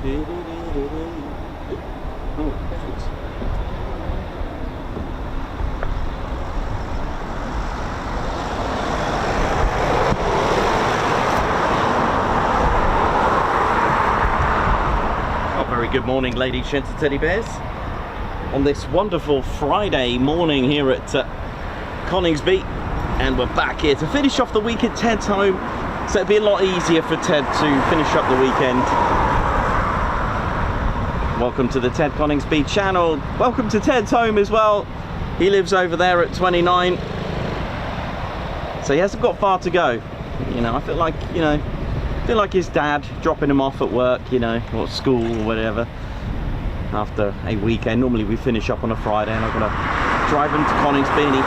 Very good morning, ladies, gents and teddy bears, on this wonderful Friday morning here at Coningsby, and we're back here to finish off the week at Ted's home, so it'd be a lot easier for Ted to finish up the weekend. Welcome to the Ted Coningsby channel. Welcome to Ted's home as well. He lives over there at 29, so he hasn't got far to go. You know, I feel like, you know, his dad dropping him off at work, you know, or school or whatever, after a weekend. Normally we finish up on a Friday and I've got to drive him to Coningsby, and he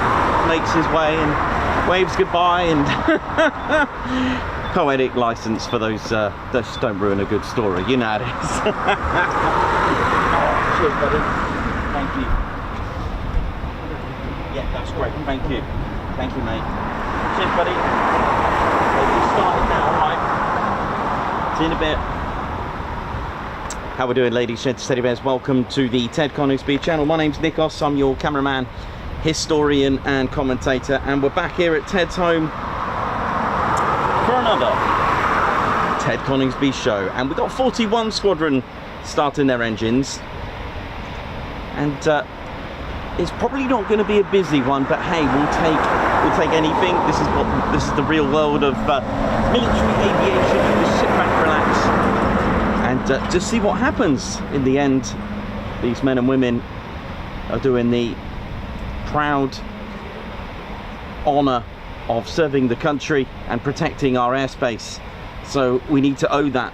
makes his way and waves goodbye, and poetic license for those just don't ruin a good story, you know how it is. Oh, cheers, buddy. Thank you. Yeah, that's great, thank you. Thank you, mate. Cheers, buddy. Okay, you started now, right? See you in a bit. How we doing, ladies, gents, teddy bears? Welcome to the Ted Coningsby channel. My name's Nikos. I'm your cameraman, historian and commentator, and we're back here at Ted's home for another Ted Coningsby show. And we've got 41 Squadron starting their engines, and it's probably not going to be a busy one, but hey, we'll take anything. This is the real world of military aviation. You just sit back, relax, and just see what happens. In the end, these men and women are doing the proud honour of serving the country and protecting our airspace. So we need to owe that.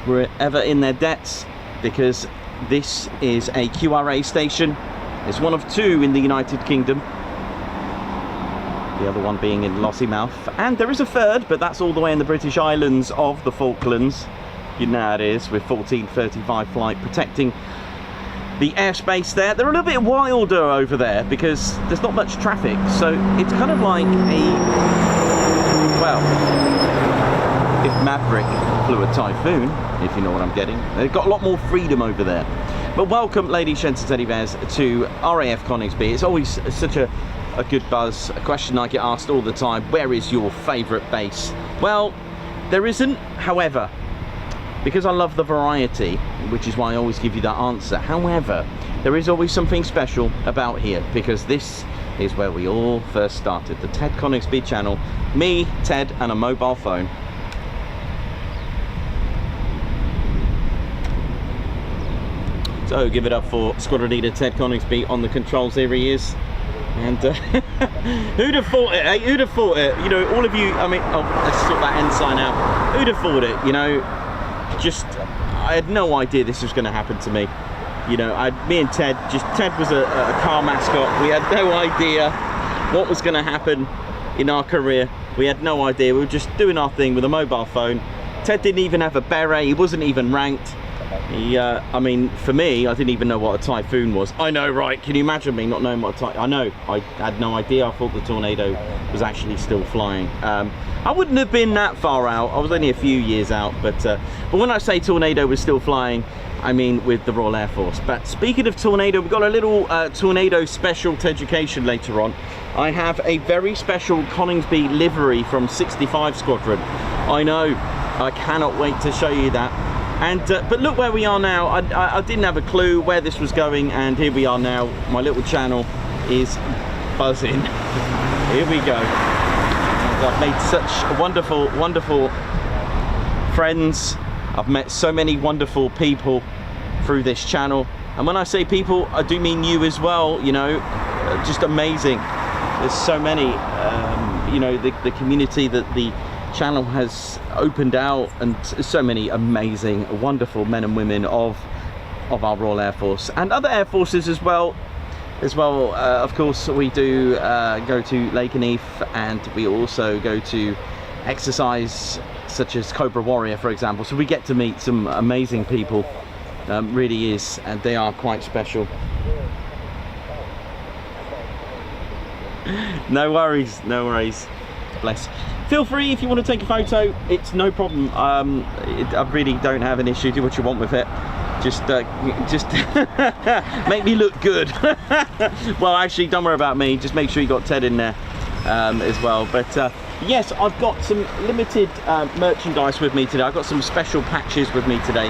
We're ever in their debts, because this is a QRA station. It's one of two in the United Kingdom, the other one being in Lossiemouth, and there is a third, but that's all the way in the British Islands of the Falklands. You know how it is with 1435 flight, protecting the airspace there. They're a little bit wilder over there because there's not much traffic, so it's kind of like a, well, if Maverick flew a Typhoon, if you know what I'm getting. They've got a lot more freedom over there. But welcome, ladies, gents and teddy bears, to RAF Coningsby. It's always such a good buzz. A question I get asked all the time: where is your favourite base? Well, there isn't, however, because I love the variety, which is why I always give you that answer. However, there is always something special about here, because this is where we all first started, the Ted Coningsby channel. Me, Ted, and a mobile phone. So give it up for Squadron Leader Ted Coningsby on the controls. Here he is. And who'd have thought it, eh? Who'd have thought it? You know, all of you, I mean, oh, let's sort that ensign out. Who'd have thought it, you know? Just, I had no idea this was going to happen to me. You know, me and Ted, Ted was a car mascot. We had no idea what was going to happen in our career. We had no idea. We were just doing our thing with a mobile phone. Ted didn't even have a beret. He wasn't even ranked. I mean, for me, I didn't even know what a Typhoon was. I know, right? Can you imagine me not knowing what a Typhoon? I know, I had no idea. I thought the Tornado was actually still flying. I wouldn't have been that far out. I was only a few years out, but when I say Tornado was still flying, I mean with the Royal Air Force. But speaking of Tornado, we've got a little Tornado special to education later on. I have a very special Coningsby livery from 65 Squadron. I know, I cannot wait to show you that. And but look where we are now. I didn't have a clue where this was going, and here we are now. My little channel is buzzing. Here we go. And I've made such wonderful, wonderful friends. I've met so many wonderful people through this channel, and when I say people, I do mean you as well. You know, just amazing. There's so many. You know, the community that the channel has opened out, and so many amazing, wonderful men and women of our Royal Air Force and other air forces as well. Of course, we do go to Lakenheath, and we also go to exercise such as Cobra Warrior, for example. So we get to meet some amazing people. Really is, and they are quite special. No worries, no worries. bless. Feel free if you want to take a photo, it's no problem. I really don't have an issue. Do what you want with it. Just make me look good. Well, actually, don't worry about me. Just make sure you got Ted in there as well. But yes, I've got some limited merchandise with me today. I've got some special patches with me today.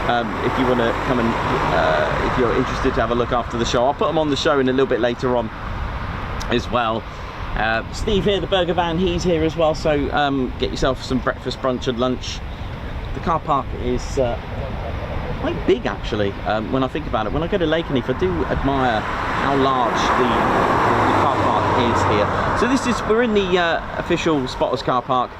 If you want to come and if you're interested to have a look after the show, I'll put them on the show in a little bit later on as well. Steve here, the burger van, he's here as well, so get yourself some breakfast, brunch and lunch. The car park is quite big actually. When I think about it, when I go to Lakenheath, I do admire how large the car park is here. So this is, we're in the official Spotters car park.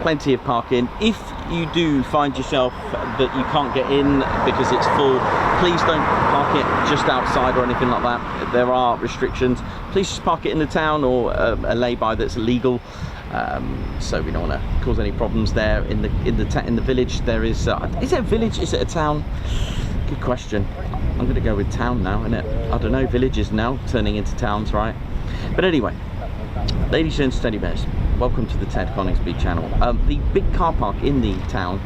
Plenty of parking. If you do find yourself that you can't get in because it's full, please don't park it just outside or anything like that. There are restrictions. Please just park it in the town or a lay-by that's legal. So we don't want to cause any problems there. In the village, there is it a village? Is it a town? Good question. I'm going to go with town now, isn't it? I don't know. Villages now turning into towns, right? But anyway, ladies and teddy bears, welcome to the Ted Coningsby channel. The big car park in the town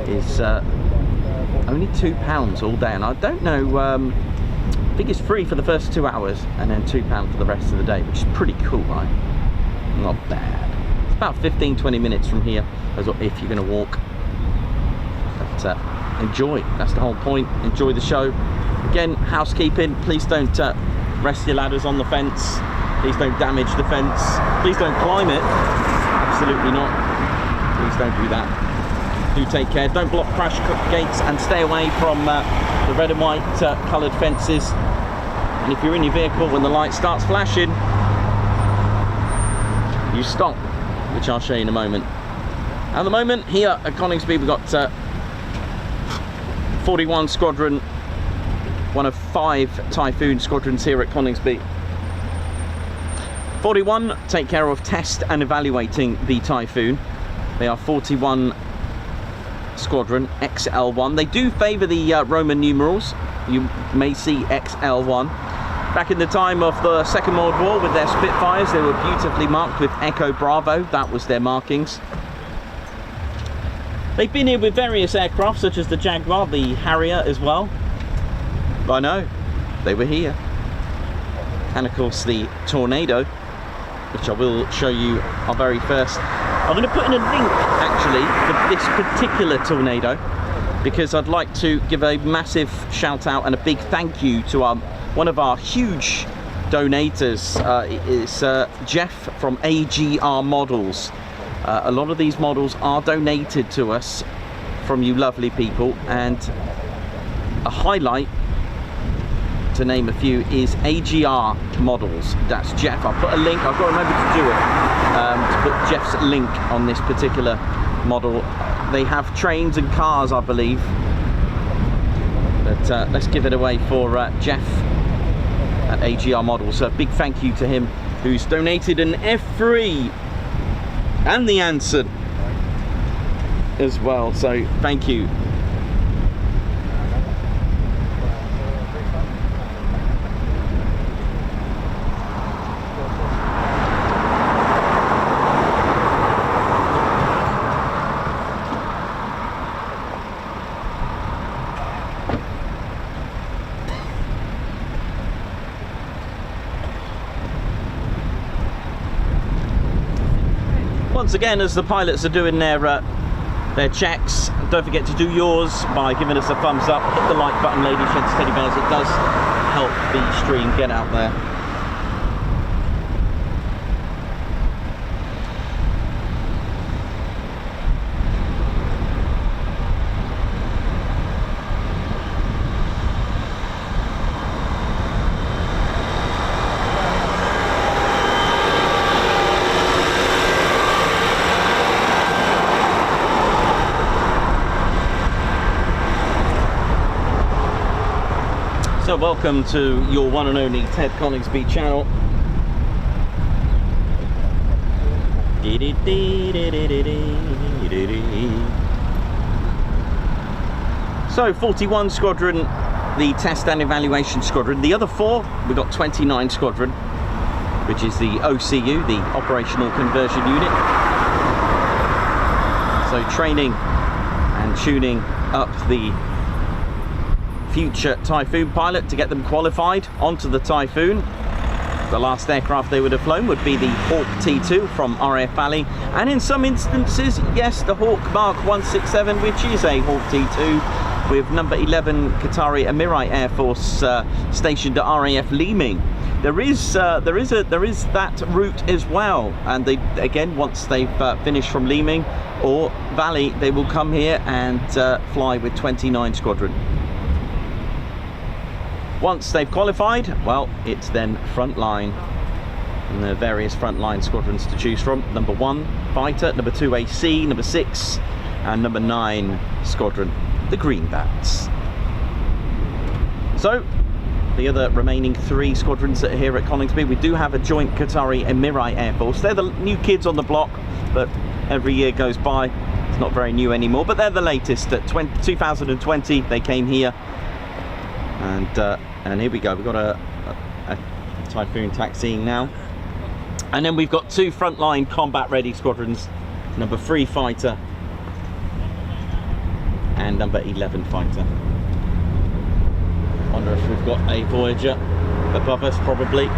is only £2 all day, and I don't know, I think it's free for the first 2 hours and then £2 for the rest of the day, which is pretty cool, right? Not bad. It's about 15-20 minutes from here, as well, if you're going to walk. But enjoy, that's the whole point. Enjoy the show. Again, housekeeping, please don't rest your ladders on the fence. Please don't damage the fence. Please don't climb it. Absolutely not. Please don't do that. Do take care. Don't block crash gates and stay away from the red and white coloured fences. And if you're in your vehicle, when the light starts flashing, you stop, which I'll show you in a moment. At the moment, here at Coningsby, we've got 41 Squadron, one of 5 Typhoon squadrons here at Coningsby. 41 take care of test and evaluating the Typhoon. They are 41 Squadron XL1. They do favour the Roman numerals. You may see XL1. Back in the time of the Second World War with their Spitfires, they were beautifully marked with Echo Bravo. That was their markings. They've been here with various aircraft such as the Jaguar, the Harrier as well. I know, they were here. And of course the Tornado, which I will show you our very first. I'm going to put in a link actually for this particular Tornado, because I'd like to give a massive shout out and a big thank you to one of our huge donators. It's Jeff from AGR Models. A lot of these models are donated to us from you lovely people, and a highlight, to name a few, is AGR Models. That's Jeff. I'll put a link. I've got to remember to do it, to put Jeff's link on this particular model. They have trains and cars, I believe, but let's give it away for Jeff at AGR Models. So a big thank you to him, who's donated an F3 and the Anson as well. So thank you. Once again, as the pilots are doing their checks, don't forget to do yours by giving us a thumbs up. Hit the like button, ladies and teddy bears. It does help the stream get out there. So welcome to your one and only Ted Coningsby channel. So 41 Squadron, the Test and Evaluation Squadron. The other 4, we've got 29 Squadron. which is the OCU, the Operational Conversion Unit. So training and tuning up the future Typhoon pilot to get them qualified onto the Typhoon. The last aircraft they would have flown would be the Hawk T2 from RAF Valley, and in some instances, yes, the Hawk Mark 167, which is a Hawk T2 with number 11 Qatari Emirate Air Force stationed at RAF Leeming. There is that route as well, and they, again, once they've finished from Leeming or Valley, they will come here and fly with 29 Squadron. Once they've qualified, well, it's then frontline, and there are various frontline squadrons to choose from. Number 1 fighter, number 2 AC, number 6 and number 9 squadron, the Greenbacks. So the other remaining 3 squadrons that are here at Coningsby, we do have a joint Qatari Emirate Air Force. They're the new kids on the block, but every year goes by, it's not very new anymore, but they're the latest. At 2020 they came here, and here we go, we've got a Typhoon taxiing now. And then we've got 2 frontline combat ready squadrons, number 3 fighter and number 11 fighter. Wonder if we've got a Voyager above us, probably.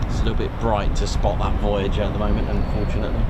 A little bit bright to spot that Voyager at the moment, unfortunately.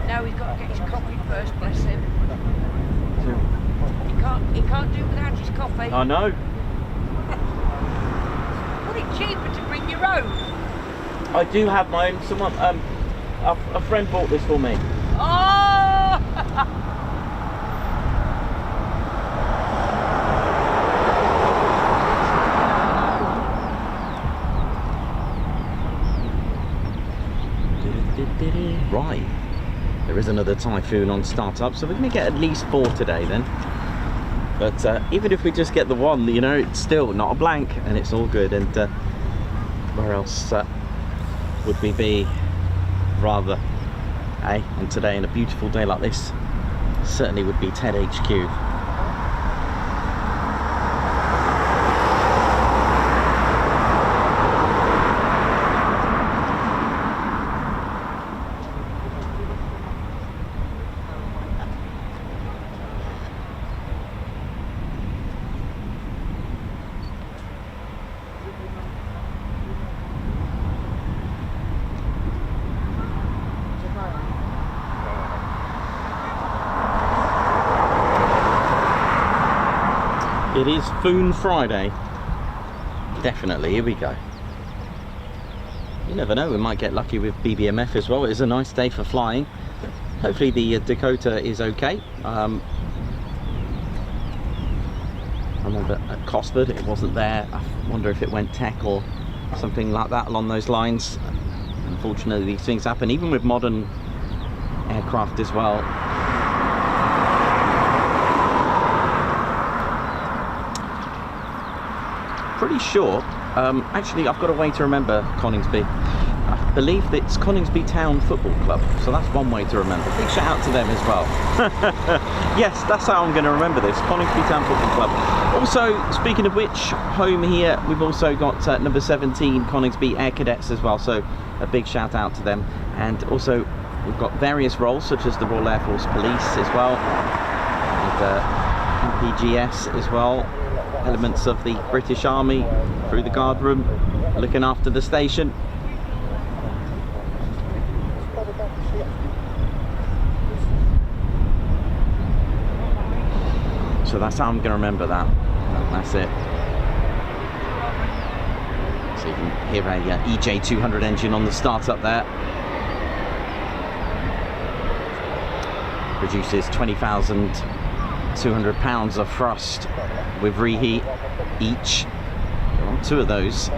Now he's got to get his coffee first, bless him. He can't do it without his coffee. I know. Would it cheaper to bring your own? I do have my own. Someone, a friend bought this for me. Oh! Right, there is another Typhoon on startup, so we're going to get at least 4 today then. But even if we just get the 1, you know, it's still not a blank, and it's all good. And where else would we be rather, eh? And today, on a beautiful day like this, certainly would be TED HQ. It is Foon Friday. Definitely, here we go. You never know, we might get lucky with BBMF as well. It is a nice day for flying. Hopefully the Dakota is okay. I remember at Cosford it wasn't there. I wonder if it went tech or something like that along those lines. Unfortunately, these things happen even with modern aircraft as well. Pretty sure, actually I've got a way to remember Coningsby. I believe that it's Coningsby Town Football Club, so that's one way to remember. Big shout out to them as well. Yes, that's how I'm going to remember this, Coningsby Town Football Club. Also, speaking of which, home here we've also got number 17 Coningsby Air Cadets as well, so a big shout out to them. And also we've got various roles such as the Royal Air Force Police as well, and MPGS as well, elements of the British Army through the guard room looking after the station. So that's how I'm going to remember that. That's it. So you can hear a EJ200 engine on the start up there. Produces 20,200 pounds of thrust with reheat each. There are 2 of those.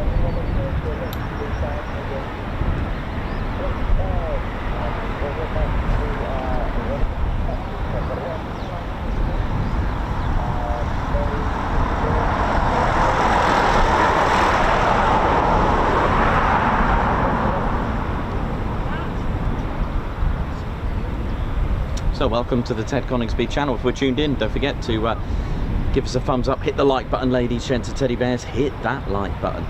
So welcome to the Ted Coningsby channel. If we're tuned in, don't forget to give us a thumbs up, hit the like button, ladies, gents and teddy bears, hit that like button.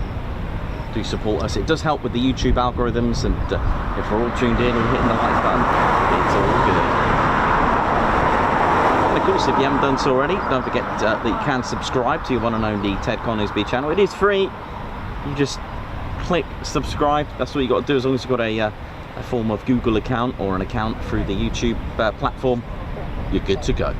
Do support us. It does help with the YouTube algorithms, and if we're all tuned in and hitting the like button, it's all good. And of course, if you haven't done so already, don't forget that you can subscribe to your one and only Ted Coningsby channel. It is free. You just click subscribe. That's all you got to do, as long as you've got a form of Google account or an account through the YouTube platform, you're good to go.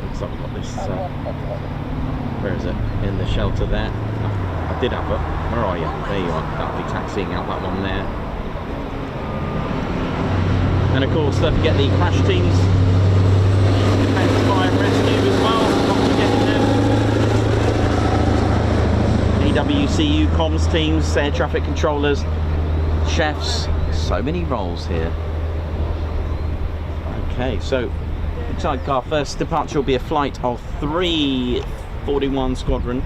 Looks like we've got this, where is it? In the shelter there. I did have it. Where are you? There you are. That'll be taxiing out that one there. And of course, don't forget the crash teams, defence, fire and rescue as well, not forgetting them. AWCU comms teams, air traffic controllers, chefs, so many roles here. Okay, so looks like our first departure will be a flight of 341 Squadron.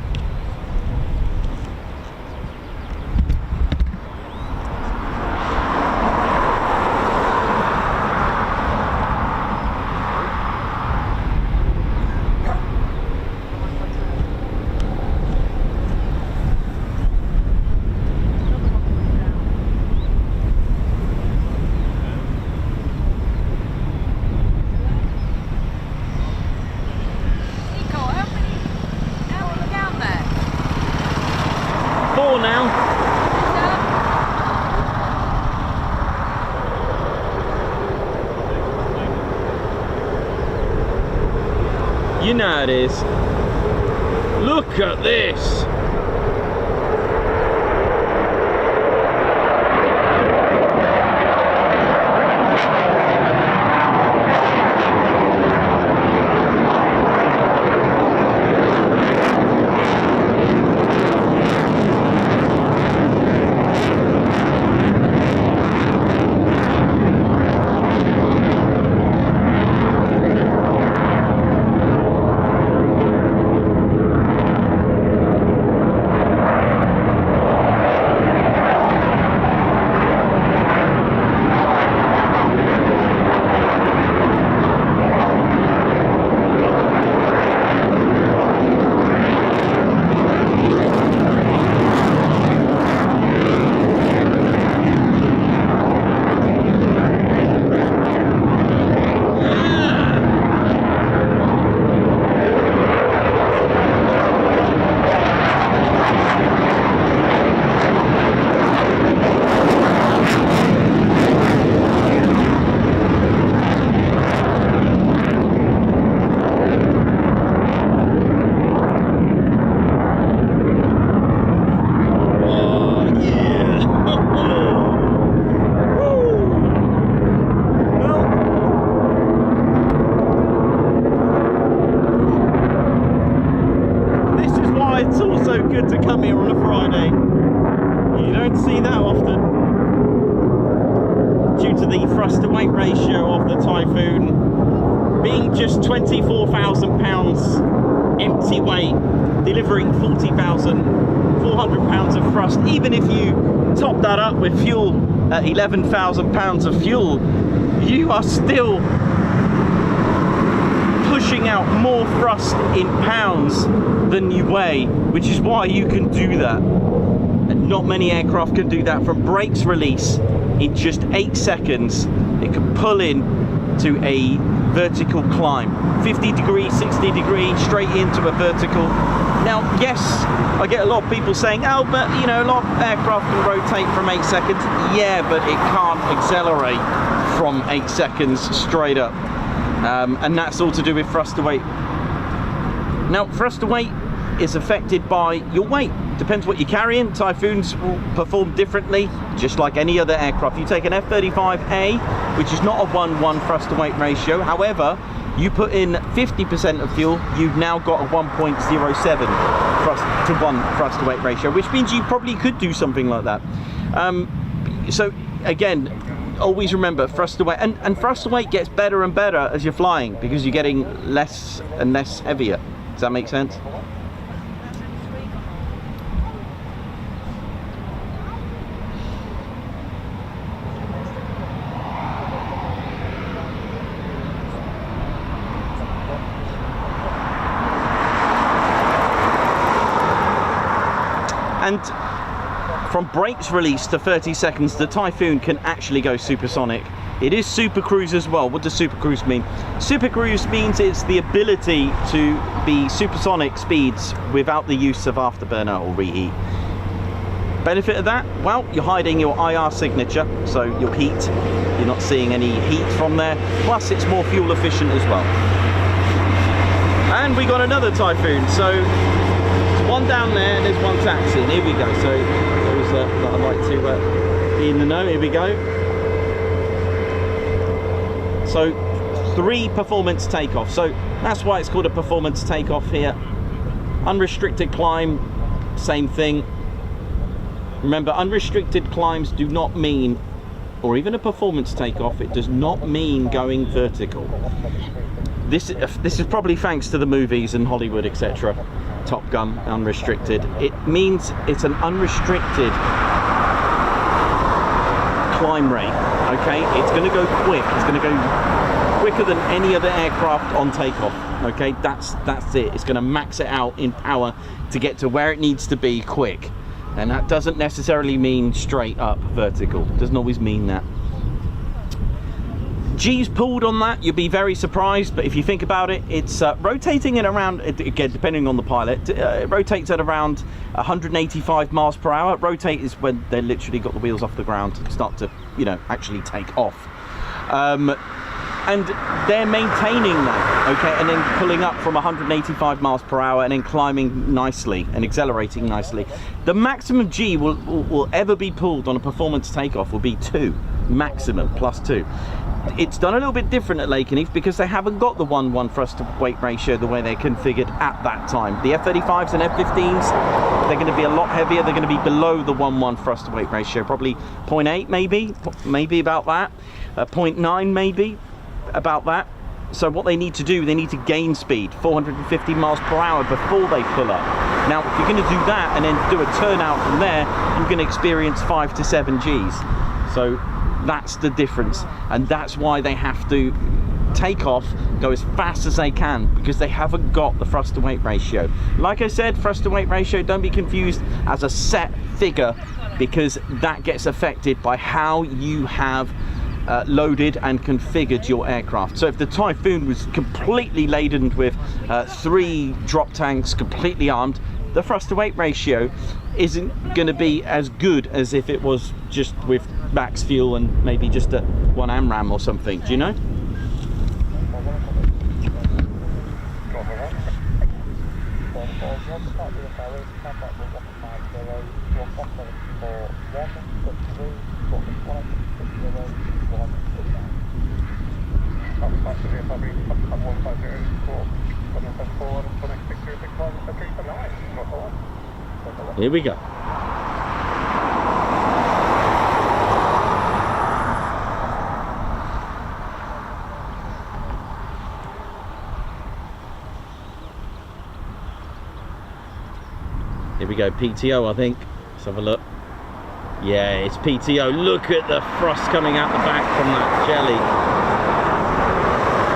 You know how it is. Look at this. why it's also good to come here on a Friday. You don't see that often. Due to the thrust to weight ratio of the Typhoon being just 24,000 pounds empty weight, delivering 40,400 pounds of thrust. Even if you top that up with fuel at 11,000 pounds of fuel, you are still pushing out more thrust in pounds than you weigh, which is why you can do that. And not many aircraft can do that. From brakes release in just 8 seconds, it can pull in to a vertical climb, 50 degrees, 60 degrees, straight into a vertical. Now, yes, I get a lot of people saying, oh, but you know, a lot of aircraft can rotate from 8 seconds. Yeah, but it can't accelerate from 8 seconds straight up. And that's all to do with thrust to weight. Now, thrust to weight is affected by your weight. Depends what you're carrying. Typhoons will perform differently, just like any other aircraft. You take an F-35A, which is not a 1-1 thrust to weight ratio. However, you put in 50% of fuel, you've now got a 1.07 thrust to 1 thrust to weight ratio, which means you probably could do something like that. So again, always remember thrust to weight, and thrust to weight gets better and better as you're flying, because you're getting less and less heavier. Does that make sense? And from brakes release to 30 seconds, the Typhoon can actually go supersonic. It is super cruise as well. What does super cruise mean? Super cruise means it's the ability to be supersonic speeds without the use of afterburner or reheat. Benefit of that? Well, you're hiding your IR signature, so your heat. You're not seeing any heat from there. Plus, it's more fuel efficient as well. And we got another Typhoon. So one down there and there's one taxi, and here we go. So those that I'd like to be in the know, here we go. So 3 performance takeoff. So that's why it's called a performance takeoff here. Unrestricted climb, same thing. Remember, unrestricted climbs do not mean, or even a performance takeoff, it does not mean going vertical. This is probably thanks to the movies and Hollywood, etc. Top Gun, unrestricted. It means it's an unrestricted climb rate, okay? It's going to go quick. It's going to go quicker than any other aircraft on takeoff, okay? That's it. It's going to max it out in power to get to where it needs to be quick. And that doesn't necessarily mean straight up vertical. It doesn't always mean that. G's pulled on that, you'll be very surprised, but if you think about it, it's rotating at around, again, depending on the pilot, it rotates at around 185 miles per hour. Rotate is when they literally got the wheels off the ground and start to, you know, actually take off. And they're maintaining that, okay, and then pulling up from 185 miles per hour and then climbing nicely and accelerating nicely. The maximum G will ever be pulled on a performance takeoff will be 2, maximum, plus 2. It's done a little bit different at Lakenheath because they haven't got the 1-1 thrust to weight ratio the way they're configured at that time. The F-35s and F-15s, they're going to be a lot heavier. They're going to be below the 1-1 thrust to weight ratio, probably 0.8 maybe about that, 0.9 maybe about that. So what they need to do, they need to gain speed, 450 miles per hour before they pull up. Now, if you're going to do that and then do a turnout from there, you're going to experience 5 to 7 Gs. So that's the difference, and that's why they have to take off, go as fast as they can, because they haven't got the thrust to weight ratio. Like I said, thrust to weight ratio, don't be confused as a set figure, because that gets affected by how you have loaded and configured your aircraft. So if the Typhoon was completely laden with 3 drop tanks, completely armed, the thrust to weight ratio isn't going to be as good as if it was just with max fuel and maybe just a 1 AMRAAM or something. Do you know? Here we go. Here we go, PTO I think. Let's have a look. Yeah, it's PTO. Look at the thrust coming out the back from that jelly.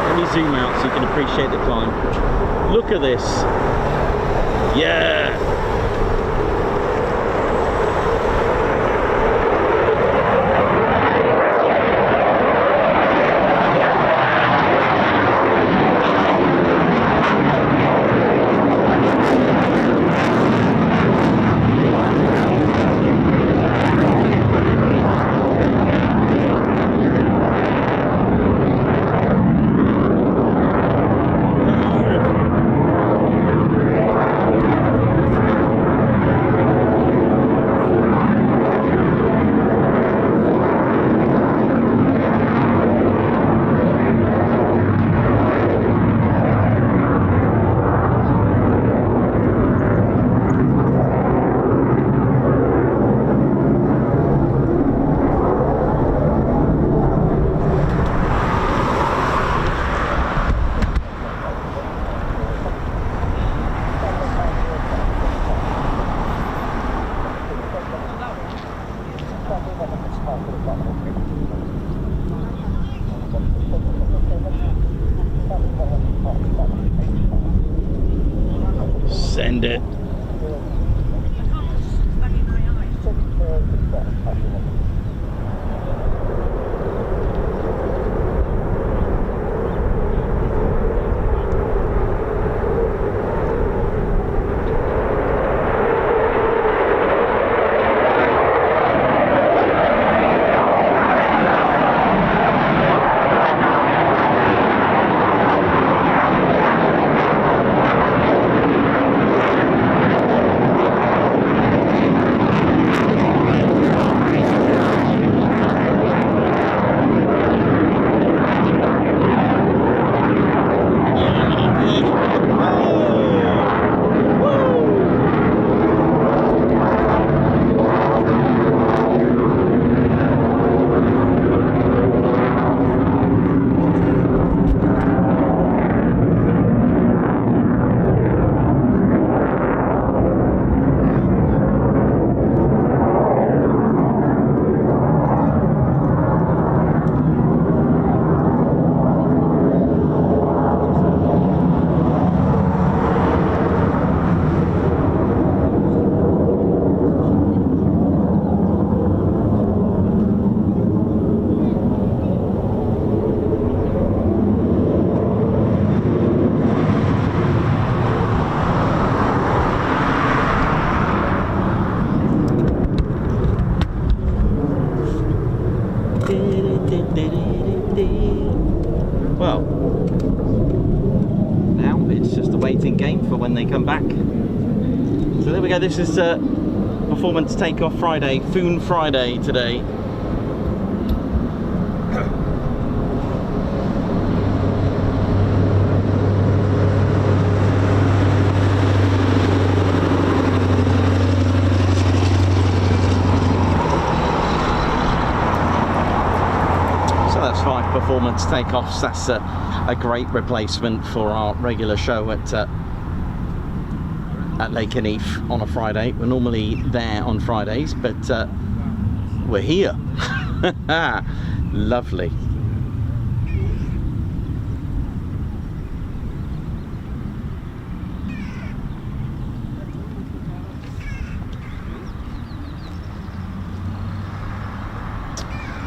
Let me zoom out so you can appreciate the climb. Look at this. Yeah. Send it. Well, now it's just a waiting game for when they come back. So there we go, this is Performance Takeoff Friday, Foon Friday today. Performance takeoffs. That's a great replacement for our regular show at Lake Keneath on a Friday. We're normally there on Fridays, but we're here. Lovely.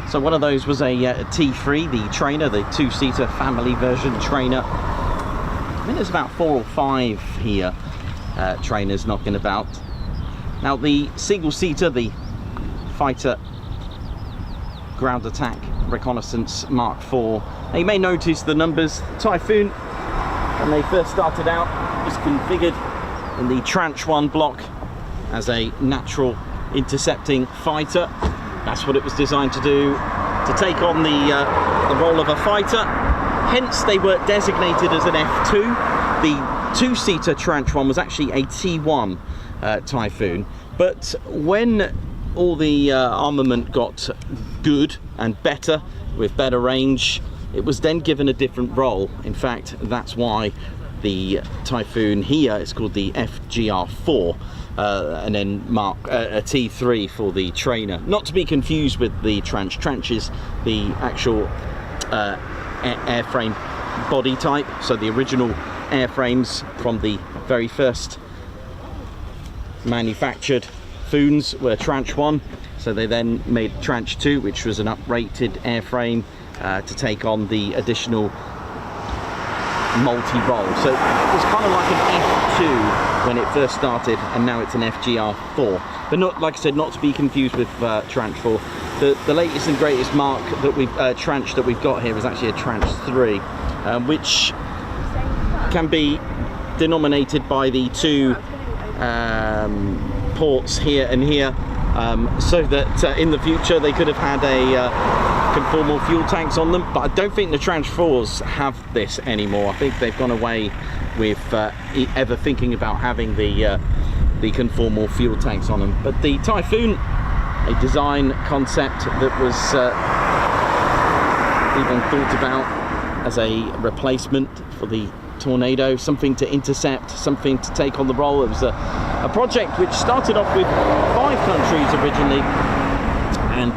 So one of those was a T3, the trainer, the two-seater family version trainer. I think there's about 4 or 5 here, trainers knocking about. Now the single-seater, the Fighter Ground Attack Reconnaissance Mark IV. Now you may notice the numbers. Typhoon, when they first started out, was configured in the Tranche 1 block as a natural intercepting fighter. That's what it was designed to do, to take on the role of a fighter. Hence, they were designated as an F2. The two-seater Tranche 1 was actually a T1, Typhoon. But when all the armament got good and better, with better range, it was then given a different role. In fact, that's why the Typhoon here is called the FGR4, and then mark a T3 for the trainer. Not to be confused with the tranche. Tranche is the actual airframe body type. So the original airframes from the very first manufactured Foons were tranche 1. So they then made tranche 2, which was an uprated airframe to take on the additional multi-role. So it was kind of like an F2 when it first started, and now it's an FGR4. But not, like I said, not to be confused with tranche 4. The latest and greatest mark that we've tranche that we've got here is actually a tranche 3, which can be denominated by the two ports here and here, so that in the future they could have had a conformal fuel tanks on them. But I don't think the tranche 4s have this anymore. I think they've gone away with ever thinking about having the conformal fuel tanks on them. But the Typhoon, a design concept that was even thought about as a replacement for the Tornado, something to intercept, something to take on the role. It was a project which started off with 5 countries originally, and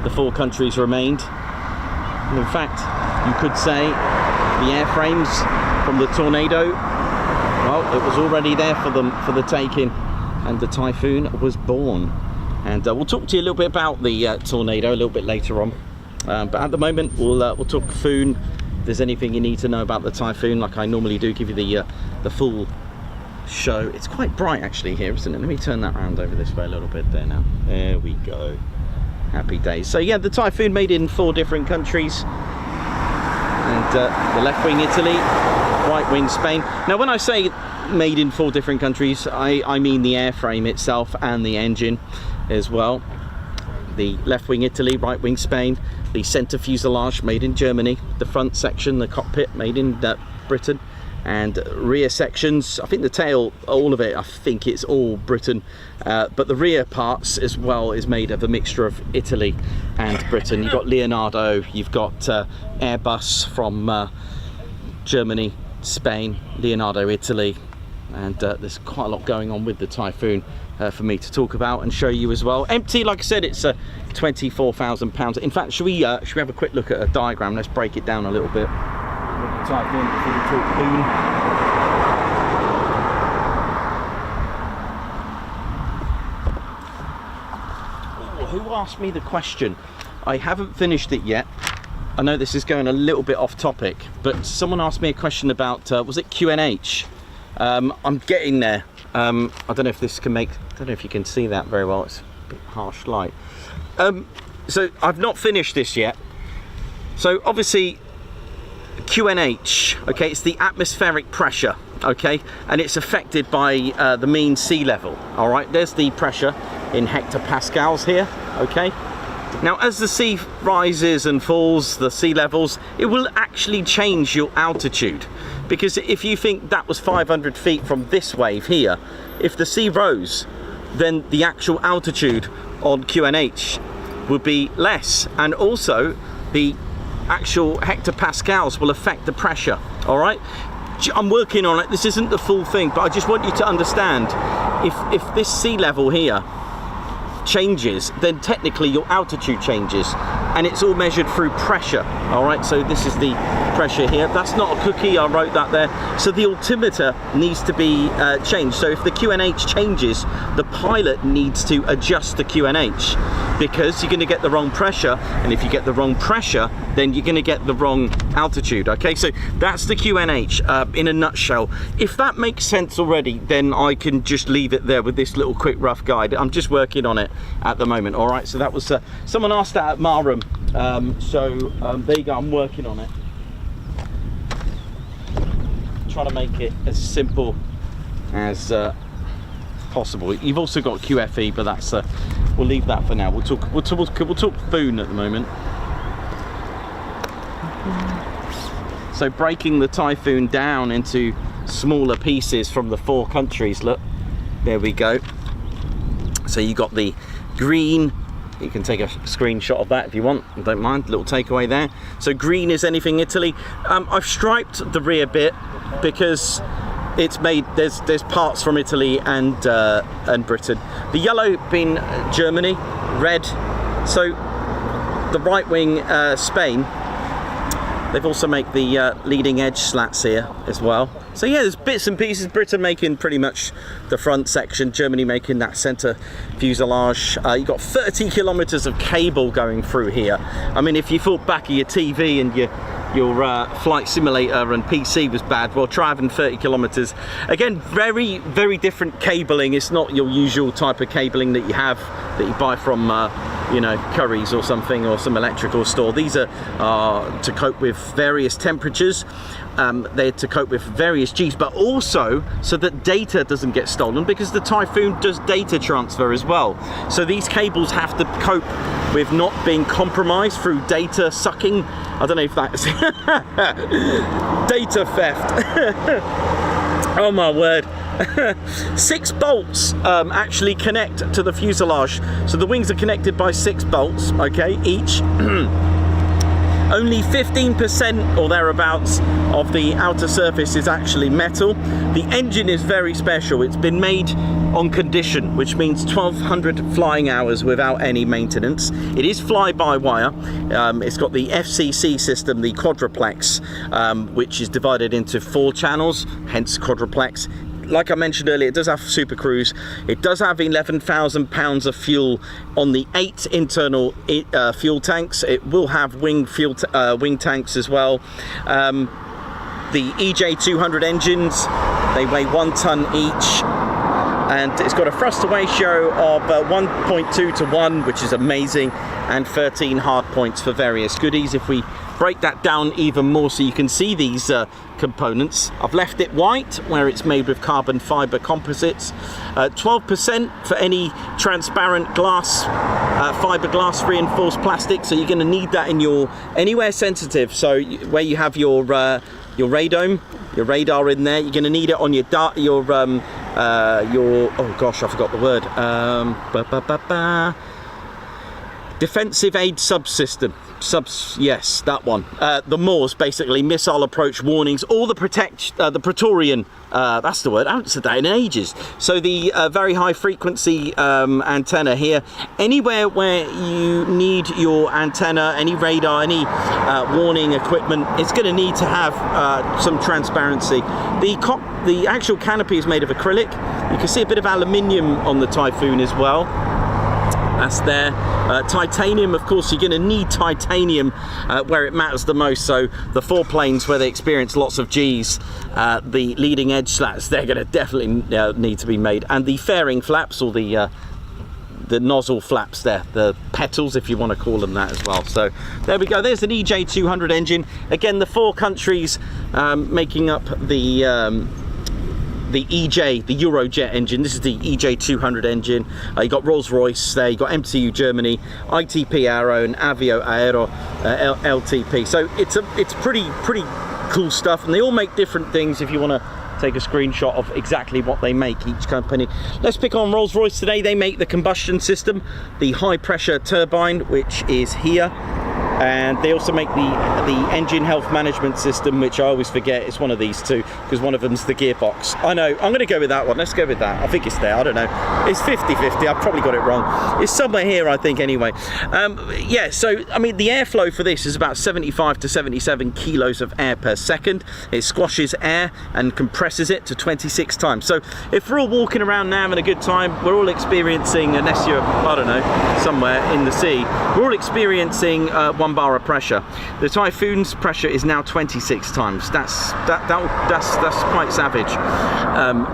the 4 countries remained. And in fact, you could say the airframes from the Tornado, well, it was already there for them for the taking, and the Typhoon was born. And we'll talk to you a little bit about the Tornado a little bit later on, but at the moment we'll talk Foon. If there's anything you need to know about the Typhoon, like I normally do, give you the full show. It's quite bright actually here, isn't it? Let me turn that around over this way a little bit there now. There we go. Happy days. So yeah, the Typhoon made in 4 different countries. And the left wing Italy, right wing Spain. Now when I say made in 4 different countries, I mean the airframe itself and the engine as well. The left wing Italy, right wing Spain. The centre fuselage made in Germany. The front section, the cockpit, made in Britain. And rear sections, I think the tail, all of it, I think it's all Britain. But the rear parts as well is made of a mixture of Italy and Britain. You've got Leonardo, you've got Airbus from Germany, Spain, Leonardo, Italy. And there's quite a lot going on with the Typhoon for me to talk about and show you as well. Empty, like I said, it's £24,000. In fact, should we have a quick look at a diagram? Let's break it down a little bit. Typhoon before we talk Foon. Ooh, who asked me the question? I haven't finished it yet. I know this is going a little bit off topic, but someone asked me a question about was it QNH? I'm getting there. I don't know if this can make, I don't know if you can see that very well, it's a bit harsh light. So I've not finished this yet. So obviously QNH, okay, it's the atmospheric pressure, okay, and it's affected by the mean sea level. All right, there's the pressure in hectopascals here, okay. Now as the sea rises and falls, the sea levels, it will actually change your altitude, because if you think that was 500 feet from this wave here, if the sea rose, then the actual altitude on QNH would be less, and also the actual hectopascals will affect the pressure. All right, I'm working on it. This isn't the full thing, but I just want you to understand, if this sea level here changes, then technically your altitude changes, and it's all measured through pressure. All right, so this is the pressure here. That's not a cookie, I wrote that there. So the altimeter needs to be changed. So if the QNH changes, the pilot needs to adjust the QNH, because you're going to get the wrong pressure, and if you get the wrong pressure, then you're going to get the wrong altitude. Okay, so that's the QNH in a nutshell. If that makes sense already, then I can just leave it there with this little quick rough guide. I'm just working on it at the moment. All right, so that was someone asked that at Marham, there you go. I'm working on it, trying to make it as simple as possible. You've also got QFE, but that's we'll leave that for now. We'll talk Foon at the moment. So breaking the Typhoon down into smaller pieces from the 4 countries, look, There we go. So you got the green. You can take a screenshot of that if you want. I don't mind. Little takeaway there. So green is anything Italy. I've striped the rear bit because it's made. There's parts from Italy and Britain. The yellow being Germany, red. So the right wing Spain. They've also made the leading edge slats here as well. So yeah, there's bits and pieces. Britain making pretty much the front section, Germany making that centre fuselage. You've got 30 kilometres of cable going through here. I mean, if you thought back of your TV and your flight simulator and PC was bad, well, try having 30 kilometres. Again, very, very different cabling. It's not your usual type of cabling that you have, that you buy from you know, Curry's or something, or some electrical store. These are to cope with various temperatures. They're to cope with various Gs, but also so that data doesn't get stolen, because the Typhoon does data transfer as well. So these cables have to cope with not being compromised through data sucking. I don't know if that's data theft. Oh my word. 6 bolts actually connect to the fuselage. So the wings are connected by 6 bolts, okay, each. Only 15% or thereabouts of the outer surface is actually metal. The engine is very special. It's been made on condition, which means 1200 flying hours without any maintenance. It is fly-by-wire. It's got the FCC system, the quadruplex, which is divided into 4 channels, hence quadruplex. Like I mentioned earlier, it does have Super Cruise. It does have 11,000 pounds of fuel on the 8 internal fuel tanks. It will have wing tanks as well. The EJ200 engines, they weigh 1 ton each, and it's got a thruster ratio of 1.2 to 1, which is amazing, and 13 hard points for various goodies. If we break that down even more so you can see these components, I've left it white where it's made with carbon fiber composites. 12% for any transparent glass, fiberglass reinforced plastic, so you're going to need that in your anywhere sensitive. So where you have your radome, your radar in there, you're going to need it on your oh gosh, I forgot the word. Defensive aid subsystem. Yes, that one. The MAWS, basically, missile approach warnings, all the the Praetorian, that's the word, I haven't said that in ages. So the very high frequency antenna here, anywhere where you need your antenna, any radar, any warning equipment, it's going to need to have some transparency. The actual canopy is made of acrylic. You can see a bit of aluminium on the Typhoon as well. That's there. Titanium, of course, you're going to need titanium where it matters the most. So the 4 planes where they experience lots of Gs, the leading edge slats, they're going to definitely need to be made. And the fairing flaps, or the nozzle flaps there, the petals, if you want to call them that as well. So there we go. There's an EJ200 engine. Again, the 4 countries making up the EJ, the Eurojet engine. This is the EJ200 engine. You got Rolls-Royce there, you got MTU Germany, ITP Aero, and Avio Aero LTP. So it's pretty cool stuff, and they all make different things. If you want to take a screenshot of exactly what they make, each company. Let's pick on Rolls-Royce today. They make the combustion system, the high pressure turbine, which is here. And they also make the engine health management system, which I always forget it's one of these two, because one of them's the gearbox. I know, I'm going to go with that one. Let's go with that. I think it's there. I don't know. It's 50-50. I've probably got it wrong. It's somewhere here, I think, anyway. Yeah, so, I mean, the airflow for this is about 75 to 77 kilos of air per second. It squashes air and compresses it to 26 times. So if we're all walking around now having a good time, we're all experiencing, unless you're, I don't know, somewhere in the sea, we're all experiencing 1 bar of pressure. The Typhoon's pressure is now 26 times. That's quite savage,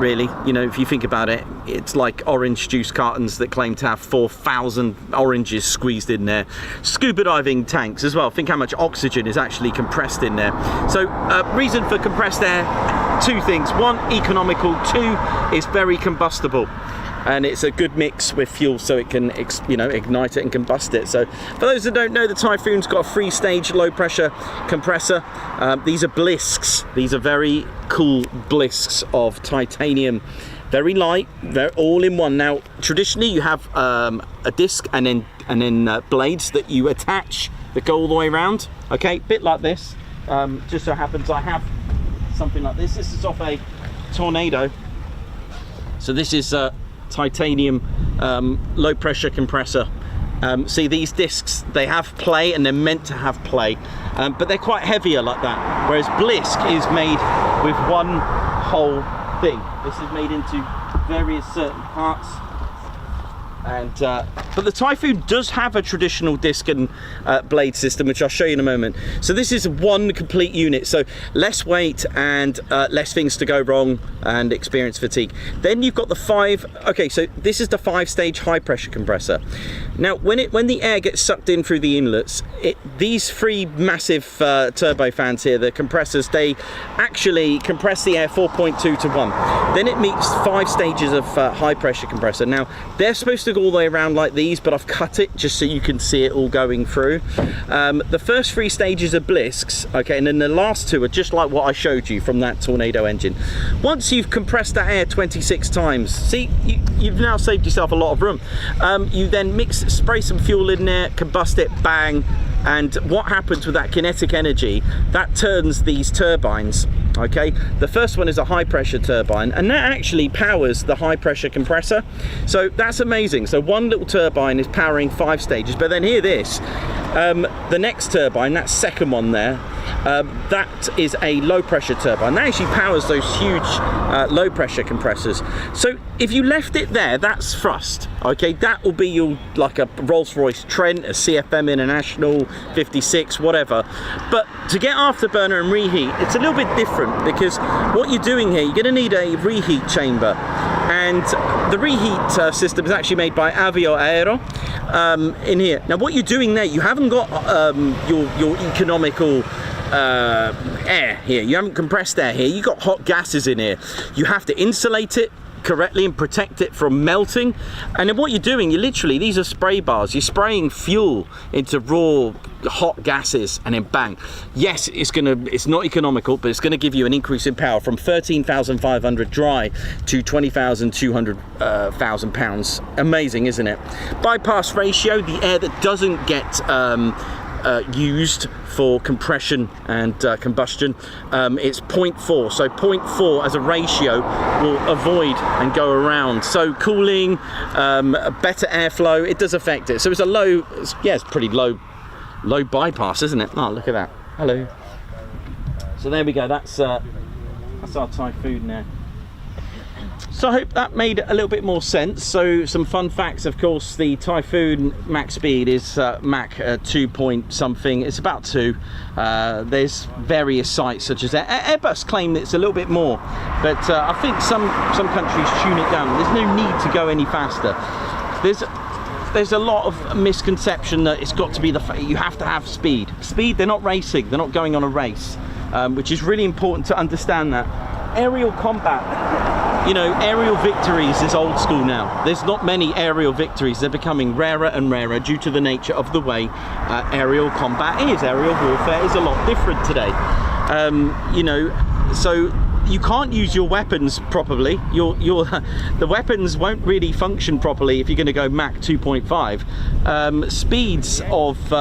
really. You know, if you think about it, it's like orange juice cartons that claim to have 4,000 oranges squeezed in there. Scuba diving tanks as well. Think how much oxygen is actually compressed in there. So reason for compressed air, 2 things. 1, economical. 2, is very combustible. And it's a good mix with fuel, so it can, you know, ignite it and combust it. So for those that don't know, the Typhoon's got a 3-stage low pressure compressor. These are blisks. These are very cool blisks of titanium very light, they're all in one. Now, traditionally you have a disc and then blades that you attach that go all the way around. Okay, bit like this. Just so happens I have something like this. This is off a Tornado. So this is a titanium low pressure compressor. See, these discs, they have play and they're meant to have play, but they're quite heavier like that, whereas Blisk is made with one whole thing. This is made into various certain parts. And but the Typhoon does have a traditional disc and blade system, which I'll show you in a moment. So this is one complete unit, so less weight and less things to go wrong and experience fatigue. Then you've got the so this is the 5-stage high pressure compressor. Now when the air gets sucked in through the inlets, these 3 massive turbo fans here, the compressors, they actually compress the air 4.2 to 1. Then it meets 5 stages of high pressure compressor. Now they're supposed to go all the way around like these, but I've cut it just so you can see it all going through. The first 3 stages are Blisks, okay, and then the last 2 are just like what I showed you from that Tornado engine. Once you've compressed that air 26 times, see, you've now saved yourself a lot of room. You then spray some fuel in there, combust it, bang, and what happens with that kinetic energy, that turns these turbines. Okay, the first one is a high pressure turbine, and that actually powers the high pressure compressor. So that's amazing. So one little turbine is powering 5 stages, but then hear this, the next turbine, that second one there, that is a low pressure turbine. That actually powers those huge low pressure compressors. So if you left it there, that's thrust. Okay, that will be your, like a Rolls-Royce Trent, a CFM International 56, whatever. But to get afterburner and reheat, it's a little bit different, because what you're doing here, you're going to need a reheat chamber, and the reheat system is actually made by Avio Aero in here. Now what you're doing there, you haven't got your economical air here, you haven't compressed air here, you've got hot gases in here. You have to insulate it correctly and protect it from melting. And then what you're doing, these are spray bars, you're spraying fuel into raw hot gases, and then bang. Yes, it's not economical, but it's going to give you an increase in power from 13,500 dry to 20,200 pounds. Amazing, isn't it? Bypass ratio, the air that doesn't get used for compression and combustion, it's 0.4. So 0.4 as a ratio will avoid and go around. So cooling, better airflow, it does affect it. So it's it's pretty low bypass, isn't it? Oh, look at that. Hello. So there we go. That's our Typhoon now. So I hope that made a little bit more sense. So some fun facts, of course, the Typhoon max speed is Mach 2 point something. It's about 2. There's various sites such as Airbus claim that it's a little bit more, but I think some countries tune it down. There's no need to go any faster. There's a lot of misconception that it's got to be you have to have speed. They're not racing, they're not going on a race, which is really important to understand that. Aerial combat, aerial victories is old school now. There's not many aerial victories. They're becoming rarer and rarer due to the nature of the way aerial combat is. Aerial warfare is a lot different today. So you can't use your weapons properly. The weapons won't really function properly if you're going to go Mach 2.5. Speeds of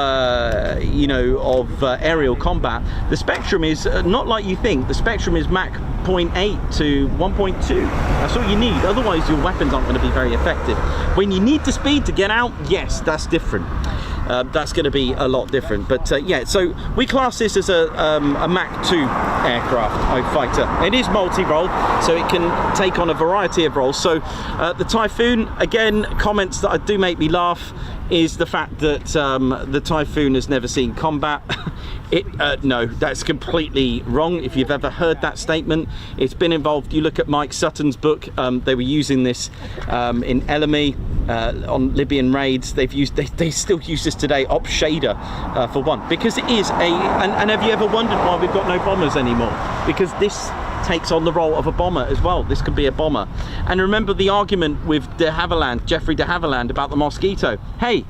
aerial combat, the spectrum is not like you think. The spectrum is Mach 0.8 to 1.2. That's all you need. Otherwise your weapons aren't going to be very effective. When you need the speed to get out, yes, that's different. That's going to be a lot different. But yeah, so we class this as a Mach 2 aircraft, fighter. It is multi-role, so it can take on a variety of roles. So the Typhoon, again, comments that do make me laugh is the fact that the Typhoon has never seen combat. No, that's completely wrong. If you've ever heard that statement, it's been involved. You look at Mike Sutton's book, they were using this in Elemi on Libyan raids. They still use this today, Op Shader for one, because it is and have you ever wondered why we've got no bombers anymore? Because this takes on the role of a bomber as well. This could be a bomber. And remember the argument with Jeffrey de Havilland about the Mosquito. Hey,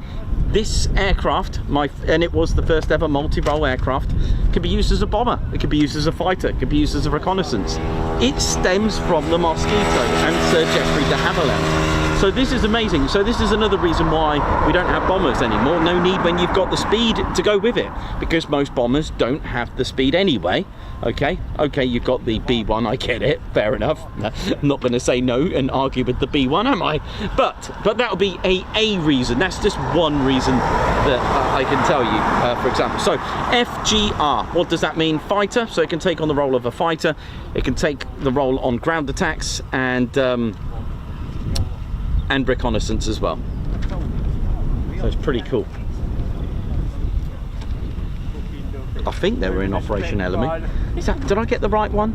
this aircraft, and it was the first ever multi-role aircraft, could be used as a bomber, it could be used as a fighter, it could be used as a reconnaissance. It stems from the Mosquito and Sir Geoffrey de Havilland. So this is amazing. So this is another reason why we don't have bombers anymore. No need when you've got the speed to go with it, because most bombers don't have the speed anyway. Okay, you've got the B1, I get it, fair enough. I'm not going to say no and argue with the B1, am I? But that would be a reason. That's just one reason that I can tell you, for example. So FGR, what does that mean? Fighter. So it can take on the role of a fighter. It can take the role on ground attacks and reconnaissance as well. So it's pretty cool. I think they were in Operation Enemy. Did I get the right one?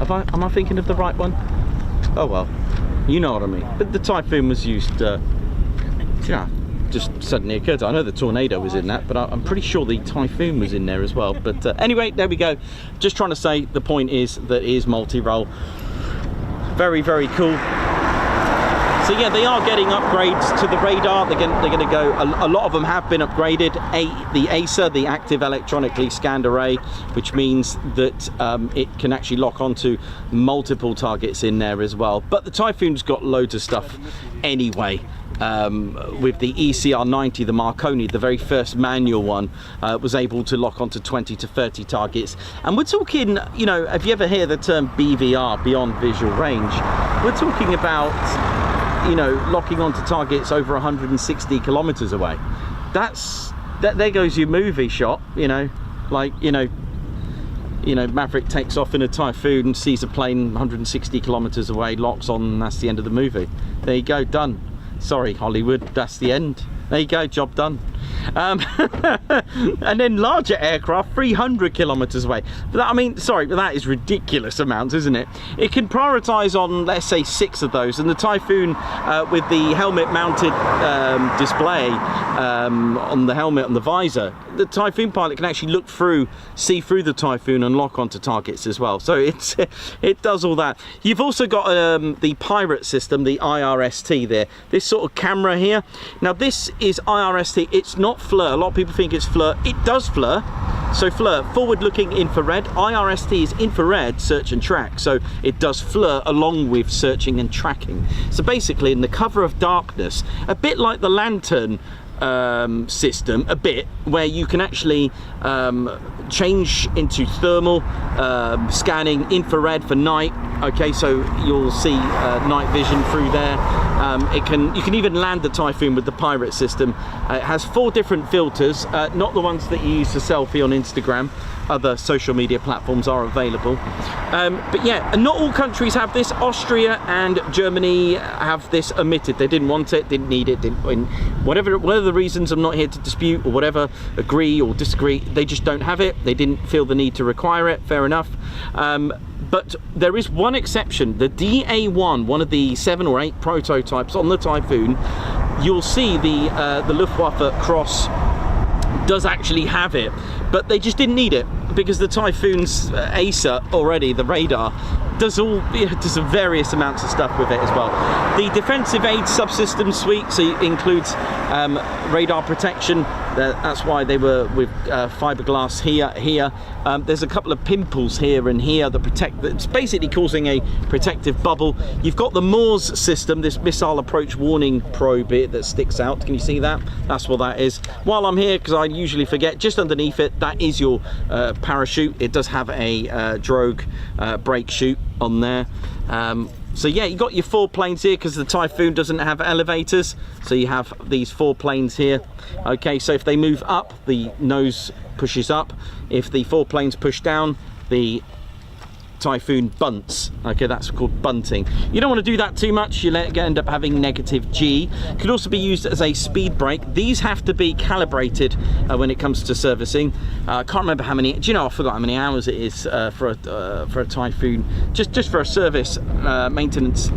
Am I thinking of the right one? Oh well, you know what I mean. But the Typhoon was used, just suddenly occurred. I know the Tornado was in that, but I'm pretty sure the Typhoon was in there as well. But anyway, there we go. Just trying to say the point is that it is multi-role. Very, very cool. So yeah, they are getting upgrades to the radar. They're going to go. A lot of them have been upgraded. The ASA, the Active Electronically Scanned Array, which means that it can actually lock onto multiple targets in there as well. But the Typhoon's got loads of stuff anyway. With the ECR90, the Marconi, the very first manual one, was able to lock onto 20 to 30 targets. And we're talking, you know, have you ever heard the term BVR, Beyond Visual Range? We're talking about, you know, locking onto targets over 160 kilometers away. There goes your movie shot, you know, like, you know, Maverick takes off in a Typhoon and sees a plane 160 kilometers away, locks on, and that's the end of the movie. There you go, done. Sorry, Hollywood, that's the end. There you go, job done. And then larger aircraft, 300 kilometers away. But that, I mean, sorry, but that is ridiculous amounts, isn't it? It can prioritize on, let's say, 6 of those, and the Typhoon with the helmet mounted display on the helmet and the visor, the Typhoon pilot can actually see through the Typhoon and lock onto targets as well. So it does all that. You've also got the Pirate system, the IRST there, this sort of camera here. Now this is IRST, it's not FLIR. A lot of people think it's FLIR. It does FLIR. So FLIR, forward looking infrared. IRST is infrared search and track, so it does FLIR along with searching and tracking. So basically in the cover of darkness, a bit like the lantern system, a bit, where you can actually change into thermal scanning, infrared for night. Okay, so you'll see night vision through there. You can even land the Typhoon with the Pirate system. It has 4 different filters, not the ones that you use for selfie on Instagram. Other social media platforms are available. But yeah, not all countries have this. Austria and Germany have this omitted. They didn't want it, didn't need it, whatever the reasons, I'm not here to dispute or whatever, agree or disagree. They just don't have it. They didn't feel the need to require it, fair enough. But there is one exception, the DA1, one of the 7 or 8 prototypes on the Typhoon. You'll see the Luftwaffe Cross does actually have it, but they just didn't need it because the Typhoon's ASA already, the radar, does various amounts of stuff with it as well. The defensive aid subsystem suite, so it includes radar protection. That's why they were with fiberglass here. There's a couple of pimples here and here that protect. It's basically causing a protective bubble. You've got the MAWS system, this missile approach warning probe bit that sticks out. Can you see that? That's what that is. While I'm here, because I usually forget, just underneath it, that is your parachute. It does have a drogue brake chute on there. So yeah, you got your 4 planes here because the Typhoon doesn't have elevators, so you have these 4 planes here. Okay, so if they move up, the nose pushes up. If the 4 planes push down, the Typhoon bunts. Okay, that's called bunting. You don't want to do that too much, you end up having negative G. Could also be used as a speed brake. These have to be calibrated when it comes to servicing. I can't remember how many, do you know, I forgot how many hours it is for a Typhoon, just for a service maintenance.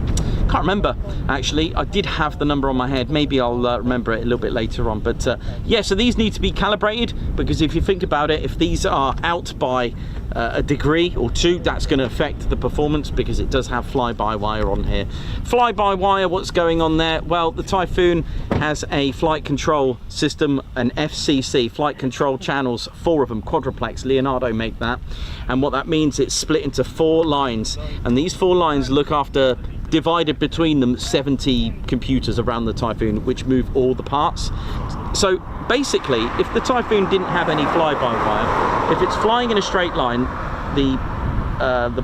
can't remember actually. I did have the number on my head. Maybe I'll remember it a little bit later on. But yeah, so these need to be calibrated, because if you think about it, if these are out by a degree or two, that's going to affect the performance, because it does have fly-by-wire on here. Fly-by-wire, what's going on there? Well, the Typhoon has a flight control system, an FCC, flight control channels, 4 of them, quadruplex. Leonardo make that, and what that means, it's split into 4 lines, and these 4 lines look after, divided between them, 70 computers around the Typhoon, which move all the parts. So basically, if the Typhoon didn't have any fly-by-wire, if it's flying in a straight line, the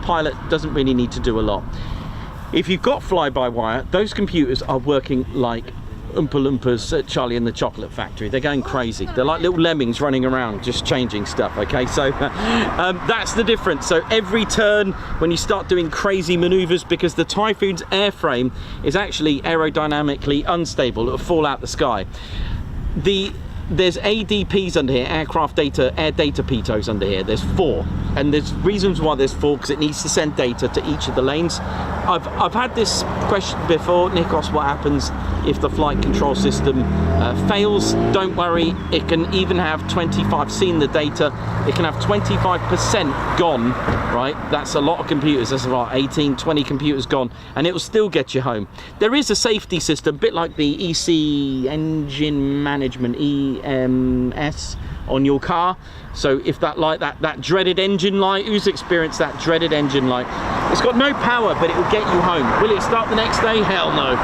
pilot doesn't really need to do a lot. If you've got fly-by-wire, those computers are working like Oompa Loompas at Charlie and the Chocolate Factory. They're going crazy. They're like little lemmings running around just changing stuff, okay? So that's the difference. So every turn, when you start doing crazy maneuvers, because the Typhoon's airframe is actually aerodynamically unstable, it'll fall out the sky. There's ADPs under here, air data pitos under here. There's 4, and there's reasons why there's 4, because it needs to send data to each of the lanes. I've had this question before, Nikos, what happens if the flight control system fails? Don't worry, it can even have 25, seen the data, it can have 25% gone, right? That's a lot of computers, that's about 18, 20 computers gone, and it will still get you home. There is a safety system, a bit like the EC engine management, EMS, on your car. So if that light, that dreaded engine light, who's experienced that dreaded engine light? It's got no power, but it will get you home. Will it start the next day? Hell no.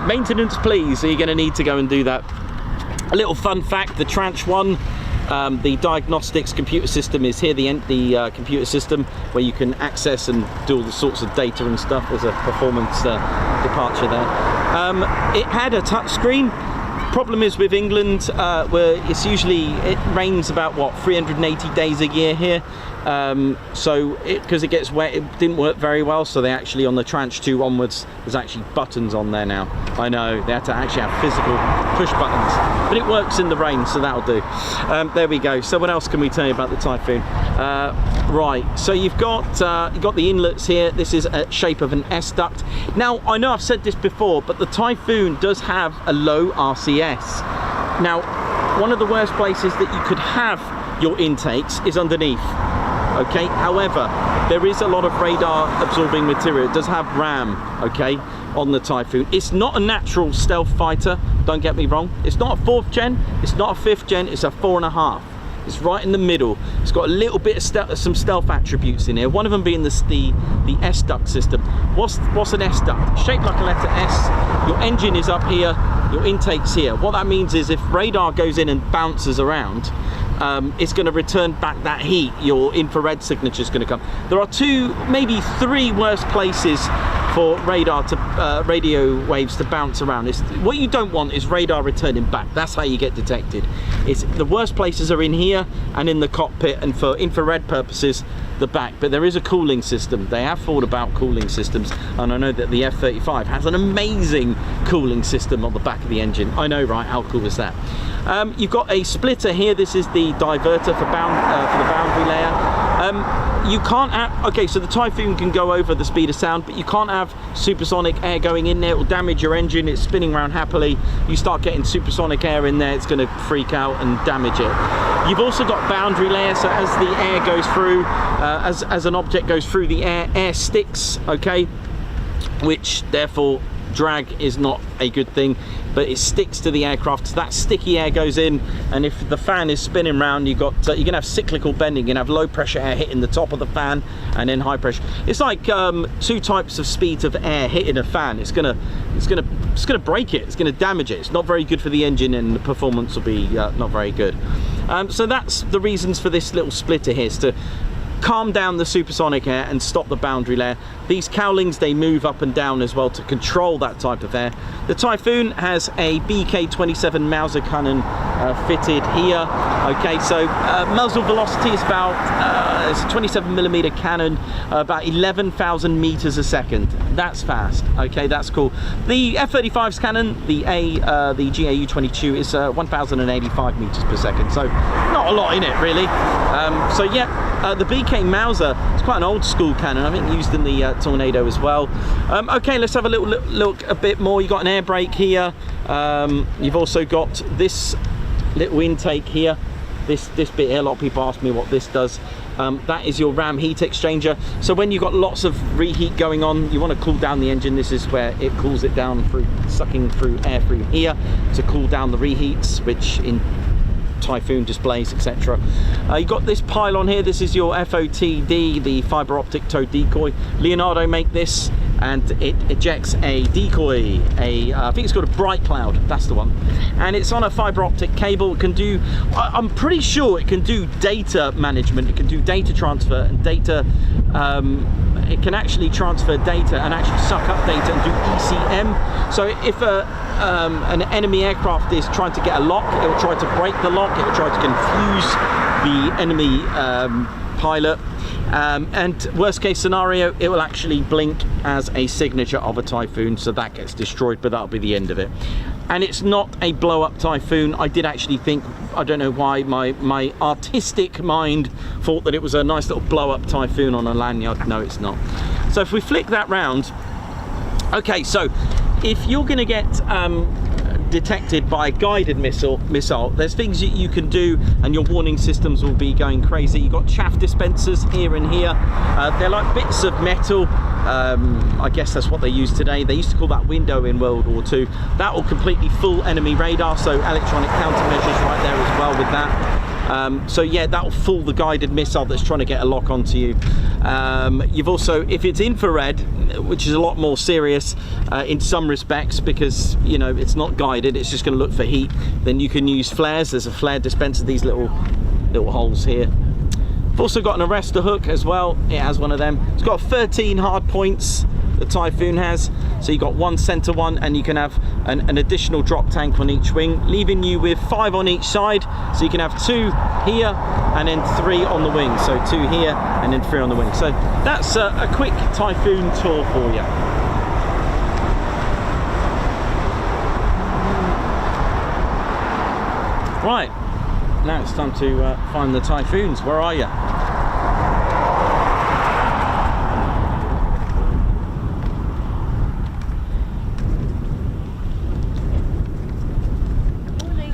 Maintenance, please. So you're going to need to go and do that. A little fun fact, the Tranche 1, the diagnostics computer system is here, the computer system where you can access and do all the sorts of data and stuff. There's a performance departure there. It had a touch screen. Problem is with England, where it's usually, it rains about what, 380 days a year here, so because it gets wet, it didn't work very well. So they actually, on the Tranche 2 onwards, there's actually buttons on there now. I know, they had to actually have physical push buttons, but it works in the rain, so that'll do. There we go. So what else can we tell you about the Typhoon? Right, so you've got the inlets here. This is a shape of an S duct. Now, I know I've said this before, but the Typhoon does have a low RCS. Now, one of the worst places that you could have your intakes is underneath. Okay, however, there is a lot of radar absorbing material. It does have RAM, okay, on the Typhoon. It's not a natural stealth fighter, don't get me wrong. It's not a 4th gen, it's not a 5th gen, it's a 4.5. It's right in the middle. It's got a little bit of some stealth attributes in here. One of them being the S duct system. What's an S duct? Shaped like a letter S. Your engine is up here, your intake's here. What that means is if radar goes in and bounces around, it's going to return back that heat. Your infrared signature is going to come. There are 2, maybe 3 worst places for radar to radio waves to bounce around. What you don't want is radar returning back. That's how you get detected. The worst places are in here and in the cockpit, and for infrared purposes, the back. But there is a cooling system. They have thought about cooling systems, and I know that the F-35 has an amazing cooling system on the back of the engine. I know, right? How cool is that? You've got a splitter here. This is the diverter for the boundary layer. You can't have, okay, so the Typhoon can go over the speed of sound, but you can't have supersonic air going in there. It will damage your engine. It's spinning around happily. You start getting supersonic air in there, it's going to freak out and damage it. You've also got boundary layer, so as the air goes through, as an object goes through the air sticks, okay, which therefore drag is not a good thing, but it sticks to the aircraft. So that sticky air goes in, and if the fan is spinning round, you're gonna have cyclical bending. You're gonna have low pressure air hitting the top of the fan, and then high pressure. It's like 2 types of speeds of air hitting a fan. It's gonna break it. It's gonna damage it. It's not very good for the engine, and the performance will be not very good. So that's the reasons for this little splitter here, is to calm down the supersonic air and stop the boundary layer. These cowlings, they move up and down as well to control that type of air. The Typhoon has a BK-27 Mauser cannon fitted here. Okay, so muzzle velocity is about it's a 27mm cannon, about 11,000 meters a second. That's fast. Okay, that's cool. The F-35's cannon, the GAU-22, is 1,085 meters per second. So not a lot in it really. So yeah, the BK Mauser is quite an old school cannon. I think used in the Tornado as well. Okay, let's have a little look a bit more. You got an air brake here. You've also got this little intake here. This bit here, a lot of people ask me what this does. That is your ram heat exchanger. So when you've got lots of reheat going on, you want to cool down the engine. This is where it cools it down through sucking through air through here to cool down the reheats, which in Typhoon displays, etc. You got this pylon here. This is your FOTD, the fiber optic tow decoy. Leonardo make this, and it ejects a decoy. I think it's called a bright cloud. That's the one. And it's on a fiber optic cable. It can do. I'm pretty sure it can do data management. It can do data transfer and data. It can actually transfer data and actually suck up data and do ECM. So if an enemy aircraft is trying to get a lock, it will try to break the lock. It will try to confuse the enemy pilot. And worst case scenario, it will actually blink as a signature of a Typhoon, so that gets destroyed, but that'll be the end of it. And it's not a blow-up Typhoon. I did actually think, I don't know why, my artistic mind thought that it was a nice little blow-up Typhoon on a lanyard. No, it's not. So if we flick that round, okay, so if you're going to get detected by a guided missile, there's things that you can do, and your warning systems will be going crazy. You've got chaff dispensers here and here. They're like bits of metal. I guess that's what they use today. They used to call that window in World War II. That will completely fool enemy radar, so electronic countermeasures right there as well with that. So yeah, that will fool the guided missile that's trying to get a lock onto you. You've also, if it's infrared, which is a lot more serious in some respects, because you know it's not guided, it's just going to look for heat, then you can use flares. There's a flare dispenser, these little holes here. I've also got an arrestor hook as well. It has one of them. It's got 13 hard points, the Typhoon has. So you've got one center one, and you can have an additional drop tank on each wing, leaving you with 5 on each side. So you can have 2 here and then 3 on the wing. So 2 here and then 3 on the wing. So that's a quick Typhoon tour for you. Right, now it's time to find the Typhoons. Where are you?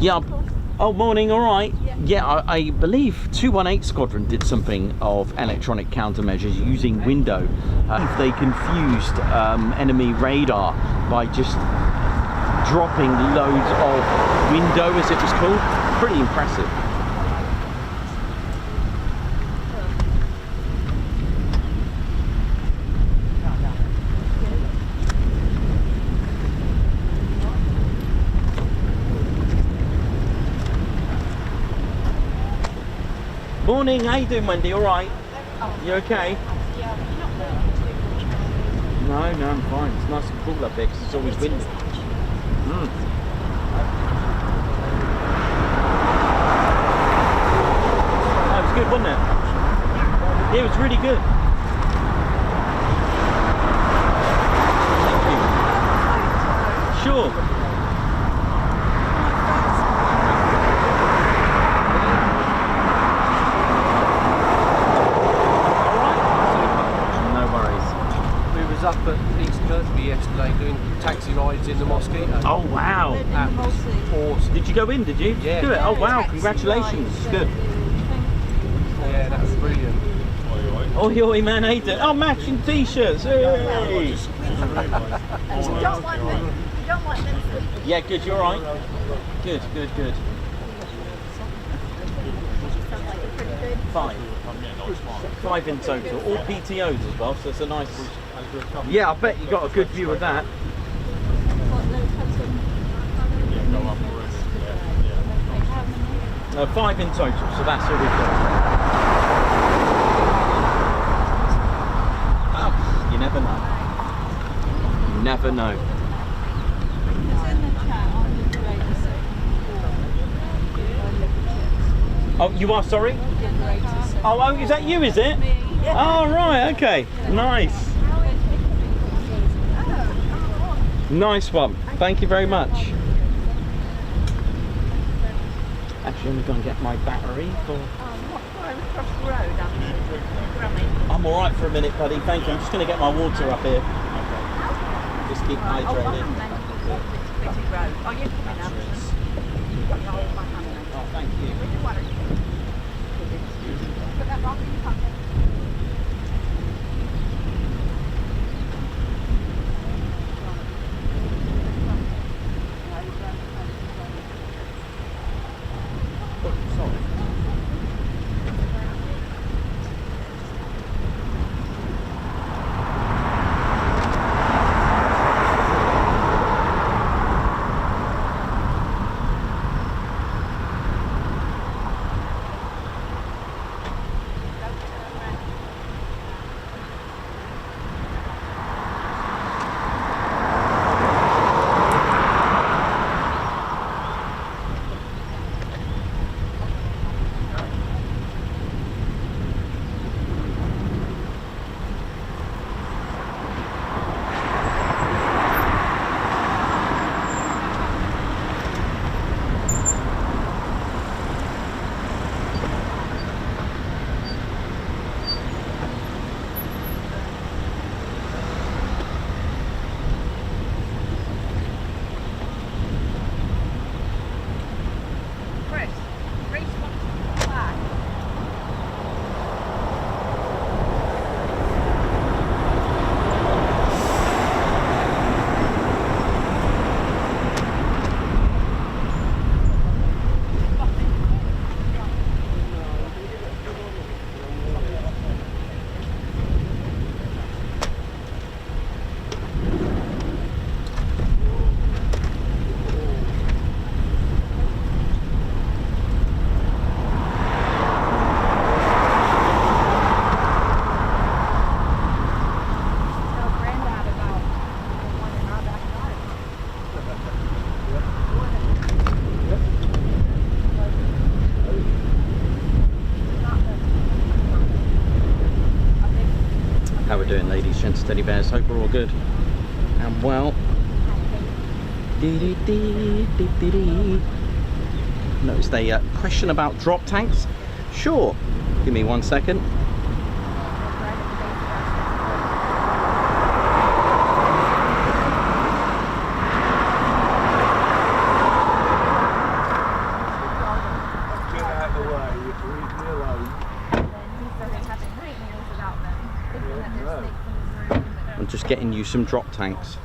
Yeah. Oh, morning. All right. Yeah, I believe 218 Squadron did something of electronic countermeasures using window. If they confused enemy radar by just dropping loads of window, as it was called. Pretty impressive. Morning, how you doing, Wendy? All right? You okay? No, I'm fine. It's nice and cool up there because it's always windy. That was good, wasn't it? Yeah, it was really good. Thank you. Sure. Up at East Kirkby yesterday doing taxi rides in the Mosquito. Oh wow! That was awesome. Did you go in? Did you? Yeah. Do it. Oh wow! Congratulations. Good. Yeah, that was brilliant. Oi, oi, man, how you doing? Oh, matching t-shirts. Hey. You don't want them. You don't want them. Yeah, good. You're right. Good. Five in total. All PTOs as well. So it's a nice. Yeah, I bet you got a good view of that. 5 in total, so that's all we've got. Oh, you never know. You never know. Oh, you are, sorry? Oh, is that you, is it? Oh, right, okay. Nice. Nice one. Thank you very much. Actually, let me go and get my battery for... I'm all right for a minute, buddy. Thank you. I'm just going to get my water up here. Just keep hydrated. Oh, thank you. How we're doing, ladies, gents, teddy bears? Hope we're all good and well. Noticed a question about drop tanks. Sure, give me 1 second. I'm just getting you some drop tanks.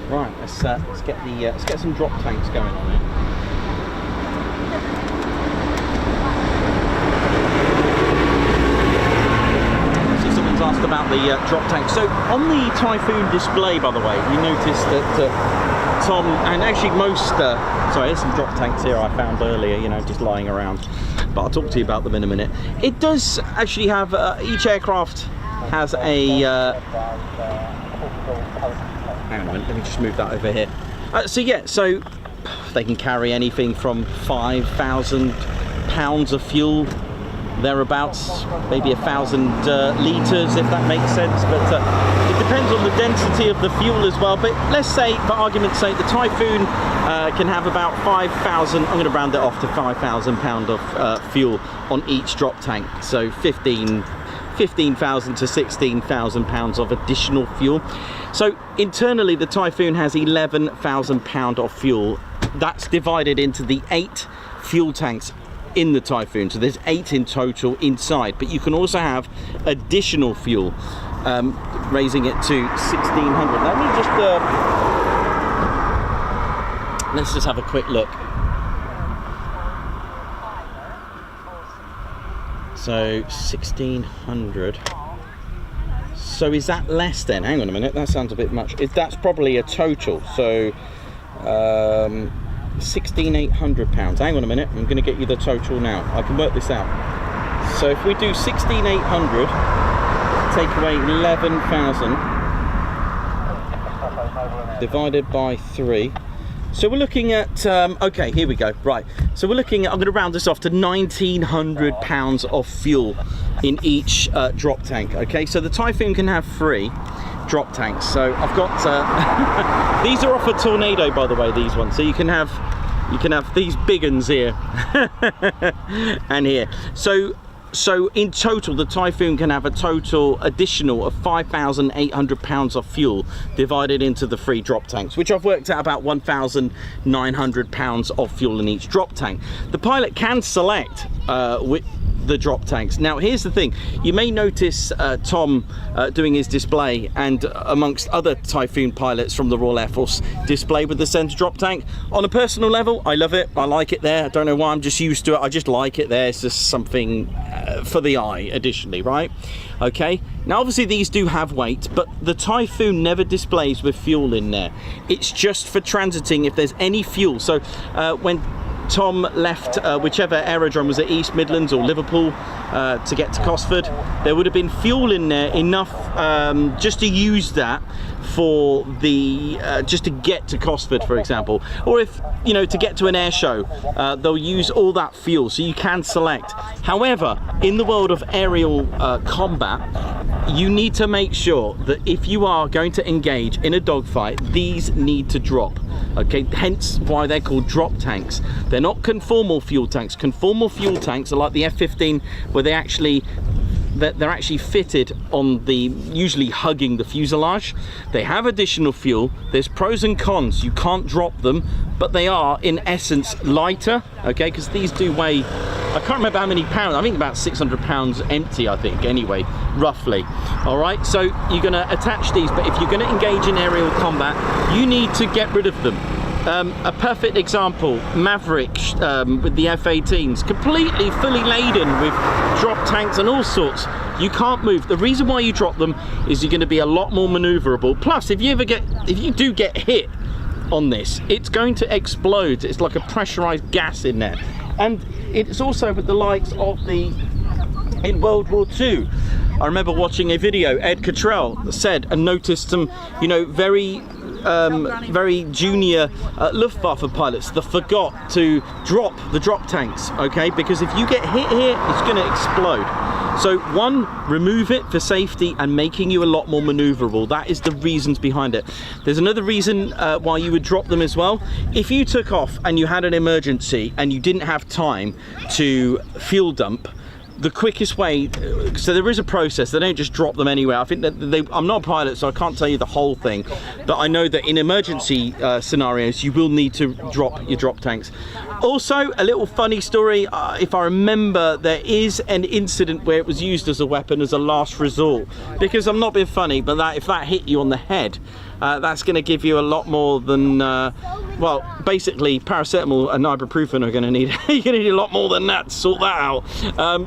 Right, let's get some drop tanks going on here. So someone's asked about the drop tank. So on the Typhoon display, by the way, you noticed that Tom and actually most sorry, there's some drop tanks here I found earlier, you know, just lying around. But I'll talk to you about them in a minute. It does actually have each aircraft has a hang on a minute, let me just move that over here. So yeah, so they can carry anything from 5,000 pounds of fuel, thereabouts, maybe 1,000 litres, if that makes sense, but it depends on the density of the fuel as well. But let's say, for argument's sake, the Typhoon can have about 5,000, I'm going to round it off to 5,000 pound of fuel on each drop tank, so 15,000 to 16,000 pounds of additional fuel. So internally the Typhoon has 11,000 pound of fuel. That's divided into the 8 fuel tanks in the Typhoon, so there's 8 in total inside, but you can also have additional fuel, raising it to 1,600. Let me just let's just have a quick look. So 1,600. So is that less then? Hang on a minute, that sounds a bit much. That's probably a total. So 1,600 pounds. Hang on a minute, I'm going to get you the total now. I can work this out. So if we do 1,600, take away 11,000 divided by 3. So we're looking at, okay, here we go, right. So we're looking at, I'm going to round this off to 1,900 pounds of fuel in each drop tank, okay? So the Typhoon can have 3 drop tanks. So I've got, these are off a Tornado, by the way, these ones. So you can have these big uns here and here. So in total, the Typhoon can have a total additional of 5,800 pounds of fuel divided into the 3 drop tanks, which I've worked out about 1,900 pounds of fuel in each drop tank. The pilot can select with the drop tanks. Now here's the thing, you may notice Tom doing his display, and amongst other Typhoon pilots from the Royal Air Force, display with the centre drop tank. On a personal level, I love it, I like it there. I don't know why, I'm just used to it, I just like it there. It's just something for the eye additionally, right? Okay, now obviously these do have weight, but the Typhoon never displays with fuel in there. It's just for transiting if there's any fuel. So when Tom left whichever aerodrome was at East Midlands or Liverpool to get to Cosford, there would have been fuel in there enough just to use that for the just to get to Cosford, for example, or if you know, to get to an air show, they'll use all that fuel, so you can select. However, in the world of aerial combat, you need to make sure that if you are going to engage in a dogfight, these need to drop. Okay, hence why they're called drop tanks. They're not conformal fuel tanks. Conformal fuel tanks are like the F-15, where they're actually fitted on the, usually hugging the fuselage. They have additional fuel. There's pros and cons. You can't drop them, but they are in essence lighter, okay, because these do weigh, I can't remember how many pounds, I think about 600 pounds empty, I think, anyway, roughly. All right, so you're going to attach these, but if you're going to engage in aerial combat, you need to get rid of them. A perfect example, Maverick with the F-18s, completely fully laden with drop tanks and all sorts. You can't move. The reason why you drop them is you're going to be a lot more maneuverable. Plus, if you do get hit on this, it's going to explode. It's like a pressurized gas in there. And it's also with the likes of in World War II. I remember watching a video, Ed Cottrell said and noticed some, you know, very junior Luftwaffe pilots that forgot to drop the drop tanks, okay, because if you get hit here, it's going to explode. So one, remove it for safety and making you a lot more maneuverable. That is the reasons behind it. There's another reason why you would drop them as well. If you took off and you had an emergency and you didn't have time to fuel dump, the quickest way, so there is a process, they don't just drop them anywhere. I think that I'm not a pilot, so I can't tell you the whole thing, but I know that in emergency scenarios, you will need to drop your drop tanks. Also, a little funny story, if I remember, there is an incident where it was used as a weapon as a last resort, because I'm not being funny, but if that hit you on the head, that's going to give you a lot more than, well, basically paracetamol and ibuprofen are going to need, you're going to need a lot more than that to sort that out.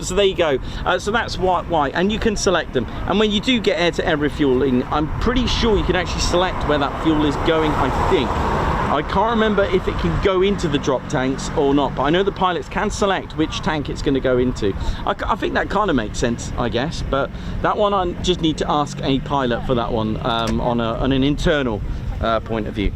So there you go. So that's why, and you can select them. And when you do get air-to-air refueling, I'm pretty sure you can actually select where that fuel is going, I think. I can't remember if it can go into the drop tanks or not, but I know the pilots can select which tank it's going to go into. I think that kind of makes sense, I guess, but that one I just need to ask a pilot for that one on an internal point of view.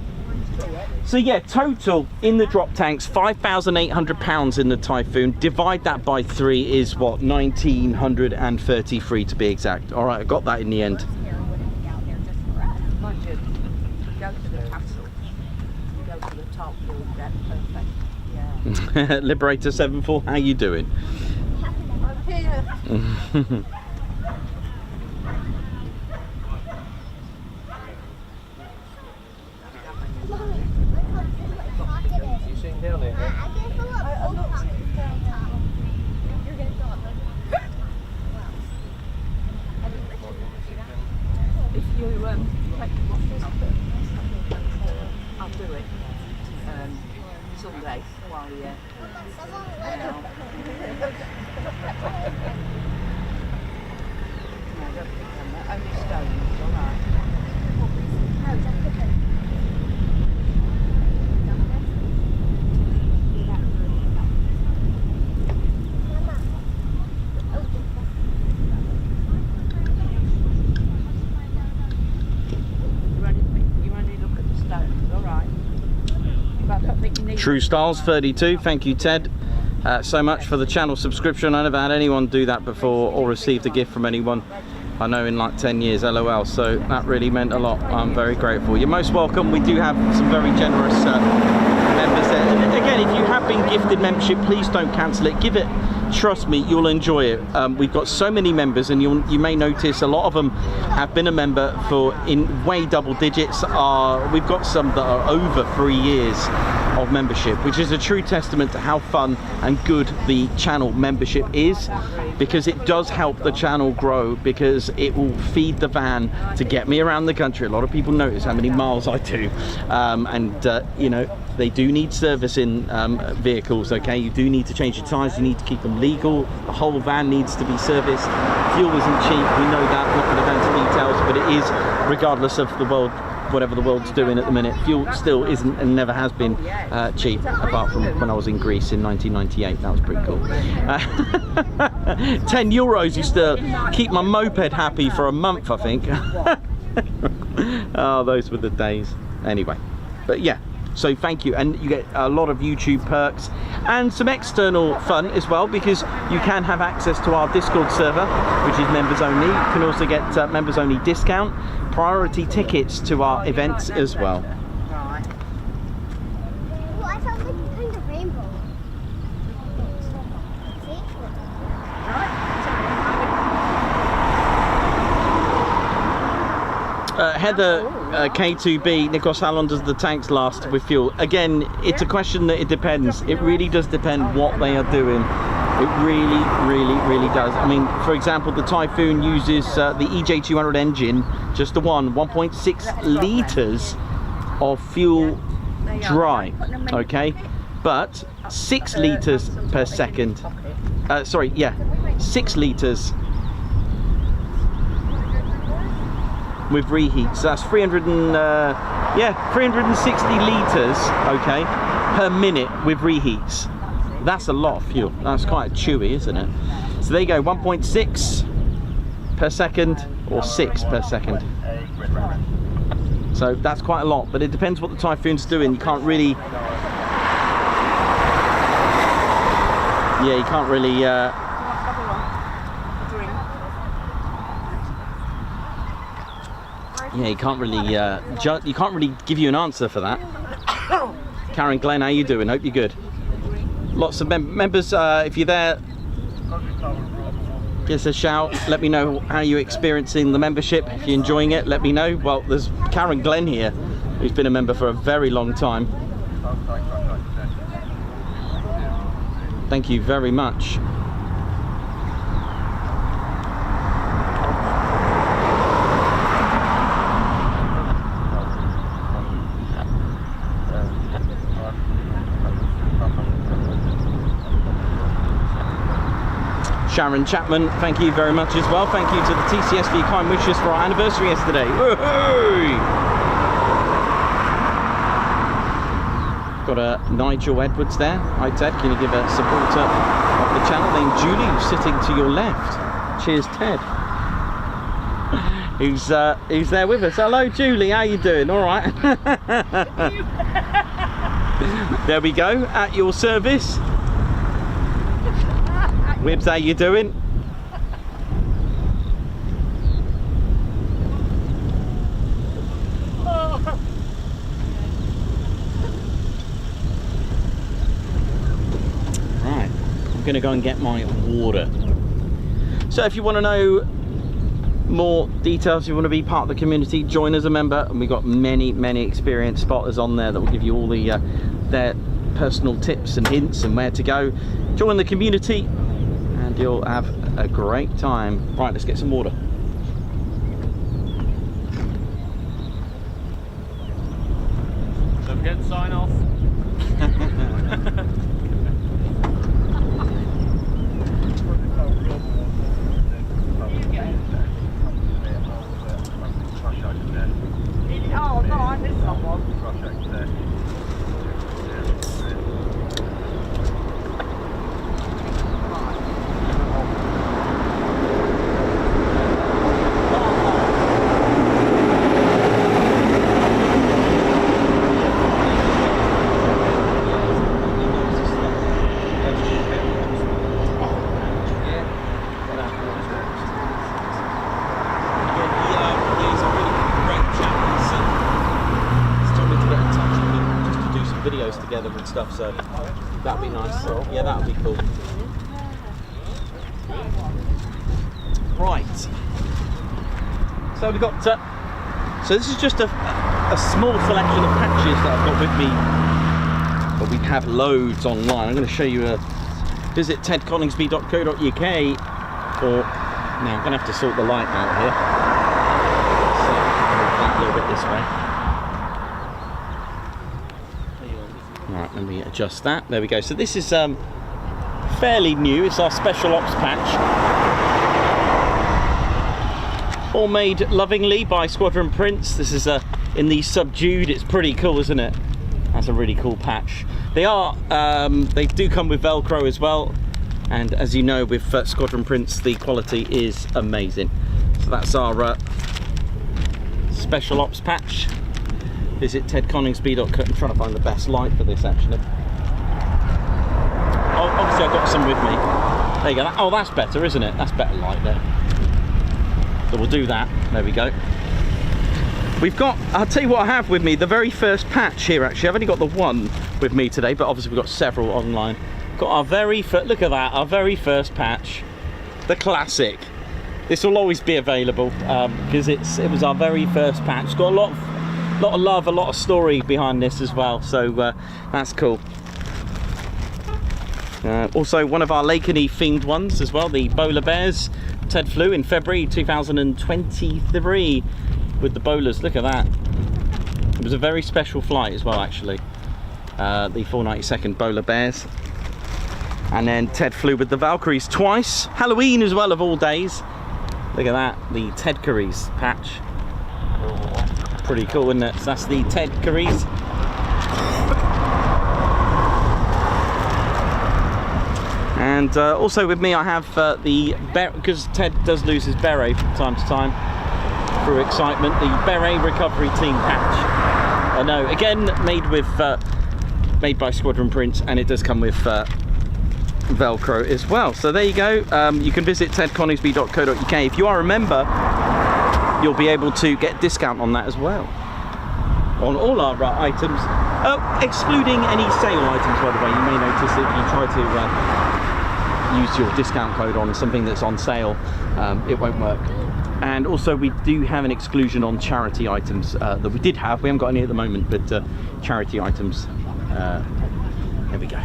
So yeah, total in the drop tanks, £5,800 in the Typhoon. Divide that by 3 is what, 1,933 to be exact. All right, I got that in the end. Mind you, go to the castle, go to the top, you'll get perfect. Yeah. Liberator 74, how you doing? I'm here. You sitting down there? If you take the boxes, I'll do it Sunday while you're no, don't pick them, they're only stones, alright. True Styles 32, thank you Ted so much for the channel subscription. I never had anyone do that before or received a gift from anyone I know in like 10 years, LOL, so that really meant a lot. I'm very grateful. You're most welcome. We do have some very generous members there. And again, if you have been gifted membership, please don't cancel it. Give it, trust me, you'll enjoy it. We've got so many members, and you may notice a lot of them have been a member for in way double digits. We've got some that are over 3 years of membership, which is a true testament to how fun and good the channel membership is, because it does help the channel grow, because it will feed the van to get me around the country. A lot of people notice how many miles I do, and you know, they do need service in vehicles. Okay, you do need to change your tires, you need to keep them legal, the whole van needs to be serviced. Fuel isn't cheap, we know that, not going to go into details, but it is, regardless of the world, whatever the world's doing at the minute, fuel still isn't and never has been cheap, apart from when I was in Greece in 1998. That was pretty cool. 10 euros used to keep my moped happy for a month, I think. Oh, those were the days. Anyway, but yeah, so thank you, and you get a lot of YouTube perks and some external fun as well, because you can have access to our Discord server, which is members only. You can also get members only discount, priority tickets to our events as well. Right. Well, I found like kind of rainbow. See? Heather K2B, Nikos, how long does the tanks last with fuel? Again, it's a question that it depends. It really does depend what they are doing. It really does. I mean, for example, the Typhoon uses the EJ200 engine, just the 1.6 litres of fuel dry, okay? But 6 litres per second. Sorry, yeah, 6 litres with reheat. So that's 360 litres, okay, per minute with reheats. That's a lot of fuel. That's quite chewy, isn't it? So there you go, 1.6 per second or 6 per second. So that's quite a lot, but it depends what the Typhoon's doing. You can't really, yeah, you can't really yeah, you can't really give you an answer for that. Karen Glenn, how you doing? Hope you're good. Lots of members, if you're there, give us a shout. Let me know how you're experiencing the membership. If you're enjoying it, let me know. Well, there's Karen Glenn here, who's been a member for a very long time. Thank you very much. Sharon Chapman, thank you very much as well. Thank you to the TCS for your kind wishes for our anniversary yesterday. Woo-hoo! Got a Nigel Edwards there. Hi Ted, can you give a supporter of the channel named Julie, who's sitting to your left? Cheers Ted. who's there with us. Hello, Julie. How you doing? All right. There we go. At your service. Wibbs, how you doing? Right, I'm going to go and get my water. So if you want to know more details, you want to be part of the community, join as a member, and we've got many experienced spotters on there that will give you all the their personal tips and hints and where to go. Join the community and you'll have a great time. Right, let's get some water. Don't forget to sign off. Oh, no, I missed someone. Videos together and stuff, so that'd be nice. Yeah, that'd be cool. Right, so we've got so this is just a small selection of patches that I've got with me, but we have loads online. I'm going to show you visit tedconingsby.co.uk, or now I'm going to have to sort the light out here, so move that a little bit this way. Right, let me adjust that. There we go. So this is fairly new. It's our special ops patch. All made lovingly by Squadron Prints. This is in the subdued. It's pretty cool, isn't it? That's a really cool patch. They are. They do come with Velcro as well. And as you know, with Squadron Prints, the quality is amazing. So that's our special ops patch. Visit tedconingsby.co. I'm trying to find the best light for this actually. Oh, obviously I've got some with me. There you go. Oh, that's better, isn't it? That's better light there. So we'll do that. There we go. We've got, I'll tell you what I have with me, the very first patch here actually. I've only got the one with me today, but obviously we've got several online. Got our very first, look at that, our very first patch. The classic. This will always be available because it was our very first patch. It's got a lot of love, a lot of story behind this as well, so that's cool. Also one of our Lakeney themed ones as well, the Bowler Bears. Ted flew in February 2023 with the bowlers. Look at that. It was a very special flight as well actually, the 492nd Bowler Bears. And then Ted flew with the Valkyries twice, Halloween as well of all days. Look at that, the Ted Curries patch. Pretty cool, isn't it? So that's the Ted Curries. And also with me I have the because Ted does lose his beret from time to time through excitement, the Beret Recovery Team patch. I know, again made by Squadron Prints, and it does come with Velcro as well. So there you go. You can visit tedconingsby.co.uk. If you are a member, you'll be able to get discount on that as well, on all our items, excluding any sale items, by the way. You may notice if you try to use your discount code on something that's on sale, it won't work. And also we do have an exclusion on charity items that we did have. We haven't got any at the moment, but charity items, there we go.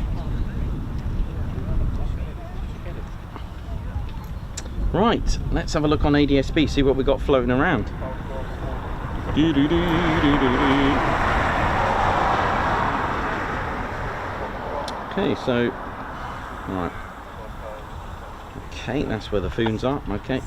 Right, let's have a look on ADSB, see what we got floating around. Okay, so, right. Okay, that's where the foons are, okay.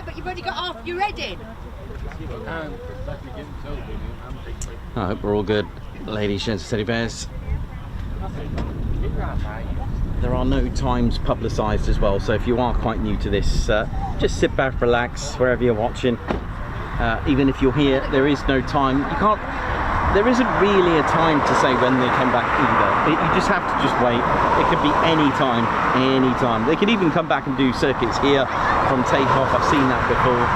but you've only got half your head in. I hope we're all good, ladies, gents, teddy bears. There are no times publicised as well, so if you are quite new to this, just sit back, relax, wherever you're watching. Even if you're here, there is no time. You can't. There isn't really a time to say when they come back either. You just have to just wait. It could be any time, any time. They could even come back and do circuits here from takeoff. I've seen that before.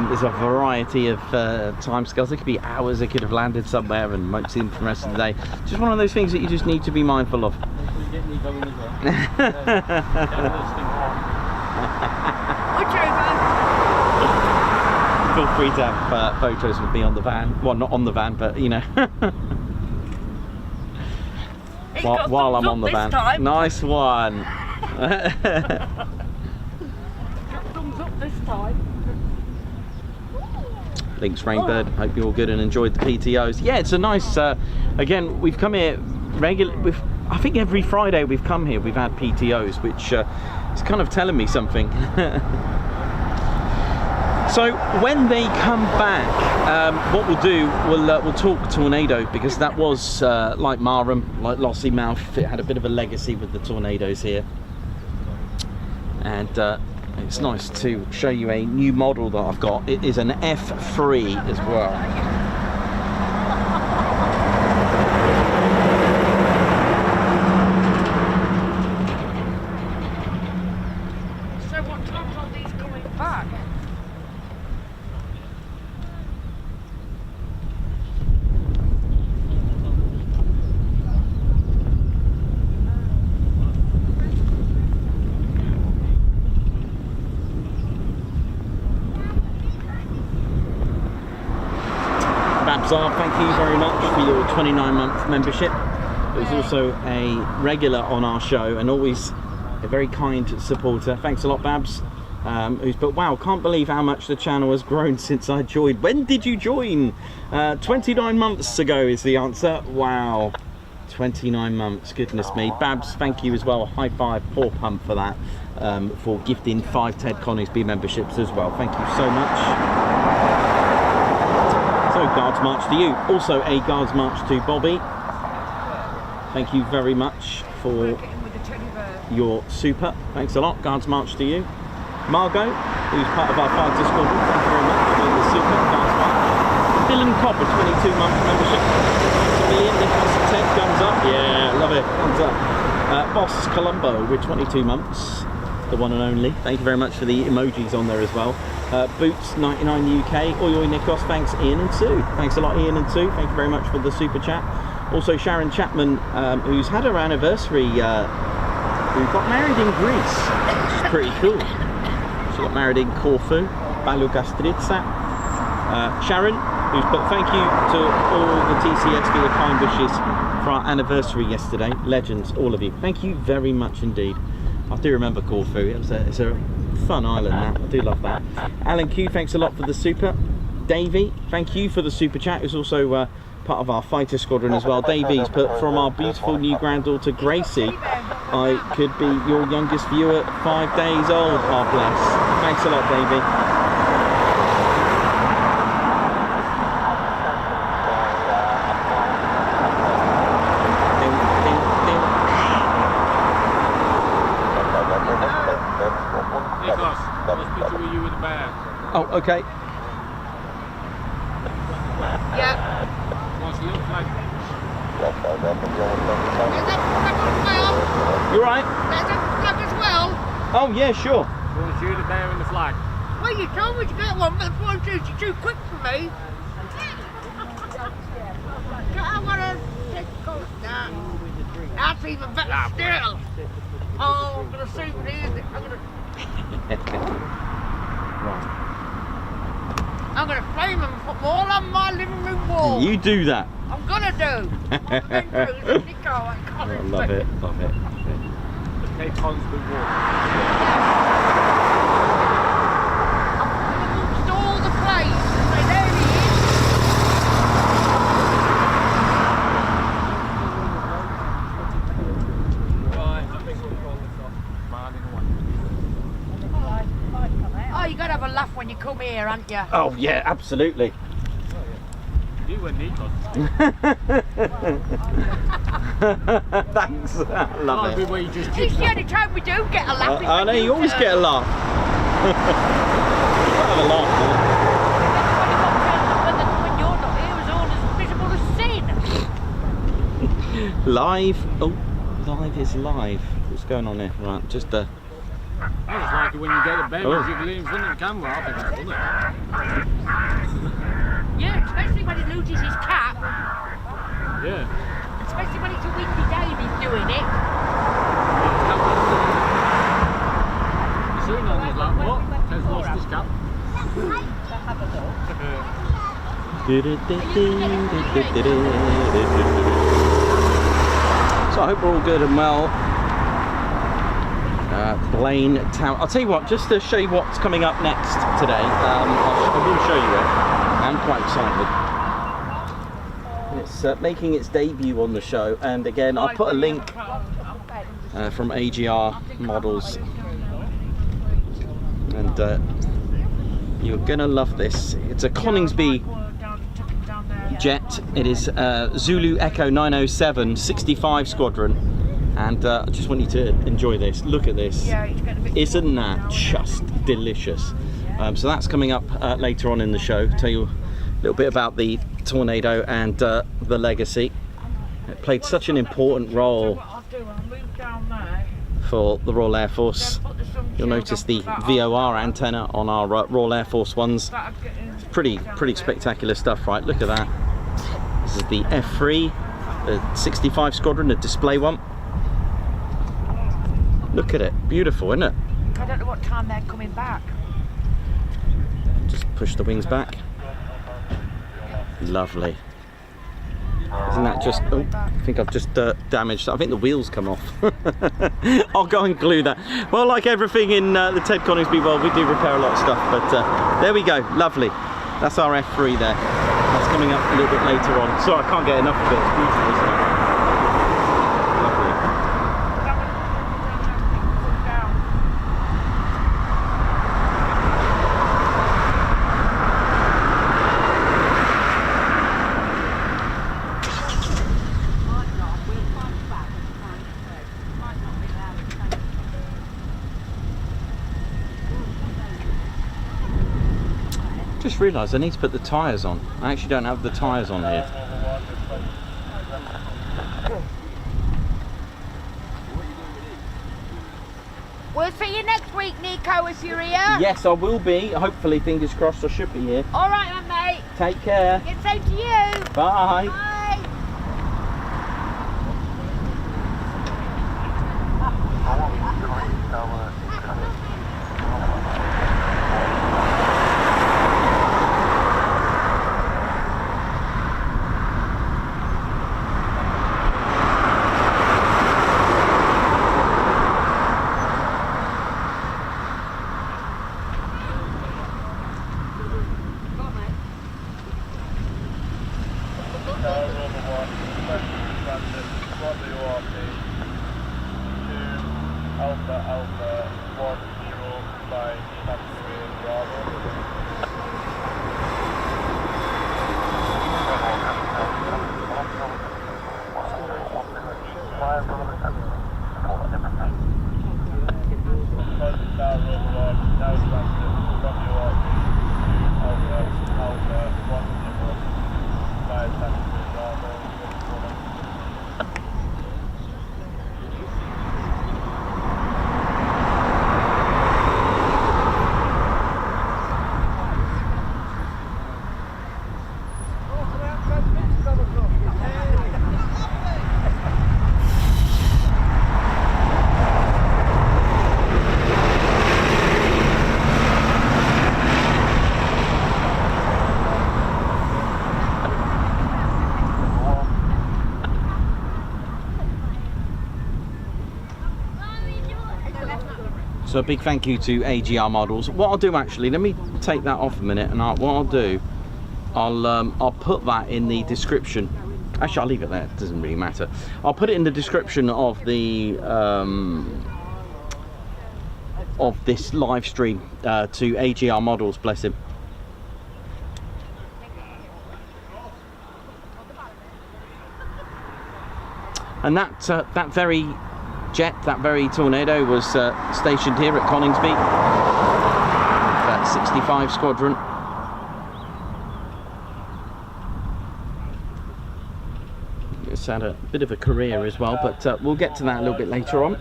There's a variety of time scales. It could be hours. They could have landed somewhere and won't see them for the rest of the day. Just one of those things that you just need to be mindful of. Feel free to have photos with me on the van. Well, not on the van, but you know. while I'm on the van. Time. Nice one. Thumbs up this time. Thanks, Rainbird. Hope you're all good and enjoyed the PTOs. Yeah, it's a nice. Again, we've come here regularly. I think every Friday we've come here, we've had PTOs, which is kind of telling me something. So when they come back, what we'll do, we'll talk Tornado, because that was like Marham, like Lossiemouth. It had a bit of a legacy with the Tornadoes here, and it's nice to show you a new model that I've got. It is an F3 as well. Thank you very much for your 29-month membership. There's also a regular on our show and always a very kind supporter. Thanks a lot, Babs. Who's put, wow, can't believe how much the channel has grown since I joined. When did you join? 29 months ago is the answer. Wow, 29 months, goodness me. Babs, thank you as well. High five, paw pump for that, for gifting 5 Ted Coningsby memberships as well. Thank you so much. So, Guards March to you. Also a Guards March to Bobby. Thank you very much for your super. Thanks a lot. Guards March to you. Margot, who's part of our fighter squadron, thank you very much for the super. Guards March. Dylan Cobb, a 22-month membership. Thanks a million. Nicholas 10, guns up. Yeah, love it. Guns up. Boss Colombo with 22 months. The one and only. Thank you very much for the emojis on there as well. Boots 99 UK, Oii Nikos, thanks Ian and Sue. Thanks a lot, Ian and Sue. Thank you very much for the super chat. Also Sharon Chapman, who's had her anniversary, who got married in Greece, which is pretty cool. She got married in Corfu, Balugastritsa. Sharon, who's put thank you to all the TCS for your kind wishes for our anniversary yesterday. Legends, all of you. Thank you very much indeed. I do remember Corfu. It's a fun island, that. I do love that. Alan Q, thanks a lot for the super. Davey, thank you for the super chat. Who's also part of our fighter squadron as well. Davey's put, from our beautiful new granddaughter Gracie, I could be your youngest viewer, 5 days old. Oh bless. Thanks a lot, Davey. Oh, okay. Yeah. What's the little flag? There's a flag as well. You right? There's a flag as well. Oh, yeah, sure. You want to shoot the bear in the flag? Well, you told me to get one, but the one shoots you too quick for me. I want to take that. That's even better still. Oh, I'm going to souvenir it. Right. I'm going to frame them and put them all on my living room wall. You do that. I'm going to do. I love it, love it. The Ted Coningsby wall. I'm going to install the plane. So there he is. Right, I think we're fine. here, aren't you? Oh yeah, absolutely. You wouldn't need one. Thanks. I love it. Where you just It's the only time we do get a laugh. is I when know you always turn. get a laugh. You have a laugh. When you're not here, it's all as visible as sin. Live. Oh, live is live. What's going on here? Right, just It's like when you get a baby, Oh. you lean in front of the camera. I think that's funny. Yeah, especially when he loses his cap. Yeah. Especially when it's a windy day and he's doing it. He's sitting on his lap. What? Has lost his cap. So I hope we're all good and well. Blaine Town. I'll tell you what, just to show you what's coming up next today, I will show you it. I'm quite excited. It's making its debut on the show, and again, I'll put a link from AGR Models, and you're gonna love this. It's a Coningsby jet. It is Zulu Echo 907 65 Squadron, and I just want you to enjoy this. Look at this. Yeah, it's getting a bit Isn't that just delicious? So that's coming up later on in the show. Tell you a little bit about the Tornado and the Legacy. It played such an important role for the Royal Air Force. You'll notice the VOR antenna on our Royal Air Force ones. It's pretty spectacular stuff, right? Look at that. This is the F3, the 65 Squadron, the display one. Look at it, beautiful, isn't it? I don't know what time they're coming back. Just push the wings back. Lovely. Isn't that just, oh, I think I've just damaged, I think the wheels come off. I'll go and glue that. Well, like everything in the Ted Coningsby world, we do repair a lot of stuff, but there we go, lovely. That's our F3 there. That's coming up a little bit later on. So I can't get enough of it, it's beautiful, isn't it? Lovely. Just realised I need to put the tyres on. I actually don't have the tyres on here. We'll see you next week, Nico, if you're here. Yes, I will be. Hopefully, fingers crossed, I should be here. All right, then, mate. Take care. It's same to you. Bye. Bye. So a big thank you to AGR Models. What I'll do actually, let me take that off a minute, and what I'll do, I'll put that in the description. Actually, I'll leave it there. It doesn't really matter. I'll put it in the description of the of this live stream to AGR Models. Bless him. And that that very jet, that very tornado was stationed here at Coningsby, that 65 Squadron. It's had a bit of a career as well, but we'll get to that a little bit later on.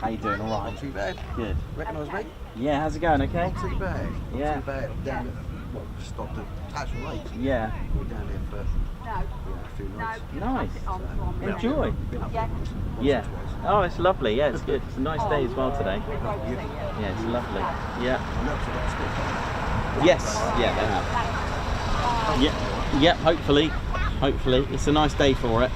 How you doing? All right. Not too bad. Good. Recognise me? Yeah, how's it going? Okay? Not too bad. Yeah. Not too bad. Down at, well, stopped at Tatchell Lake. Yeah. We were down there for a few nights. Nice. Enjoy. Been up there once or Yeah. twice. Oh, it's lovely. Yeah, it's good. It's a nice day as well today. Beautiful. Yeah, it's lovely. Yeah. Lots of that stuff. Yes. Yeah, they have. Yeah. Yep. Hopefully. Hopefully, it's a nice day for it.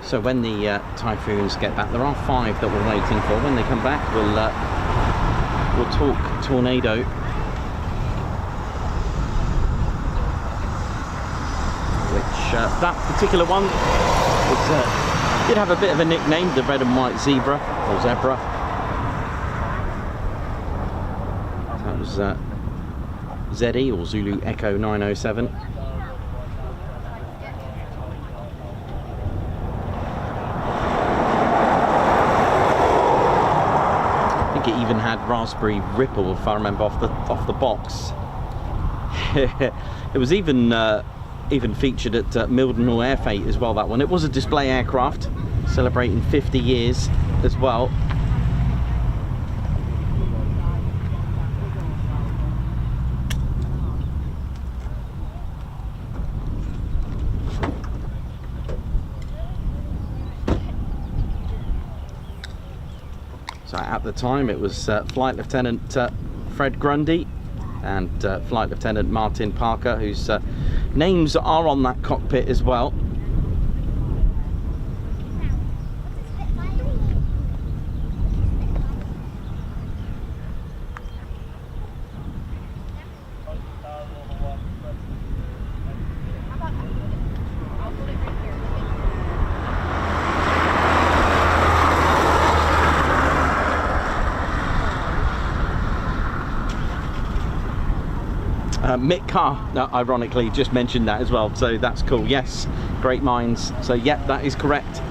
So when the Typhoons get back, there are 5 that we're waiting for. When they come back, we'll talk Tornado. Which that particular one was, did have a bit of a nickname, the red and white zebra or zebra. That was ZE or Zulu Echo 907. It even had Raspberry Ripple, if I remember, off the box. It was even featured at Mildenhall Air Fete as well, that one. It was a display aircraft, celebrating 50 years as well. So at the time it was Flight Lieutenant Fred Grundy and Flight Lieutenant Martin Parker, whose names are on that cockpit as well. Mick Carr, ironically, just mentioned that as well, so that's cool. Yes, great minds. So, yep, that is correct.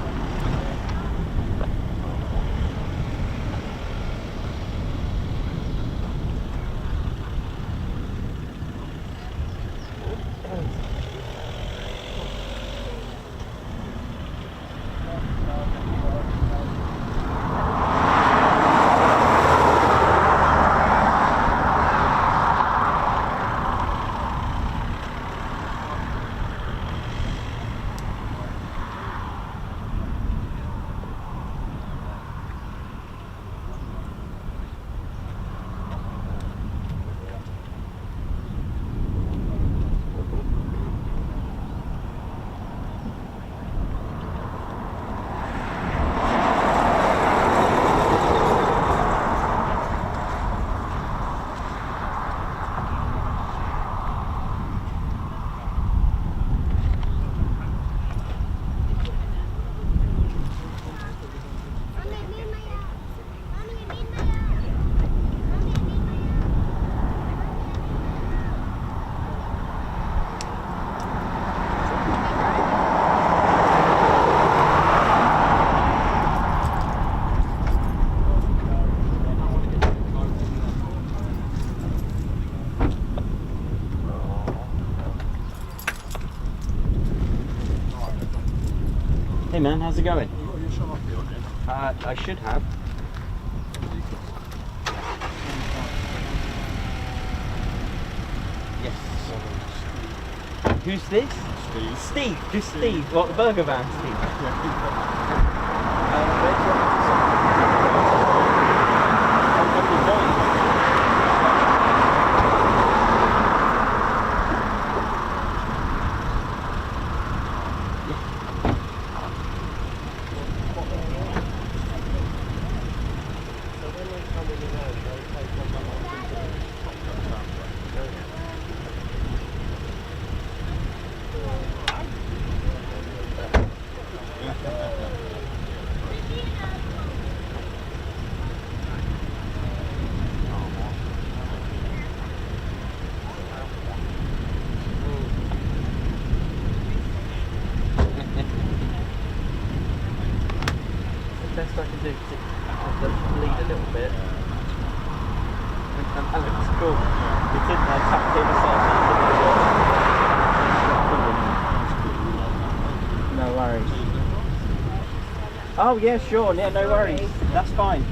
Hey man, how's it going? I should have. Yes. Who's this? Steve. Steve, just Steve. What, the burger van, Steve? Best I can do because it does bleed a little bit. And Alex, cool. It's in there, tucked in aside. No worries. Oh yeah, sure. Yeah, no worries. That's fine.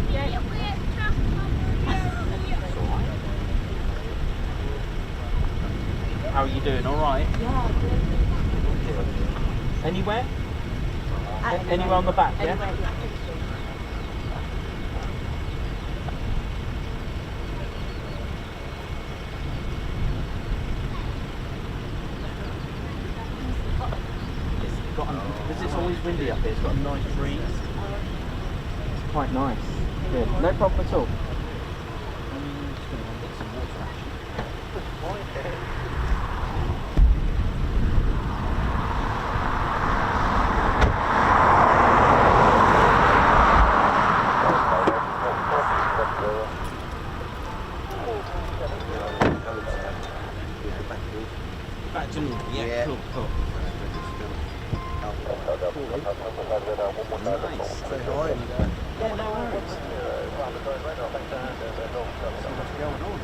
How are you doing? All right. Yeah, Anywhere? Anywhere on the back? Yeah. anyway, yeah. Because it's always windy up here, it's got a nice breeze. It's quite nice. Good. No problem at all. Back to normal. Yeah, cool, cool. Nice. Say hi and Yeah, no worries. see what's going on.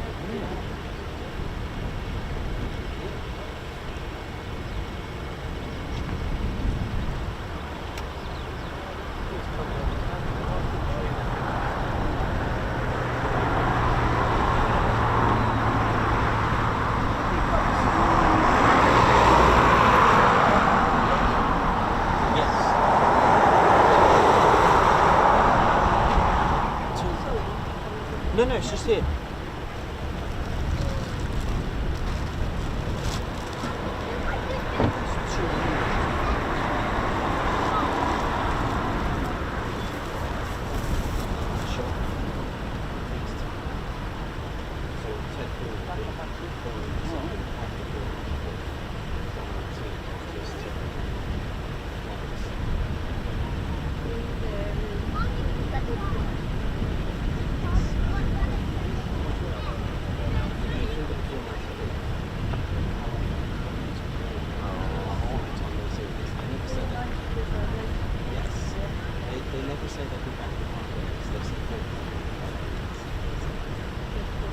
No, no, it's just here.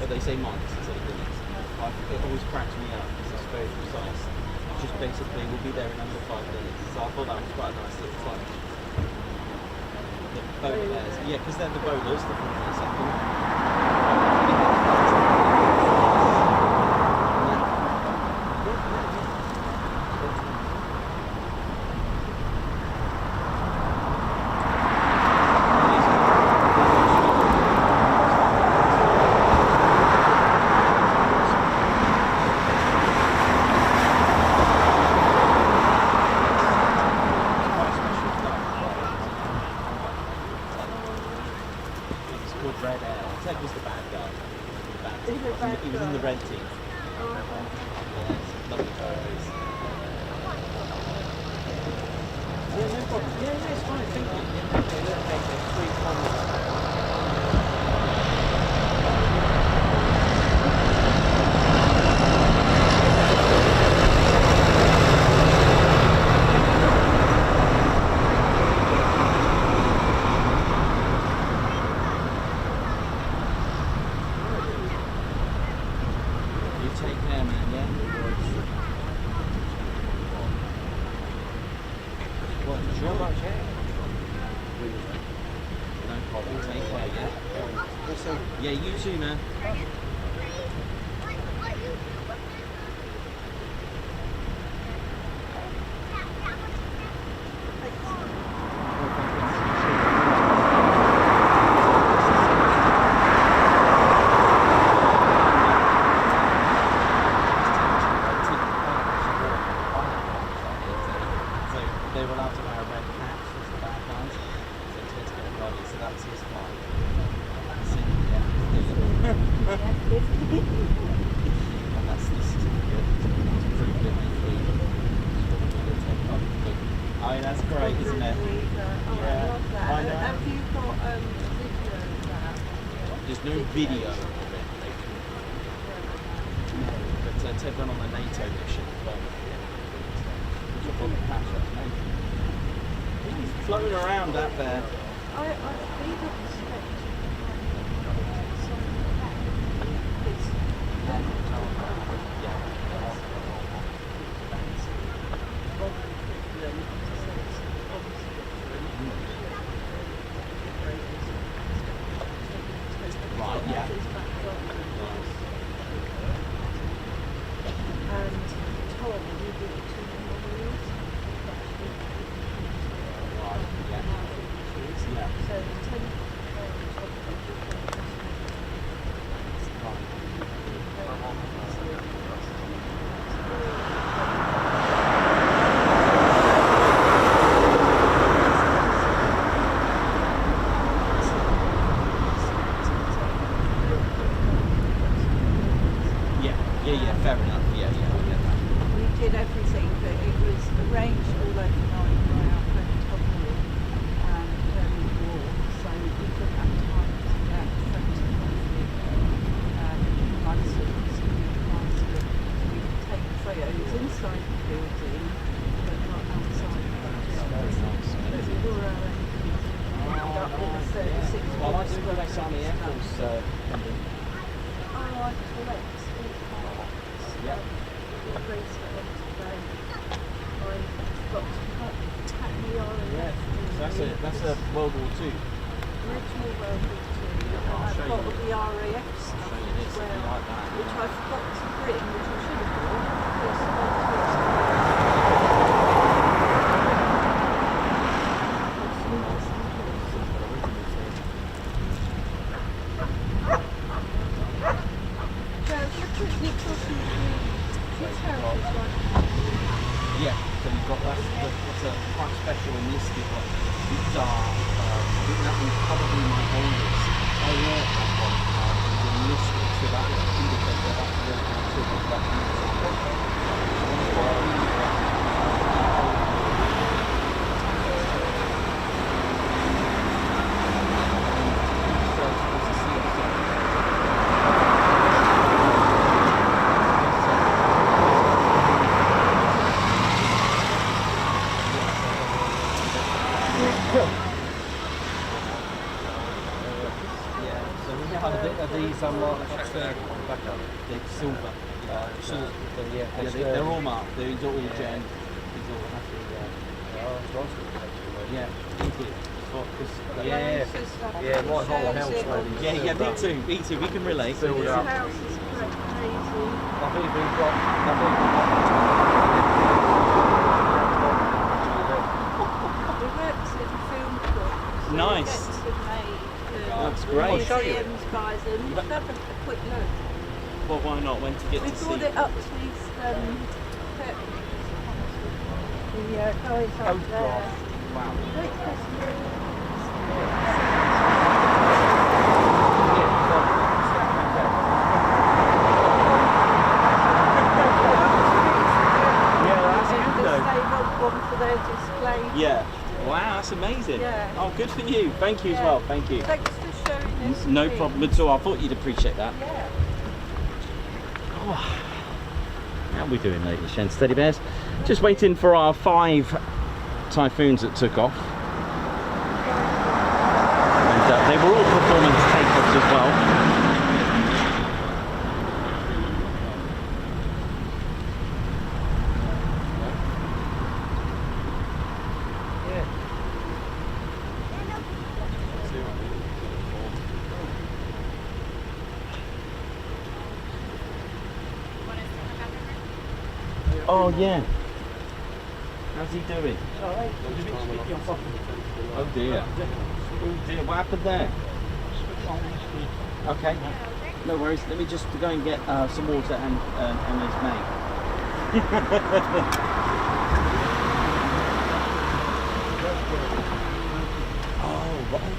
They say minus instead of minutes. It always cracks me up because it's very precise. Just basically, we'll be there in under 5 minutes. So I thought that was quite a nice little touch. The bowler bears. Yeah, because they're the bowlers, the front and the second. Red Air. Ted was the bad guy. He was in the red team. Yes, lovely photos. Yeah, no problem. Yeah, it's fine. Thank you. Okay, 3 comments. Take care, man, yeah? What, sure? No problem, take care, yeah? Yeah, you too, man. they were allowed to wear red caps as the bad guys. So Ted's getting ready, so that's his flight. See, yeah. And that's the certificate to prove that they flew. I mean, that's great, isn't it? Yeah, I know. Have you got video of that? There's no video of it. No, but Ted went on a NATO mission. He's floating around out there. I think Right, yeah. And Tom, you did it to Right, yeah. Yeah. So 10 Yeah, fair enough. Yeah, I get that. we did everything, but it was arranged all overnight by our friend Tom Moore and War, so we took that time to get license and passport. We could take photos inside the building, but not outside the building. Because we were up in a 36 Well, I do collect Army Air Force pendant. Oh, I collect Yeah. Yeah. So that's a World War II. Original World War II. I've got all the RAF stuff Show you this, as well, something like that. which I forgot to bring, which I should have brought. Yeah, so you've got that's a quite special enlisted one. These are, I think that one's probably my oldest. Oh yeah. That one is enlisted, so that would indicate that that's World War II. These unmarked back up. They're silver. Yeah, They're all marked. They're all Join. These all have yeah, thank you. Yeah, my whole house maybe. Yeah, me too. We can relate. Filled This up. house is crazy. I've even got. We worked in film clubs. So Nice. We get to make That's great. museums, guys, and you should have a quick look. Well, why not? When to get We to see? brought it up to these the guys up there. Wow. Great customers. For their display. Yeah. Wow, that's amazing. Yeah. Oh, good for you. Thank you as well. Thank you. Thanks for showing this. No to me. problem at all. I thought you'd appreciate that. Yeah. Oh. How are we doing, ladies and teddy bears? Just waiting for our 5 Typhoons that took off. And they were all performance takeoffs as well. Oh yeah. How's he doing? Alright. Oh dear. Oh dear, what happened there? Okay. No worries. Let me just go and get some water and his mate.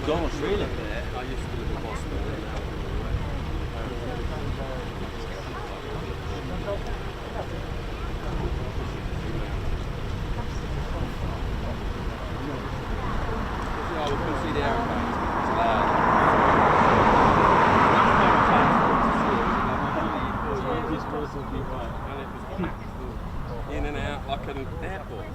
gosh, really? I used to live in Boston. Yeah, we can see the aeroplanes. In and out like an airport.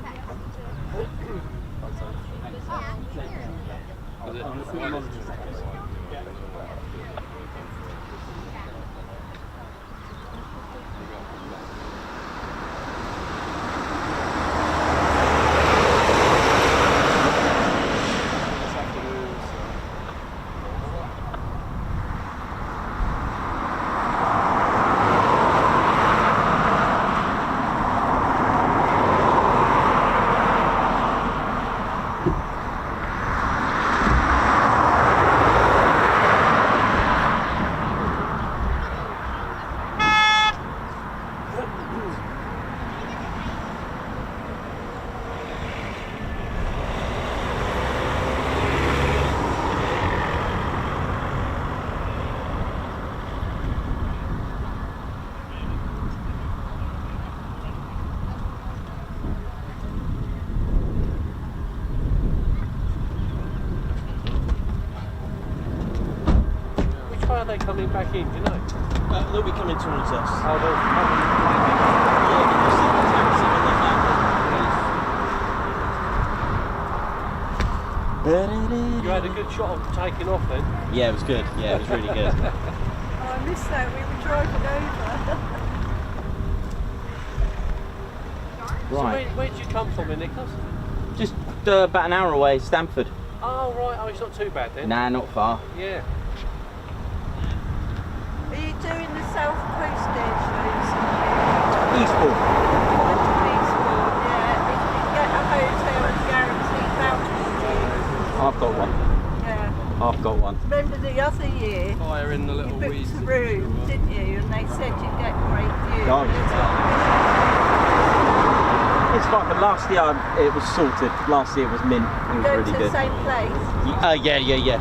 Are they coming back in, do you know? They'll be coming towards us. Oh, they'll come You had a good shot of taking off then? Yeah, it was good. Yeah, it was really good. Oh, I missed that. We were driving over. So where did you come from then, Nicholas? Just about an hour away, Stamford. Oh, right. Oh, it's not too bad then. Nah, not far. Yeah. Are you doing the South Coast airshows? Eastbourne. Going to Eastbourne, yeah. If you get a hotel and guaranteed vouchers, I've got one. yeah. I've got one. Remember the other year, Fire in the you little booked wheeze. a room, didn't you? And they said you'd get great view. Oh, it's fine, but last year it was sorted. Last year was mint. It was Go really to good. the same place? Yeah. Yeah.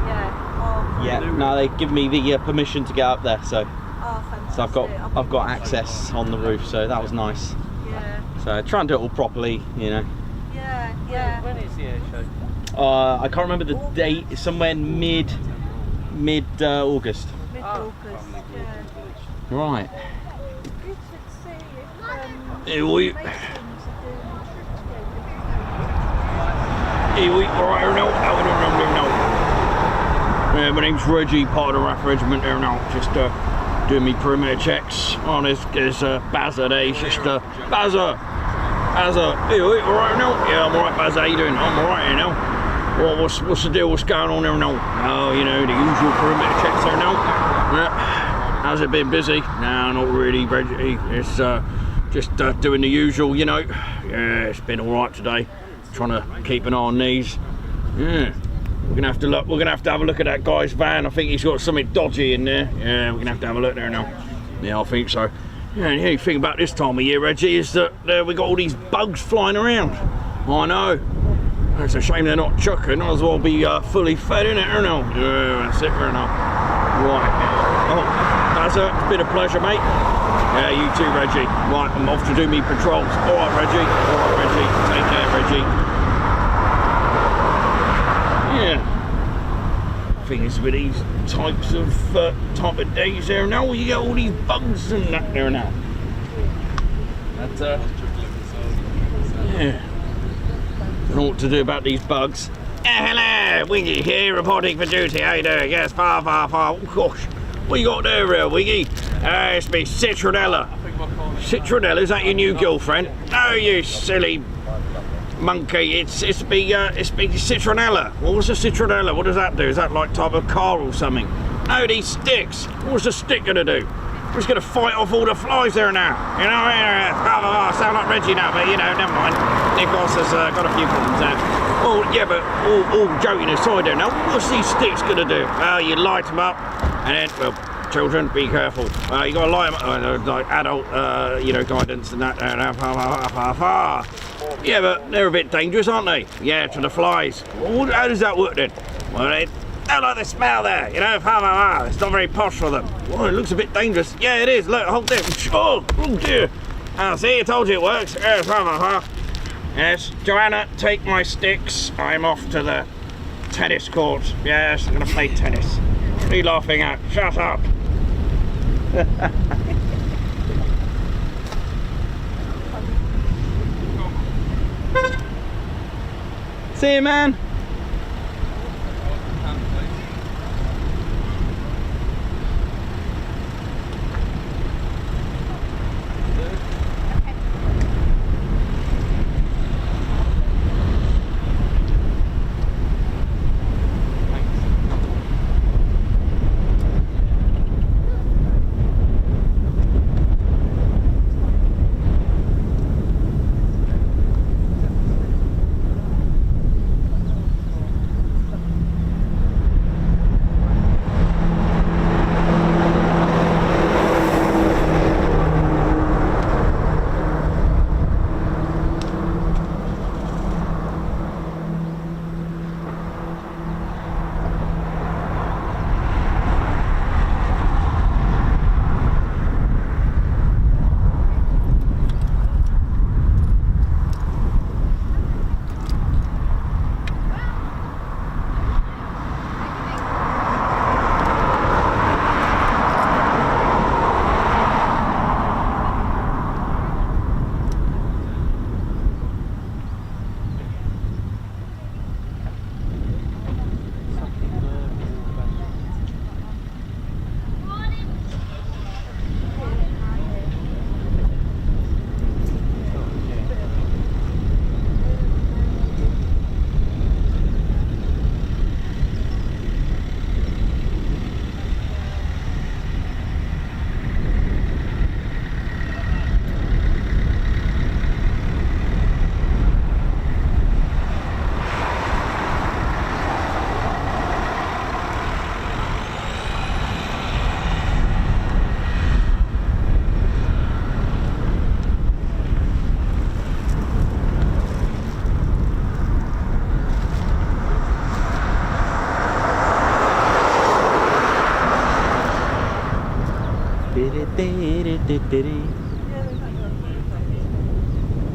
Oh, Yeah. No, they give me the permission to get up there, so fantastic. I've got access on the roof, so that was nice. Yeah. So try and do it all properly, you know. Yeah. When is the air show? I can't remember the date. It's somewhere in mid August. Mid-August, yeah. Right. Good to see if Here we. Masons are doing the trip together. Here we. Right here now. My name's Reggie, part of the RAF regiment here now. Just doing me perimeter checks. Oh, there's Bazza there. He's just Bazza. Here we. All right now. Yeah, I'm all right, Bazza. How you doing? I'm all right here now. Well, what's the deal? What's going on there now? Oh, you know, the usual perimeter checks there now. Yeah. Has it been busy? No, not really, Reggie. It's just doing the usual, you know. Yeah, it's been all right today. Trying to keep an eye on these. Yeah. We're gonna have to look. We're gonna have to have a look at that guy's van. I think he's got something dodgy in there. Yeah, we're gonna have a look there now. Yeah, I think so. Yeah, and the only thing about this time of year, Reggie, is that we got all these bugs flying around. I know. It's a shame they're not chucking. Might as well be fully fed in it, or no? Yeah, that's it, or no? Right. Oh, that's it. It's been a pleasure, mate. Yeah, you too, Reggie. Right, I'm off to do me patrols. All right, Reggie. All right, Reggie. Take care, Reggie. Yeah. Things with these type of days there now, you get all these bugs and that there now. But yeah. Don't know what to do about these bugs. Hello, Wiggy here, reporting for duty. How you doing? Yes, far. Oh gosh, what you got there, Wiggy? It's me, Citronella. Citronella, is that your new girlfriend? No, you silly monkey. It's me Citronella. What's a Citronella? What does that do? Is that like type of car or something? No, these sticks. What's a stick gonna do? We're just gonna fight off all the flies there now. You know, I sound like Reggie now, but you know, never mind. Nicholas has got a few problems there. Oh, yeah, but all joking aside there now, what's these sticks gonna do? Well, you light them up, and then, well, children, be careful. You gotta light them up, like adult, you know, guidance and that. Yeah, but they're a bit dangerous, aren't they? Yeah, to the flies. Well, how does that work then? Well, don't like the smell there, you know, it's not very posh for them. Oh, it looks a bit dangerous. Yeah, it is, look, hold it. Oh dear. See, I told you it works. Yes, Joanna, take my sticks. I'm off to the tennis court. Yes, I'm gonna play tennis. What are you laughing at? Shut up. See you, man.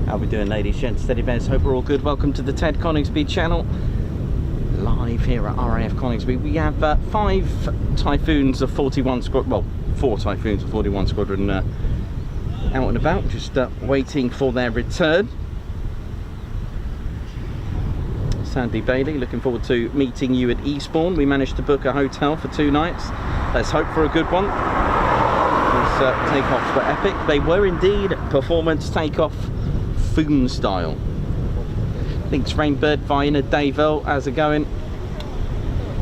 How we doing, ladies, gents, steady bears? Hope we're all good. Welcome to the Ted Coningsby channel, live here at RAF Coningsby. We have 5 Typhoons of 41 Squadron, well, 4 Typhoons of 41 Squadron out and about, just waiting for their return. Sandy Bailey, looking forward to meeting you at Eastbourne. We managed to book a hotel for 2 nights. Let's hope for a good one. These takeoffs were epic. They were indeed performance takeoff Foon style. Thanks Rainbird, Vienna, Davell, how's it going?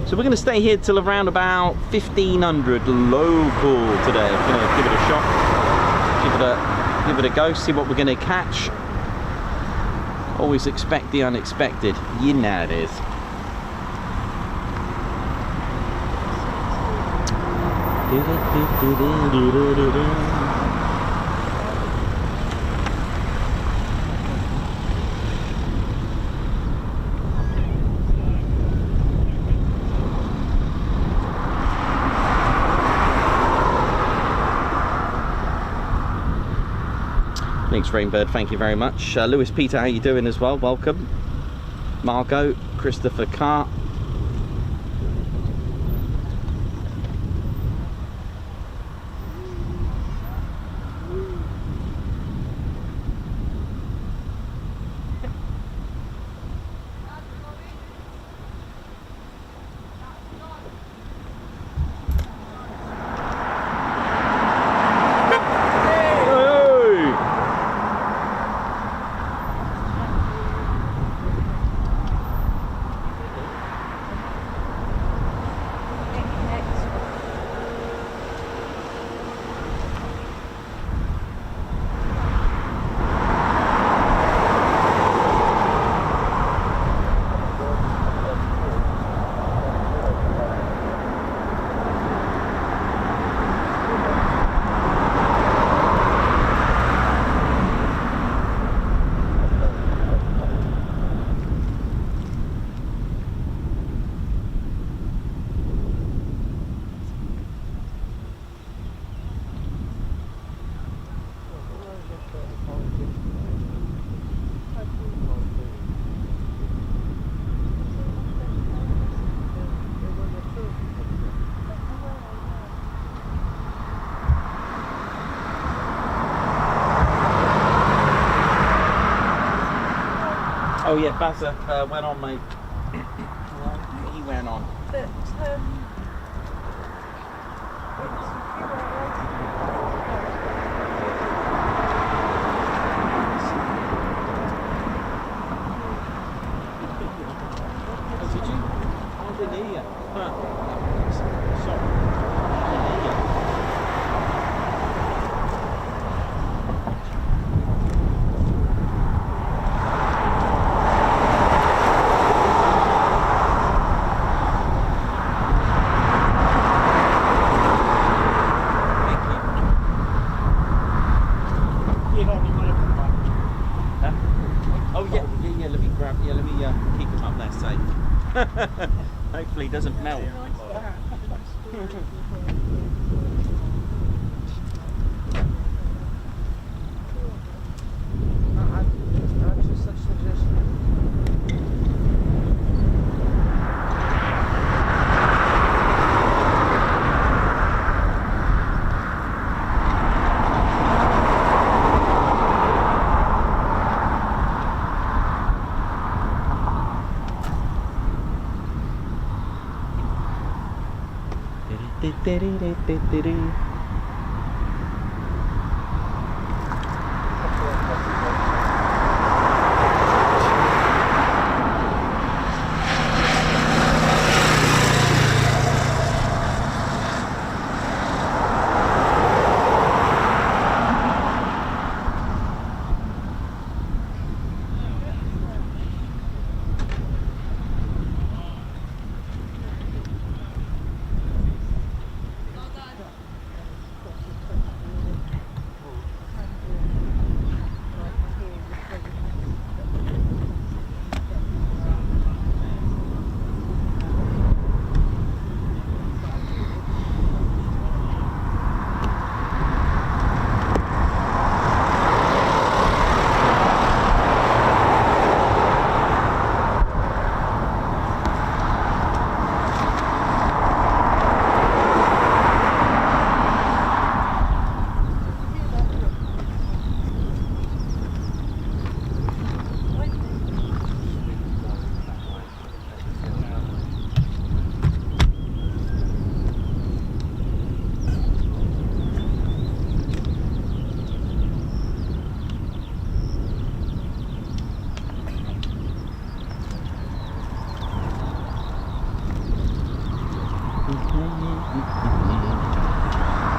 So we're going to stay here till around about 1500 local today. I'm going to give it a shot, give it a go, see what we're going to catch. Always expect the unexpected, you know it is. Thanks Rainbird, thank you very much. Lewis Peter, how you doing as well? Welcome. Margot, Christopher Carr. Oh yeah, Bazza went on, mate. He went on. But, it was a Oh, did you? I didn't hear you. Sorry. I didn't hear you. Keep him up there safe. Hopefully he doesn't melt.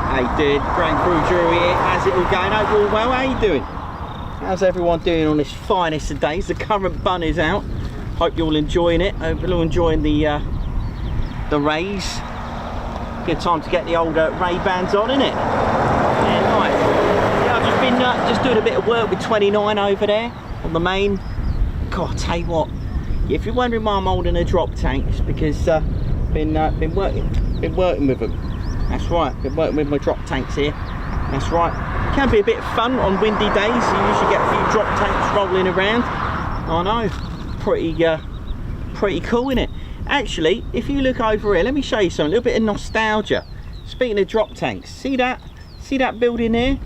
How you doing? Grand Crew Drew here. How's it all going? Hope you're all well. How you doing? How's everyone doing on this finest of days? The current bun is out. Hope you're all enjoying it. Hope you're all enjoying the rays. Good time to get the old Ray-Bans on, isn't it? Yeah, nice. Yeah, I've just been just doing a bit of work with 29 over there on the main. God, I tell you what. If you're wondering why I'm holding a drop tank, it's because been working with them. That's right, been working with my drop tanks here. That's right. Can be a bit of fun on windy days. You usually get a few drop tanks rolling around. I know, pretty cool, isn't it? Actually, if you look over here, let me show you something. A little bit of nostalgia. Speaking of drop tanks, see that building there?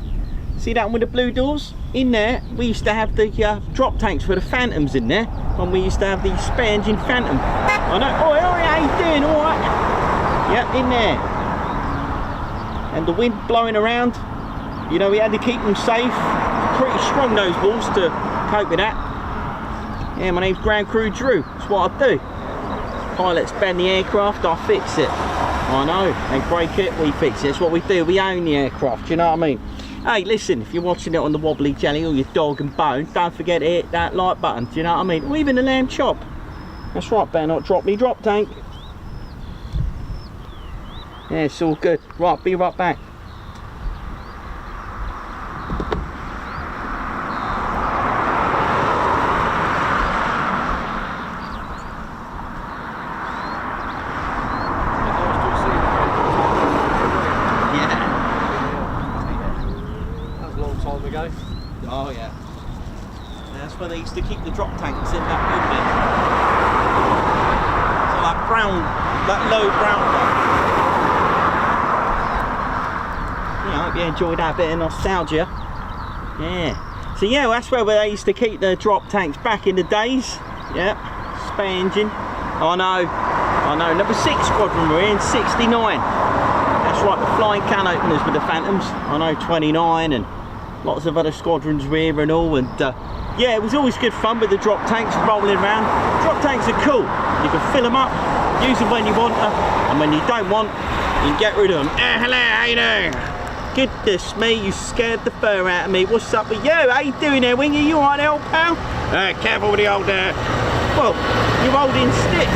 See that one with the blue doors? In there, we used to have the drop tanks for the Phantoms in there, and we used to have the spare engine Phantom. I know. Oh, how you doing? All right. Yep, in there. And the wind blowing around. You know, we had to keep them safe. Pretty strong those walls to cope with that. Yeah, my name's Grand Crew Drew. That's what I do. Pilots bend the aircraft, I fix it. I know. They break it, we fix it. That's what we do. We own the aircraft. Do you know what I mean? Hey, listen, if you're watching it on the wobbly jelly or your dog and bone, don't forget to hit that like button. Do you know what I mean? Or even the lamb chop. That's right, better not drop me drop tank. Yeah, it's all good. Right, be right back. Oh yeah. That's where they used to keep the drop tanks in that building. So that brown, that low brown one. Yeah, I hope you enjoyed that bit of nostalgia. Yeah. So yeah, well, that's where they used to keep the drop tanks back in the days. Yeah, spare engine. I know. Number 6 squadron we're in, 69. That's right, the flying can openers with the Phantoms. I know, 29 and lots of other squadrons rear and all. And yeah, it was always good fun with the drop tanks rolling around. Drop tanks are cool. You can fill them up, use them when you want them, and when you don't want, you can get rid of them. Hello, how you doing? Goodness me, you scared the fur out of me. What's up with you? How you doing there, Wingy? You alright there, old pal? Careful with the old, well, you're holding sticks.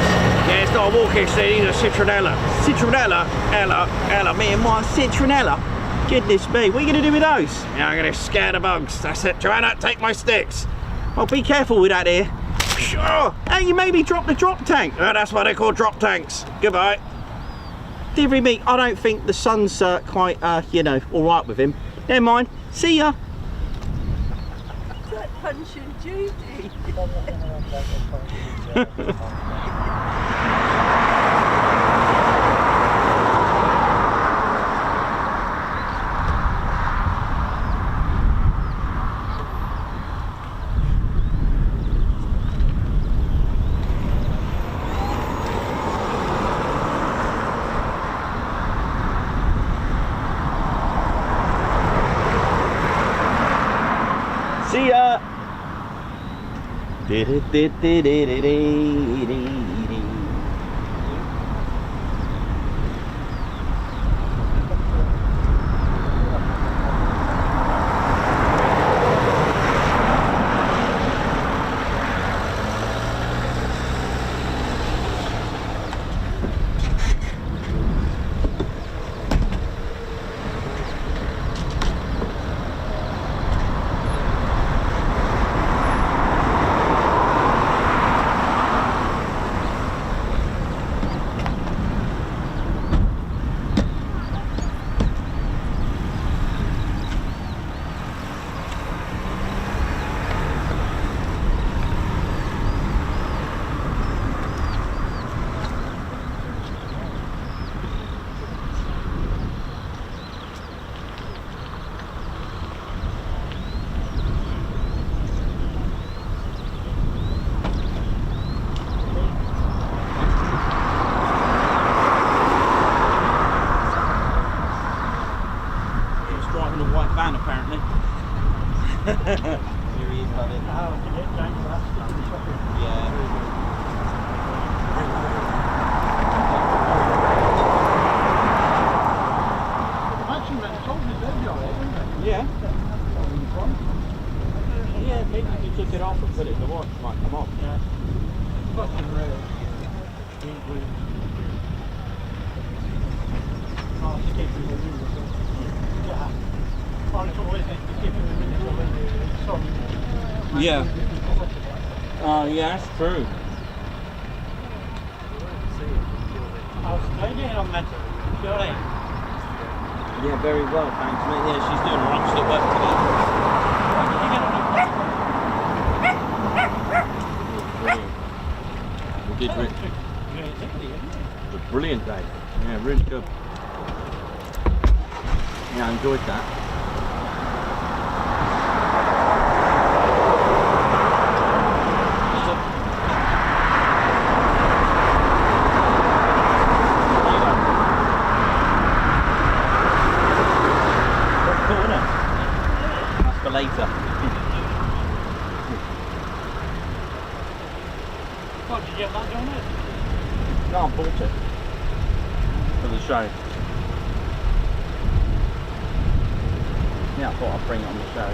Yeah, it's not a walking stick, it's a citronella. Citronella? Ella, me and my citronella. Goodness me, what are you going to do with those? Yeah, I'm going to scare the bugs. That's it. Joanna, take my sticks. Well, be careful with that here. Sure. Hey, you made me drop the drop tank. Oh, that's why they call drop tanks. Goodbye. Dearie me, I don't think the son's quite, you know, all right with him. Never mind. See ya. Is that Punch and Judy? See ya. Apparently. Here he is, buddy. Yeah. Yeah. Yeah, maybe if you took it off and put it in the wash, it might come off. Yeah. Fucking real. Yeah. Oh, yeah, that's true. Yeah, very well, thanks, mate. Yeah, she's doing alright. She's at work today. We did it was a brilliant day. Yeah, really good. Yeah, I enjoyed that. Later. What, did you get that on it? No, I bought it for the show. Yeah, I thought I'd bring it on the show.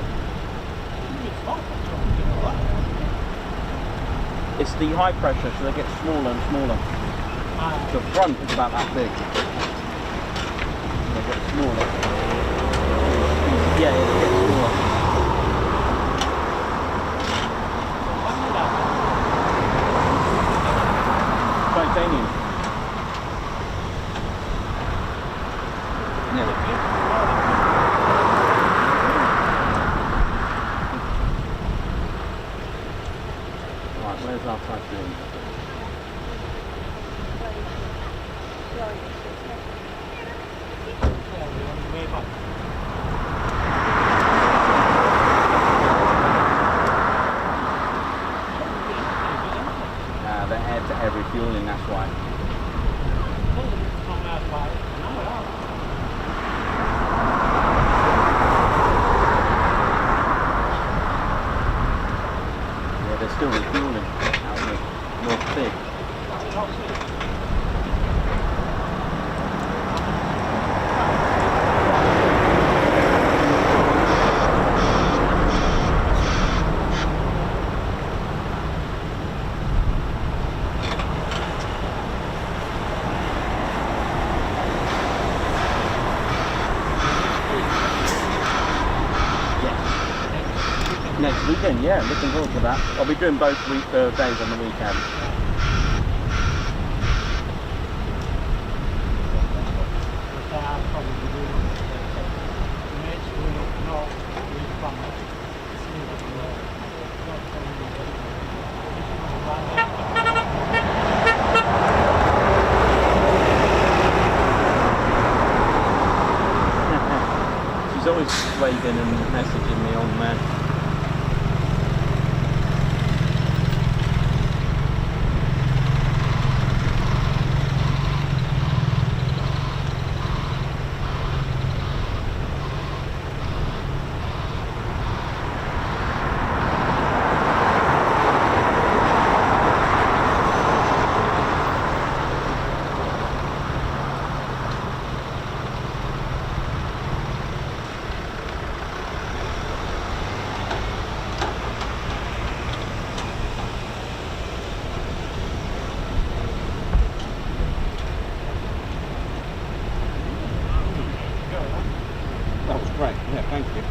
It's the high pressure, so they get smaller and smaller. The front is about that big. They get smaller. Yeah, they get smaller. Titanium. Right, where's our Typhoon? the air-to-air refueling, that's why. Yeah, they're still refueling out in the North Sea. Next weekend, yeah, looking forward to that. I'll be doing both days on the weekend. She's always waving and messaging me on there. That was great, yeah, thank you.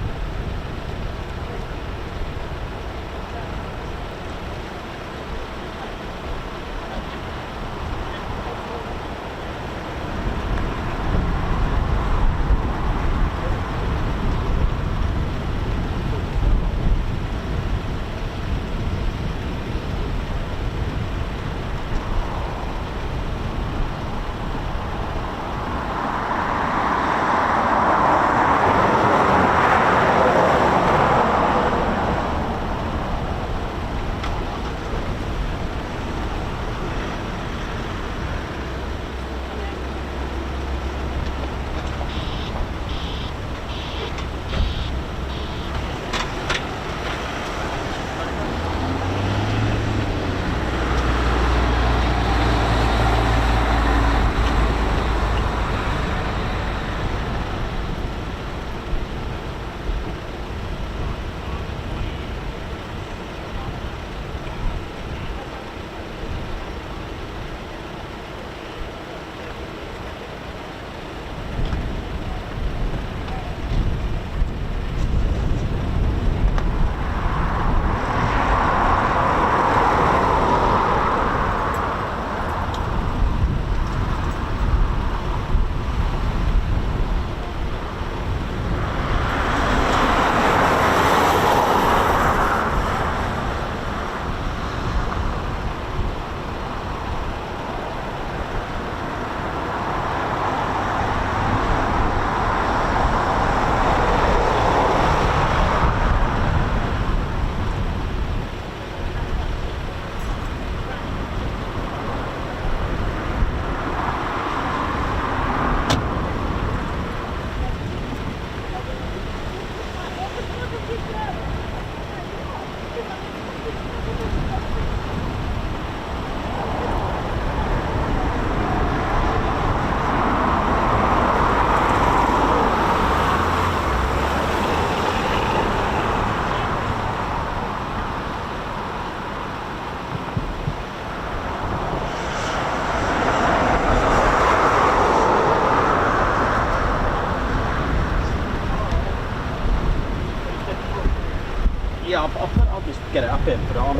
Yeah, I'll just get it up here and put it on.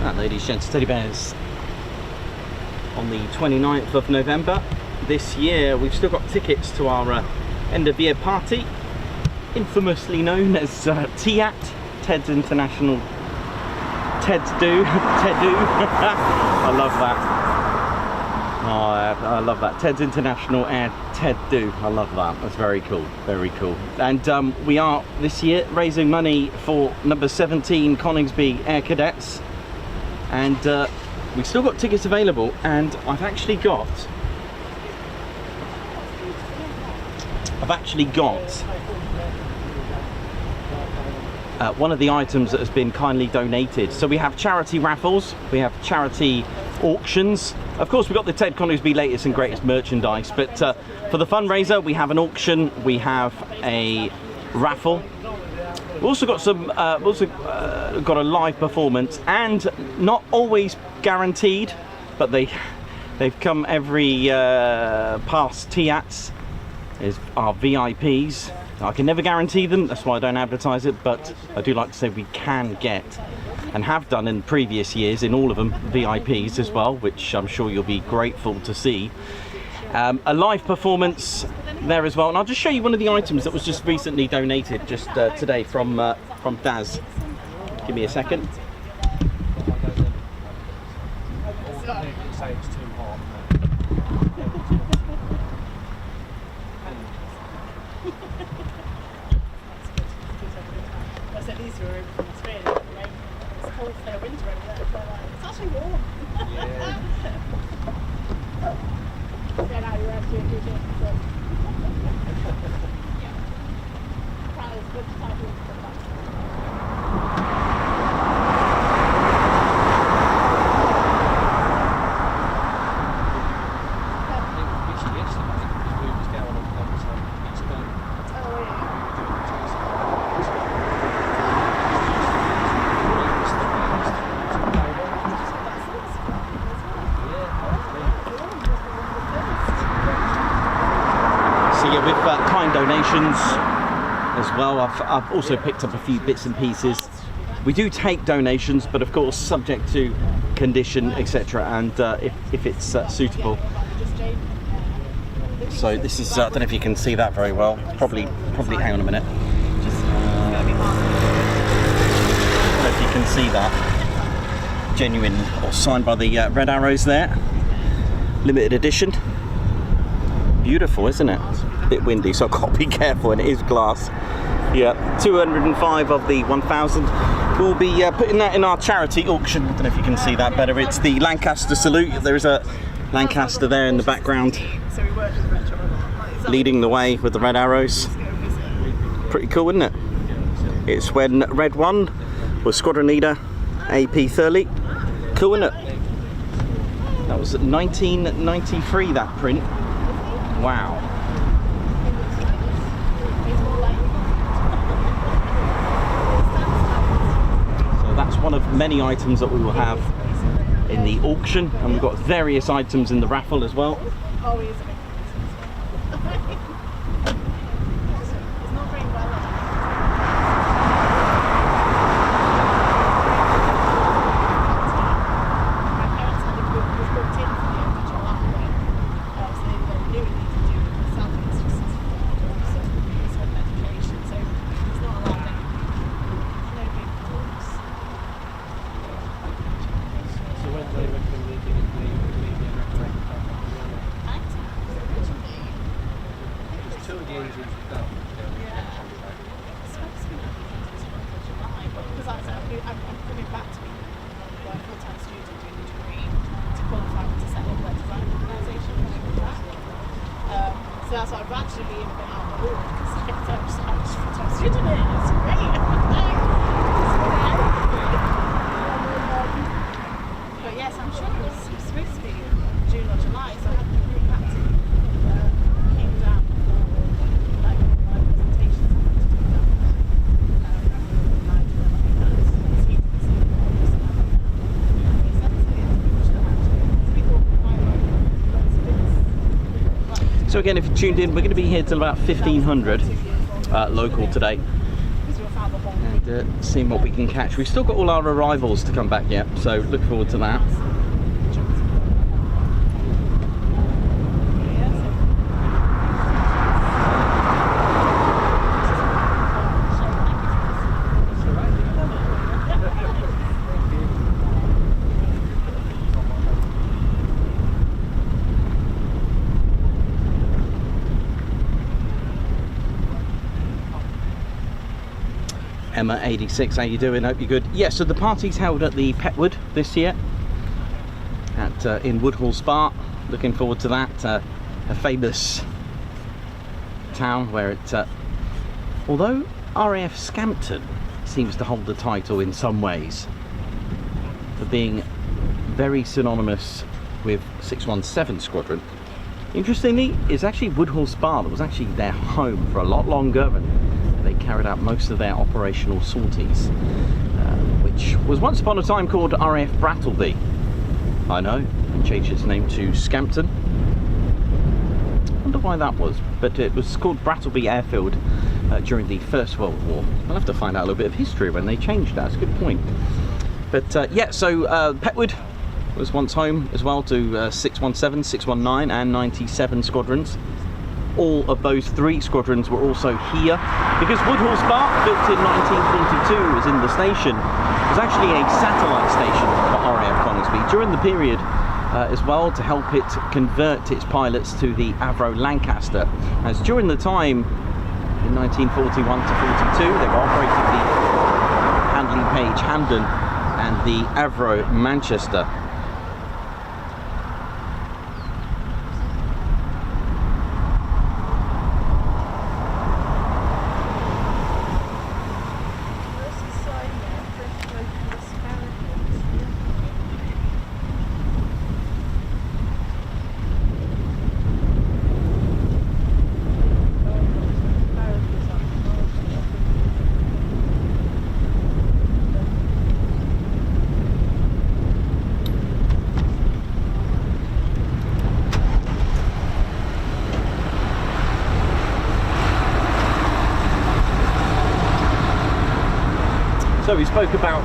That ladies, gents, teddy bears. On the 29th of November this year, we've still got tickets to our end of year party, infamously known as TIAT, Ted's International Ted's do. Ted do. I love that. Oh, I love that. Ted's International Air Ted do. I love that. That's very cool. Very cool. And we are this year raising money for number 17 Coningsby Air Cadets. And we've still got tickets available. And I've actually got one of the items that has been kindly donated. So we have charity raffles, we have charity auctions. Of course, we've got the Ted Coningsby latest and greatest merchandise, but for the fundraiser, we have an auction, we have a raffle. We've also got some, got a live performance, and not always guaranteed, but they've come every past TATs is our VIPs. I can never guarantee them, that's why I don't advertise it, but I do like to say we can get, and have done in previous years, in all of them, VIPs as well, which I'm sure you'll be grateful to see. A live performance there as well, and I'll just show you one of the items that was just recently donated, just today from Daz. Give me a second. Donations as well. I've also picked up a few bits and pieces. We do take donations, but of course subject to condition, etc., and if it's suitable. So this is, I don't know if you can see that very well. Probably hang on a minute. I don't know if you can see that. Genuine, or signed by the Red Arrows there. Limited edition. Beautiful, isn't it? Bit windy, so I've got to be careful, and it is glass. Yeah, 205 of the 1,000. We'll be putting that in our charity auction. I don't know if you can see that better. It's the Lancaster salute. There is a Lancaster there in the background, leading the way with the red arrows. Pretty cool, isn't it? It's when Red 1 was squadron leader, AP Thurley. Cool, isn't it? That was 1993, that print. Wow. That's one of many items that we will have in the auction, and we've got various items in the raffle as well. That's why I've actually been out of the water because I'm just doing it. It's great. But yes, I'm sure it was supposed to be June or July, so I had to bring back to came down for like my presentations. So again, if you tuned in, we're going to be here till about 1500 local today, and seeing what we can catch. We've still got all our arrivals to come back yet, so look forward to that. Emma 86, how you doing? Hope you're good. Yeah, so the party's held at the Petwood this year at in Woodhall Spa. Looking forward to that. A famous town where it, although RAF Scampton seems to hold the title in some ways for being very synonymous with 617 Squadron. Interestingly, it's actually Woodhall Spa that was actually their home for a lot longer, and they carried out most of their operational sorties, which was once upon a time called RAF Brattleby. I know, and changed its name to Scampton. I wonder why that was, but it was called Brattleby Airfield during the First World War. I'll have to find out a little bit of history when they changed that. It's a good point. But yeah, so Petwood was once home as well to 617, 619 and 97 squadrons. All of those 3 squadrons were also here because Woodhall Spa, built in 1942, was in the station. It was actually a satellite station for RAF Coningsby during the period as well, to help it convert its pilots to the Avro Lancaster, as during the time in 1941 to 42 they were operating the Handley Page Hampden and the Avro Manchester. So we spoke about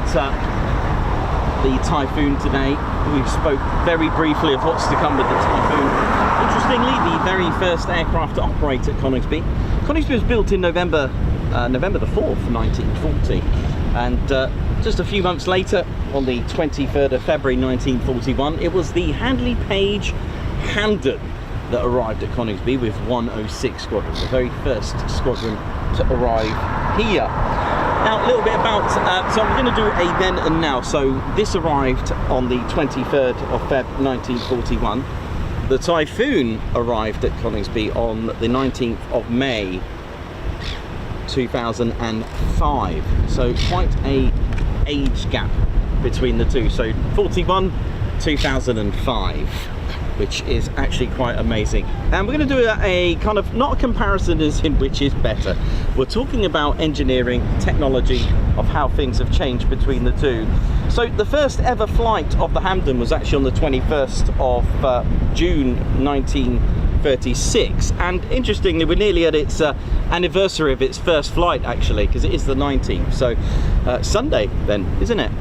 the Typhoon today. We spoke very briefly of what's to come with the Typhoon. Interestingly, the very first aircraft to operate at Coningsby. Coningsby was built in November the 4th, 1940, and just a few months later, on the 23rd of February 1941, it was the Handley Page Hampden that arrived at Coningsby with 106 Squadron, the very first squadron to arrive here. Now, a little bit about, so I'm going to do a then and now. So this arrived on the 23rd of Feb 1941. The Typhoon arrived at Coningsby on the 19th of May 2005. So quite a age gap between the two. So 41, 2005. Which is actually quite amazing. And we're going to do a kind of, not a comparison as in which is better. We're talking about engineering, technology, of how things have changed between the two. So the first ever flight of the Hampden was actually on the 21st of June 1936. And interestingly, we're nearly at its anniversary of its first flight, actually, because it is the 19th. So Sunday then, isn't it?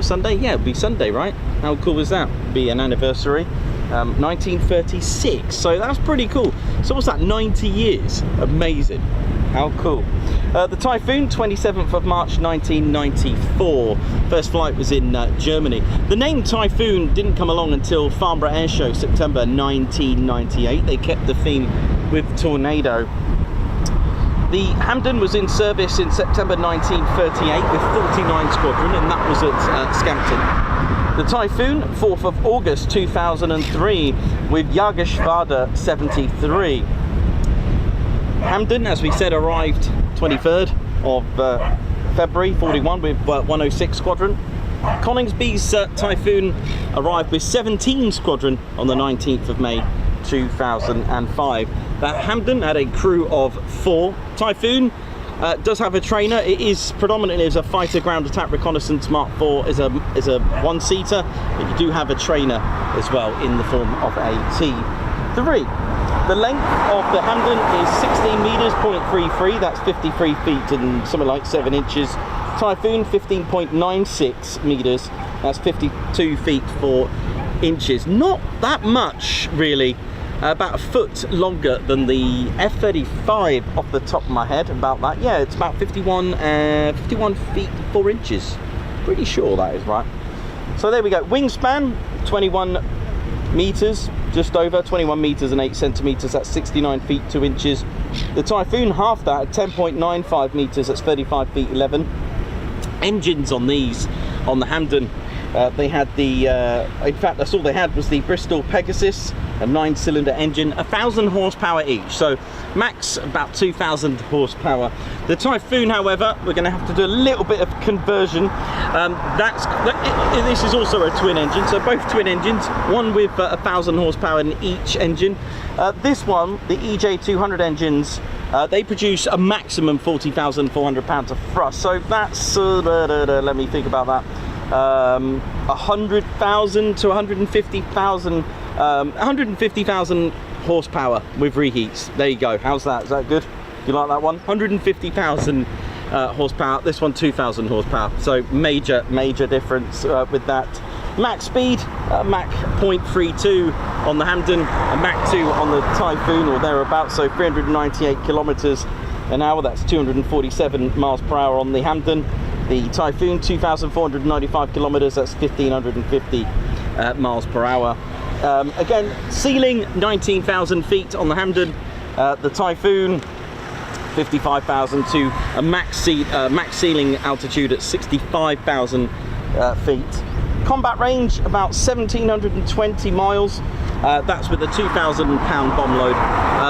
Sunday? Yeah, it'll be Sunday, right? How cool is that? Be an anniversary. 1936, so that's pretty cool. So what's that, 90 years? Amazing. How cool. The Typhoon, 27th of March 1994. First flight was in Germany. The name Typhoon didn't come along until Farnborough Airshow, September 1998. They kept the theme with Tornado. The Hampden was in service in September 1938 with 49 Squadron, and that was at Scampton. The Typhoon, 4th of August 2003 with Jagerschwader 73. Hampden, as we said, arrived 23rd of February 41 with 106 Squadron. Coningsby's Typhoon arrived with 17 Squadron on the 19th of May 2005. That Hampden had a crew of 4. Typhoon does have a trainer. It is predominantly as a fighter ground attack reconnaissance Mark IV is a one-seater, but you do have a trainer as well in the form of a T3. The length of the Hampden is 16 meters, 0.33. That's 53 feet and something like 7 inches. Typhoon, 15.96 meters. That's 52 feet 4 inches. Not that much, really. About a foot longer than the F-35 off the top of my head, about that. Yeah, it's about 51 feet 4 inches. Pretty sure that is right. So there we go. Wingspan, 21 meters, just over 21 meters and 8 centimeters. That's 69 feet 2 inches. The Typhoon half that at 10.95 meters. That's 35 feet 11. Engines on these, on the Hampden, they had the in fact that's all they had was the Bristol Pegasus, a 9-cylinder engine, 1,000 horsepower each, so max about 2,000 horsepower. The Typhoon, however, we're going to have to do a little bit of conversion. This is also a twin engine, so both twin engines, one with 1,000 horsepower in each engine. This one, the EJ200 engines, they produce a maximum 40,400 pounds of thrust, so that's let me think about that. 100,000 to 150,000 150,000 horsepower with reheats. There you go. How's that? Is that good? You like that one? 150,000 horsepower. This one 2,000 horsepower. So major difference with that. Max speed, Mach 0.32 on the Hampden, and Mach 2 on the Typhoon or thereabouts. So 398 kilometers an hour. That's 247 miles per hour on the Hampden. The Typhoon 2,495 kilometers. That's 1,550 miles per hour. Again, ceiling 19,000 feet on the Hampden. The Typhoon 55,000 to a max ceiling altitude at 65,000 feet. Combat range about 1,720 miles. That's with a 2,000 pound bomb load.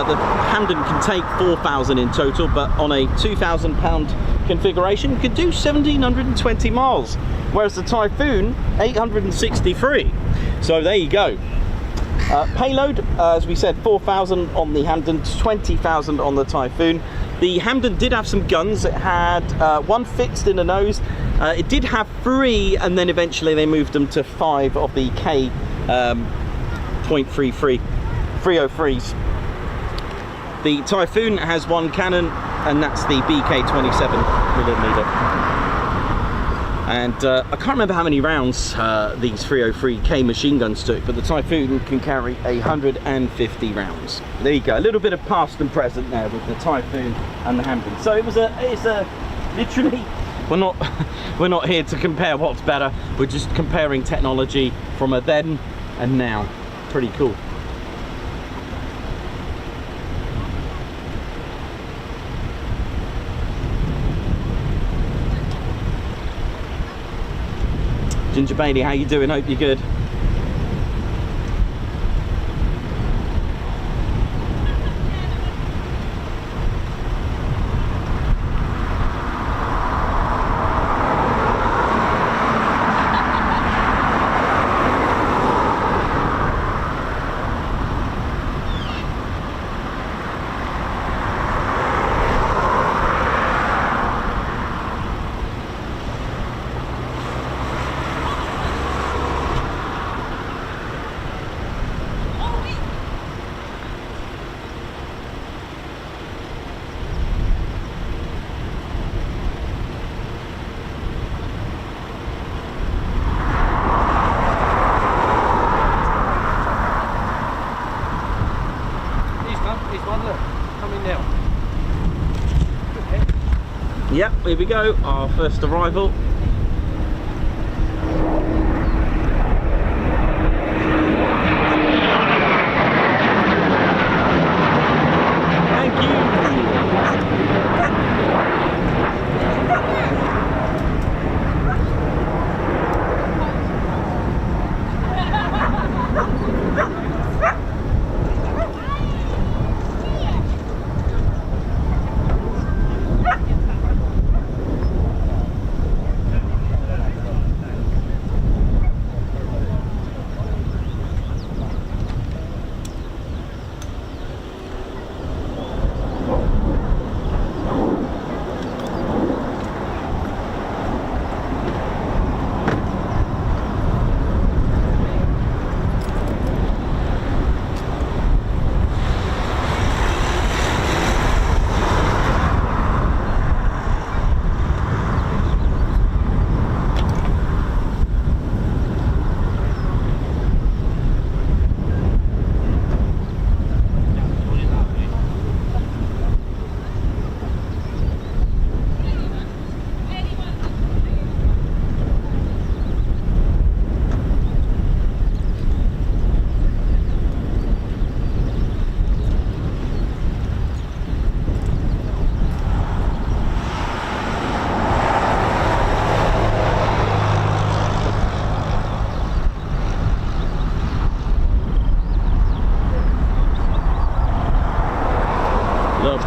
The Hampden can take 4,000 in total, but on a 2,000 pound configuration you could do 1,720 miles, whereas the Typhoon 863. So there you go. Payload, as we said, 4,000 on the Hampden, 20,000 on the Typhoon. The Hampden did have some guns. It had one fixed in the nose. It did have 3, and then eventually they moved them to 5 of the K .303s. The Typhoon has 1 cannon, and that's the BK-27mm. And I can't remember how many rounds these 303K machine guns took, but the Typhoon can carry 150 rounds. There you go, a little bit of past and present there with the Typhoon and the Hampden. So it's literally, we're not here to compare what's better. We're just comparing technology from a then and now. Pretty cool. Ginger Bailey, how you doing? Hope you're good. Yep, here we go, our first arrival. Thank you.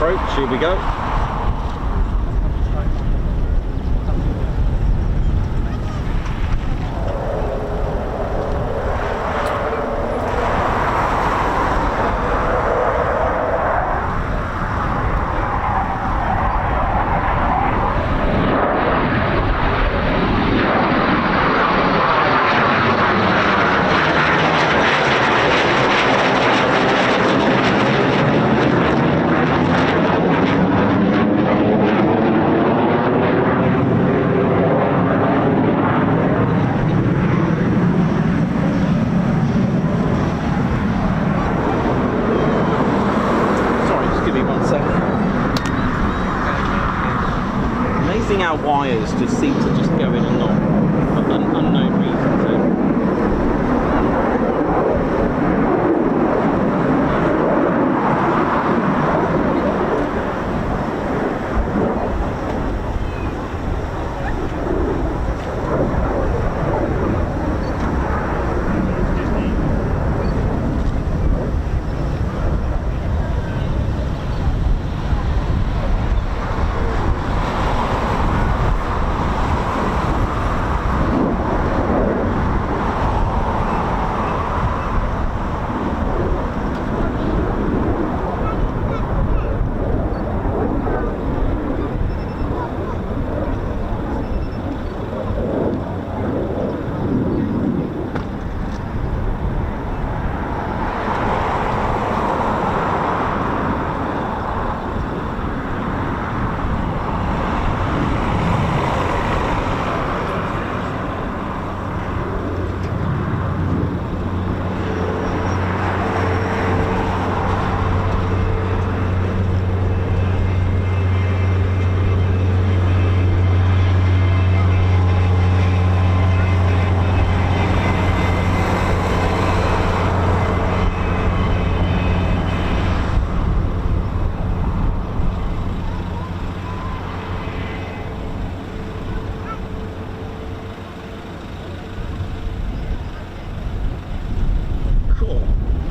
approach, here we go. How wires just seem to just go in and not for unknown reasons.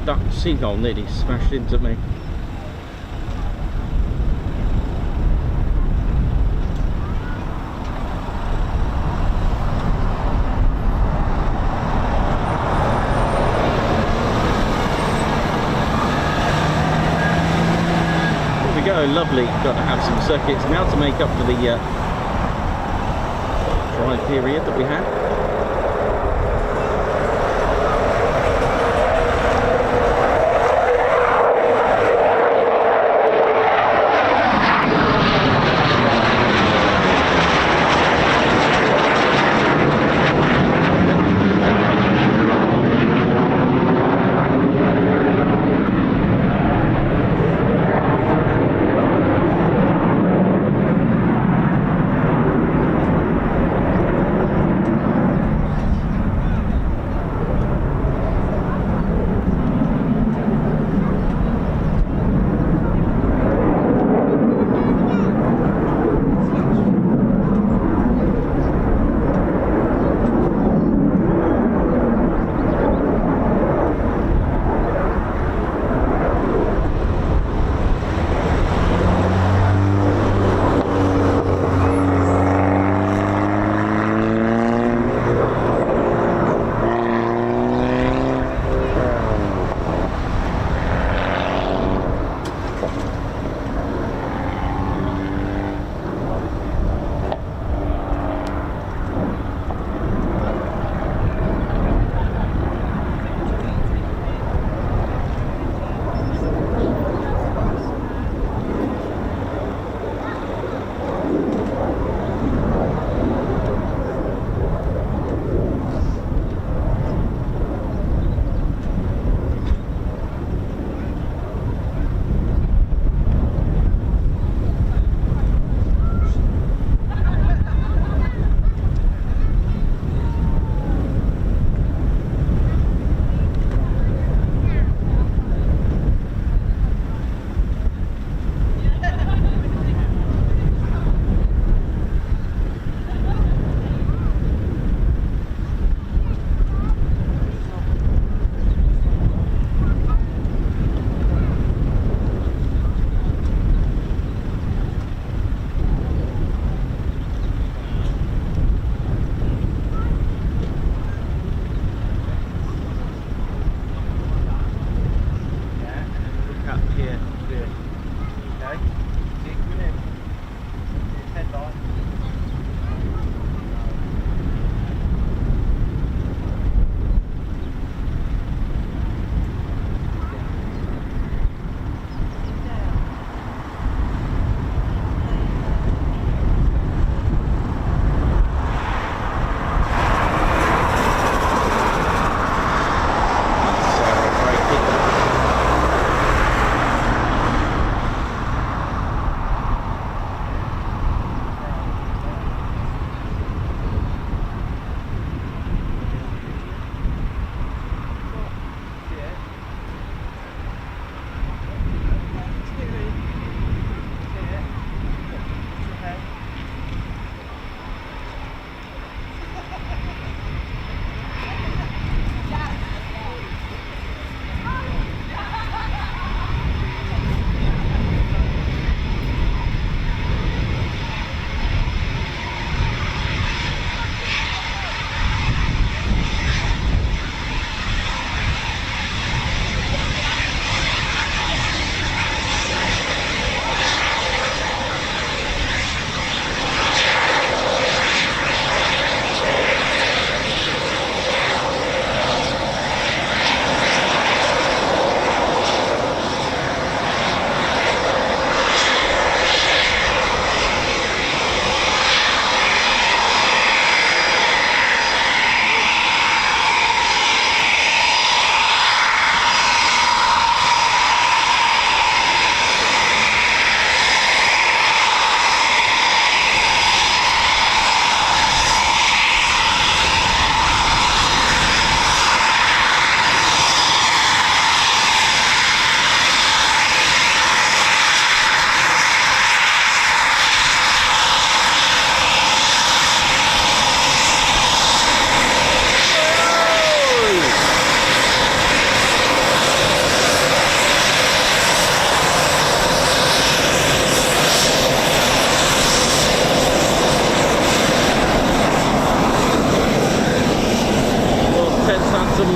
That seagull nearly smashed into me. There we go, lovely. Got to have some circuits now to make up for the dry period that we had.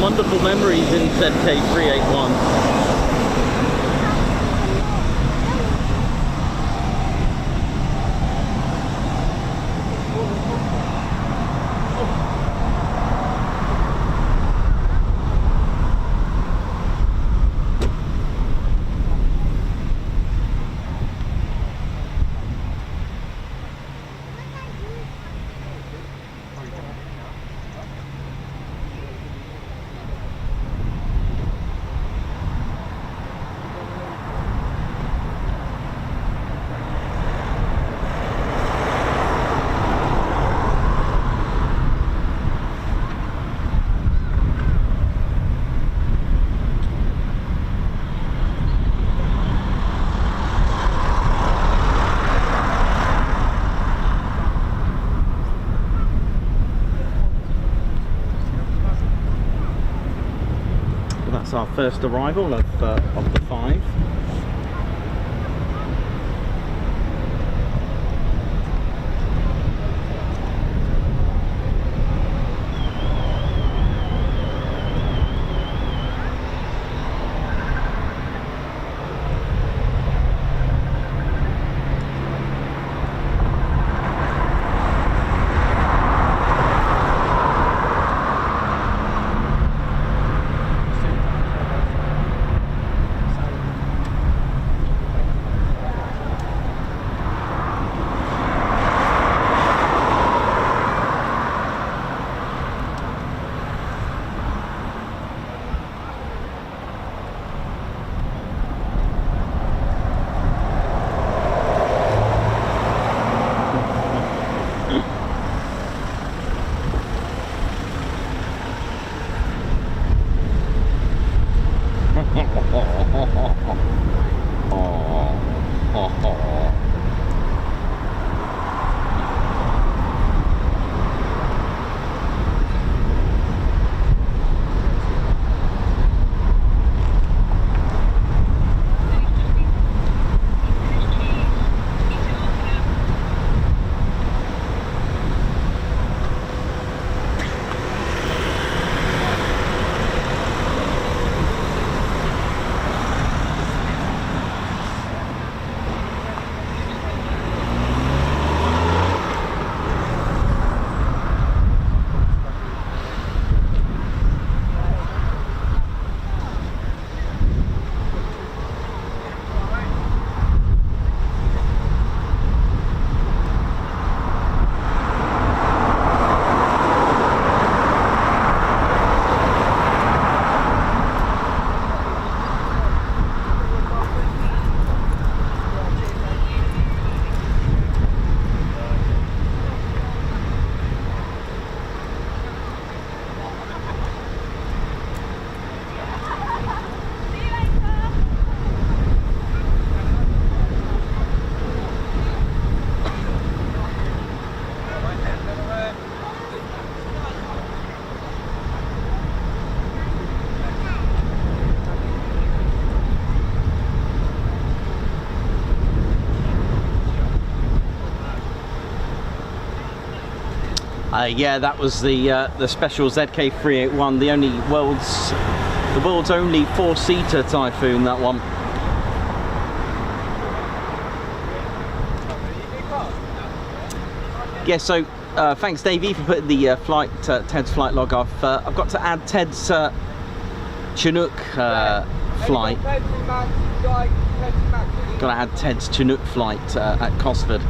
wonderful memories in ZK381. That's our first arrival of the 5. Yeah, that was the special ZK381, the world's only 4-seater Typhoon. That one. Yeah. So thanks, Davey, for putting the Ted's flight log. I've got to add Ted's Chinook flight. Got to add Ted's Chinook flight at Cosford.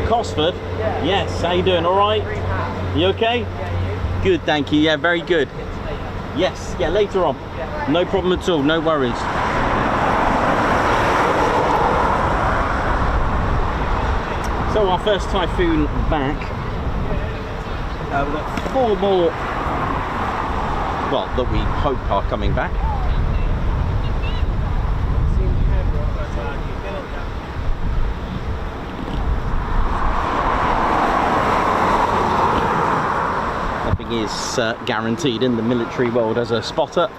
Cosford? Yes, how you doing? All right? You okay? Good, thank you. Yeah, very good. Yes, yeah, later on. No problem at all, no worries. So our first Typhoon back. We've got 4 more, well, that we hope are coming back. Nothing is guaranteed in the military world as a spotter.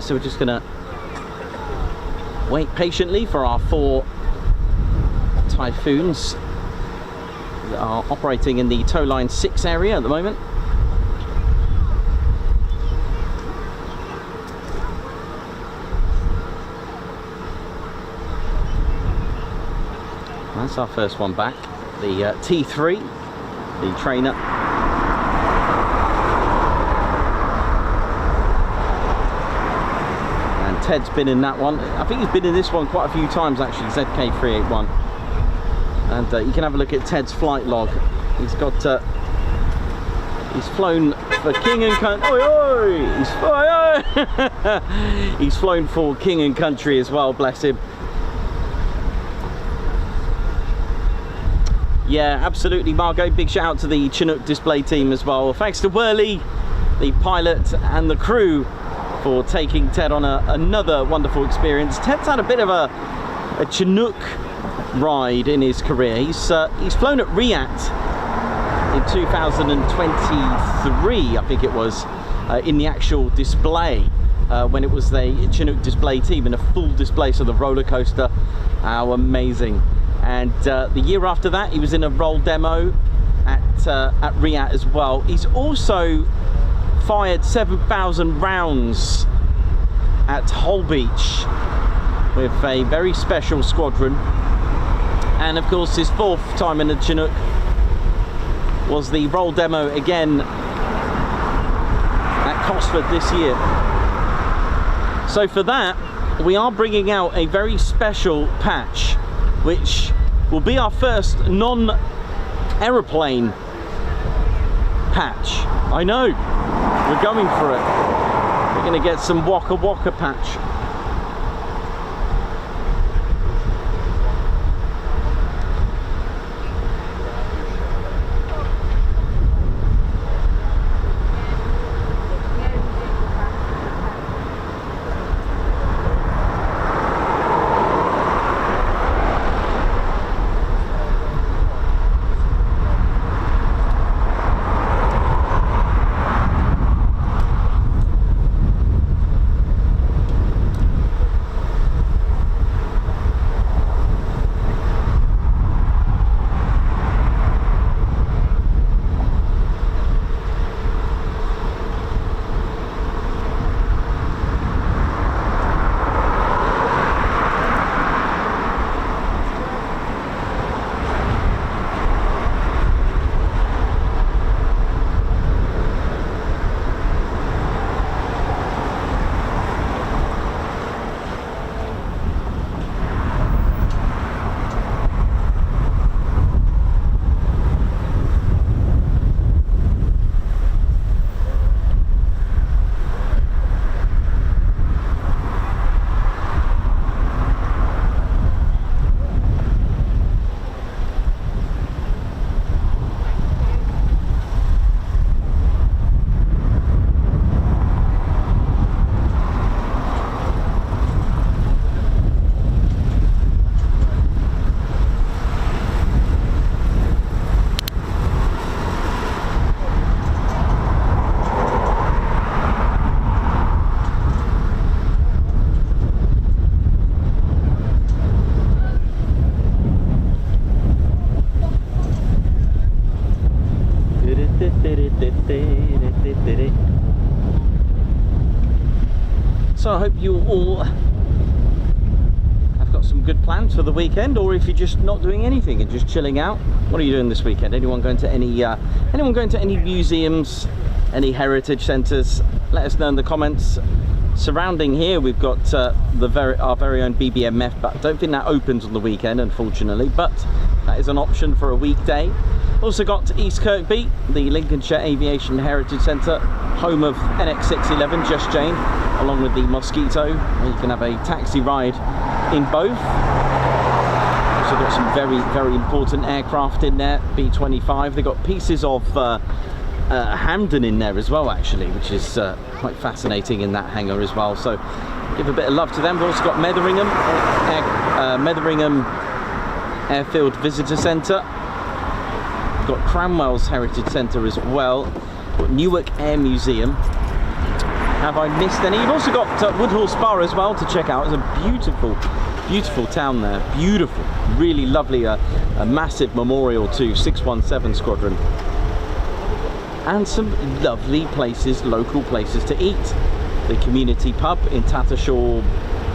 So we're just gonna wait patiently for our 4 Typhoons that are operating in the tow line 6 area at the moment. That's our first one back, the T3, the trainer. Ted's been in that one. I think he's been in this one quite a few times actually, ZK381. And you can have a look at Ted's flight log. He's got, he's flown for King and Country. Oi, oi! He's flown for King and Country as well, bless him. Yeah, absolutely, Margot. Big shout out to the Chinook display team as well. Thanks to Whirly, the pilot, and the crew for taking Ted on another wonderful experience. Ted's had a bit of a Chinook ride in his career. He's flown at Riyadh in 2023, I think it was, in the actual display, when it was the Chinook display team in a full display, so the roller coaster. How amazing. And the year after that, he was in a roll demo at Riyadh as well. He's also fired 7,000 rounds at Holbeach with a very special squadron, and of course his 4th time in the Chinook was the roll demo again at Cosford this year. So for that we are bringing out a very special patch, which will be our first non-aeroplane patch. I know, we're going for it. We're going to get some Waka Waka patch. So I hope you all have got some good plans for the weekend, or if you're just not doing anything and just chilling out. What are you doing this weekend? Anyone going to any museums, any heritage centres? Let us know in the comments. Surrounding here we've got our very own BBMF, but I don't think that opens on the weekend, unfortunately, but that is an option for a weekday. Also got East Kirkby, the Lincolnshire Aviation Heritage Centre, home of NX611 Just Jane, along with the Mosquito, where you can have a taxi ride in both. Also got some very important aircraft in there, B-25. They've got pieces of Hampden in there as well, actually, which is quite fascinating in that hangar as well. So give a bit of love to them. We've also got Metheringham Airfield Visitor Centre. We've got Cranwell's Heritage Centre as well. We've got Newark Air Museum. Have I missed any? You've also got Woodhall Spa as well to check out. It's a beautiful town there. Beautiful, really lovely. A massive memorial to 617 Squadron. And some lovely places, local places to eat. The community pub in Tattershaw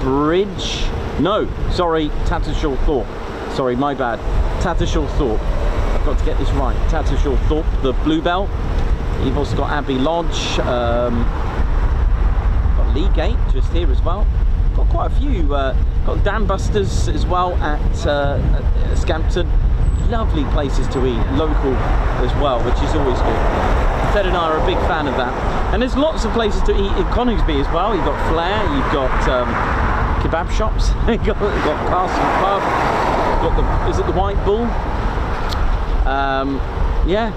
Bridge. No, sorry, Tattershaw Thorpe. Sorry, my bad. Tattershaw Thorpe. I've got to get this right. Tattershaw Thorpe, the Bluebell. You've also got Abbey Lodge. Got Lee Gate just here as well. Got quite a few. Got Dam Busters as well at Scampton. Lovely places to eat, local as well, which is always good. Ted and I are a big fan of that. And there's lots of places to eat in Coningsby as well. You've got Flair, you've got kebab shops, you've got Castle Pub, you've got is it the White Bull? Yeah,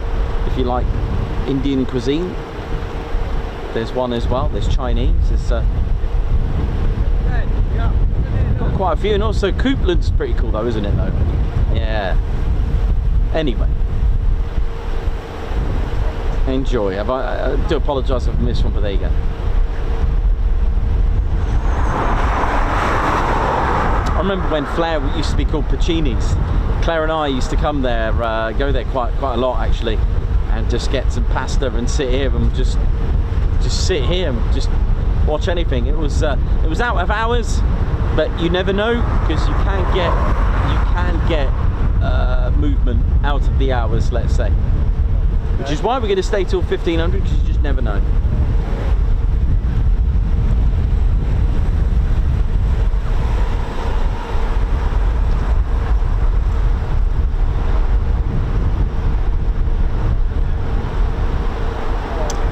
if you like Indian cuisine, there's one as well. There's Chinese. There's got quite a few, and also Coupland's pretty cool though, isn't it though? Yeah. Anyway, enjoy. I do apologise if I missed one, but there you go. I remember when Flair used to be called Pacini's. Claire and I used to come there, go there quite a lot actually, and just get some pasta and sit here and just sit here and just watch anything. It was out of hours, but you never know, because you can get movement out of the hours, let's say, which is why we're going to stay till 1500, because you just never know.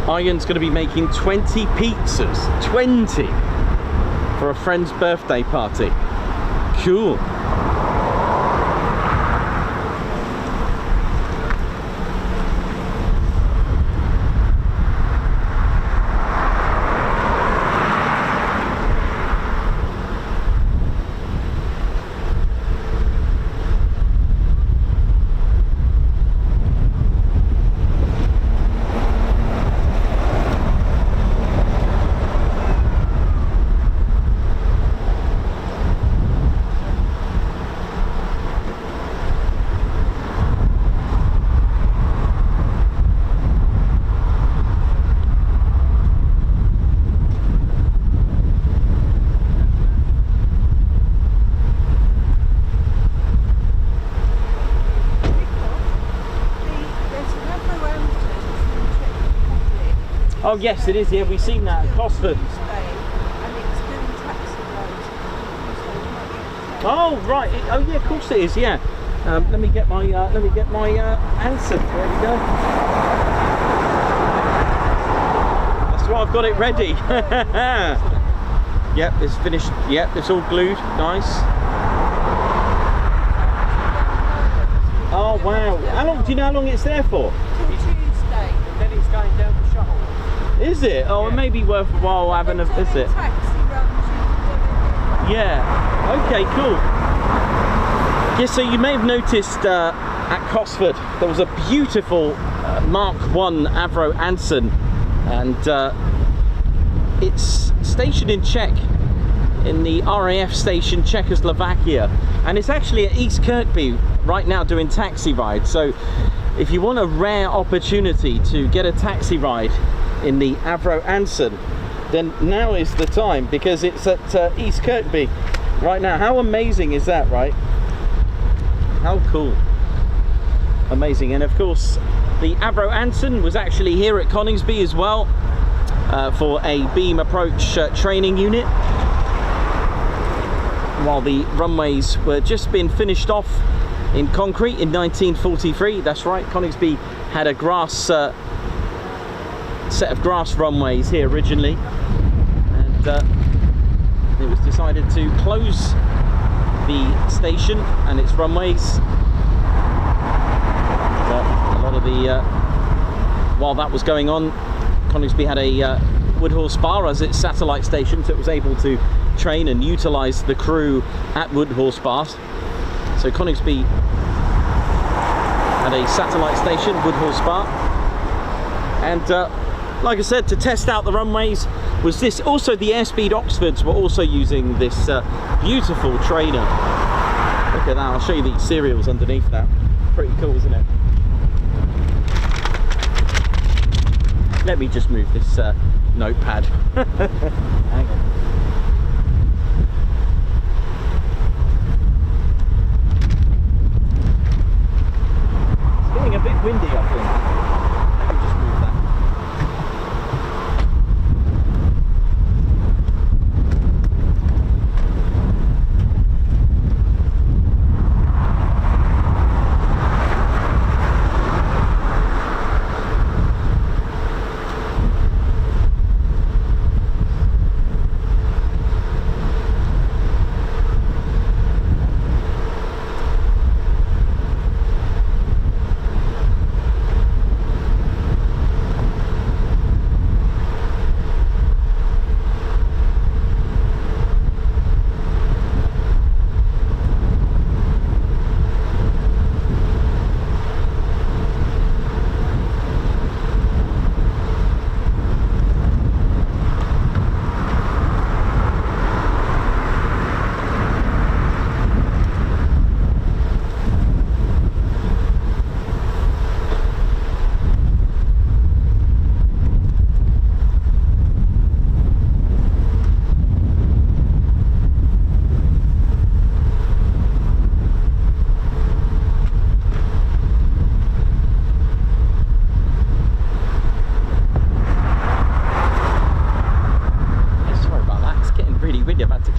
Ian's going to be making 20 pizzas, 20 for a friend's birthday party. Cool. Oh yes, it is. Yeah, we've seen that at Cosford. Oh right. Oh yeah, of course it is. Yeah. Let me get my answer. There we go. That's why I've got it ready. Yep, it's finished. Yep, it's all glued. Nice. Oh wow. How long? Do you know how long it's there for? Tuesday. And then it's going down the shuttle. Is it? Oh, Yeah. it may be worth a while having a visit. Yeah. Okay, cool. Yeah, so you may have noticed at Cosford there was a beautiful Mark I Avro Anson, and it's stationed in Czech, in the RAF station Czechoslovakia, and it's actually at East Kirkby right now doing taxi rides. So if you want a rare opportunity to get a taxi ride in the Avro Anson, then now is the time, because it's at East Kirkby right now. How amazing is that, right? How cool. Amazing. And of course, the Avro Anson was actually here at Coningsby as well for a beam approach training unit, while the runways were just being finished off in concrete in 1943. That's right, Coningsby had a grass set of grass runways here originally, and it was decided to close the station and its runways. But a lot of the while that was going on, Coningsby had a Woodhall Spa as its satellite station, so it was able to train and utilise the crew at Woodhall Spa. So Coningsby had a satellite station, Woodhall Spa, and like I said, to test out the runways was this. Also, the Airspeed Oxfords were also using this beautiful trainer. Look at that, I'll show you the serials underneath that. Pretty cool, isn't it? Let me just move this notepad. Hang on. It's getting a bit windy, I think. Let me just move that.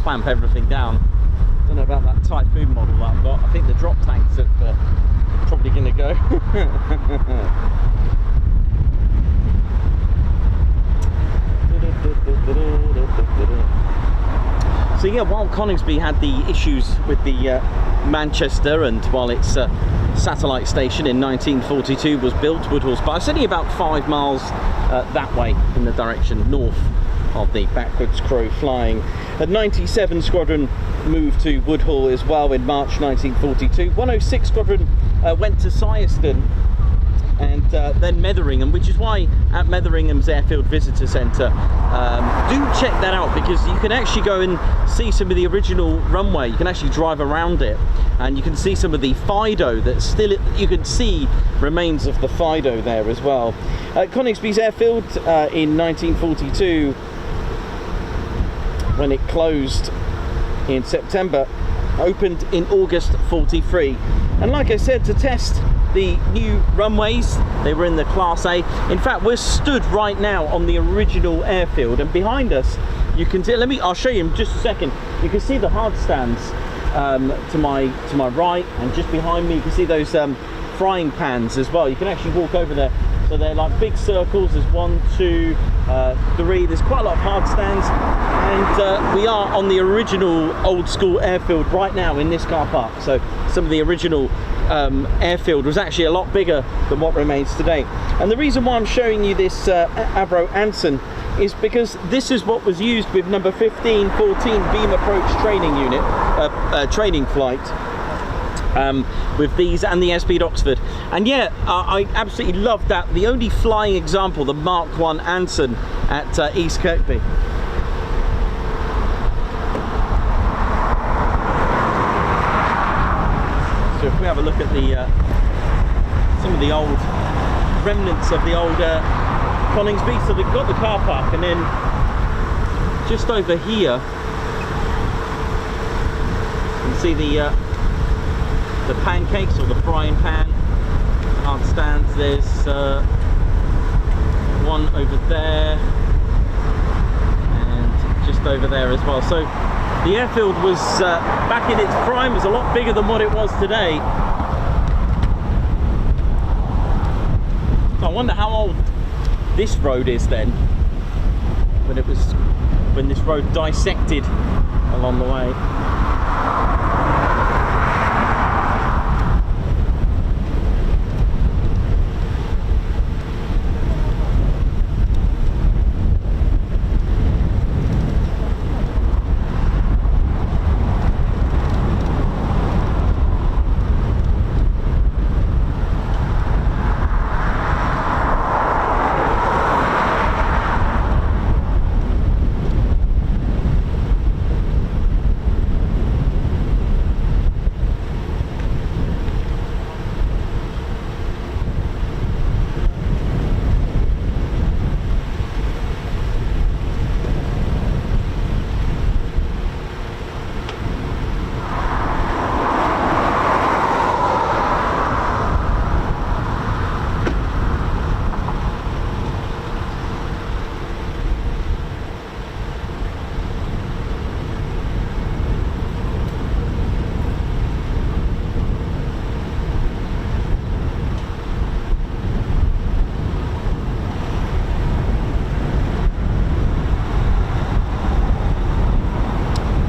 Clamp everything down. Don't know about that Typhoon model that I've got. I think the drop tanks are probably going to go. So yeah, while Coningsby had the issues with the Manchester, and while its satellite station in 1942 was built, Woodhall Spa, it's only about 5 miles that way in the direction north of the backwards crow flying. A 97 Squadron moved to Woodhall as well in March 1942. 106 Squadron went to Syerston and then Metheringham, which is why at Metheringham's Airfield Visitor Centre, do check that out, because you can actually go and see some of the original runway. You can actually drive around it and you can see some of the Fido that's still, you can see remains of the Fido there as well. Coningsby's airfield in 1942, when it closed in September, opened in August 43. And like I said, to test the new runways, they were in the Class A. In fact, we're stood right now on the original airfield, and behind us you can see, I'll show you in just a second. You can see the hard stands to my right, and just behind me you can see those frying pans as well. You can actually walk over there. So they're like big circles. There's 1, 2, 3. There's quite a lot of hard stands, and we are on the original old school airfield right now in this car park. So some of the original airfield was actually a lot bigger than what remains today. And the reason why I'm showing you this Avro Anson is because this is what was used with number 1514 beam approach training unit, training flight. With these and the Airspeed Oxford. And yeah, I absolutely love that. The only flying example, the Mark 1 Anson at East Kirkby. So if we have a look at the some of the old remnants of the old Coningsby. So they've got the car park, and then just over here you can see the pancakes or the frying pan hard stands. There's one over there and just over there as well. So the airfield was back in its prime, was a lot bigger than what it was today. So I wonder how old this road is then, when this road dissected along the way.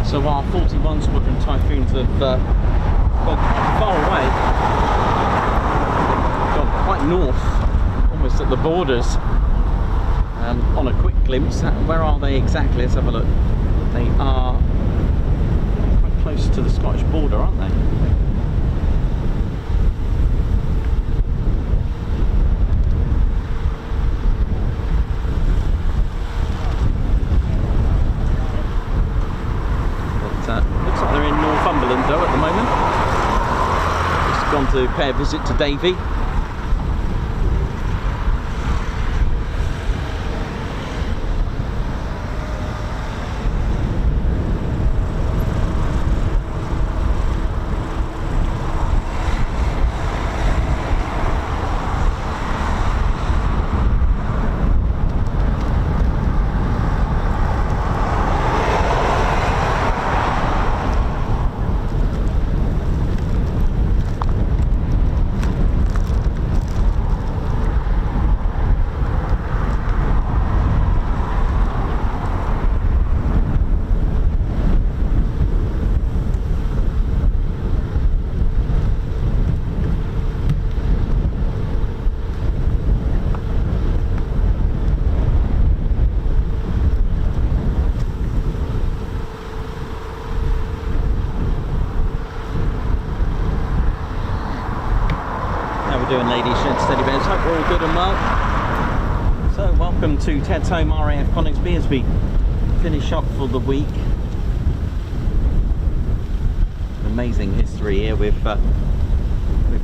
So our 41 Squadron Typhoons have gone quite far away, gone quite north, almost at the borders. On a quick glimpse, where are they exactly? Let's have a look. They are quite close to the Scottish border, aren't they? Looks like they're in Northumberland though at the moment. Just gone to pay a visit to Davy. Doing, ladies, gents, teddy bears. Hope we're all good and well. So welcome to Ted's home, RAF Coningsby, as we finish up for the week. Amazing history here with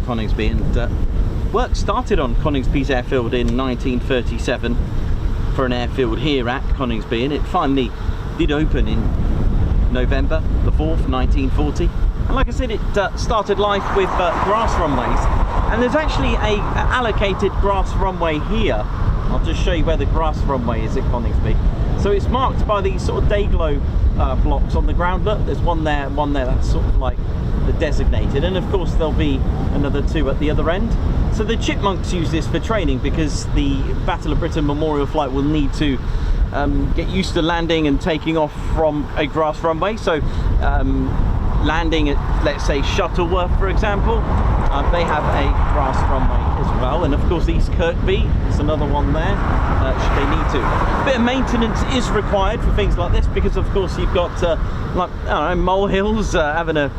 Coningsby, and work started on Coningsby's airfield in 1937 for an airfield here at Coningsby, and it finally did open in November the 4th, 1940. And like I said, it started life with grass runways. And there's actually a allocated grass runway here. I'll just show you where the grass runway is at Coningsby. So it's marked by these sort of day-glow blocks on the ground. Look, there's one there and one there. That's sort of like the designated. And of course there'll be another two at the other end. So the Chipmunks use this for training, because the Battle of Britain Memorial Flight will need to get used to landing and taking off from a grass runway. So landing at, let's say, Shuttleworth, for example, they have a grass runway as well. And of course East Kirkby, there's another one there, should they need to. A bit of maintenance is required for things like this, because of course you've got like, I don't know, molehills, having a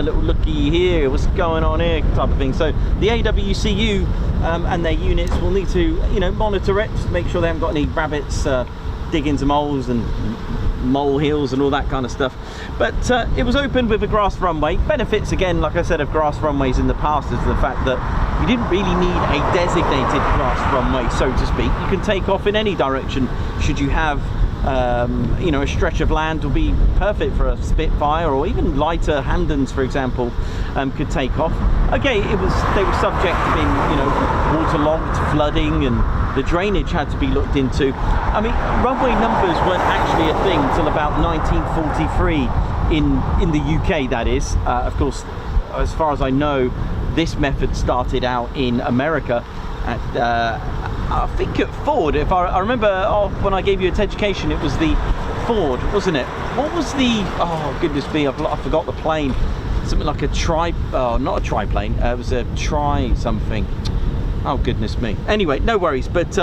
little looky here, what's going on here type of thing. So the AWCU and their units will need to, monitor it, just make sure they haven't got any rabbits dig into moles and molehills and all that kind of stuff. But it was opened with a grass runway. Benefits, again, like I said, of grass runways in the past is the fact that you didn't really need a designated class runway, so to speak. You can take off in any direction. Should you have you know, a stretch of land will be perfect for a Spitfire, or even lighter Hamdens, for example, could take off. Okay, they were subject to being, you know, waterlogged, flooding, and the drainage had to be looked into. I mean, runway numbers weren't actually a thing till about 1943 in the UK, that is. Of course, as far as I know, this method started out in America at I think at Ford. If I remember, when I gave you its education, it was the Ford, wasn't it? What was the, oh goodness me, I forgot the plane. Something like a not a triplane, it was a something. Oh goodness me. Anyway, no worries, but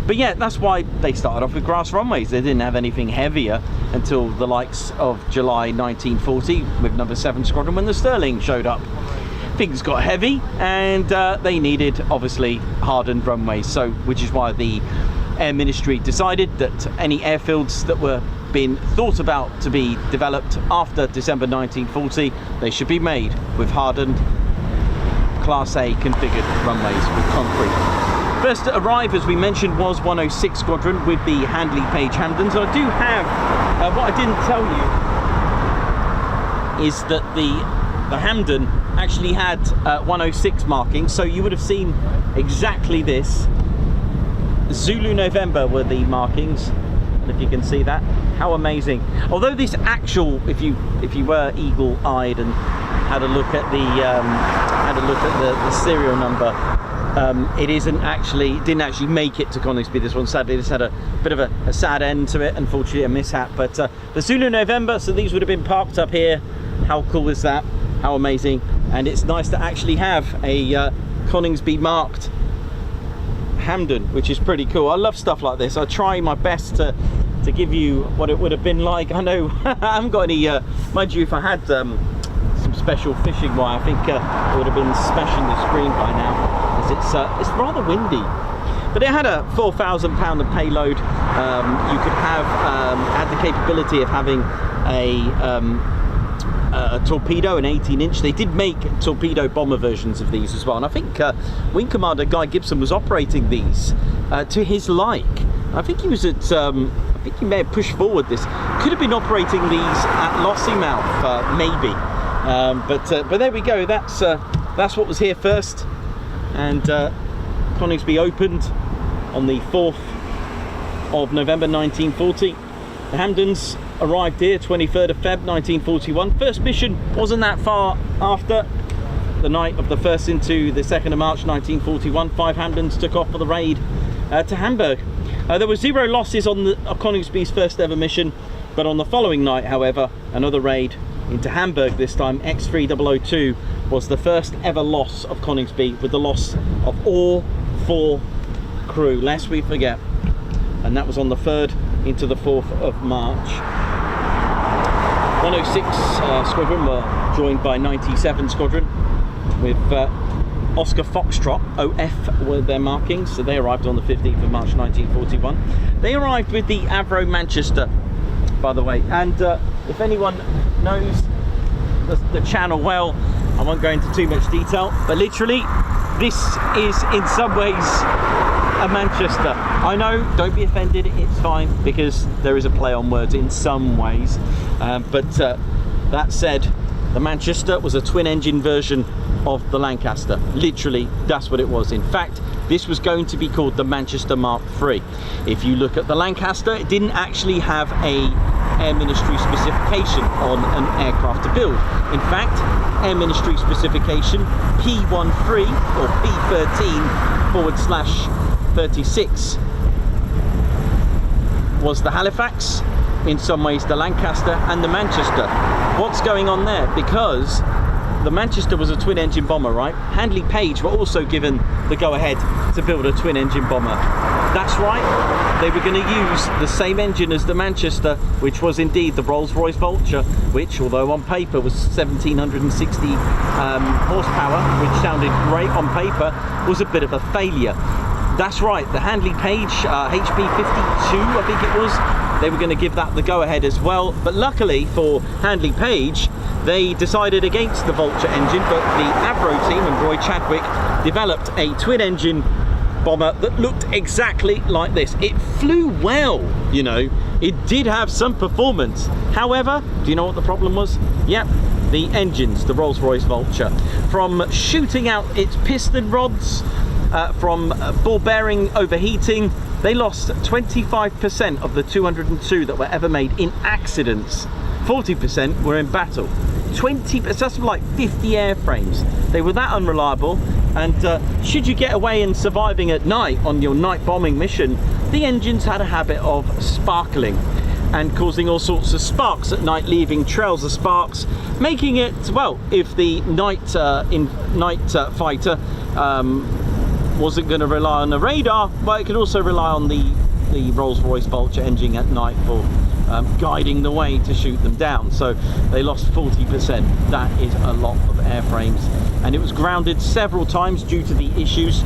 yeah, that's why they started off with grass runways. They didn't have anything heavier until the likes of July 1940 with number 7 Squadron, when the Sterling showed up. Things got heavy, and they needed, obviously, hardened runways. So, which is why the Air Ministry decided that any airfields that were being thought about to be developed after December 1940, they should be made with hardened Class A configured runways with concrete. First to arrive, as we mentioned, was 106 Squadron with the Handley Page Hamdens. I do have, what I didn't tell you is that the Hamden actually had 106 markings, so you would have seen exactly this. Zulu November were the markings, and if you can see that, how amazing. Although this actual, if you were eagle-eyed and had a look at the serial number, it didn't actually make it to Coningsby, this one, sadly. This had a bit of a sad end to it, unfortunately, a mishap. But the Zulu November, so these would have been parked up here. How cool is that? How amazing. And it's nice to actually have a Coningsby marked Hamden, which is pretty cool. I love stuff like this. I try my best to give you what it would have been like. I know I haven't got any, mind you, if I had some special fishing wire, I think it would have been smashing the screen by now, as it's rather windy. But it had a 4,000 pounder payload. You could have had the capability of having a torpedo, an 18-inch. They did make torpedo bomber versions of these as well, and I think Wing Commander Guy Gibson was operating these to his like. I think he was at, I think he may have pushed forward this. Could have been operating these at Lossiemouth, maybe. But there we go. That's what was here first, and Coningsby opened on the 4th of November 1940. The Hamdens arrived here 23rd of Feb 1941. First mission wasn't that far after. The night of the 1st into the 2nd of March 1941, 5 Hamdens took off for the raid to Hamburg. There were 0 losses on Coningsby's first ever mission, but on the following night, however, another raid into Hamburg, this time X3002, was the first ever loss of Coningsby, with the loss of all 4 crew, lest we forget. And that was on the 3rd into the 4th of March. 106 Squadron were joined by 97 Squadron with Oscar Foxtrot, OF were their markings, so they arrived on the 15th of March 1941. They arrived with the Avro Manchester, by the way, and if anyone knows the channel well, I won't go into too much detail, but literally this is in some ways a Manchester. I know, don't be offended, it's fine, because there is a play on words in some ways, but that said, the Manchester was a twin-engine version of the Lancaster. Literally, that's what it was. In fact, this was going to be called the Manchester Mark III. If you look at the Lancaster, it didn't actually have a Air Ministry specification on an aircraft to build. In fact, Air Ministry specification P13 or P13/36 was the Halifax, in some ways the Lancaster, and the Manchester. What's going on there? Because the Manchester was a twin-engine bomber, right? Handley Page were also given the go-ahead to build a twin-engine bomber. That's right, they were going to use the same engine as the Manchester, which was indeed the Rolls-Royce Vulture, which, although on paper was 1,760 horsepower, which sounded great on paper, was a bit of a failure. That's right, the Handley Page HP52, I think it was, they were going to give that the go-ahead as well, but luckily for Handley Page, they decided against the Vulture engine, but the Avro team and Roy Chadwick developed a twin-engine bomber that looked exactly like this. It flew well, you know, it did have some performance. However, do you know what the problem was? Yep, the engines, the Rolls-Royce Vulture. From shooting out its piston rods, from ball bearing overheating, they lost 25% of the 202 that were ever made in accidents. 40% were in battle. 20%, that's like 50 airframes. They were that unreliable, and should you get away and surviving at night on your night bombing mission, the engines had a habit of sparkling and causing all sorts of sparks at night, leaving trails of sparks, making it, well, if the night fighter wasn't going to rely on the radar, but it could also rely on the Rolls-Royce Vulture engine at night for guiding the way to shoot them down. So they lost 40%. That is a lot of airframes, and it was grounded several times due to the issues.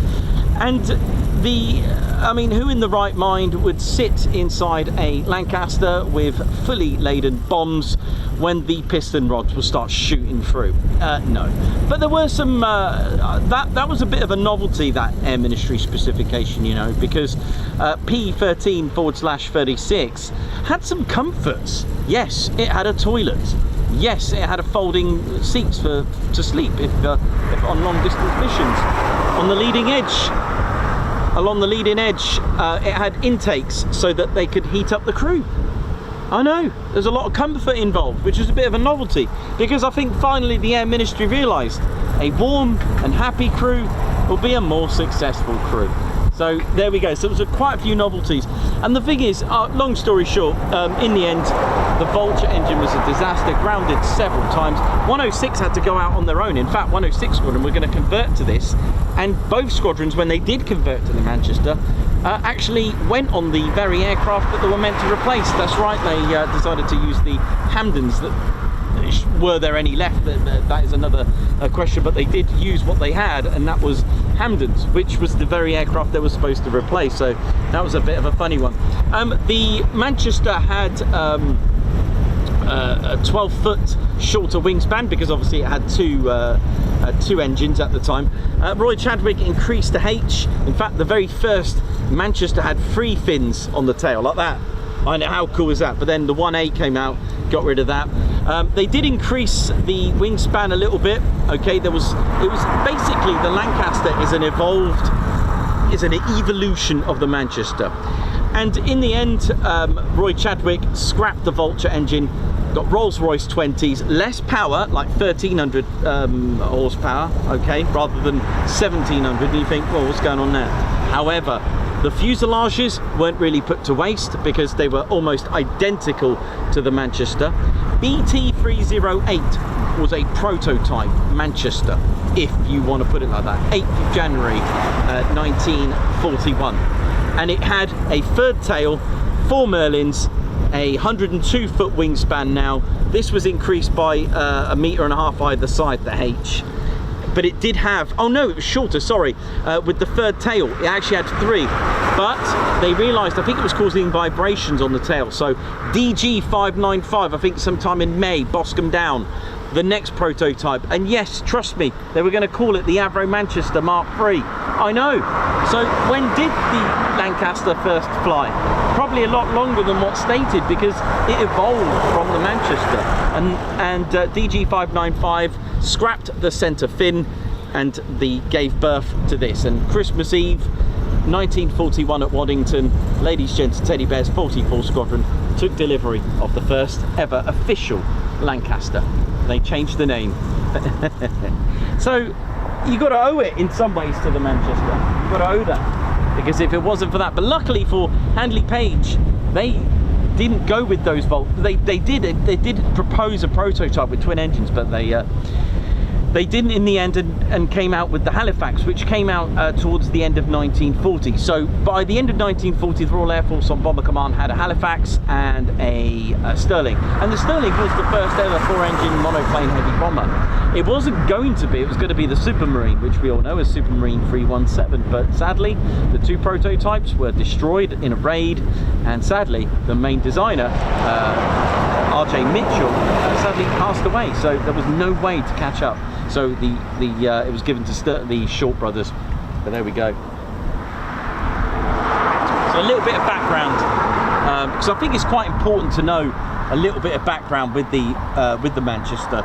And I mean, who in the right mind would sit inside a Lancaster with fully laden bombs when the piston rods will start shooting through? No. But there were some, that was a bit of a novelty, that Air Ministry specification, you know, because P13/36 had some comforts. Yes, it had a toilet. Yes, it had a folding seats to sleep if on long distance missions. On the leading edge, along the leading edge, it had intakes so that they could heat up the crew. I know, there's a lot of comfort involved, which is a bit of a novelty, because I think finally the Air Ministry realised a warm and happy crew will be a more successful crew. So there we go. So there was quite a few novelties, and the thing is, long story short, in the end, the Vulture engine was a disaster, grounded several times. 106 had to go out on their own. In fact, 106 Squadron were going to convert to this, and both squadrons, when they did convert to the Manchester, actually went on the very aircraft that they were meant to replace. That's right, they decided to use the Hamdens. That were there any left? That is another question, but they did use what they had, and that was Hamdens, which was the very aircraft they were supposed to replace. So that was a bit of a funny one. The Manchester had a 12-foot shorter wingspan, because obviously it had two engines at the time. Roy Chadwick increased the H. In fact, the very first Manchester had 3 fins on the tail, like that. I know, how cool is that? But then the 1A came out, got rid of that. They did increase the wingspan a little bit. Okay, it was basically, the Lancaster is an evolution of the Manchester. And in the end, Roy Chadwick scrapped the Vulture engine, got Rolls-Royce 20s, less power, like 1300 horsepower, okay, rather than 1700. And you think, well, what's going on there? However, the fuselages weren't really put to waste, because they were almost identical to the Manchester. BT308 was a prototype Manchester, if you want to put it like that. 8th of January 1941. And it had a third tail, 4 Merlins, a 102-foot wingspan now. This was increased by 1.5 meters either side, the H. But it did have, oh no, it was shorter, sorry, with the third tail, it actually had 3, but they realised, I think it was causing vibrations on the tail, so DG595, I think sometime in May, Boscombe Down, the next prototype, and yes, trust me, they were going to call it the Avro Manchester Mark III. I know. So when did the Lancaster first fly? Probably a lot longer than what's stated, because it evolved from the Manchester, and DG595 scrapped the centre fin and gave birth to this. And Christmas Eve 1941 at Waddington, ladies, gents, teddy bears, 44 Squadron took delivery of the first ever official Lancaster. They changed the name. So you got to owe it in some ways to the Manchester. You've got to owe that, because if it wasn't for that, but luckily for Handley Page, they didn't go with those they did propose a prototype with twin engines, but they didn't in the end, and came out with the Halifax, which came out towards the end of 1940. So by the end of 1940, the Royal Air Force on Bomber Command had a Halifax and a Stirling, and the Stirling was the first ever 4-engine monoplane heavy bomber. It wasn't going to be, it was going to be the Supermarine, which we all know as Supermarine 317, but sadly the 2 prototypes were destroyed in a raid, and sadly the main designer R.J. Mitchell, sadly passed away, so there was no way to catch up. So it was given to the Short brothers. But there we go. So a little bit of background, because I think it's quite important to know a little bit of background with the Manchester,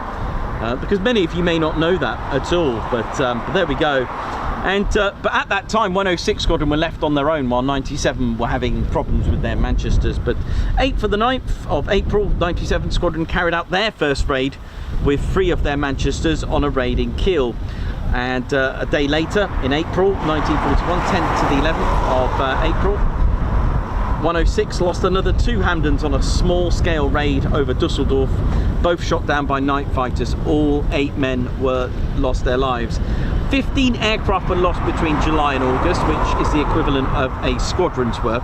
because many of you may not know that at all. But there we go. And but at that time, 106 Squadron were left on their own while 97 were having problems with their Manchesters. But 8th for the 9th of April, 97 Squadron carried out their first raid with 3 of their Manchesters on a raid in Kiel. And a day later, in April 1941, 10th to the 11th of April, 106 lost another 2 Hamdens on a small-scale raid over Dusseldorf, both shot down by night fighters. All 8 men lost their lives. 15 aircraft were lost between July and August, which is the equivalent of a squadron's worth.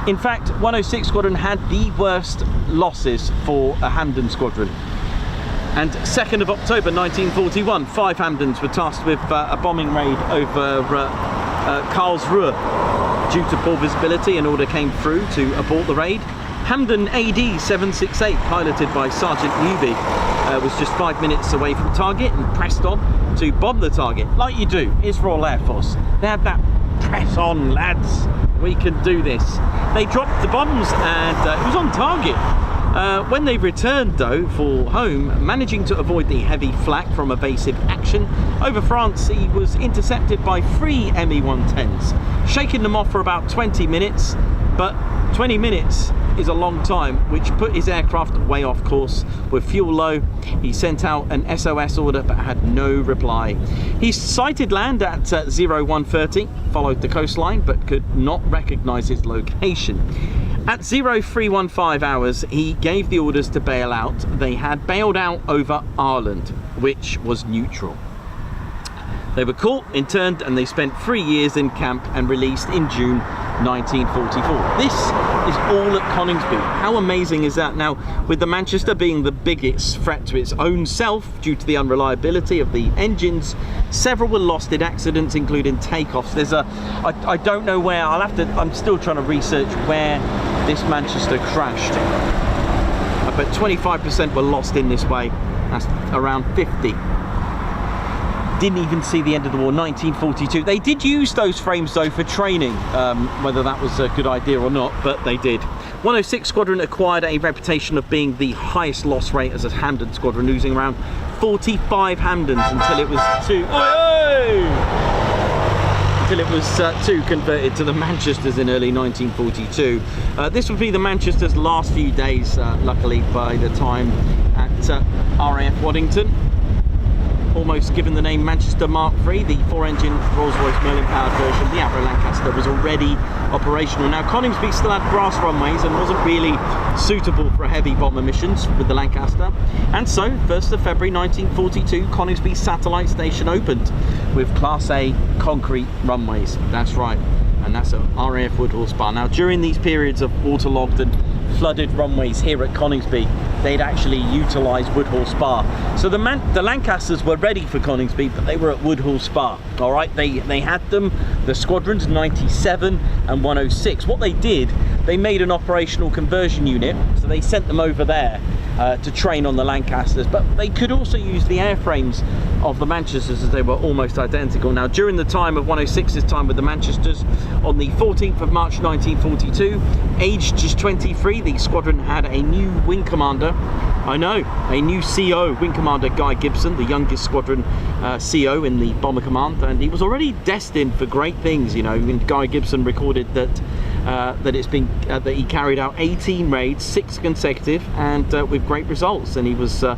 In fact, 106 Squadron had the worst losses for a Hamden squadron. And 2nd of October 1941, 5 Hamdens were tasked with a bombing raid over Karlsruhe. Due to poor visibility, an order came through to abort the raid. Hamden AD 768, piloted by Sergeant Newby, was just 5 minutes away from target and pressed on to bomb the target, like you do. It's Royal Air Force. They had that press on, lads, we can do this. They dropped the bombs and it was on target. When they returned though for home, managing to avoid the heavy flak from evasive action over France, he was intercepted by 3 Me-110s, shaking them off for about 20 minutes, but 20 minutes is a long time, which put his aircraft way off course. With fuel low, he sent out an SOS order but had no reply. He sighted land at 0130, followed the coastline but could not recognise his location. At 0315 hours, he gave the orders to bail out. They had bailed out over Ireland, which was neutral. They were caught, interned, and they spent 3 years in camp and released in June 1944. This is all at Coningsby. How amazing is that? Now, with the Manchester being the biggest threat to its own self due to the unreliability of the engines, several were lost in accidents, including takeoffs. There's I don't know where, I'm still trying to research where this Manchester crashed. But 25% were lost in this way. That's around 50. Didn't even see the end of the war. 1942. They did use those frames though for training, whether that was a good idea or not, but they did. 106 Squadron acquired a reputation of being the highest loss rate as a Hamden squadron, losing around 45 Hamdens until it was 2. Until it was 2 converted to the Manchesters in early 1942. This would be the Manchester's last few days, luckily, by the time at RAF Waddington. Almost given the name Manchester Mark III, the 4-engine Rolls-Royce Merlin-powered version, the Avro Lancaster was already operational. Now, Coningsby still had brass runways and wasn't really suitable for heavy bomber missions with the Lancaster. And so, 1st of February 1942, Coningsby Satellite Station opened with Class A concrete runways. That's right, and that's at RAF Woodhall Spa. Now, during these periods of waterlogged and flooded runways here at Coningsby, they'd actually utilised Woodhall Spa. So the Lancasters were ready for Coningsby, but they were at Woodhall Spa. All right, they had them, the squadrons 97 and 106. What they did, they made an operational conversion unit, so they sent them over there to train on the Lancasters, but they could also use the airframes of the Manchesters as they were almost identical. Now, during the time of 106's time with the Manchesters, on the 14th of March 1942, aged just 23, the squadron had a new wing commander. I know, a new CO, Wing Commander Guy Gibson, the youngest squadron CO in the Bomber Command, and he was already destined for great things. You know, and Guy Gibson recorded that that he carried out 18 raids, 6 consecutive, and with great results. And he was a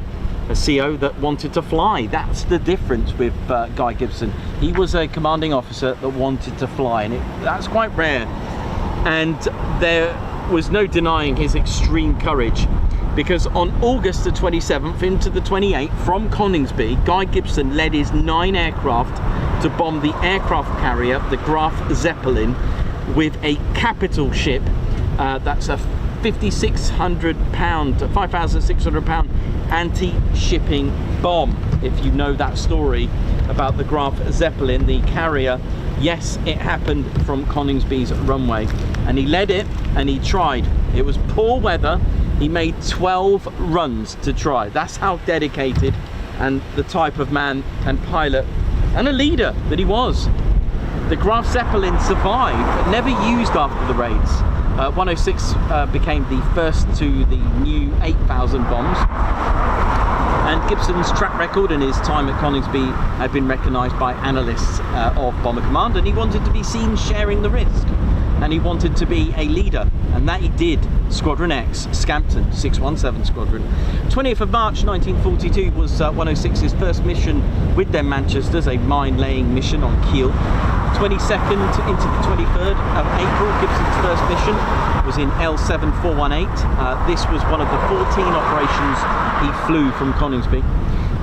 CO that wanted to fly. That's the difference with Guy Gibson. He was a commanding officer that wanted to fly, and that's quite rare. And there was no denying his extreme courage, because on August the 27th into the 28th, from Coningsby, Guy Gibson led his 9 aircraft to bomb the aircraft carrier, the Graf Zeppelin, with a capital ship. That's a 5,600 pound anti-shipping bomb. If you know that story about the Graf Zeppelin, the carrier, yes, it happened from Coningsby's runway, and he led it and he tried. It was poor weather, He made 12 runs to try. That's how dedicated and the type of man and pilot and a leader that he was. The Graf Zeppelin survived, but never used after the raids. 106 became the first to the new 8,000 bombs. And Gibson's track record and his time at Coningsby had been recognised by analysts of Bomber Command, and he wanted to be seen sharing the risk. And he wanted to be a leader, and that he did. Squadron X, Scampton, 617 Squadron. 20th of March 1942 was 106's first mission with their Manchesters, a mine-laying mission on Kiel. 22nd into the 23rd of April, Gibson's first mission was in L7418. This was one of the 14 operations he flew from Coningsby.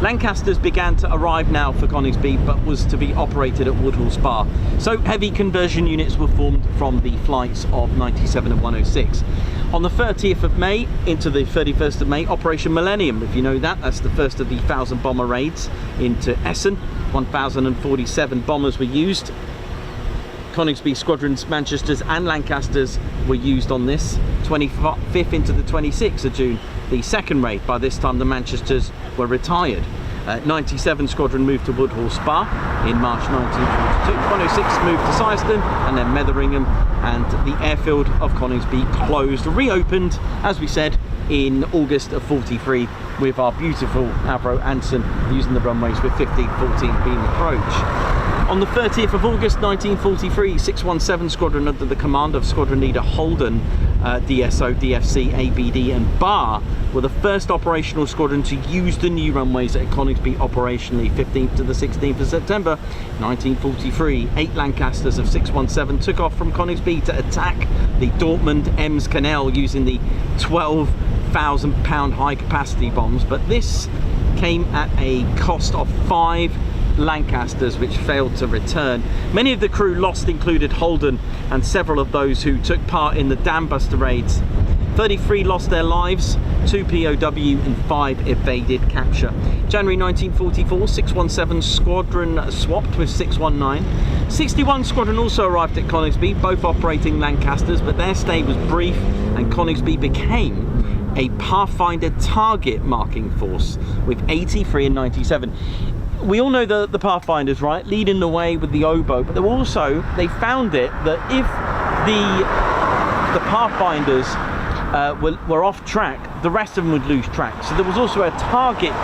Lancasters began to arrive now for Coningsby, but was to be operated at Woodhall Spa. So heavy conversion units were formed from the flights of 97 and 106. On the 30th of May into the 31st of May, Operation Millennium, if you know that, that's the first of the 1,000 bomber raids into Essen. 1,047 bombers were used. Coningsby squadrons, Manchesters and Lancasters were used on this. 25th into the 26th of June, the second raid. By this time the Manchesters were retired. 97 Squadron moved to Woodhall Spa in March 1942. 106 moved to Syston and then Metheringham, and the airfield of Coningsby closed, reopened, as we said, in August of 43 with our beautiful Avro Anson using the runways with 15-14 beam approach. On the 30th of August 1943, 617 Squadron under the command of Squadron Leader Holden, DSO, DFC, ABD and BAR were the first operational squadron to use the new runways at Coningsby operationally. 15th to the 16th of September 1943, 8 Lancasters of 617 took off from Coningsby to attack the Dortmund Ems Canal using the 12,000-pound high capacity bombs, but this came at a cost of 5 Lancasters which failed to return. Many of the crew lost included Holden and several of those who took part in the Dam Buster raids. 33 lost their lives, 2 POW and 5 evaded capture. January 1944, 617 Squadron swapped with 619. 61 Squadron also arrived at Coningsby, both operating Lancasters, but their stay was brief and Coningsby became a Pathfinder target marking force with 83 and 97. We all know the Pathfinders, right? Leading the way with the oboe, but they found it that if the Pathfinders were off track, the rest of them would lose track. So there was also a target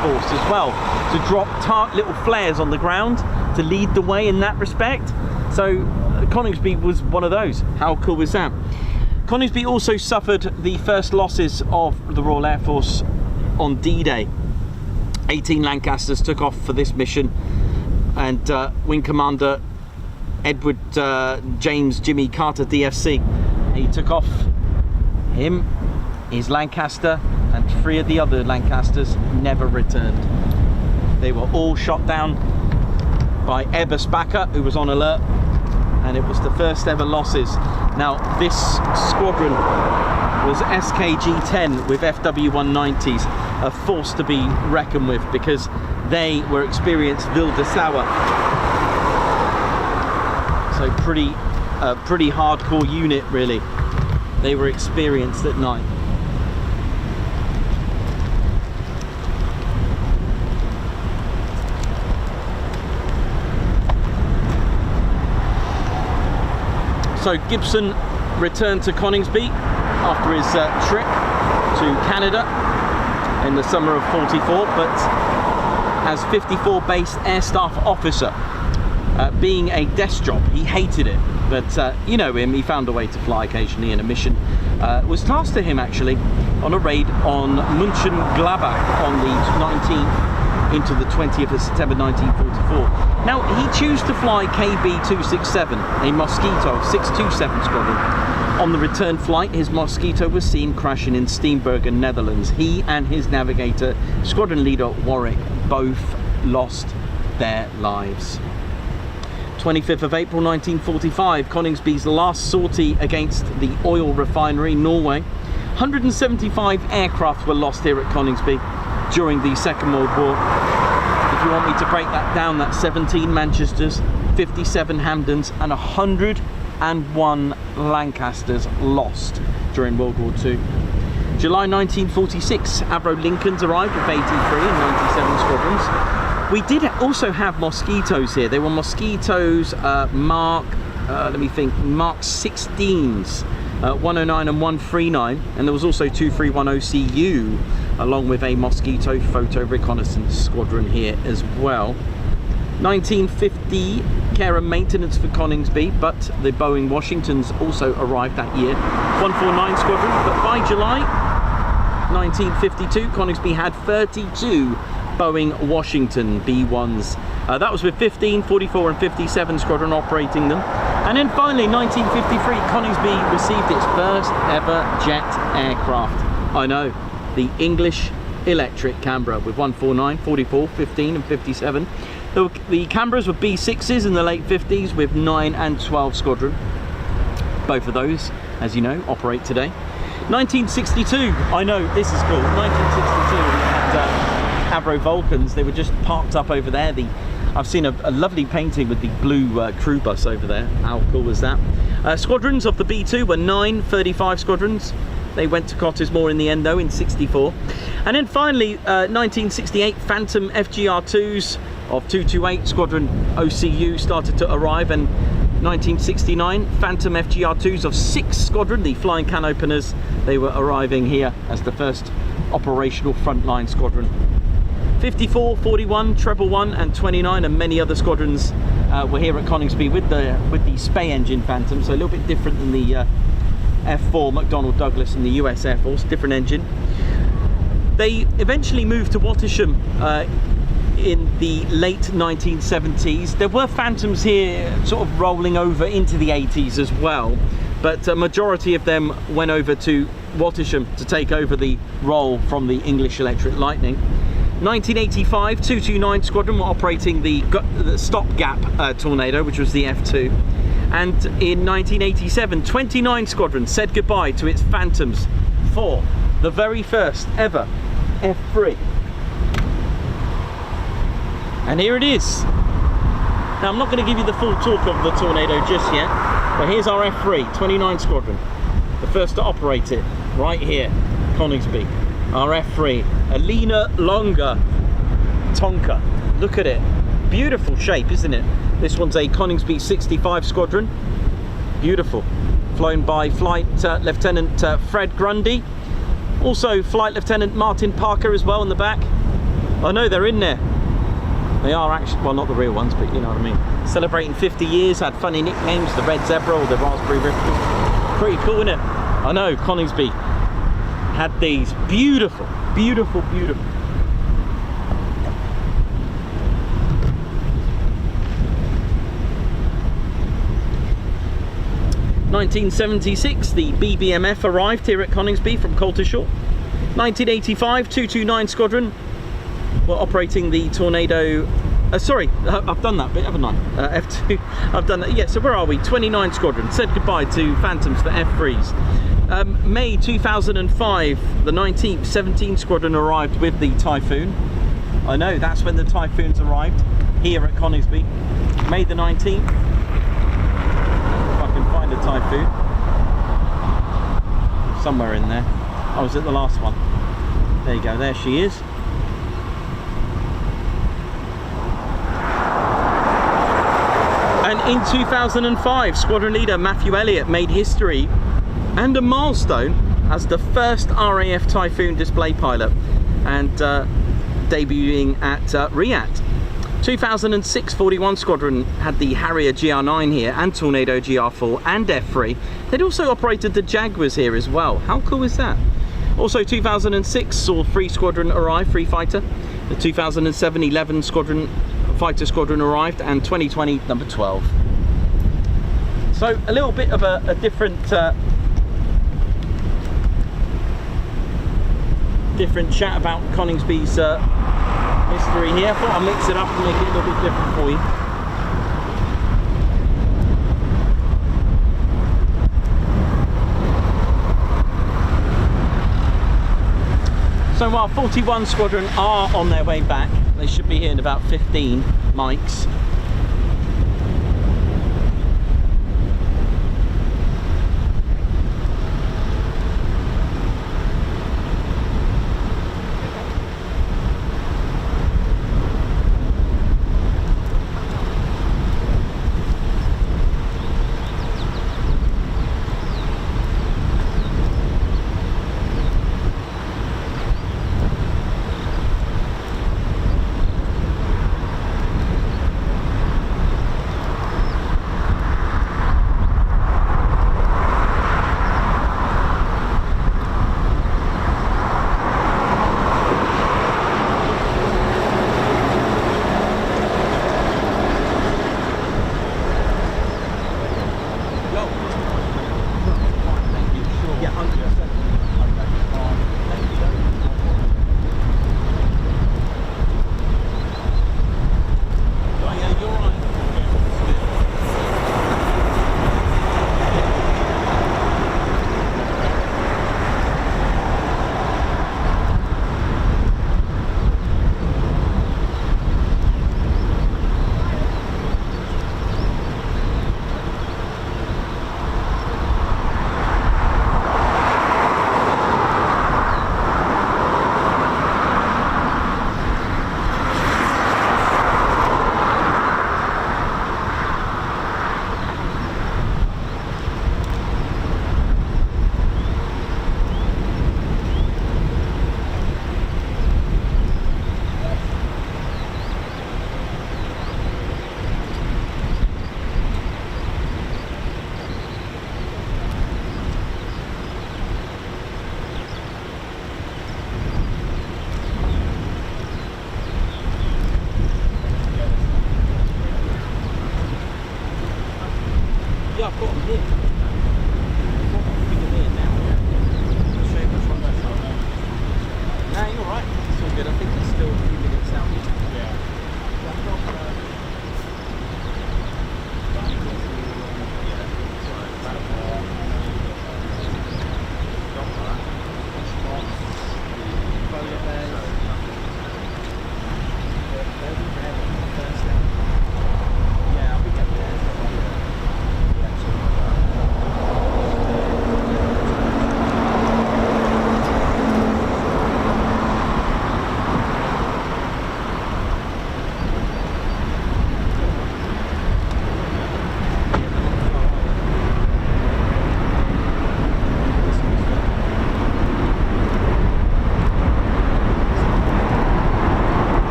force as well to drop little flares on the ground to lead the way in that respect. So Coningsby was one of those. How cool was that? Coningsby also suffered the first losses of the Royal Air Force on D-Day. 18 Lancasters took off for this mission, and Wing Commander Edward James Jimmy Carter DFC, he took off, him, his Lancaster and 3 of the other Lancasters never returned. They were all shot down by Ebers Backer, who was on alert, and it was the first ever losses. Now this squadron was SKG-10 with FW-190s, a force to be reckoned with because they were experienced Wilde Sauer. So pretty hardcore unit really. They were experienced at night. So Gibson returned to Coningsby after his trip to Canada in the summer of 44, but as 54 base air staff officer, being a desk job, he hated it, but you know him, he found a way to fly occasionally, and a mission was tasked to him actually on a raid on München-Gladbach on the 19th into the 20th of September 1944. Now he chose to fly KB-267, a Mosquito 627 squadron. On the return flight, his Mosquito was seen crashing in Steenbergen, Netherlands. He and his navigator, squadron leader Warwick, both lost their lives. 25th of April 1945, Coningsby's last sortie against the oil refinery, Norway. 175 aircraft were lost here at Coningsby during the Second World War. If you want me to break that down, that's 17 Manchesters, 57 Hamdens and 101 Lancasters lost during World War II. July 1946, Avro Lincolns arrived with 83 and 97 squadrons. We did also have Mosquitoes here. They were Mosquitoes Mark 16s, 109 and 139, and there was also 231 OCU, along with a Mosquito Photo Reconnaissance Squadron here as well. 1950, care and maintenance for Coningsby, but the Boeing Washingtons also arrived that year. 149 Squadron, but by July 1952, Coningsby had 32 Boeing Washington B1s. That was with 15, 44 and 57 Squadron operating them. And then finally, 1953, Coningsby received its first ever jet aircraft. I know, the English electric Canberra with 149, 44, 15 and 57. The Canberras were B6s in the late 50s with 9 and 12 Squadron. Both of those, as you know, operate today. 1962, I know, this is cool. 1962, we had Avro Vulcans. They were just parked up over there. I've seen a lovely painting with the blue crew bus over there. How cool was that? Squadrons of the B2 were 9 35 squadrons. They went to Cottesmore in the end though in 64. And then finally 1968, Phantom FGR2s of 228 Squadron OCU started to arrive, and 1969 Phantom FGR2s of 6 Squadron, the flying can openers, they were arriving here as the first operational frontline squadron. 54, 41, Treble 1 and 29 and many other squadrons were here at Coningsby with the Spey engine Phantom, so a little bit different than the F4 McDonnell Douglas and the US Air Force, different engine. They eventually moved to Wattisham in the late 1970s. There were Phantoms here sort of rolling over into the 80s as well, but a majority of them went over to Wattisham to take over the role from the English Electric Lightning. 1985, 229 Squadron were operating the stopgap Tornado, which was the F2. And in 1987, 29 Squadron said goodbye to its Phantoms for the very first ever F3. And here it is. Now, I'm not going to give you the full talk of the Tornado just yet, but here's our F3, 29 Squadron. The first to operate it, right here, Coningsby. Our F3, a leaner, longer Tonka. Look at it. Beautiful shape, isn't it? This one's a Coningsby 65 Squadron. Beautiful. Flown by Flight Lieutenant Fred Grundy. Also Flight Lieutenant Martin Parker as well in the back. I know they're in there. They are actually, well, not the real ones, but you know what I mean. Celebrating 50 years, had funny nicknames, the Red Zebra or the Raspberry Ripple. Pretty cool, isn't it? I know, Coningsby had these. Beautiful, beautiful, beautiful. In 1976, the BBMF arrived here at Coningsby from Coltishall. 1985, 229 Squadron were operating the Tornado. Sorry, I've done that bit, haven't I? F2. I've done that. Yeah, so where are we? 29 Squadron. Said goodbye to Phantoms for F3s. May 2005, the 19th, 17 Squadron arrived with the Typhoon. I know, that's when the Typhoons arrived here at Coningsby. May the 19th. If I can find a Typhoon. Somewhere in there. I was at the last one. There you go, there she is. And in 2005, Squadron Leader Matthew Elliott made history and a milestone as the first RAF Typhoon display pilot, and debuting at Riyadh. 2006, 41 Squadron had the Harrier GR9 here, and Tornado GR4 and F3. They'd also operated the Jaguars here as well. How cool is that? Also 2006 saw 3 Squadron arrive, 3 fighter. The 2007, 11 Squadron fighter squadron arrived, and 2020 number 12. So a little bit of a different chat about Coningsby's history here. I thought I'd mix it up and make it a little bit different for you. So while 41 Squadron are on their way back, they should be here in about 15 mics.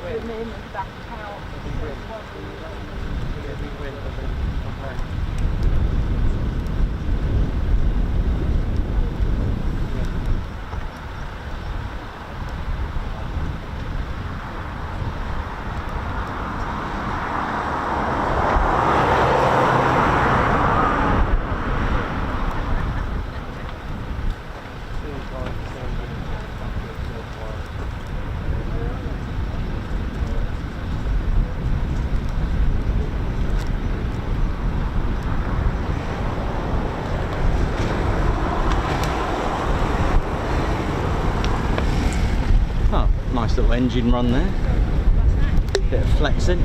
them in and back out. Nice little engine run there. Bit of flexing.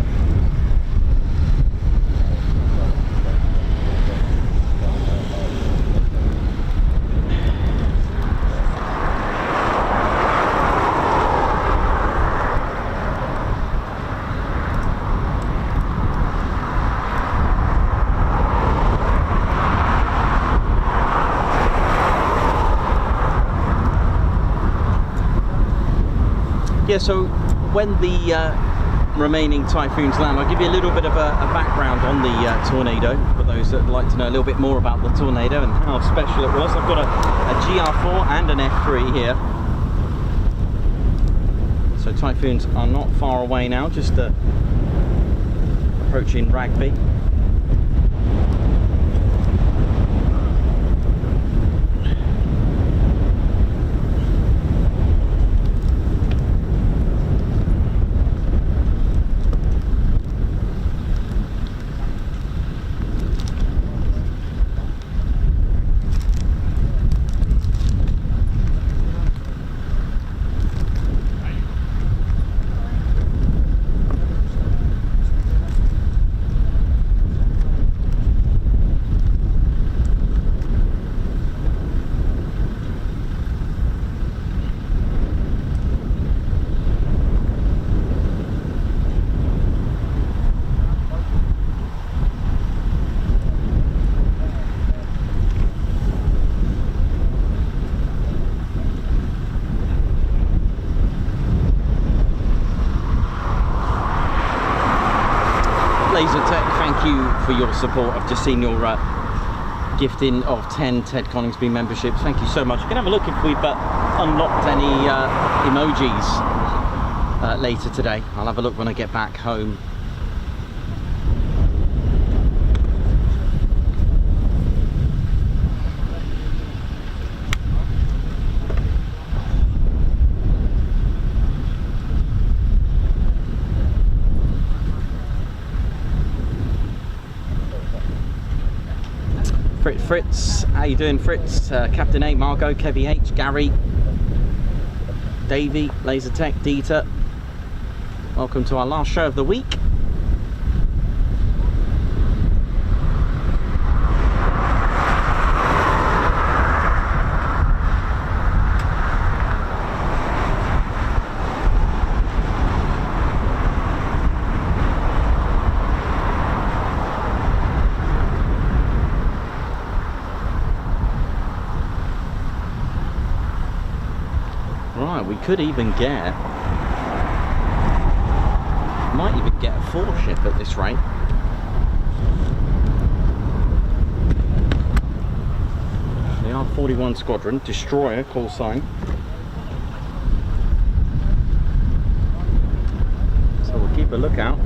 Yeah, so when the remaining Typhoons land, I'll give you a little bit of a background on the Tornado, for those that would like to know a little bit more about the Tornado and how special it was. I've got a GR4 and an F3 here. So Typhoons are not far away now, just approaching Rugby. Thank you for your support. I've just seen your gifting of 10 Ted Coningsby memberships. Thank you so much. You can have a look if we've unlocked any emojis later today. I'll have a look when I get back home. Fritz, how you doing, Fritz? Captain A, Margot, Kevy H, Gary, Davey, Lasertech, Dieter. Welcome to our last show of the week. We could even get, might even get a 4 ship at this rate. The R41 Squadron, destroyer call sign. So we'll keep a lookout.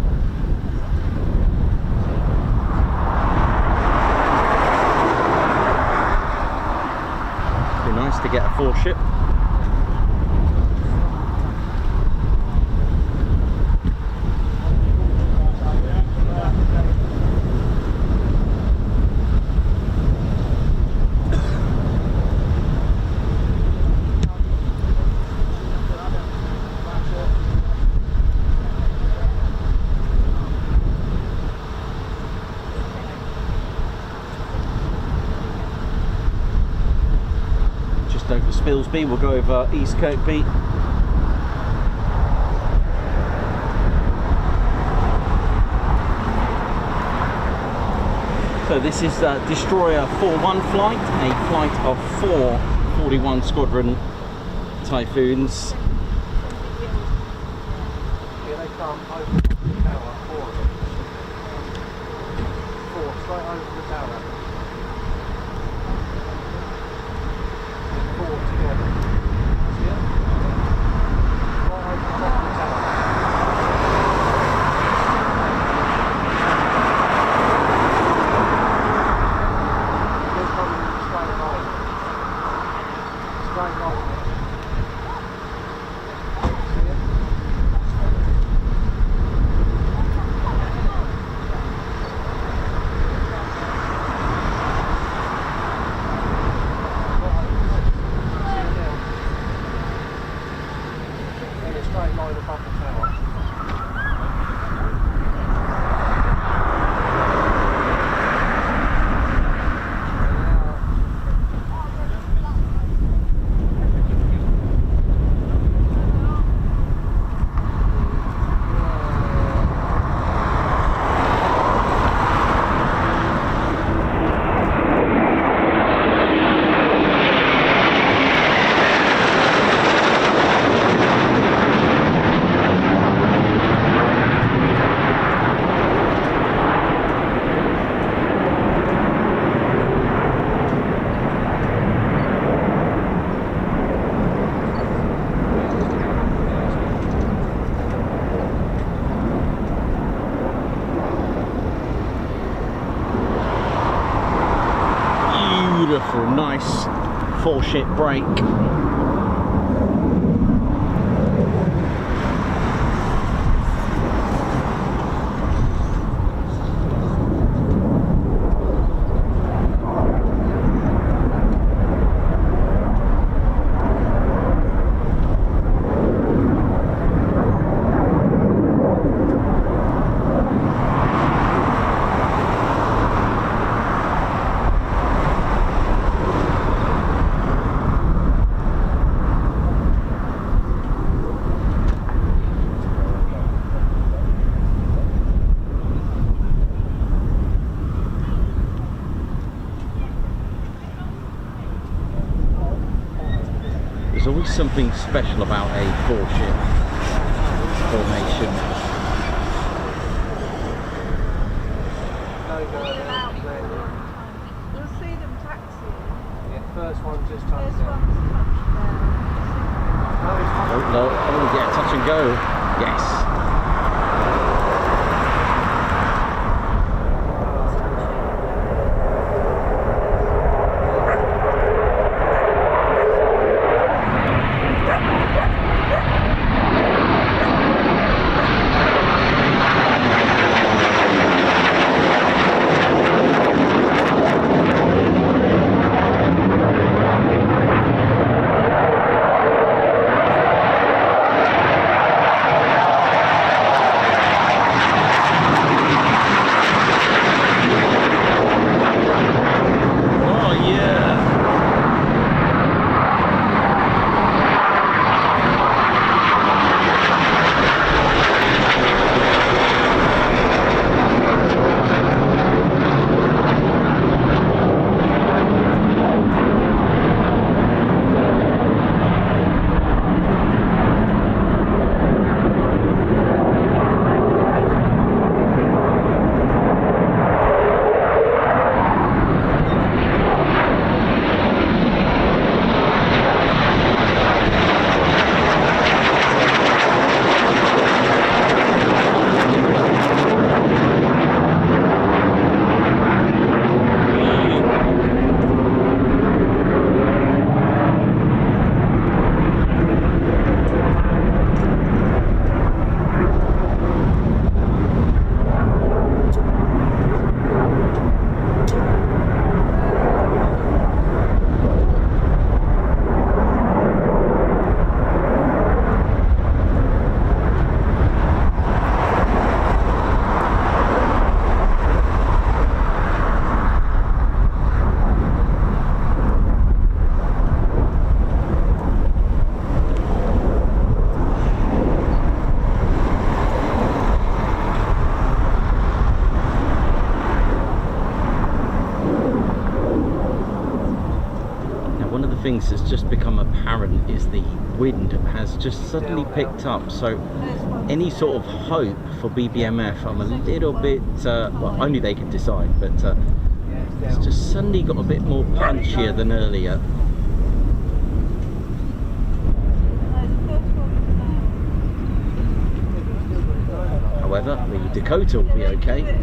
Be nice to get a 4 ship. Over Spilsby, we'll go over East Kirkby. So this is Destroyer 4-1 flight, a flight of 4 41 Squadron Typhoons. come over the top of the tower, 4 of them. 4 straight over the tower. And 4 together. See it? Right over the top of the tower. They're coming in a straight line. Straight line. See it? Straight line above the tower. Beautiful, nice 4-ship break. There's always something special about a 4-ship formation. We'll see them taxiing. Yeah, first one just There's touched one down. touchdown. Oh, no, oh yeah, touch and go. Yes. things that's just become apparent is the wind has just suddenly picked up. So any sort of hope for BBMF, I'm a little bit, well, only they can decide, but it's just suddenly got a bit more punchier than earlier. However, the Dakota will be okay.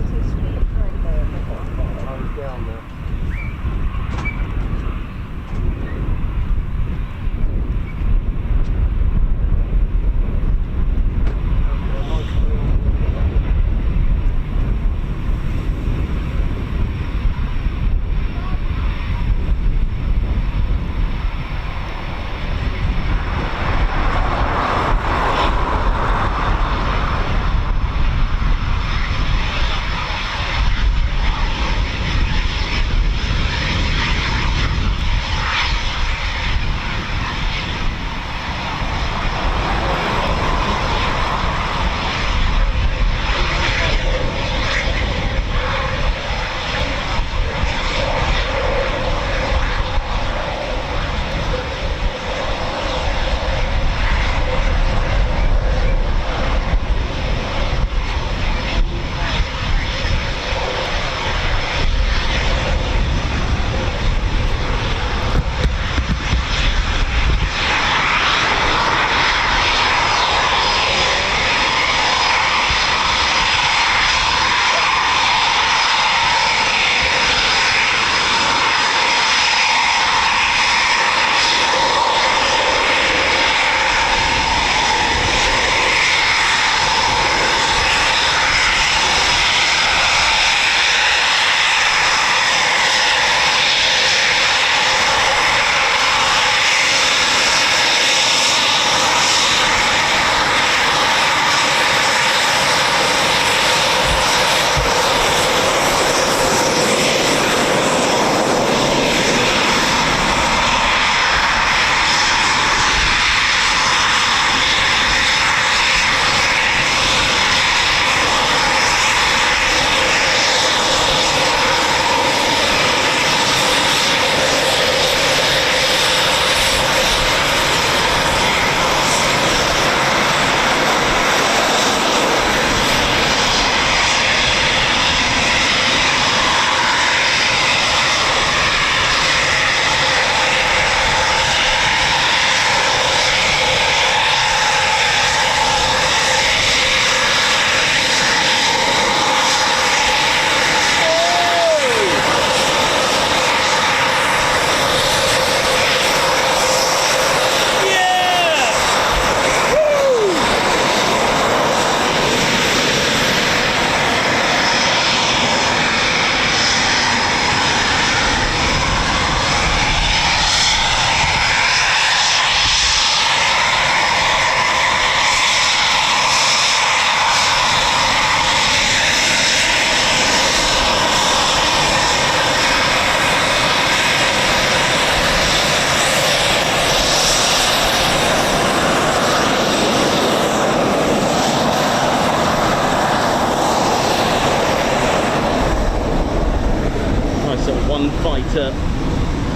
Fighter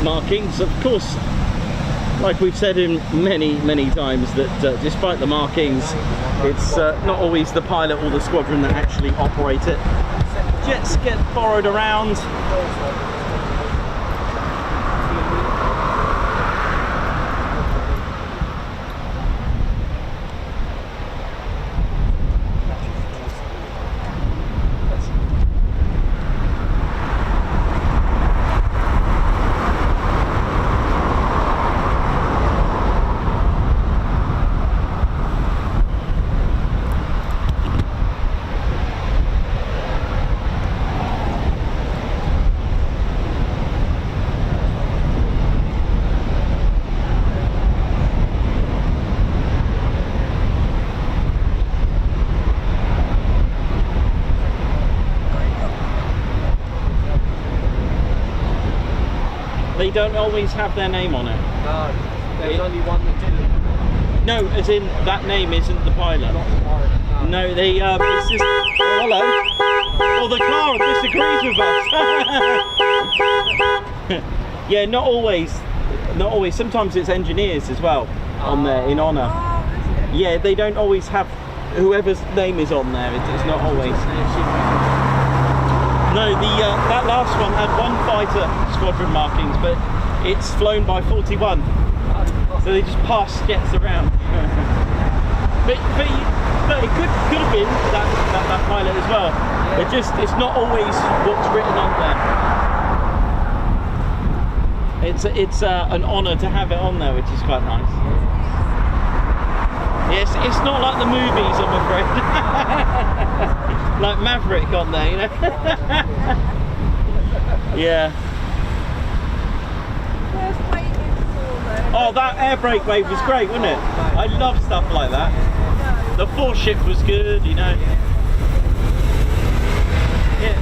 markings. Of course, like we've said in many times, that despite the markings, it's not always the pilot or the squadron that actually operate it. Jets get borrowed around. They don't always have their name on it. No, there's only one that didn't. No, as in that name isn't the pilot. Not the pilot, no. No, they it's just, oh, hello. Oh, the car disagrees with us. Yeah, not always. not always. Sometimes it's engineers as well on there in honour. Oh, is it? Yeah, they don't always have whoever's name is on there. It's not always. No, that last one had one fighter squadron markings, but it's flown by 41, so they just pass jets around. but it could have been that pilot as well. Yeah. It's not always what's written on there. It's an honour to have it on there, which is quite nice. Yes, it's not like the movies, I'm afraid. Like Maverick on there, you know. Yeah. Where's waiting for Oh, that air brake wave was great, wasn't it? I love stuff like that. The foreship was good, you know. Yeah.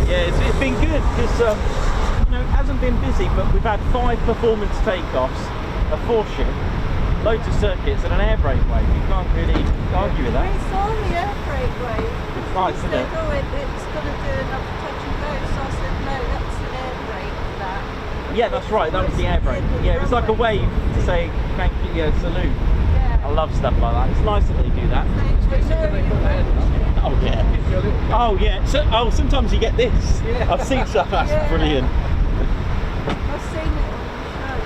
Yeah, it's been good because you know, it hasn't been busy, but we've had 5 performance takeoffs, a foreship, loads of circuits, and an air brake wave. You can't really argue with that. We saw the air brake wave. It's nice, isn't it? Said, oh, it's going to do another touch and go. So I said, no, that's an air brake for that. Yeah, that's right. That was the air brake. Yeah, it was like a wave to say thank you, yeah, salute. Yeah. I love stuff like that. It's nice that they do that. Oh yeah. Oh yeah. So, sometimes you get this. Yeah. I've seen stuff that's brilliant. I've seen it on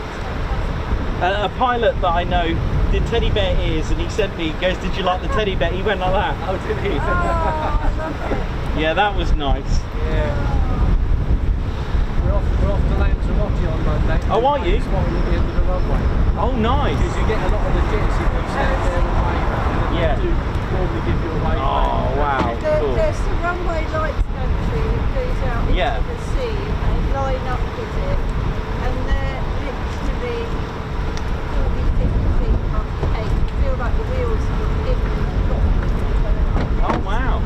the show. A pilot that I know did teddy bear ears, and he sent me. He goes, "Did you like the teddy bear?" He went like that. Oh, did he? Oh, I love it. Yeah, that was nice. Yeah. We're off to Lanzarote on Monday. Oh, are you? Spotting at the end of the runway. Oh, nice. Because you get a lot of the jets if you stand there and wait, and Yeah. they do normally give you a wave. Oh wow, cool. There's the runway lights country that goes out into Yeah. the sea, and they line up with it, and they're literally 40, 50 feet above the eight. You feel like the wheels are in the lock. Oh wow.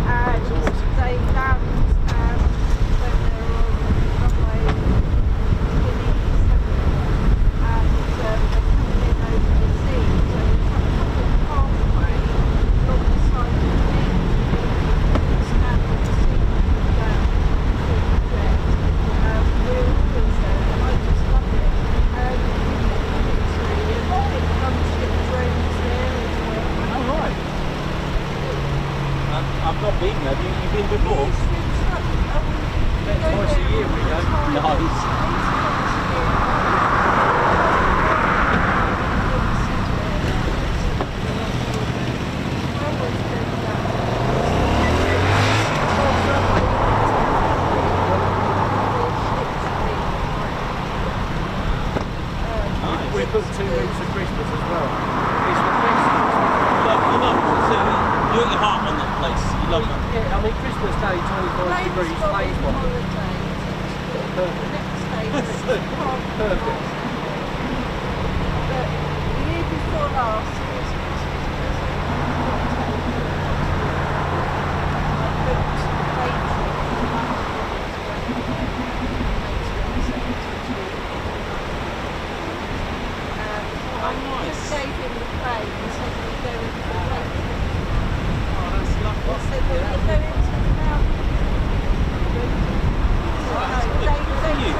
And they land when they're on runway 27, and they're coming in over the sea, so it's like a pathway along the side of the beach, stand on the sea, down through the jet. We're always there, and I just love it. It comes with drones there as well. Oh right. I've not been there. You've been before? Twice a year we go. Nice. We booked 2 weeks for Christmas as well. It's the best. You love so you're at your heart on that place. You love it. Yeah, I mean Christmas Day, 25 degrees, planes bottom. Perfect. Perfect. The year before last, Christmas, I just gave him the plane and said we go into the plane. Oh, that's lovely. I said, well, we go into the mountains. you.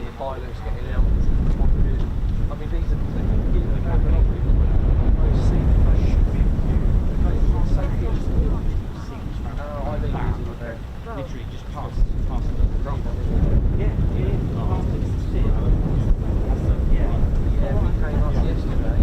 see your pilots getting out. I mean, these are the things that go a lot of people. Most safety should be safety I think literally just past the drum. Yeah, we came up yesterday.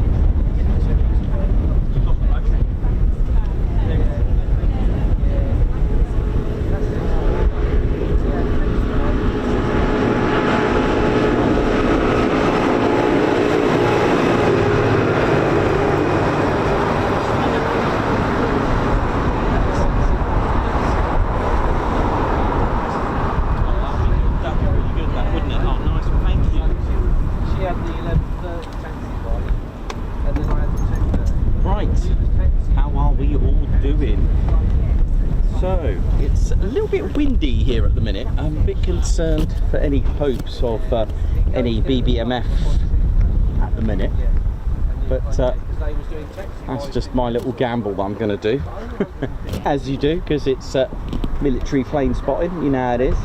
Windy here at the minute. I'm a bit concerned for any hopes of any BBMF at the minute, but that's just my little gamble that I'm going to do, as you do, because it's military plane spotting, you know how it is.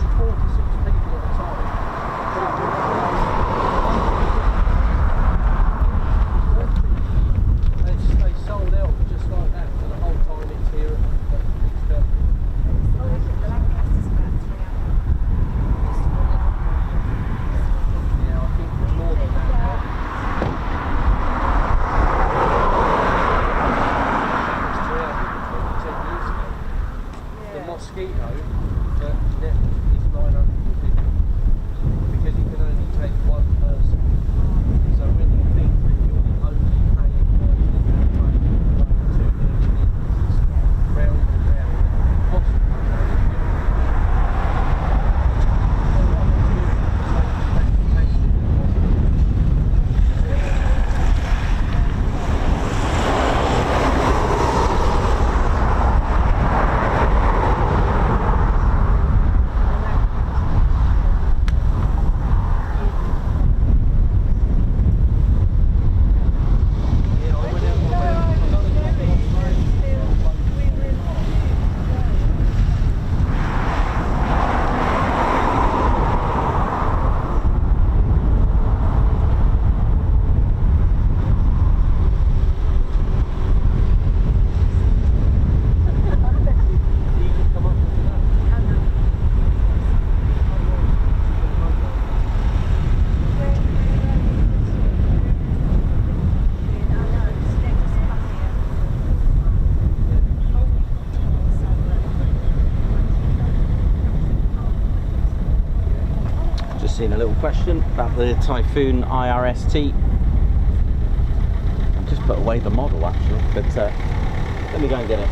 A little question about the Typhoon IRST. I've just put away the model actually, but let me go and get it.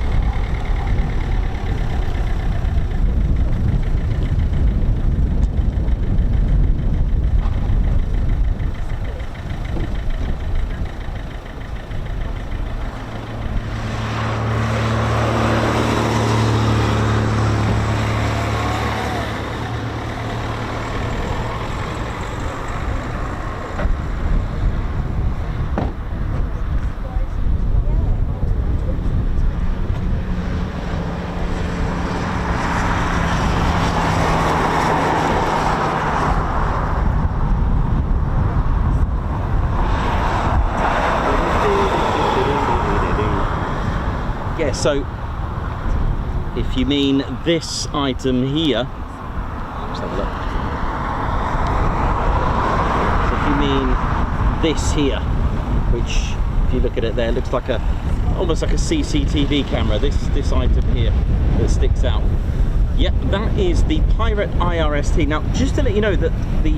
Yeah, so if you mean this item here, let's have a look. So if you mean this here, which if you look at it there, looks like almost like a CCTV camera, this item here that sticks out. Yep, that is the Pirate IRST. Now, just to let you know that the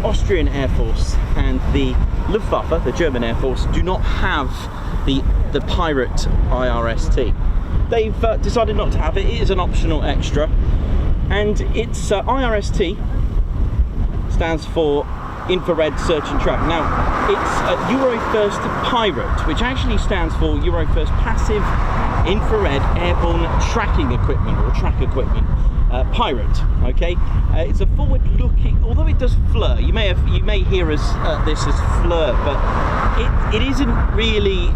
Austrian Air Force and the Luftwaffe, the German Air Force, do not have the Pirate IRST. They've decided not to have it. It is an optional extra, and it's IRST stands for Infrared Search and Track. Now, it's Eurofirst Pirate, which actually stands for Eurofirst Passive Infrared Airborne Tracking Equipment, or Track Equipment. Pirate, okay? It's a forward-looking, although it does FLIR. You may hear this as FLIR, but it isn't really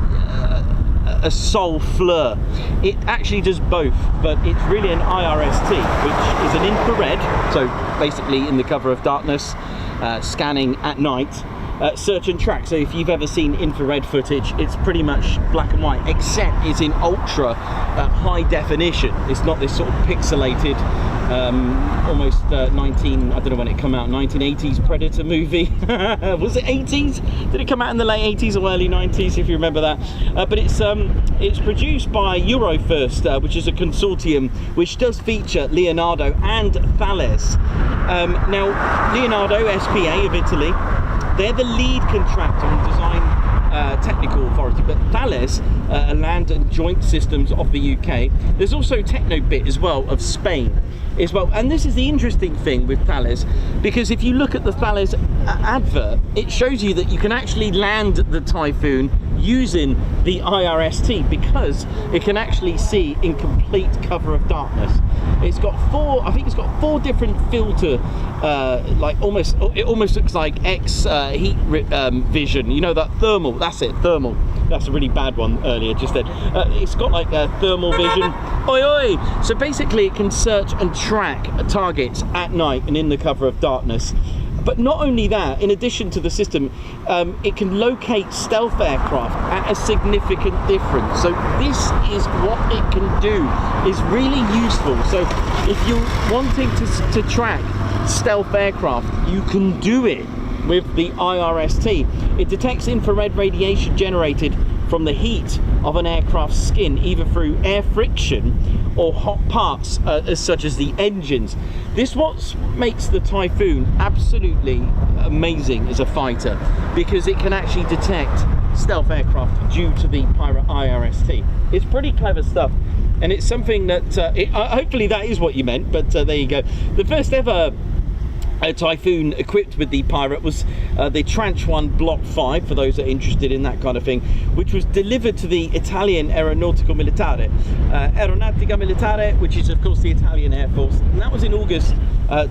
a sole FLIR. It actually does both, but it's really an IRST, which is an infrared, so basically in the cover of darkness, scanning at night. Search and track. So if you've ever seen infrared footage, it's pretty much black and white, except it's in ultra high definition. It's not this sort of pixelated, almost I don't know when it came out, 1980s Predator movie. Was it 80s? Did it come out in the late 80s or early 90s, if you remember that? But it's produced by Eurofighter, which is a consortium which does feature Leonardo and Thales. Now, Leonardo SPA of Italy, they're the lead contractor and design technical authority, but Thales, Land and Joint Systems of the UK. There's also Technobit as well of Spain as well. And this is the interesting thing with Thales, because if you look at the Thales advert, it shows you that you can actually land the Typhoon using the IRST, because it can actually see in complete cover of darkness. It's got four different filter, like it almost looks like heat vision, you know, that thermal, that's it, thermal. That's a really bad one earlier just then. It's got like a thermal vision. Oi oi! So basically it can search and track targets at night and in the cover of darkness. But not only that, in addition to the system, it can locate stealth aircraft at a significant difference. So this is what it can do, is really useful. So if you're wanting to track stealth aircraft, you can do it with the IRST. It detects infrared radiation generated from the heat of an aircraft's skin, either through air friction or hot parts such as the engines. This what makes the Typhoon absolutely amazing as a fighter, because it can actually detect stealth aircraft due to the Pirate IRST. It's pretty clever stuff, and it's something that hopefully that is what you meant, but there you go. The first ever Typhoon equipped with the Pirate was the Tranche 1 Block 5, for those that are interested in that kind of thing, which was delivered to the Italian Aeronautica Militare, which is of course the Italian Air Force, and that was in August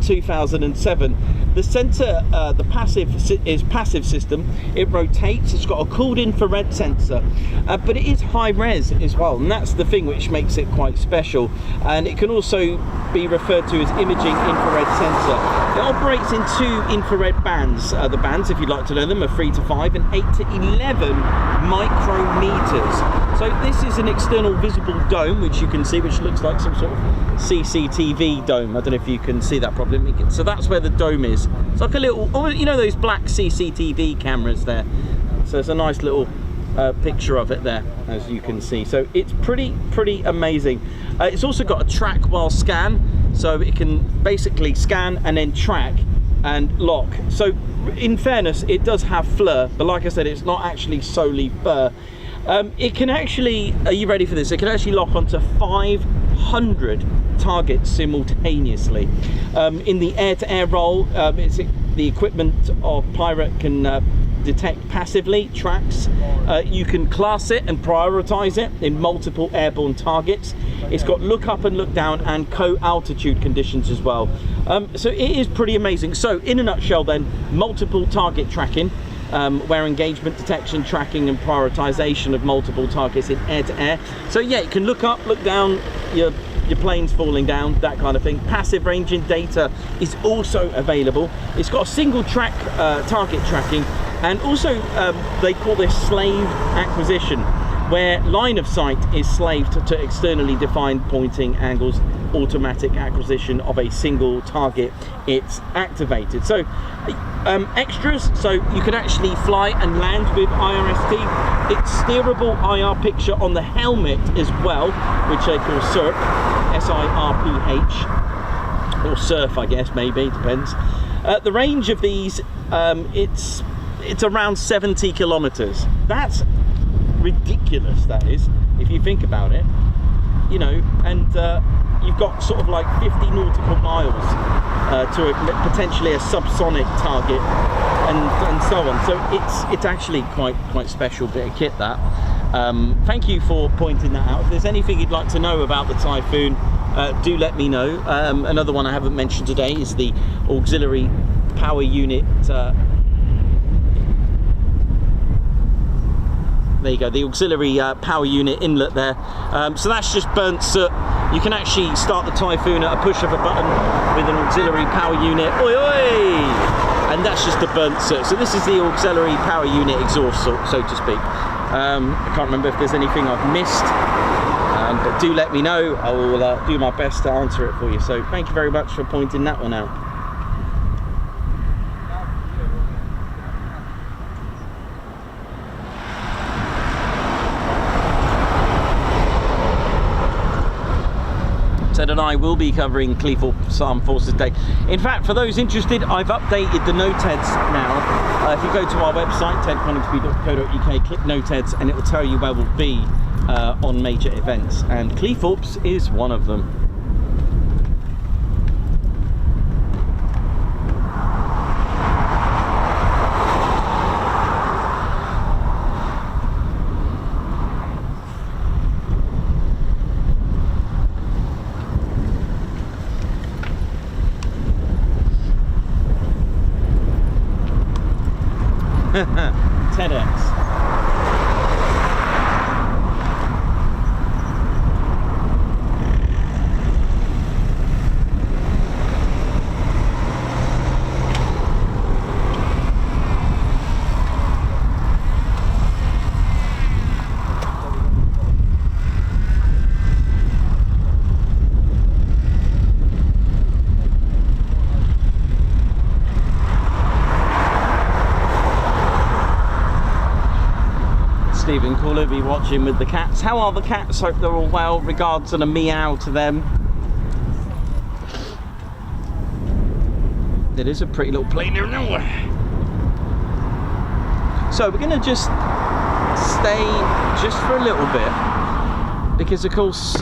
2007. The sensor, the passive system. It rotates. It's got a cooled infrared sensor, but it is high res as well, and that's the thing which makes it quite special. And it can also be referred to as imaging infrared sensor. It operates in 2 infrared bands. The bands, if you'd like to know them, are 3 to 5 and 8 to 11 micrometers. So this is an external visible dome, which you can see, which looks like some sort of CCTV dome. I don't know if you can see that properly. So that's where the dome is. It's like a little, you know, those black CCTV cameras there. So it's a nice little picture of it there, as you can see. So it's pretty amazing. It's also got a track while scan, so it can basically scan and then track and lock. So in fairness, it does have FLIR, but like I said, it's not actually solely FLIR. It can actually, are you ready for this? It can actually lock onto 500 targets simultaneously. In the air-to-air role, the equipment of Pirate can detect passively, tracks. You can class it and prioritize it in multiple airborne targets. It's got look up and look down and co-altitude conditions as well. So it is pretty amazing. So in a nutshell then, multiple target tracking, where engagement detection, tracking and prioritization of multiple targets in air-to-air. So yeah, it can look up, look down, your plane's falling down, that kind of thing. Passive ranging data is also available. It's got a single track target tracking, and also they call this slave acquisition, where line of sight is slaved to externally defined pointing angles. Automatic acquisition of a single target, it's activated. So extras, so you can actually fly and land with IRST. It's steerable IR picture on the helmet as well, which they call SIRP, S-I-R-P-H, or SURF, I guess, maybe, depends. The range of these, it's around 70 kilometers. That's ridiculous, that is, if you think about it, you know. And you've got sort of like 50 nautical miles to potentially a subsonic target, and so on. So it's actually quite special bit of kit, that. Thank you for pointing that out. If there's anything you'd like to know about the Typhoon, do let me know. Another one I haven't mentioned today is the auxiliary power unit. There you go, the auxiliary power unit inlet there. So that's just burnt soot. You can actually start the Typhoon at a push of a button with an auxiliary power unit. Oi oi! and that's just the burnt circuit. So this is the auxiliary power unit exhaust, so to speak. I can't remember if there's anything I've missed, but do let me know. I will do my best to answer it for you. So thank you very much for pointing that one out. Ted and I will be covering Cleethorpes Armed Forces Day. In fact, for those interested, I've updated the NOTEDs now. If you go to our website, tedconingsby.co.uk, click NOTEDs, and it will tell you where we'll be on major events. And Cleethorpes is one of them. TEDx. Stephen Caller be watching with the cats. How are the cats? Hope they're all well. Regards and a meow to them. It is a pretty little plane there nowhere. So we're going to just stay just for a little bit, because of course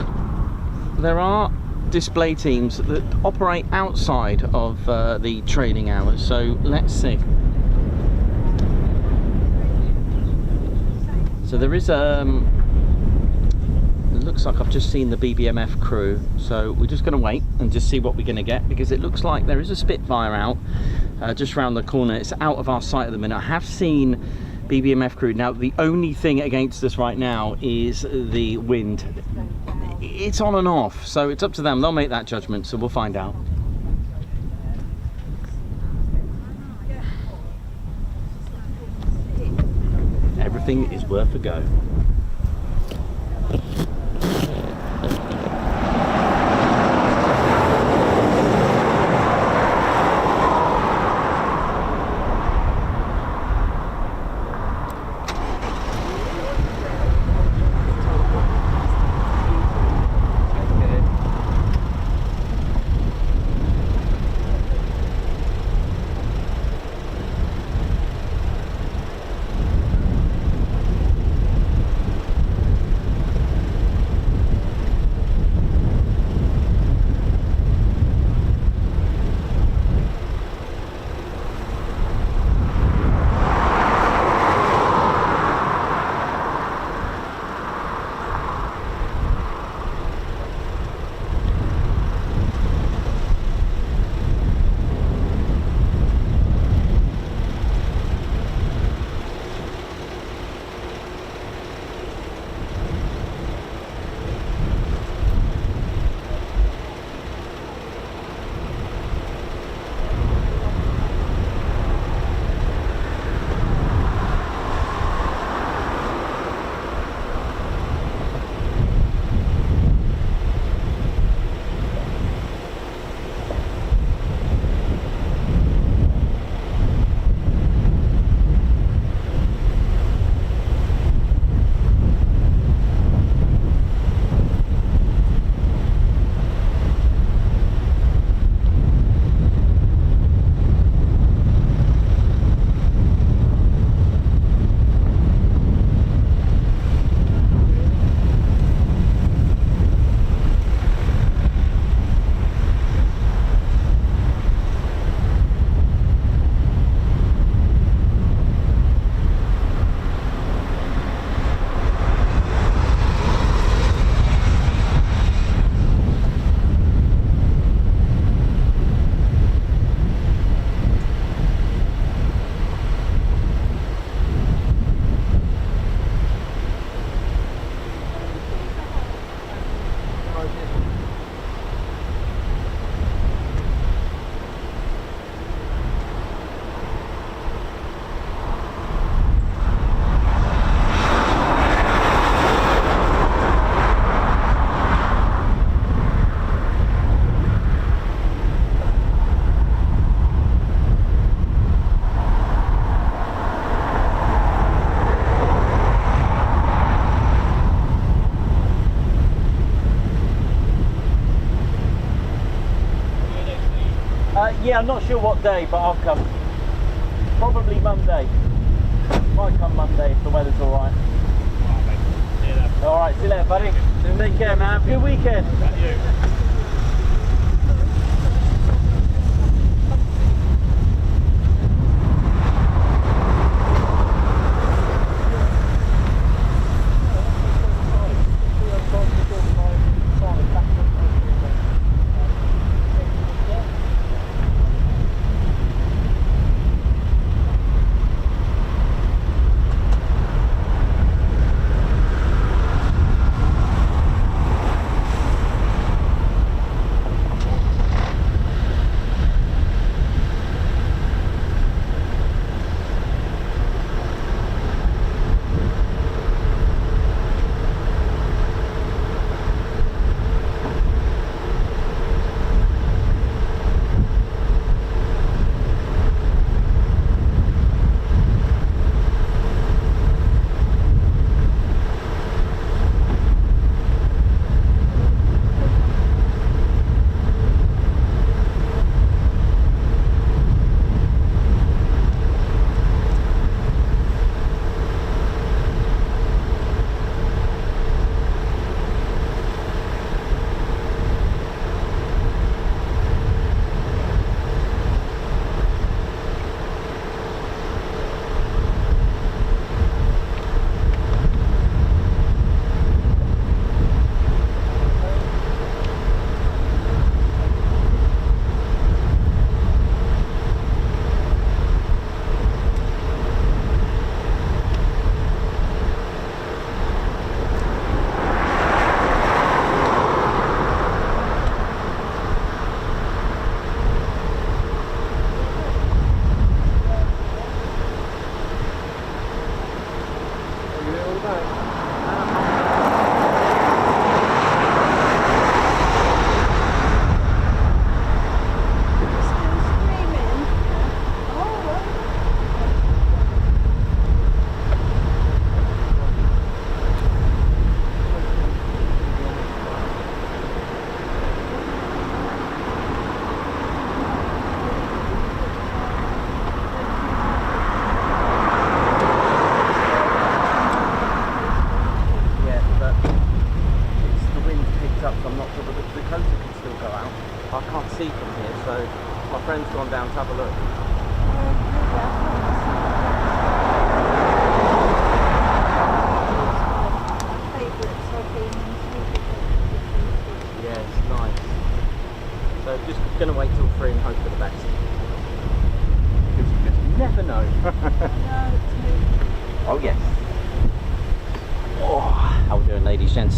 there are display teams that operate outside of the training hours. So let's see. So there is it looks like I've just seen the BBMF crew, so we're just going to wait and just see what we're going to get, because it looks like there is a Spitfire out just around the corner. It's out of our sight at the minute. I have seen BBMF crew. Now the only thing against us right now is the wind. It's on and off, so it's up to them. They'll make that judgment, so we'll find out. Everything is worth a go. Yeah, I'm not sure what day, but I'll come. Probably Monday. Might come Monday if the weather's alright. Alright, see you later, buddy. Take care, man. Have a good weekend.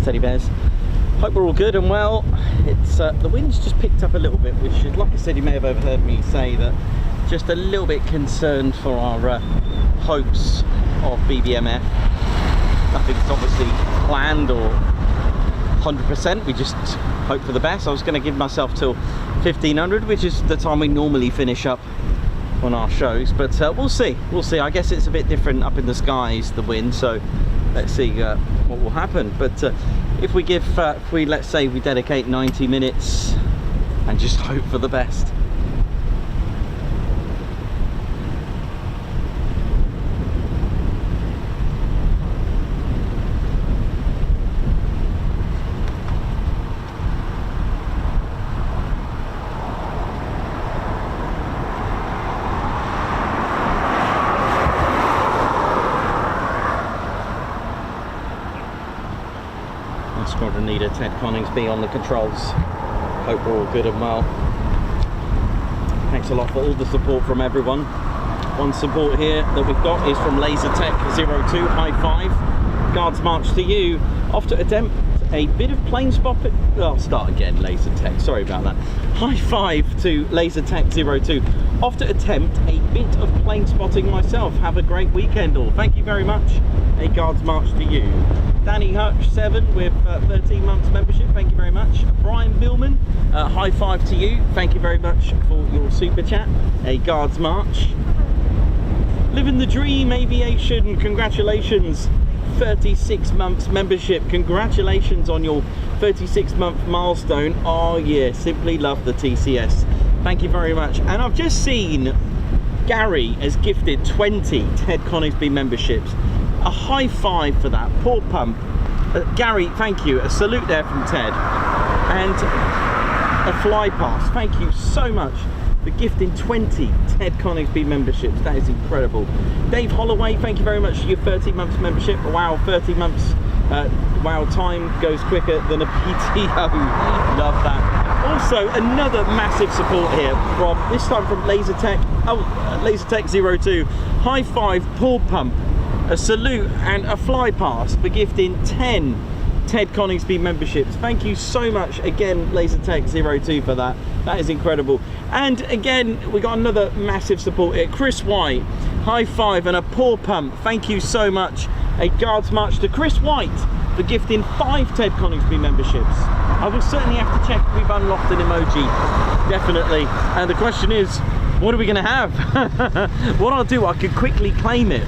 Teddy bears. Hope we're all good and well. It's the wind's just picked up a little bit, which is, like I said, you may have overheard me say that, just a little bit concerned for our hopes of BBMF. Nothing's obviously planned or 100%. We just hope for the best. I was going to give myself till 1500, which is the time we normally finish up on our shows, but we'll see. I guess it's a bit different up in the skies, the wind, so let's see what will happen. But if we let's say we dedicate 90 minutes and just hope for the best. Squadron leader Ted Coningsby on the controls. Hope we're all good and well. Thanks a lot for all the support from everyone. One support here that we've got is from LaserTech02. High five. Guards march to you. Off to attempt a bit of plane spotting. I'll start again, LaserTech. Sorry about that. High five to LaserTech02. Off to attempt a bit of plane spotting myself. Have a great weekend all. Thank you very much. A guards march to you. Danny Hutch 7 with 13 months membership, thank you very much. Brian Billman, high five to you, thank you very much for your super chat. A guards march. Living the dream aviation, congratulations. 36 months membership, congratulations on your 36-month milestone. Oh yeah, simply love the TCS. Thank you very much. And I've just seen Gary has gifted 20 Ted Coningsby memberships. A high five for that. Poor pump. Gary, thank you. A salute there from Ted. And a fly pass. Thank you so much for gifting 20 Ted Coningsby memberships. That is incredible. Dave Holloway, thank you very much for your 13 months membership. Wow, 30 months. Wow, time goes quicker than a PTO. Love that. Also, another massive support here from, this time from Lasertech. Oh, Lasertech02. High five, Paul Pump. A salute and a fly pass for gifting 10 Ted Coningsby memberships. Thank you so much again, Lasertech02, for that. That is incredible. And again, we got another massive support here. Chris White, high five and a Paul Pump. Thank you so much. A Guards March to Chris White for gifting 5 Ted Coningsby memberships. I will certainly have to check if we've unlocked an emoji, definitely. And the question is, what are we going to have? What I'll do, I could quickly claim it,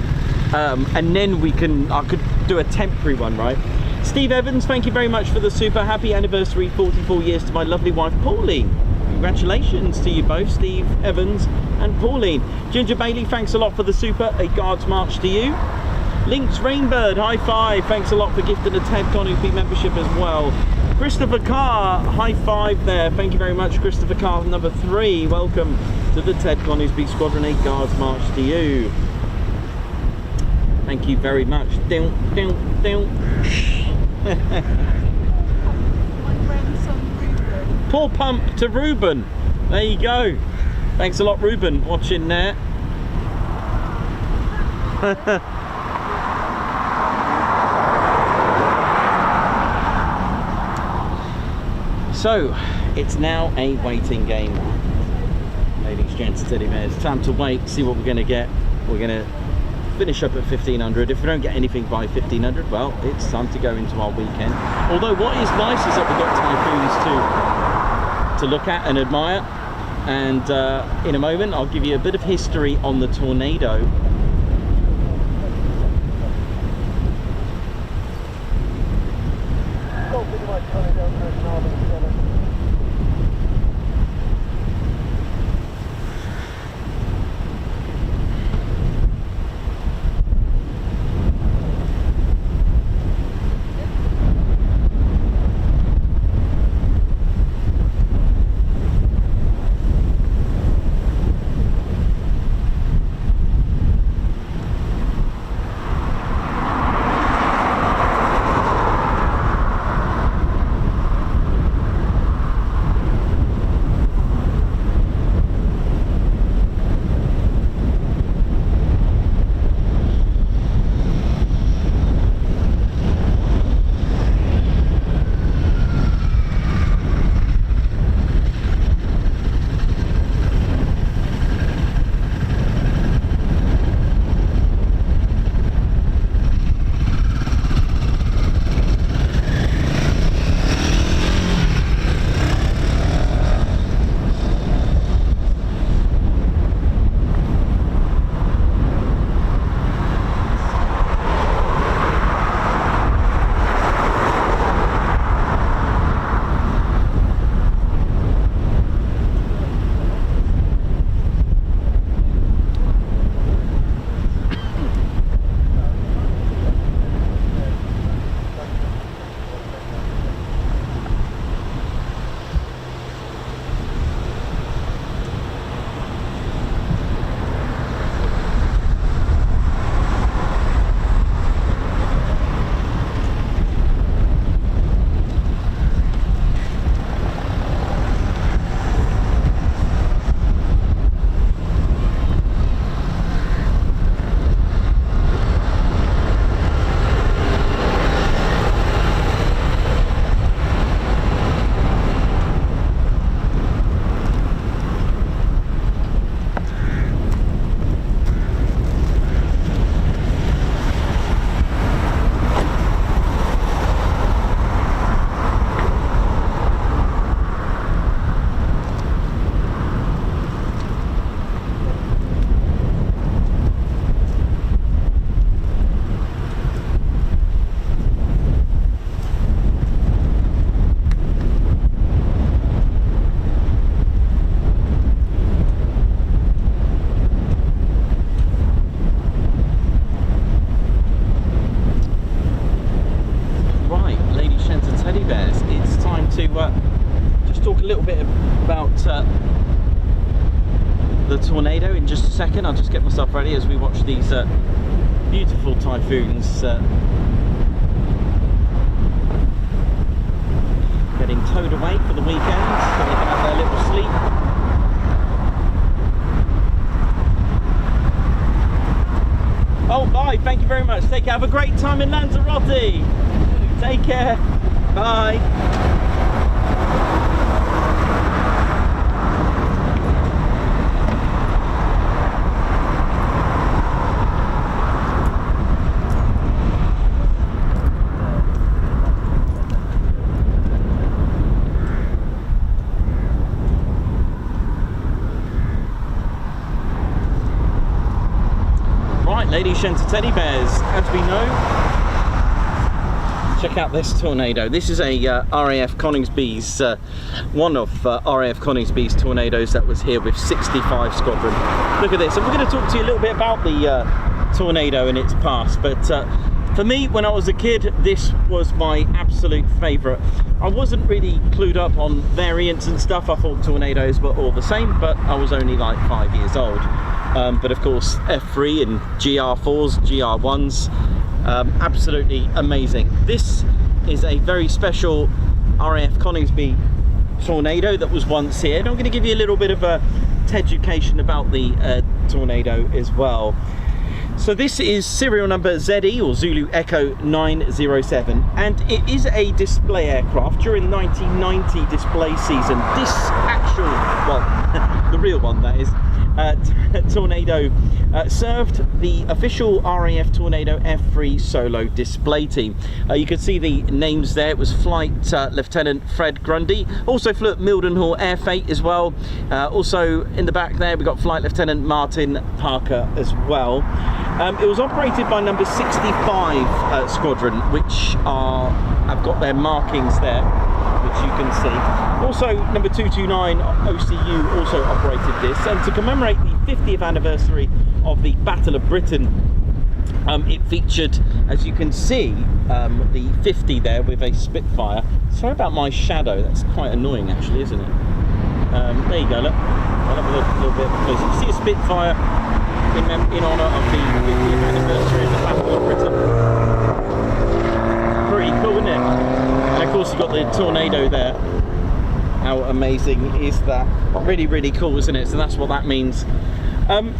and then I could do a temporary one, right? Steve Evans, thank you very much for the super. Happy anniversary, 44 years to my lovely wife, Pauline. Congratulations to you both, Steve Evans and Pauline. Ginger Bailey, thanks a lot for the super. A Guards March to you. Lynx Rainbird, high five. Thanks a lot for gifting a Ted Coningsby membership as well. Christopher Carr, high five there. Thank you very much, Christopher Carr, number 3. Welcome to the Ted Coningsby Squadron 8 Guards March to you. Thank you very much. My grandson Ruben. Paul Pump to Ruben. There you go. Thanks a lot, Ruben, watching there. So, it's now a waiting game. Ladies, gents, teddy bears. Time to wait, see what we're going to get. We're going to finish up at 1500. If we don't get anything by 1500, well, it's time to go into our weekend. Although what is nice is that we've got typhoons to look at and admire. And in a moment, I'll give you a bit of history on the tornado. second. I'll just get myself ready as we watch these beautiful Typhoons getting towed away for the weekend, so they can have their little sleep. Oh, bye, thank you very much. Take care, have a great time in Lanzarote. Take care, bye. Ladies, gents, teddy bears, as we know, check out this tornado. This is a RAF Coningsby's, one of RAF Coningsby's tornadoes that was here with 65 Squadron. Look at this, and we're going to talk to you a little bit about the tornado and its past, but for me, when I was a kid, this was my absolute favourite. I wasn't really clued up on variants and stuff. I thought tornadoes were all the same, but I was only like 5 years old. But of course, F3 and GR4s, GR1s, absolutely amazing. This is a very special RAF Coningsby tornado that was once here, and I'm going to give you a little bit of a education about the tornado as well. So this is serial number ZE, or Zulu Echo 907, and it is a display aircraft. During the 1990 display season, this actual, well, the real one that is, tornado served the official RAF Tornado F3 solo display team. You can see the names there. It was Flight Lieutenant Fred Grundy, also flew at Mildenhall Air Fleet as well. Also in the back there we got Flight Lieutenant Martin Parker as well. It was operated by number 65 Squadron, which have got their markings there, which you can see. Also number 229 OCU also operated this, and to commemorate the 50th anniversary of the Battle of Britain, it featured, as you can see, the 50 there with a Spitfire. Sorry about my shadow, that's quite annoying actually, isn't it? There you go, look. I'll have a little bit closer. You see a Spitfire in honour of the 50th anniversary of the Battle of Britain. Pretty cool, isn't it? And of course you've got the tornado there. How amazing is that? Really, really cool, isn't it? So that's what that means.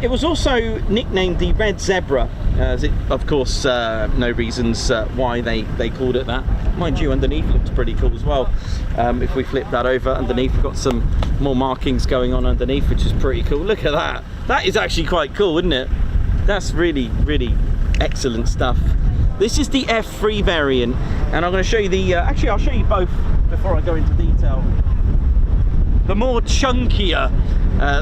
It was also nicknamed the Red Zebra, as it, of course, no reasons why they called it that. Mind you, underneath looks pretty cool as well. If we flip that over, underneath we've got some more markings going on underneath, which is pretty cool. Look at that. That is actually quite cool, isn't it? That's really, really excellent stuff. This is the F3 variant, and I'm going to show you the, actually I'll show you both before I go into detail. The more chunkier,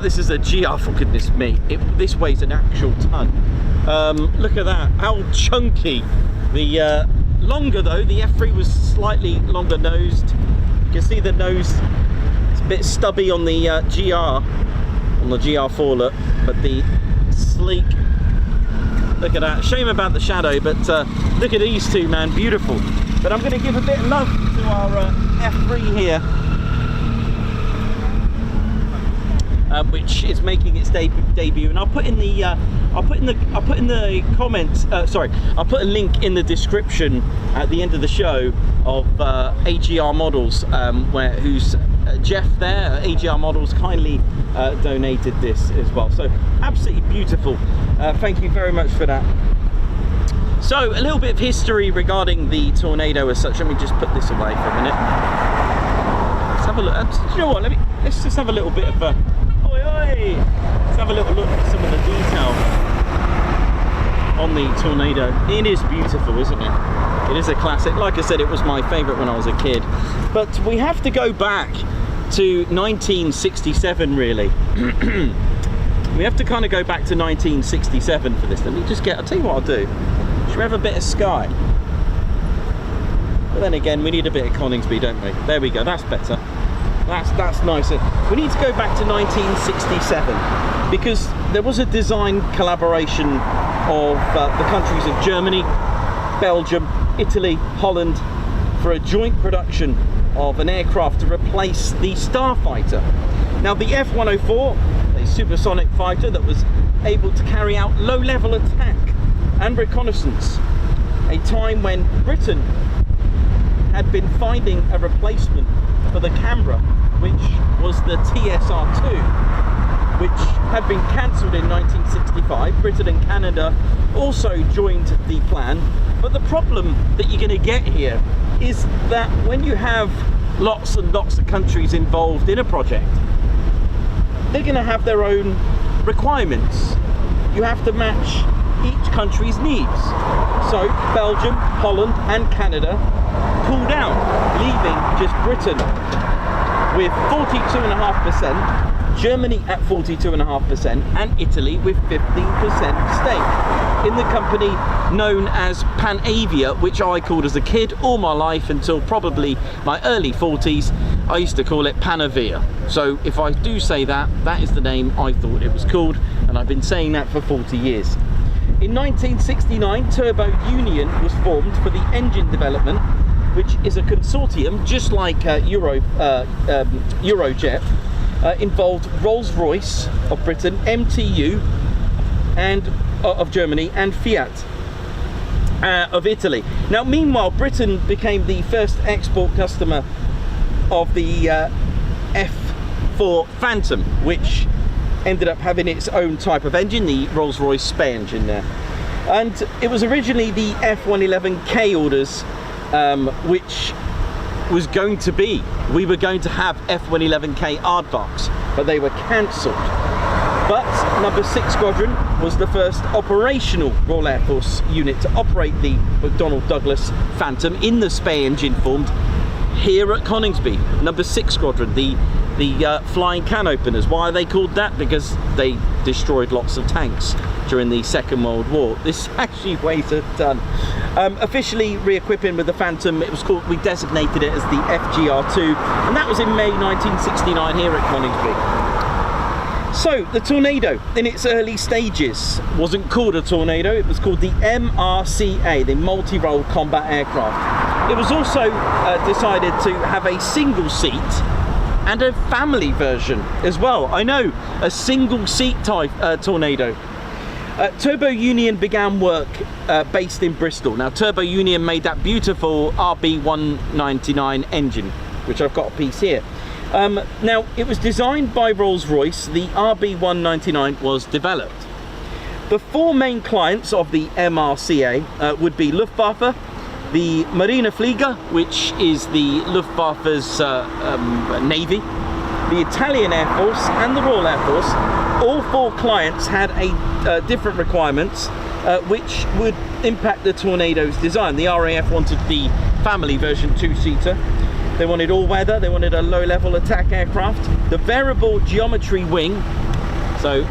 this is a GR, for goodness me, this weighs an actual ton. Look at that, how chunky. The longer though, the F3 was slightly longer nosed. You can see the nose, it's a bit stubby on the GR, on the GR4 look, but the sleek, look at that. Shame about the shadow, but look at these two, man, beautiful. But I'm going to give a bit of love to our F3 here, which is making its debut, and I'll put in the comments. Sorry, I'll put a link in the description at the end of the show of AGR Models, whose Jeff there, AGR Models, kindly donated this as well. So absolutely beautiful. Thank you very much for that. So a little bit of history regarding the tornado as such. Let me just put this away for a minute. Let's have a look. You know what? Let's just have a little bit of a. Let's have a little look at some of the detail on the tornado. It is beautiful, isn't it? It is a classic. Like I said, it was my favourite when I was a kid. But we have to go back to 1967, really. We have to kind of go back to 1967 for this. Let me just get, I'll tell you what I'll do. Should we have a bit of sky? But then again, we need a bit of Coningsby, don't we? There we go, that's better. That's nicer. We need to go back to 1967 because there was a design collaboration of the countries of Germany, Belgium, Italy, Holland for a joint production of an aircraft to replace the Starfighter. Now the F-104, a supersonic fighter that was able to carry out low-level attack and reconnaissance, a time when Britain had been finding a replacement for the Canberra, which was the TSR-2, which had been cancelled in 1965. Britain and Canada also joined the plan, but the problem that you're going to get here is that when you have lots and lots of countries involved in a project, they're going to have their own requirements. You have to match each country's needs. So Belgium, Holland and Canada pulled out, leaving just Britain with 42.5%, Germany at 42.5% and Italy with 15% stake in the company known as Panavia, which I called as a kid all my life until probably my early 40s. I used to call it Panavia. So if I do say that, that is the name I thought it was called, and I've been saying that for 40 years. In 1969, Turbo Union was formed for the engine development, which is a consortium just like Eurojet. Involved Rolls-Royce of Britain, MTU and of Germany, and Fiat of Italy. Now meanwhile, Britain became the first export customer of the F4 Phantom, which ended up having its own type of engine, the Rolls-Royce Spey engine there. And it was originally the F111K orders, which was going to be, we were going to have F111K aardvarks, but they were cancelled. But number 6 Squadron was the first operational Royal Air Force unit to operate the McDonnell Douglas Phantom in the Spey engine formed here at Coningsby. Number 6 Squadron, the flying can openers. Why are they called that? Because they destroyed lots of tanks during the Second World War. This actually weighs a ton. Officially re-equipping with the Phantom, it was called, we designated it as the FGR4, and that was in May 1969 here at Coningsby. So the Tornado in its early stages wasn't called a Tornado, it was called the MRCA, the multi-role combat aircraft. It was also decided to have a single seat and a family version as well. I know, a single seat type Tornado. Turbo Union began work based in Bristol. Now Turbo Union made that beautiful RB199 engine, which I've got a piece here. Now it was designed by Rolls-Royce. The RB199 was developed. The 4 main clients of the MRCA would be Luftwaffe, the Marineflieger, which is the Luftwaffe's navy, the Italian Air Force and the Royal Air Force. All 4 clients had different requirements which would impact the Tornado's design. The RAF wanted the family version 2-seater. They wanted all-weather, they wanted a low-level attack aircraft. The variable geometry wing, so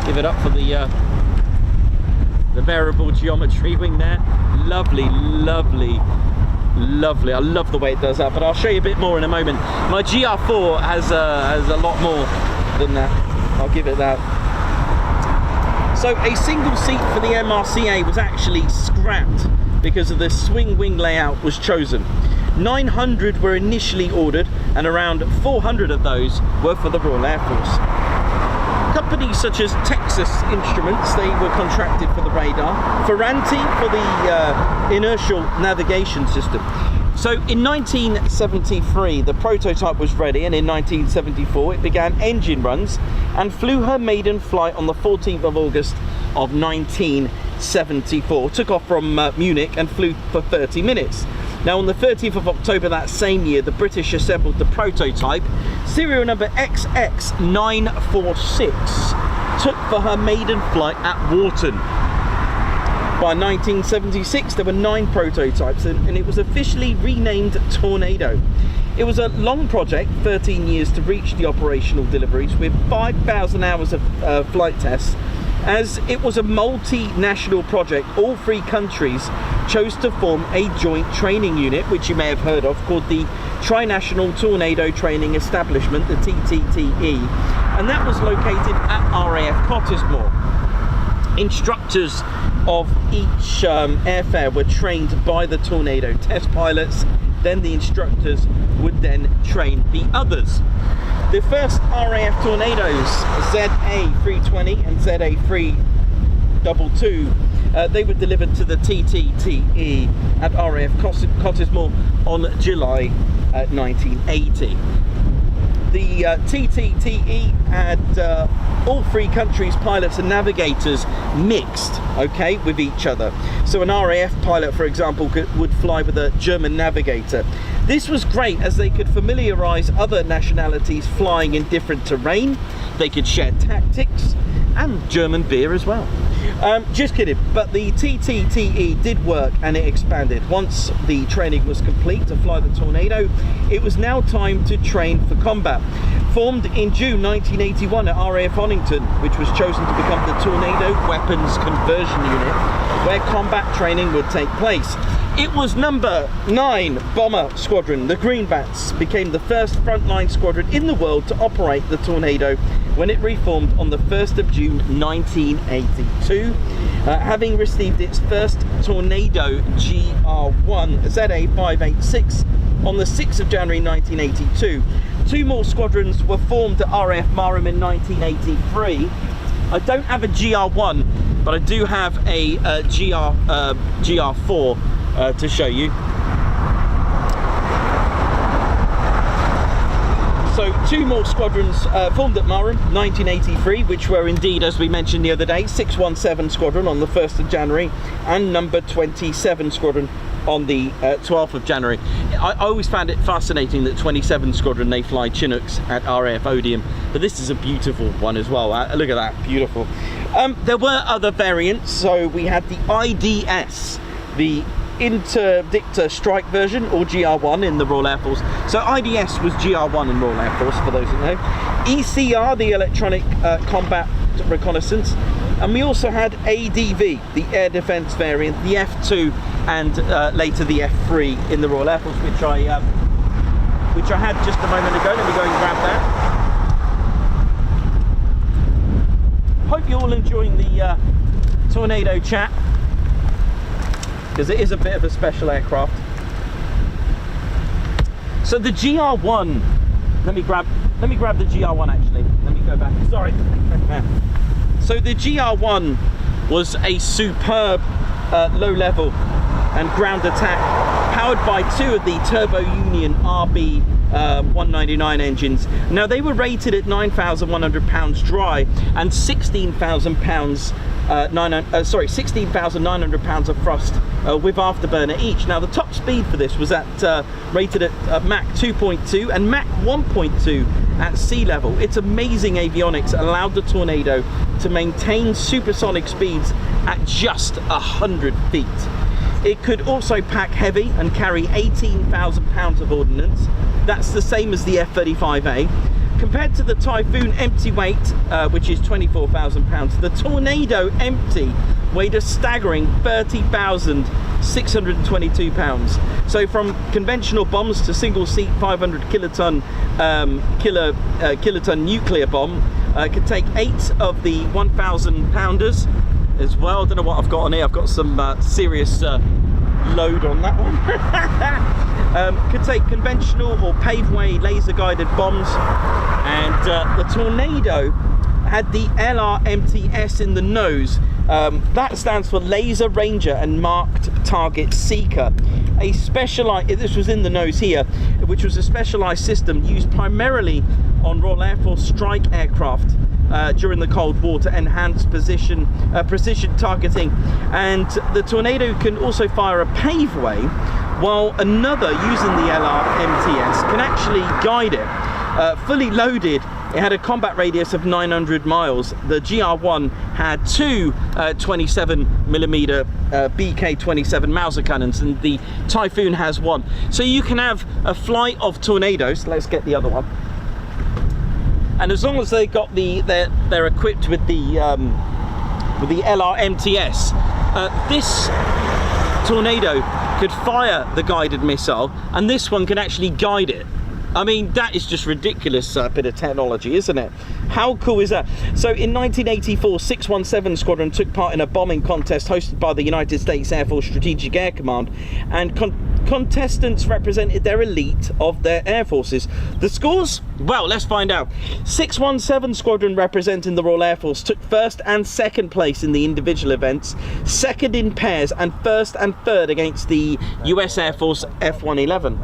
give it up for the variable geometry wing there. Lovely, lovely, lovely. I love the way it does that, but I'll show you a bit more in a moment. My GR4 has a lot more than that. I'll give it that. So a single seat for the MRCA was actually scrapped because of the swing wing layout was chosen. 900 were initially ordered and around 400 of those were for the Royal Air Force. Companies such as Texas Instruments, they were contracted for the radar, Ferranti for the inertial navigation system. So in 1973 the prototype was ready, and in 1974 it began engine runs and flew her maiden flight on the 14th of August of 1974. Took off from Munich and flew for 30 minutes. Now on the 30th of October that same year, the British assembled the prototype, serial number XX946, took for her maiden flight at Warton. By 1976 there were 9 prototypes and it was officially renamed Tornado. It was a long project, 13 years to reach the operational deliveries with 5,000 hours of flight tests. As it was a multinational project, all 3 countries chose to form a joint training unit, which you may have heard of, called the Trinational Tornado Training Establishment, the TTTE, and that was located at RAF Coningsby. Instructors of each airfare were trained by the Tornado test pilots, then the instructors would then train the others. The first RAF Tornadoes, ZA320 and ZA322, they were delivered to the TTTE at RAF Coningsby on July 1980. The TTTE had all three countries' pilots and navigators mixed, okay, with each other. So an RAF pilot, for example, would fly with a German navigator. This was great as they could familiarise other nationalities flying in different terrain. They could share tactics and German beer as well. Just kidding, but the TTTE did work and it expanded. Once the training was complete to fly the Tornado, it was now time to train for combat. Formed in June 1981 at RAF Onington, which was chosen to become the Tornado Weapons Conversion Unit, where combat training would take place. It was number 9 Bomber Squadron, the Greenbacks, became the first frontline squadron in the world to operate the Tornado when it reformed on the 1st of June 1982, having received its first Tornado GR1 ZA586 on the 6th of January 1982. 2 more squadrons were formed at RAF Marham in 1983. I don't have a GR1, but I do have a GR4 to show you. So 2 more squadrons formed at Marham, 1983, which were indeed, as we mentioned the other day, 617 Squadron on the 1st of January and number 27 Squadron on the 12th of January. I always found it fascinating that 27 Squadron, they fly Chinooks at RAF Odium, but this is a beautiful one as well. Look at that, beautiful. There were other variants, so we had the IDS, the Interdictor Strike version, or GR1 in the Royal Air Force. So IDS was GR1 in Royal Air Force, for those who know. ECR, the Electronic Combat Reconnaissance. And we also had ADV, the Air Defence variant, the F2 and later the F3 in the Royal Air Force, which I had just a moment ago. Let me go and grab that. Hope you're all enjoying the Tornado chat, because it is a bit of a special aircraft. So the GR1, let me grab the GR1 actually. Let me go back. Sorry. So the GR1 was a superb low level and ground attack, powered by 2 of the Turbo Union RB 199 engines. Now they were rated at 9,100 pounds dry and 16,000 16,900 pounds of thrust with afterburner each. Now the top speed for this was rated at Mach 2.2 and Mach 1.2 at sea level. Its amazing avionics allowed the Tornado to maintain supersonic speeds at just 100 feet. It could also pack heavy and carry 18,000 pounds of ordnance. That's the same as the F-35A. Compared to the Typhoon empty weight, which is 24,000 pounds, the Tornado empty weighed a staggering 30,622 pounds. So from conventional bombs to single-seat 500 kiloton kiloton nuclear bomb, could take 8 of the 1,000 pounders as well. I don't know what I've got on here. I've got some serious load on that one. Could take conventional or paveway laser guided bombs, and the Tornado had the LRMTS in the nose. That stands for Laser Ranger and Marked Target Seeker. This was in the nose here, which was a specialized system used primarily on Royal Air Force strike aircraft during the Cold War to enhance precision targeting. And the Tornado can also fire a paveway, while another using the LRMTS can actually guide it. Fully loaded, it had a combat radius of 900 miles. The GR1 had 2 27mm BK-27 Mauser cannons, and the Typhoon has 1. So you can have a flight of Tornadoes. Let's get the other one. And as long as they got they're equipped with the LRMTS, this Tornado could fire the guided missile, and this one can actually guide it. I mean, that is just ridiculous bit of technology, isn't it? How cool is that? So in 1984, 617 Squadron took part in a bombing contest hosted by the United States Air Force Strategic Air Command, and contestants represented their elite of their air forces. The scores? Well, let's find out. 617 Squadron, representing the Royal Air Force, took first and second place in the individual events, second in pairs, and first and third against the US Air Force F-111.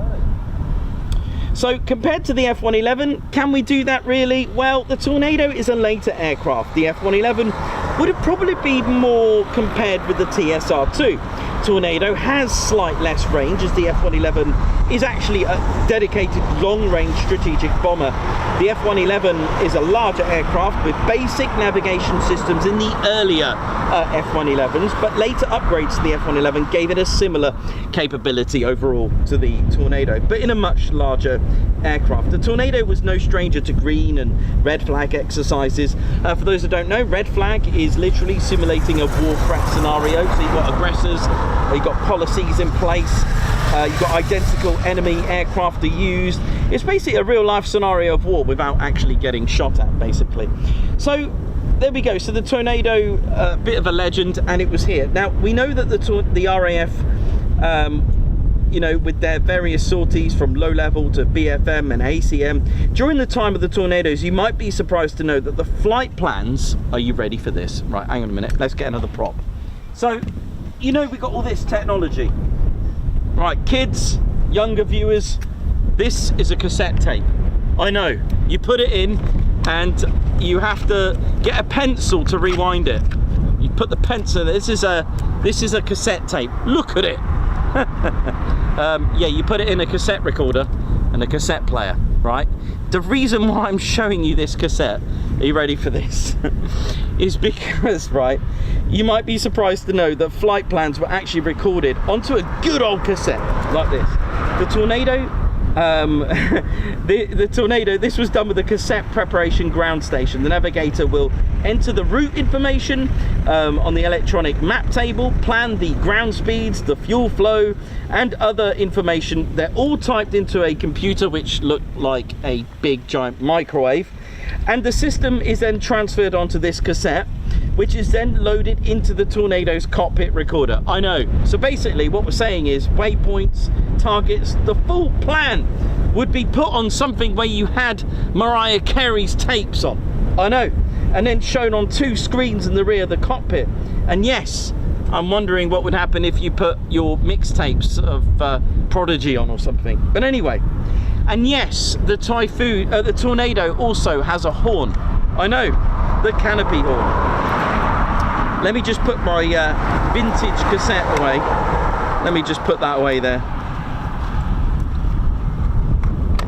So compared to the F-111, can we do that really? Well, the Tornado is a later aircraft. The F-111 would have probably been more compared with the TSR-2. Tornado has slight less range, as the F-111 is actually a dedicated long-range strategic bomber. The F-111 is a larger aircraft with basic navigation systems in the earlier F-111s, but later upgrades to the F-111 gave it a similar capability overall to the Tornado, but in a much larger aircraft. The Tornado was no stranger to green and red flag exercises. For those who don't know, red flag is literally simulating a war threat scenario. So you've got aggressors, you've got policies in place, you've got identical enemy aircraft to use. It's basically a real life scenario of war without actually getting shot at, basically. So there we go. So the Tornado, a bit of a legend, and it was here. Now we know that the RAF, you know, with their various sorties from low level to BFM and ACM, during the time of the Tornadoes, you might be surprised to know that the flight plans, are you ready for this? Right, hang on a minute, let's get another prop. So, you know, we've got all this technology. Right, kids, younger viewers, this is a cassette tape. I know, you put it in and you have to get a pencil to rewind it. You put the pencil, this is a cassette tape. Look at it. Yeah, you put it in a cassette recorder and a cassette player, right? The reason why I'm showing you this cassette, are you ready for this? Is because, right, you might be surprised to know that flight plans were actually recorded onto a good old cassette like this. The Tornado, the Tornado, this was done with a cassette preparation ground station. The navigator will enter the route information on the electronic map table, plan the ground speeds, the fuel flow, and other information. They're all typed into a computer which looked like a big giant microwave, and the system is then transferred onto this cassette, which is then loaded into the Tornado's cockpit recorder. I know. So basically what we're saying is waypoints, targets, the full plan would be put on something where you had Mariah Carey's tapes on. I know. And then shown on two screens in the rear of the cockpit. And yes, I'm wondering what would happen if you put your mixtapes of Prodigy on or something. But anyway, and yes, the Tornado also has a horn. I know, the canopy horn. Let me just put my vintage cassette away. Let me just put that away there.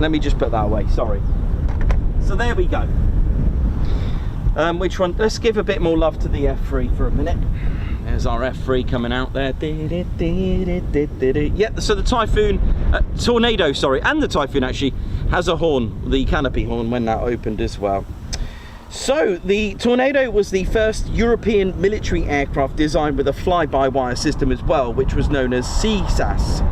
Let me just put that away, sorry. So there we go. Which one? Let's give a bit more love to the F3 for a minute. There's our F3 coming out there. Yeah, so the Typhoon, Tornado, sorry, and the Typhoon actually has a horn, the canopy horn, when that opened as well. So the Tornado was the first European military aircraft designed with a fly-by-wire system as well, which was known as CSAS.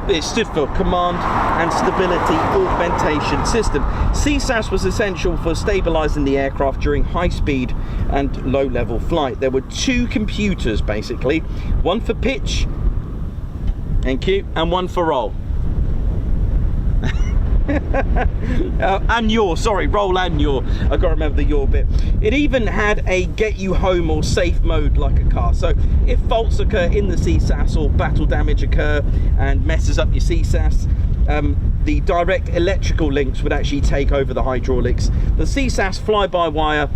It stood for Command and Stability Augmentation System. CSAS was essential for stabilizing the aircraft during high speed and low level flight. There were two computers basically, one for pitch, thank you, and one for roll. And yaw, sorry, roll and yaw. I gotta remember the yaw bit. It even had a get you home or safe mode like a car. So if faults occur in the CSAS or battle damage occur and messes up your CSAS, the direct electrical links would actually take over the hydraulics. The CSAS fly-by-wire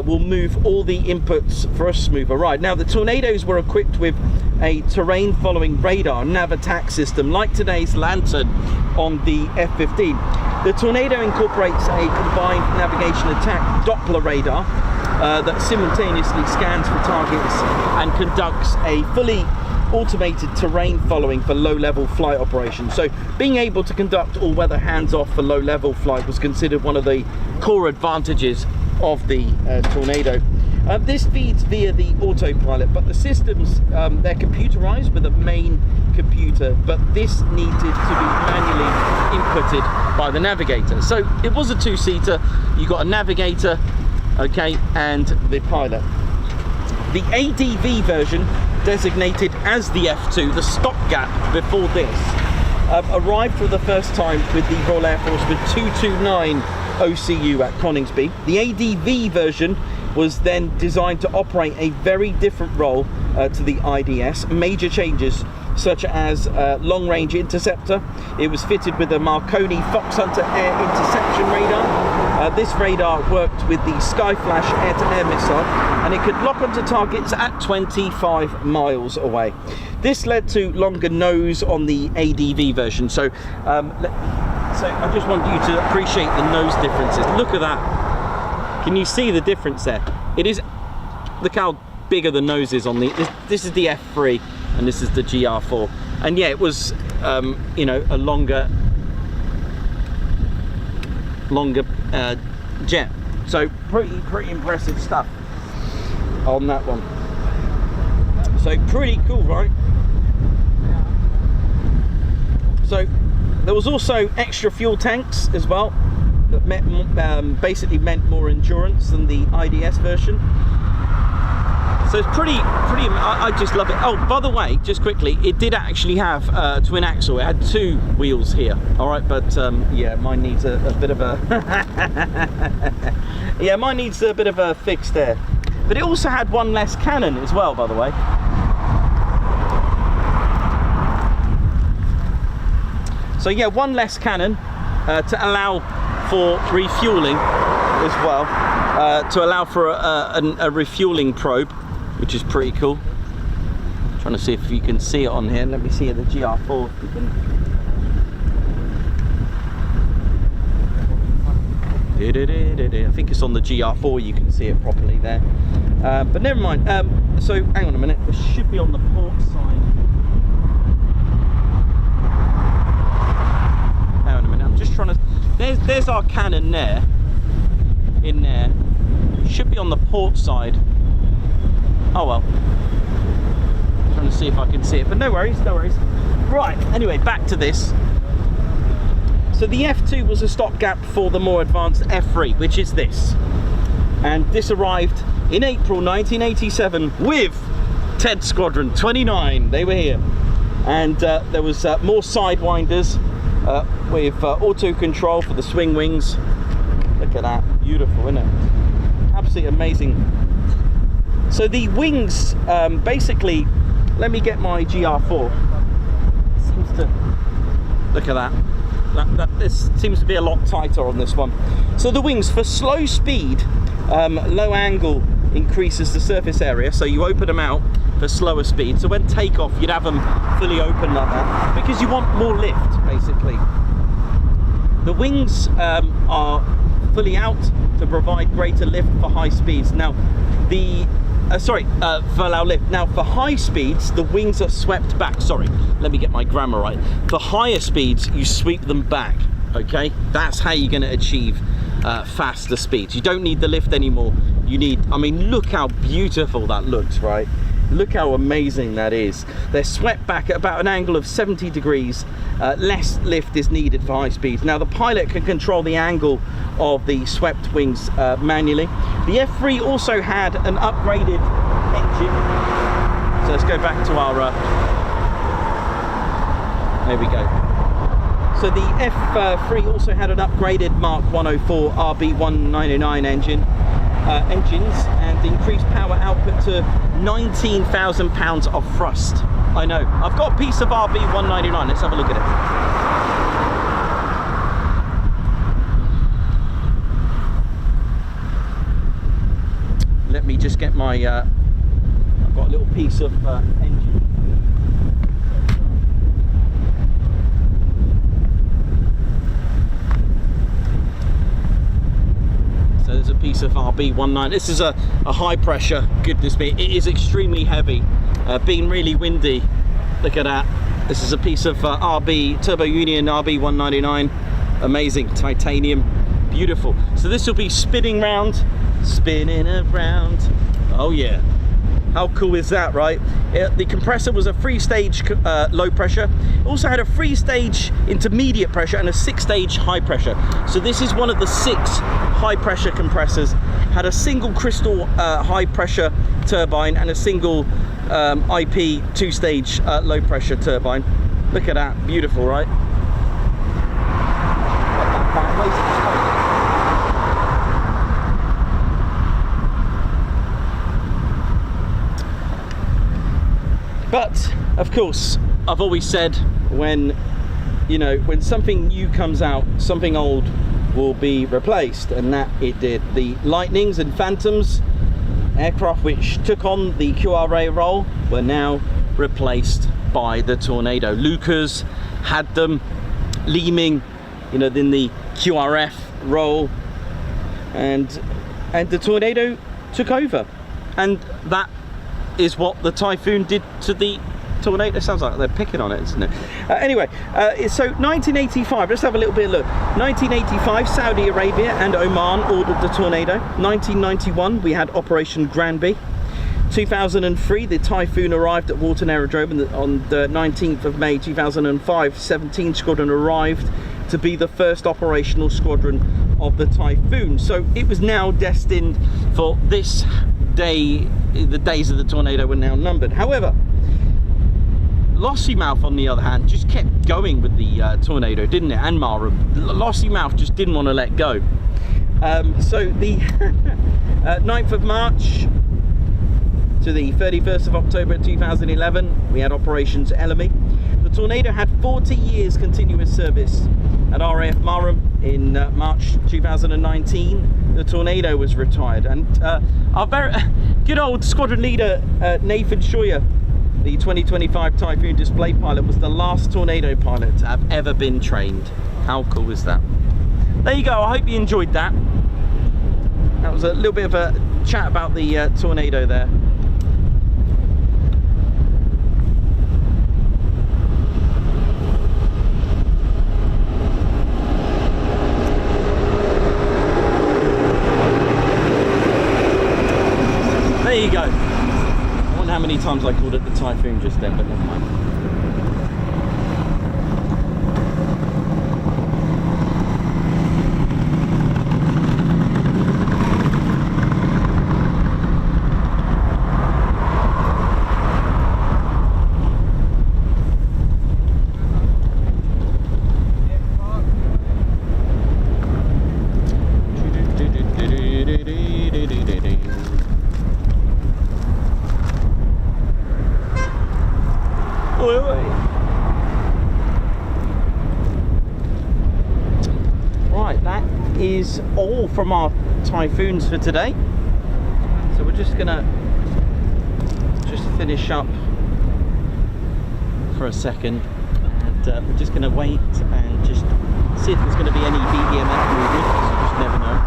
will move all the inputs for a smoother ride. Now the Tornadoes were equipped with a terrain following radar nav attack system like today's Lantern on the F-15. The Tornado incorporates a combined navigation attack Doppler radar that simultaneously scans for targets and conducts a fully automated terrain following for low-level flight operations. So being able to conduct all-weather hands-off for low-level flight was considered one of the core advantages of the Tornado. This feeds via the autopilot, but the systems, they're computerized with a main computer, but this needed to be manually inputted by the navigator. So it was a two-seater. You got a navigator, okay, and the pilot. The ADV version, designated as the F2, the stopgap before this, arrived for the first time with the Royal Air Force with 229 OCU at Coningsby. The ADV version was then designed to operate a very different role to the IDS. Major changes such as long-range interceptor. It was fitted with a Marconi Foxhunter air interception radar. This radar worked with the Skyflash air-to-air missile, and it could lock onto targets at 25 miles away. This led to longer nose on the ADV version. So I just want you to appreciate the nose differences. Look at that. Can you see the difference there? It is, look how bigger the nose is on the, this is the F3 and this is the GR4. And yeah, it was, you know, a longer jet. So pretty impressive stuff on that one. So pretty cool, right? So there was also extra fuel tanks as well that basically meant more endurance than the IDS version. So it's pretty. I just love it. Oh, by the way, just quickly, it did actually have twin axle. It had two wheels here. All right, but yeah, mine needs a bit of a yeah, mine needs a bit of a fix there. But it also had one less cannon as well, by the way. So yeah, one less cannon to allow for refueling as well, to allow for a refueling probe, which is pretty cool. I'm trying to see if you can see it on here. Let me see the GR4. If you can. I think it's on the GR4. You can see it properly there. But never mind. So hang on a minute. It should be on the port side. Hang on a minute. I'm just trying to. There's our cannon there. In there. It should be on the port side. Oh well. I'm trying to see if I can see it, but no worries, no worries. Right, anyway, back to this. So the F2 was a stopgap for the more advanced F3, which is this. And this arrived in April 1987 with TED Squadron 29. They were here. And there was more sidewinders with auto control for the swing wings. Look at that, beautiful, isn't it? Absolutely amazing. So the wings, basically, let me get my GR4. Seems to, look at that. This seems to be a lot tighter on this one. So the wings, for slow speed, low angle increases the surface area, so you open them out for slower speed. So when takeoff, you'd have them fully open like that, because you want more lift, basically. The wings are fully out to provide greater lift for high speeds. Now, for allow lift. Now, for high speeds, the wings are swept back. Sorry, let me get my grammar right. For higher speeds, you sweep them back, okay? That's how you're gonna achieve faster speeds. You don't need the lift anymore. You need, I mean, look how beautiful that looks, right? Look how amazing that is. They're swept back at about an angle of 70 degrees. Less lift is needed for high speeds. Now, the pilot can control the angle of the swept wings manually. The F3 also had an upgraded engine. So let's go back to our, there we go. So the F3 also had an upgraded Mark 104 RB199 engines and increased power output to 19,000 pounds of thrust. I know. I've got a piece of RB199. Let's have a look at it. Let me just get my, I've got a little piece of engine. So there's a piece of RB19. This is a high pressure, goodness me. It is extremely heavy, being really windy. Look at that. This is a piece of RB Turbo Union RB199. Amazing, titanium, beautiful. So this will be spinning round, spinning around. Oh yeah. How cool is that, right? The compressor was a 3-stage low pressure. It also had a 3-stage intermediate pressure and a 6-stage high pressure. So this is one of the 6 high pressure compressors. Had a single crystal high pressure turbine and a single IP 2-stage low pressure turbine. Look at that, beautiful, right? But of course, I've always said when something new comes out, something old will be replaced, and that it did. The Lightnings and Phantoms, aircraft which took on the QRA role, were now replaced by the Tornado. Lucas had them, Leeming, in the QRF role, and the Tornado took over, and that is what the Typhoon did to the Tornado. It sounds like they're picking on it, isn't it? Anyway, so 1985, let's have a little bit of a look. 1985, Saudi Arabia and Oman ordered the Tornado. 1991, we had Operation Granby. 2003, the Typhoon arrived at Walton Aerodrome on the 19th of May 2005. 17 Squadron arrived to be the first operational squadron of the Typhoon. So it was now destined for this day. The days of the Tornado were now numbered. However, Lossiemouth, on the other hand, just kept going with the Tornado, didn't it? And Marham. Lossiemouth just didn't want to let go. So the 9th of March to the 31st of October 2011, we had Operations Elamy. The Tornado had 40 years continuous service at RAF Marham. In March 2019, the Tornado was retired, and our very good old squadron leader Nathan Scheuer, the 2025 Typhoon display pilot, was the last Tornado pilot to have ever been trained. How cool is that? There you go. I hope you enjoyed that. That was a little bit of a chat about the Tornado there. There you go. I wonder how many times I called it the Typhoon just then, but never mind. Right, that is all from our Typhoons for today. So we're just gonna finish up for a second, and we're just gonna wait and just see if there's gonna be any BBMF movement. You just never know.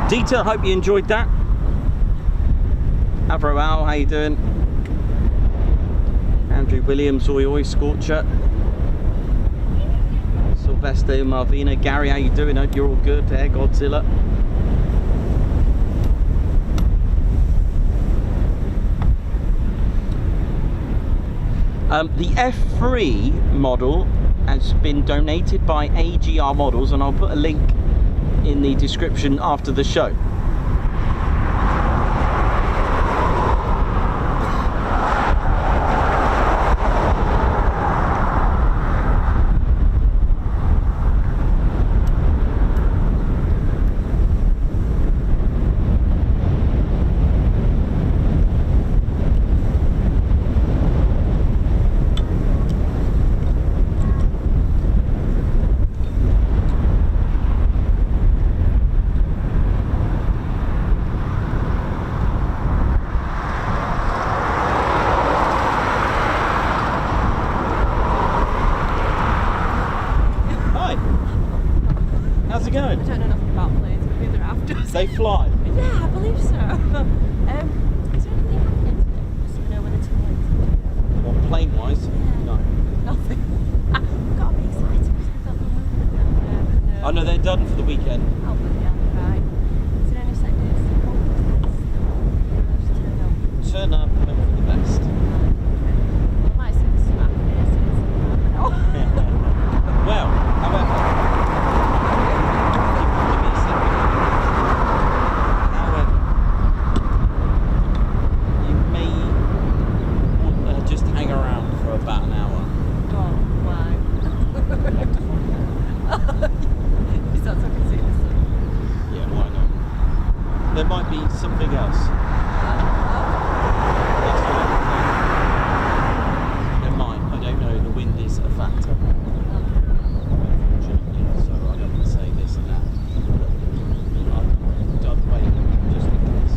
Dita, hope you enjoyed that. Avro Al, how you doing? Andrew Williams, Oii Scorcher. Sylvester Marvina, Gary, how you doing? Hope you're all good. Air Godzilla. The F3 model has been donated by AGR Models, and I'll put a link in the description after the show. How's it going? I don't know nothing about planes, but they're after us. They fly? Yeah, I believe so. Is there anything happening today? Just so we know when it's flight. What, plane-wise? Yeah. No. weekend. Oh, but yeah, right. Is there any second days to conference? Just turn up. Turn up and hope for the best. I might say this about days. Well, however, give me a second. However, you may want to just hang around for about an hour. Oh, why? Is that something seriously? Yeah, why not? There might be something else. That's what I think. There might. I don't know. The wind is a factor. Unfortunately, so I don't want to say this and that. I'd wait just in case.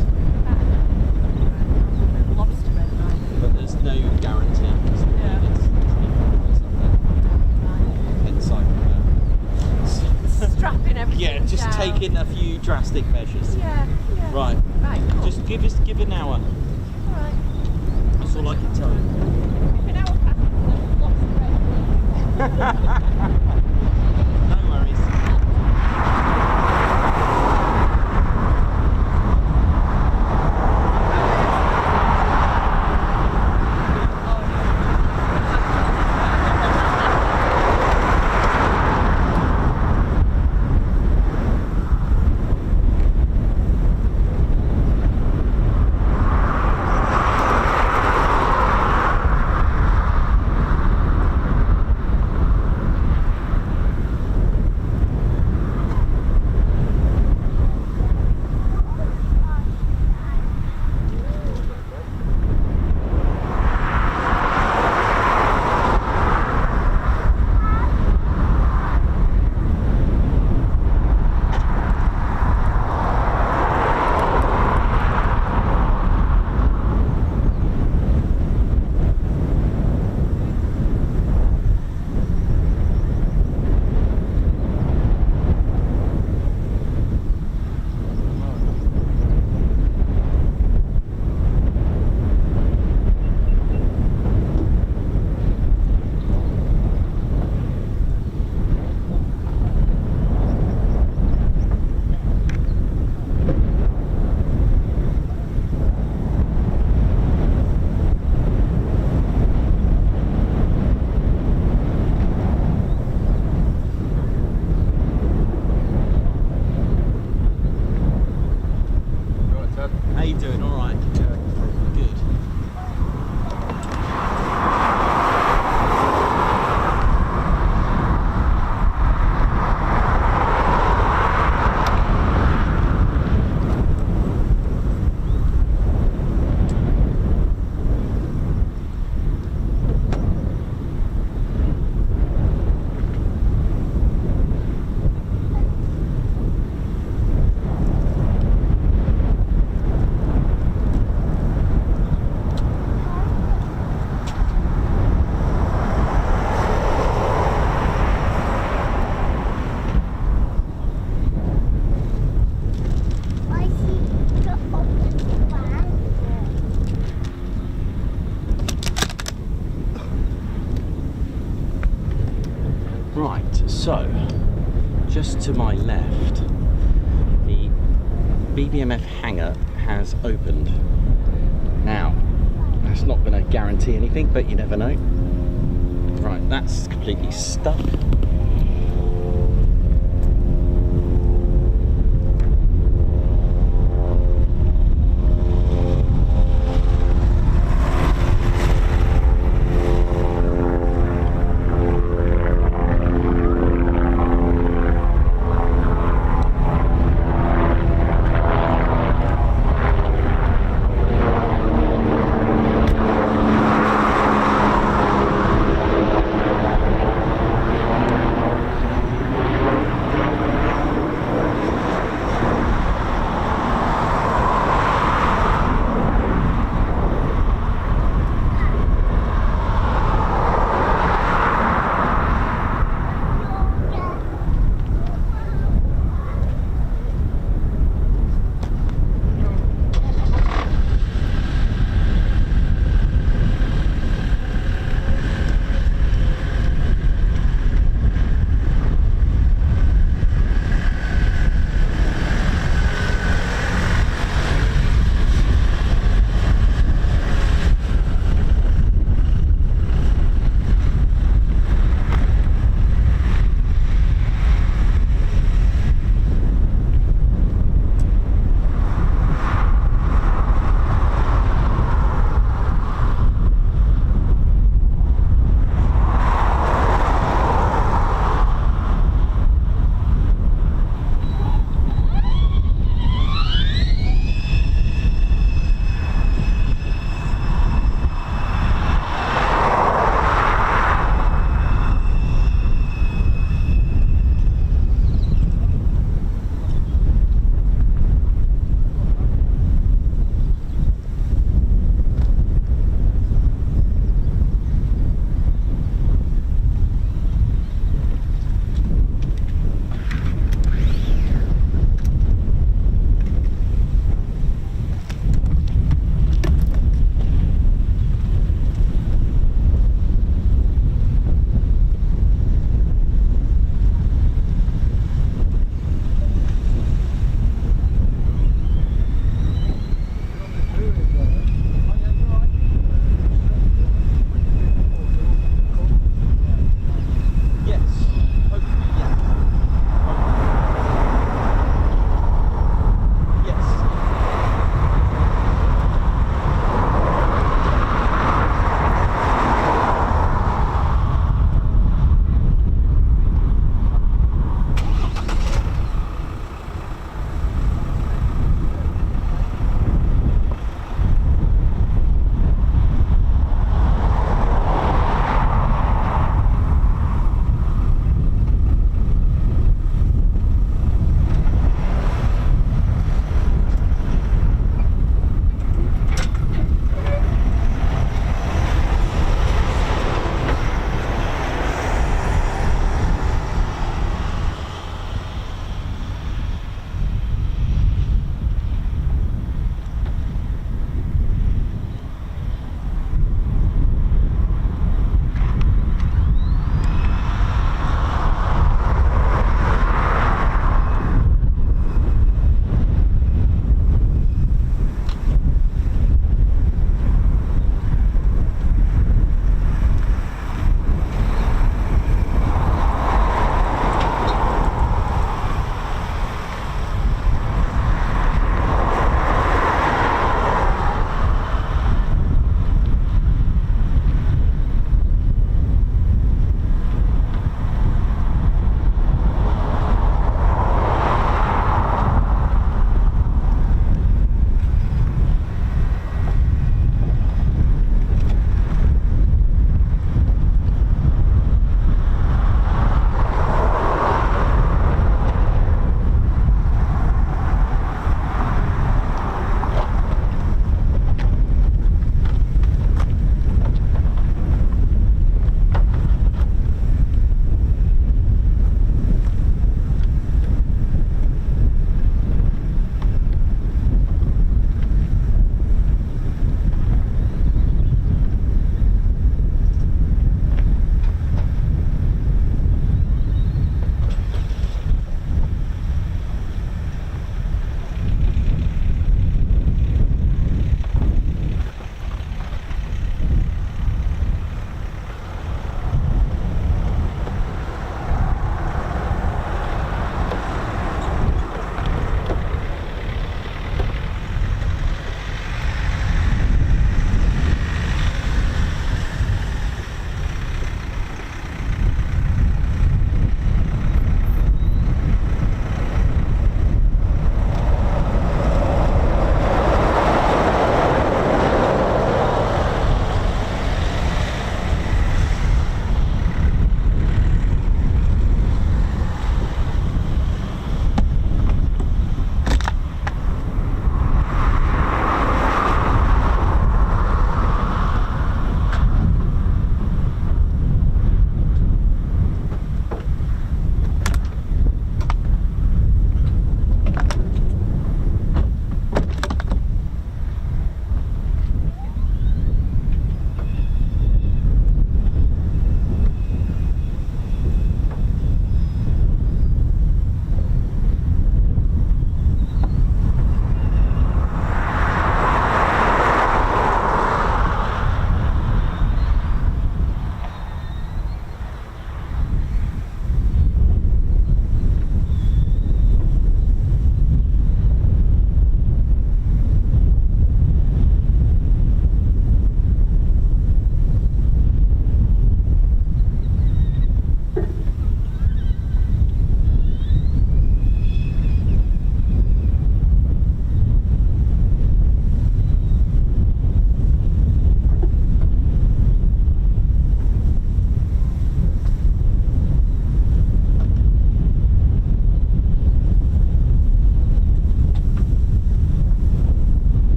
Lobster red, right? But there's no guarantee. Yeah. Hence Strapping everything yeah, just down. taking a few drastic measures. Yeah, yeah. Right. Right, cool. Just give an hour. Alright. That's all I can tell you. If an hour passes, the lobster red. No worries. How you doing? All right. Good. Why is he got open the van? Right, so just to my left, the BBMF hangar has opened. Now, that's not going to guarantee anything, but you never know. Right, that's completely stuck.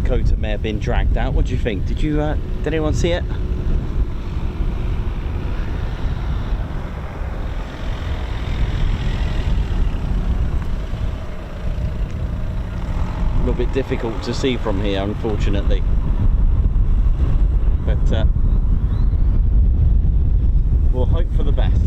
Dakota may have been dragged out. What do you think? Did anyone see it? A little bit difficult to see from here, unfortunately. But we'll hope for the best.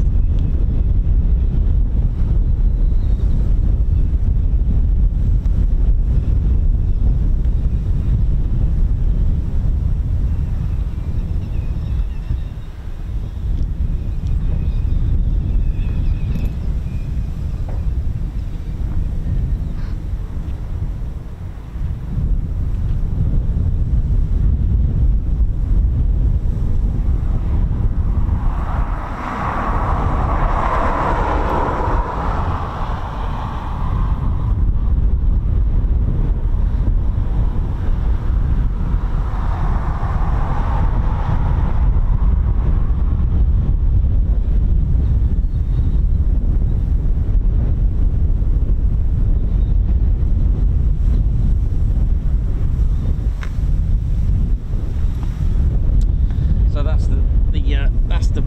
That's the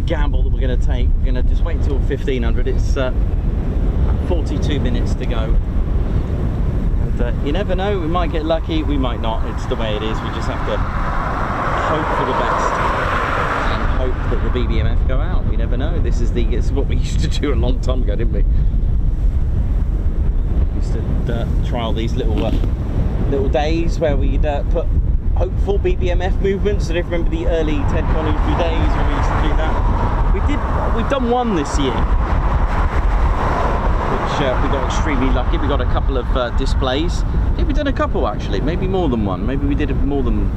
gamble that we're going to take. We're going to just wait until 1500. It's 42 minutes to go, and you never know, we might get lucky, we might not. It's the way it is. We just have to hope for the best and hope that the BBMF go out. You never know. This is what we used to do a long time ago, didn't we? We used to trial these little days where we'd put hopeful BBMF movements. I don't remember the early Ted Coningsby days when we used to do that. We've done one this year, which we got extremely lucky. We got a couple of displays. I think we've done a couple actually, maybe more than one. Maybe we did more than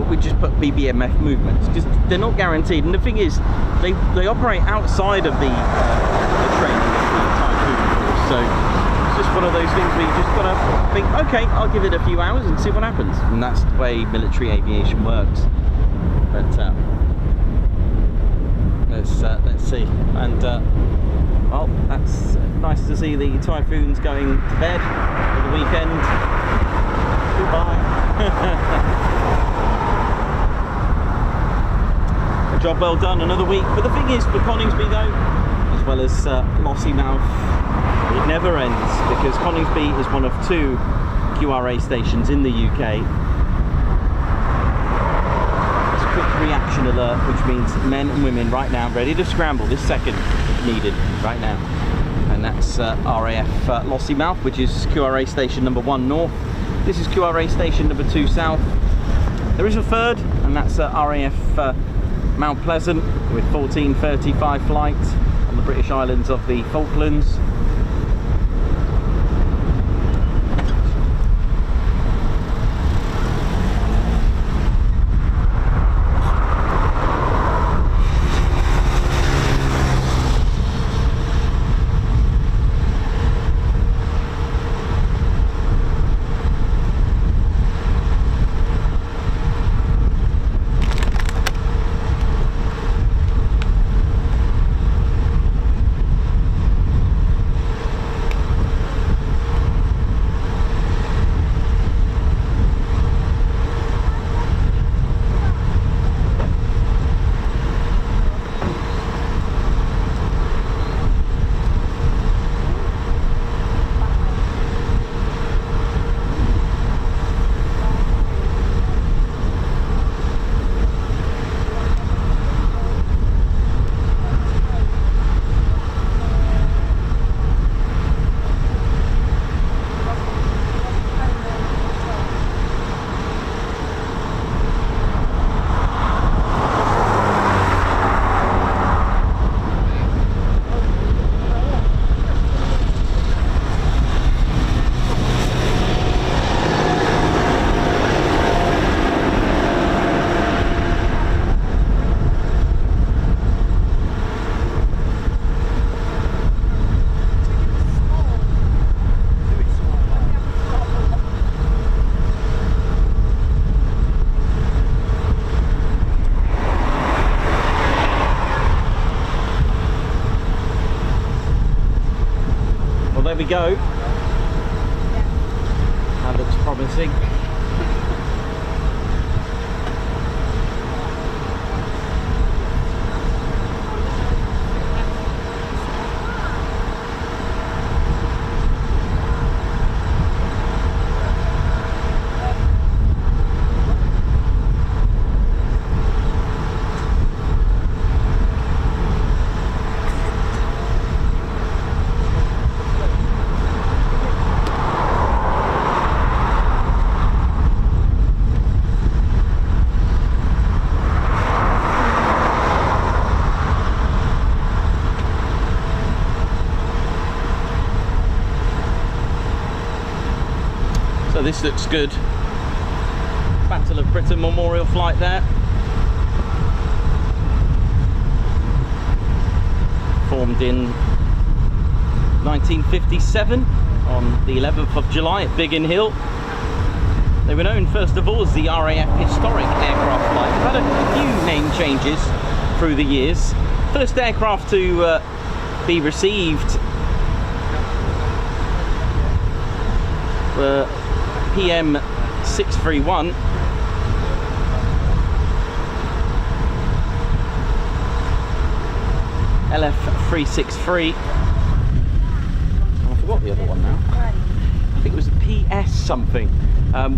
we just put BBMF movements because they're not guaranteed. And the thing is, they operate outside of the training of the Typhoon course. So just one of those things where you just gotta think, okay, I'll give it a few hours and see what happens, and that's the way military aviation works. But let's see. And well, that's nice to see the Typhoons going to bed for the weekend. Goodbye. A job well done, another week. But the thing is, for Coningsby though, as well as Lossiemouth, it never ends, because Coningsby is one of 2 QRA stations in the UK. It's a quick reaction alert, which means men and women right now ready to scramble this second if needed, right now. And that's RAF Lossiemouth, which is QRA station number 1 north. This is QRA station number 2 south. There is a third, and that's RAF Mount Pleasant with 1435 flight on the British Islands of the Falklands. There we go. That looks promising. So this looks good. Battle of Britain Memorial flight there. Formed in 1957 on the 11th of July at Biggin Hill. They were known first of all as the RAF Historic Aircraft Flight. They've had a few name changes through the years. First aircraft to be received were PM 631 LF 363. I forgot the other one now. I think it was a PS something,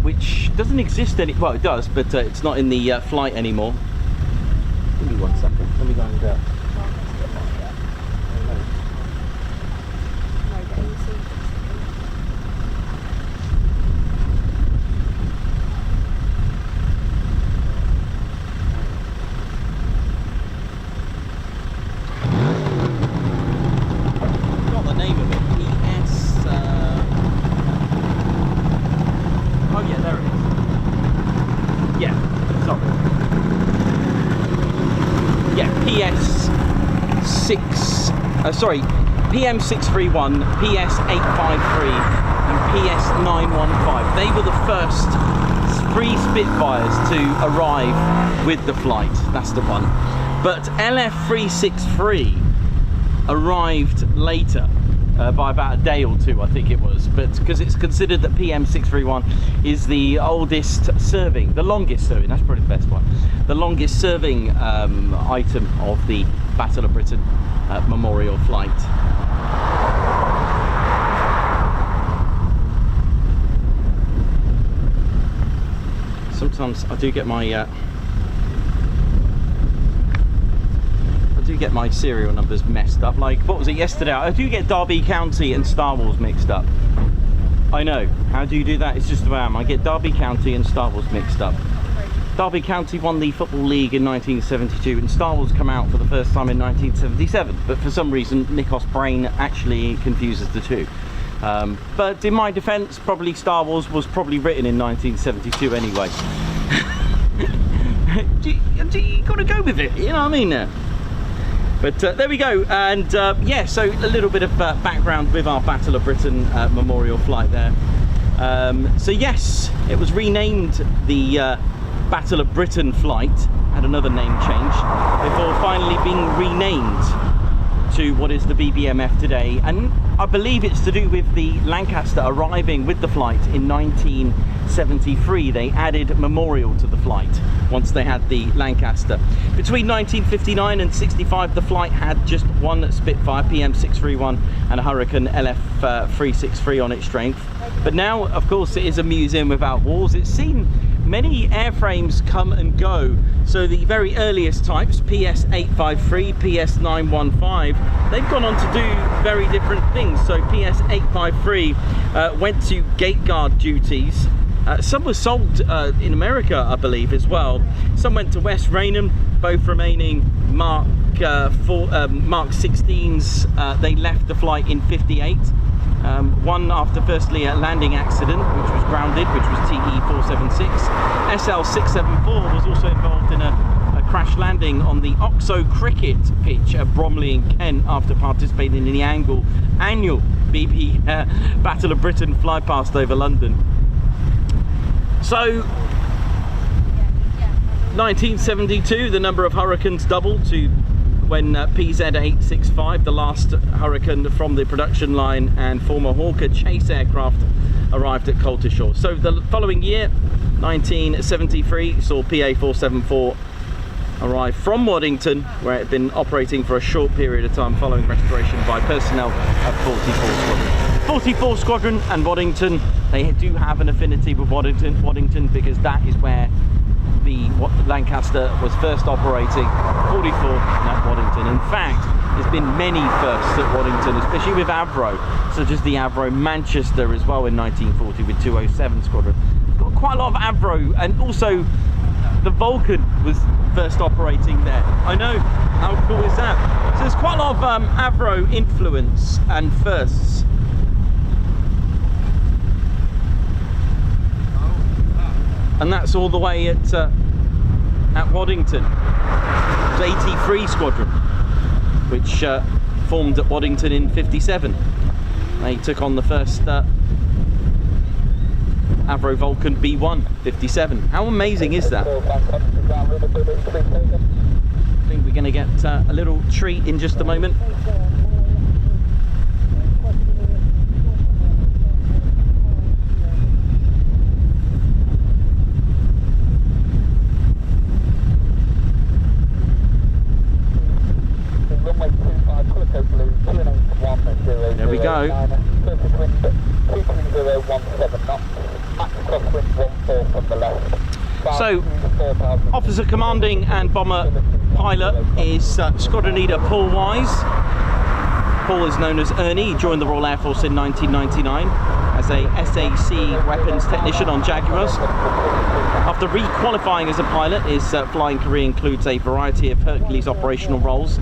which doesn't exist any. Well, it does, but it's not in the flight anymore. Give me 1 second. Let me go and. PM 631, PS 853 and PS 915. They were the first 3 Spitfires to arrive with the flight. That's the one. But LF 363 arrived later by about a day or 2, I think it was. But because it's considered that PM 631 is the oldest serving, the longest serving, that's probably the best one, the longest serving item of the Battle of Britain Memorial flight. Sometimes I do get my serial numbers messed up. Like, what was it yesterday? I do get Derby County and Star Wars mixed up. I know. How do you do that? It's just the way I am. I get Derby County and Star Wars mixed up. Derby County won the Football League in 1972 and Star Wars come out for the first time in 1977. But for some reason, Nikos' brain actually confuses the two. But in my defence, probably Star Wars was probably written in 1972 anyway. You got to go with it, you know what I mean? But there we go, and yeah, so a little bit of background with our Battle of Britain Memorial flight there. So yes, it was renamed the Battle of Britain flight, had another name change, before finally being renamed to what is the BBMF today. And I believe it's to do with the Lancaster arriving with the flight in 1973. They added memorial to the flight once they had the Lancaster. Between 1959 and 65, the flight had just one Spitfire PM 631 and a Hurricane LF 363 on its strength. But now, of course, it is a museum without walls. It's seen many airframes come and go. So the very earliest types, PS 853, PS 915, they've gone on to do very different things. So PS 853 went to gate guard duties. Some were sold in America, I believe, as well. Some went to West Raynham, both remaining Mark 16s. They left the flight in 58. One after firstly a landing accident, which was grounded, which was TE476. SL674 was also involved in a crash landing on the Oxo cricket pitch at Bromley in Kent after participating in the annual BB Battle of Britain fly past over London. So 1972, the number of Hurricanes doubled to when PZ-865, the last Hurricane from the production line and former Hawker chase aircraft, arrived at Coltishall. So the following year, 1973, saw PA-474 arrive from Waddington, where it had been operating for a short period of time following restoration by personnel of 44 Squadron. 44 Squadron and Waddington, they do have an affinity with Waddington because that is where the Lancaster was first operating, 44 at Waddington. In fact, there's been many firsts at Waddington, especially with Avro, such as the Avro Manchester as well in 1940 with 207 Squadron. It's got quite a lot of Avro, and also the Vulcan was first operating there. I know, how cool is that? So there's quite a lot of Avro influence and firsts. And that's all the way at Waddington. It was 83 Squadron, which formed at Waddington in 57. They took on the first Avro Vulcan B1, 57. How amazing is that? I think we're going to get a little treat in just a moment. There we go. So, Officer Commanding and Bomber Pilot is Squadron Leader Paul Wise. Paul is known as Ernie. He joined the Royal Air Force in 1999 as a SAC weapons technician on Jaguars. After re-qualifying as a pilot, his flying career includes a variety of Hercules operational roles.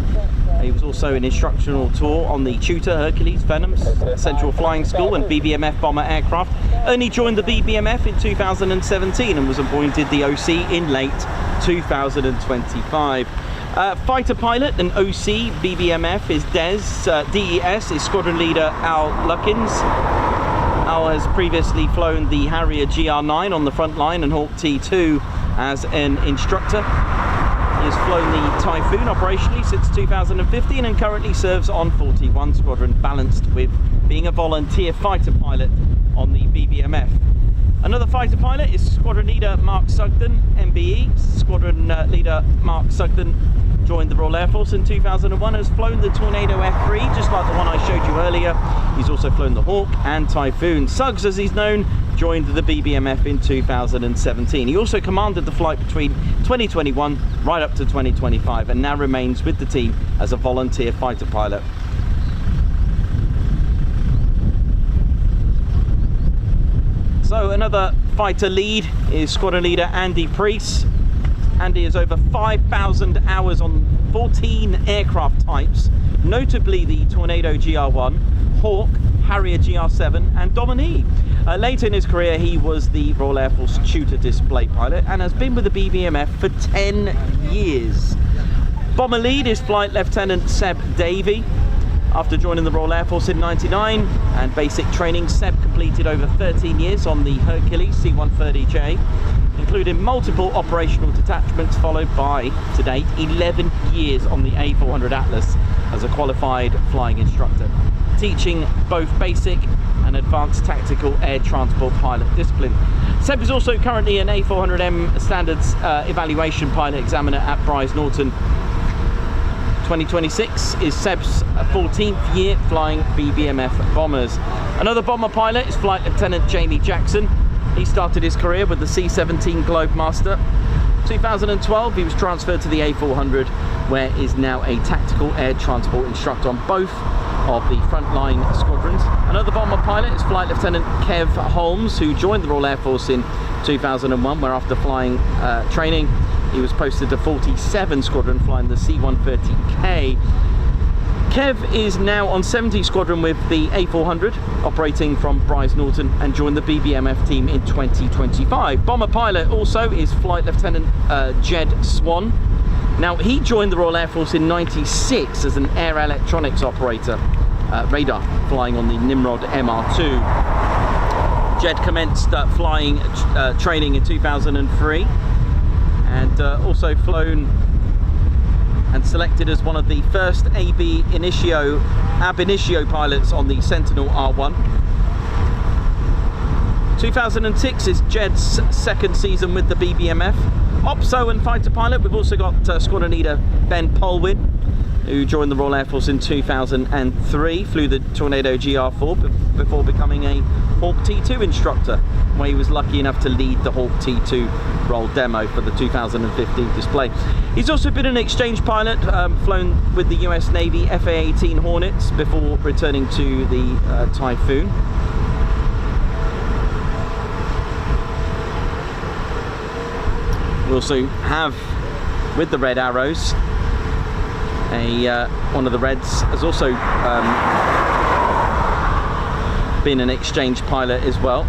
He was also an instructional tour on the Tutor, Hercules, Venoms, Central Flying School and BBMF bomber aircraft. Ernie joined the BBMF in 2017 and was appointed the OC in late 2025. Fighter pilot and OC BBMF is DES is Squadron Leader Al Luckins. Al has previously flown the Harrier GR9 on the front line and Hawk T2 as an instructor. He has flown the Typhoon operationally since 2015 and currently serves on 41 Squadron, balanced with being a volunteer fighter pilot on the BBMF. Another fighter pilot is Squadron Leader Mark Sugden, MBE. Squadron Leader Mark Sugden joined the Royal Air Force in 2001, has flown the Tornado F3, just like the one I showed you earlier. He's also flown the Hawk and Typhoon. Suggs, as he's known, joined the BBMF in 2017. He also commanded the flight between 2021 right up to 2025 and now remains with the team as a volunteer fighter pilot. So another fighter lead is Squadron Leader Andy Priest. Andy has over 5,000 hours on 14 aircraft types, notably the Tornado GR1, Hawk, Harrier GR7 and Dominique. Later in his career he was the Royal Air Force tutor display pilot and has been with the BBMF for 10 years. Bomber lead is Flight Lieutenant Seb Davey. After joining the Royal Air Force in '99 and basic training, Seb completed over 13 years on the Hercules C-130J, including multiple operational detachments, followed by, to date, 11 years on the A400 Atlas as a qualified flying instructor, teaching both basic and advanced tactical air transport pilot discipline. Seb is also currently an A400M standards evaluation pilot examiner at Bryce Norton. 2026 is Seb's 14th year flying BBMF bombers. Another bomber pilot is Flight Lieutenant Jamie Jackson. He started his career with the C-17 Globemaster. 2012 he was transferred to the A400, where he is now a tactical air transport instructor on both of the frontline squadrons. Another bomber pilot is Flight Lieutenant Kev Holmes, who joined the Royal Air Force in 2001, where after flying training he was posted to 47 Squadron flying the C-130K. Kev is now on 70 Squadron with the A400, operating from Bryce Norton, and joined the BBMF team in 2025. Bomber pilot also is Flight Lieutenant Jed Swan. Now, he joined the Royal Air Force in '96 as an air electronics operator, radar, flying on the Nimrod MR2. Jed commenced flying training in 2003 and also flown and selected as one of the first ab initio pilots on the Sentinel R1. 2006 is Jed's second season with the BBMF. Opso and fighter pilot. We've also got squadron leader Ben Polwin, who joined the Royal Air Force in 2003, flew the Tornado GR4 before becoming a Hawk T2 instructor, where he was lucky enough to lead the Hawk T2 roll demo for the 2015 display. He's also been an exchange pilot, flown with the US Navy FA-18 Hornets before returning to the Typhoon. We also have, with the Red Arrows, one of the Reds has also been an exchange pilot as well,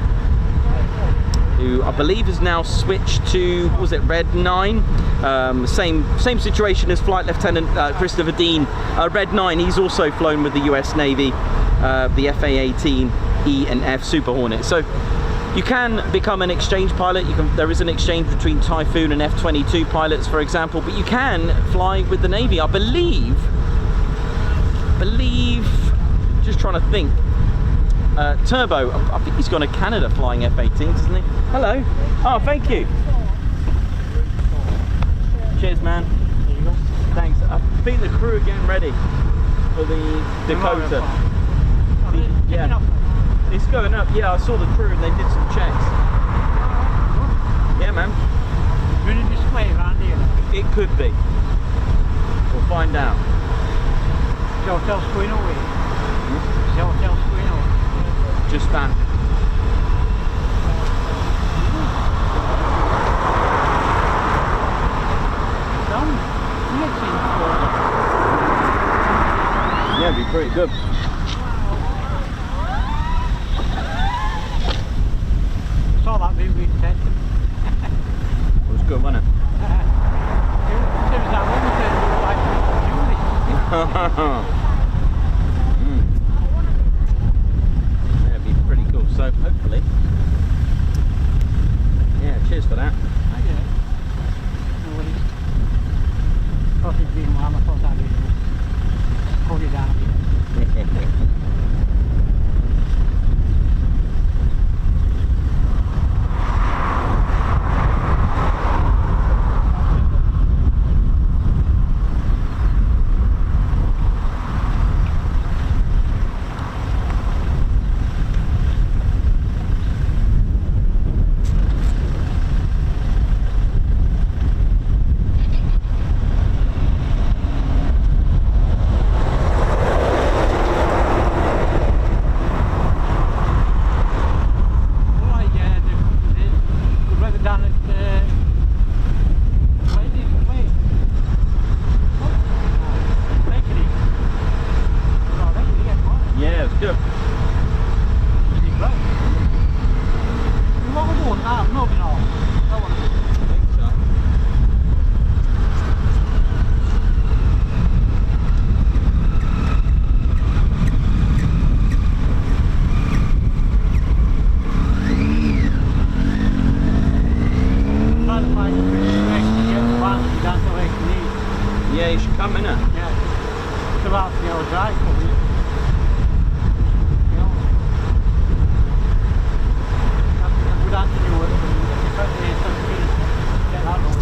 who I believe has now switched to, what was it, Red 9? Same situation as Flight Lieutenant Christopher Dean. Red 9, he's also flown with the US Navy, the FA-18 E and F Super Hornet. So you can become an exchange pilot. There is an exchange between Typhoon and F-22 pilots, for example, but you can fly with the Navy. I believe, just trying to think, Turbo, I think he's gone to Canada flying F-18s, isn't he? Hello. Oh, thank you. Cheers, man. There you go. Thanks. I think the crew are getting ready for the Dakota. Yeah. It's going up. Yeah, I saw the crew and they did some checks. Yeah, man. Going to display around here? It could be. We'll find out. Is the hotel going away? Is the hotel going away? Just that. Yeah, it'd be pretty good. Saw that movie Ted. It was good, wasn't it? There was that one that like Julie. Yeah, it'd be pretty cool. So hopefully, yeah. Cheers for that. No worries. Thought it'd been one. I thought I'd hold it down a bit. Yeah, you should come, innit? Yeah. It's about the old drive for me. You know. That's a good answer you would. Especially if something get that long.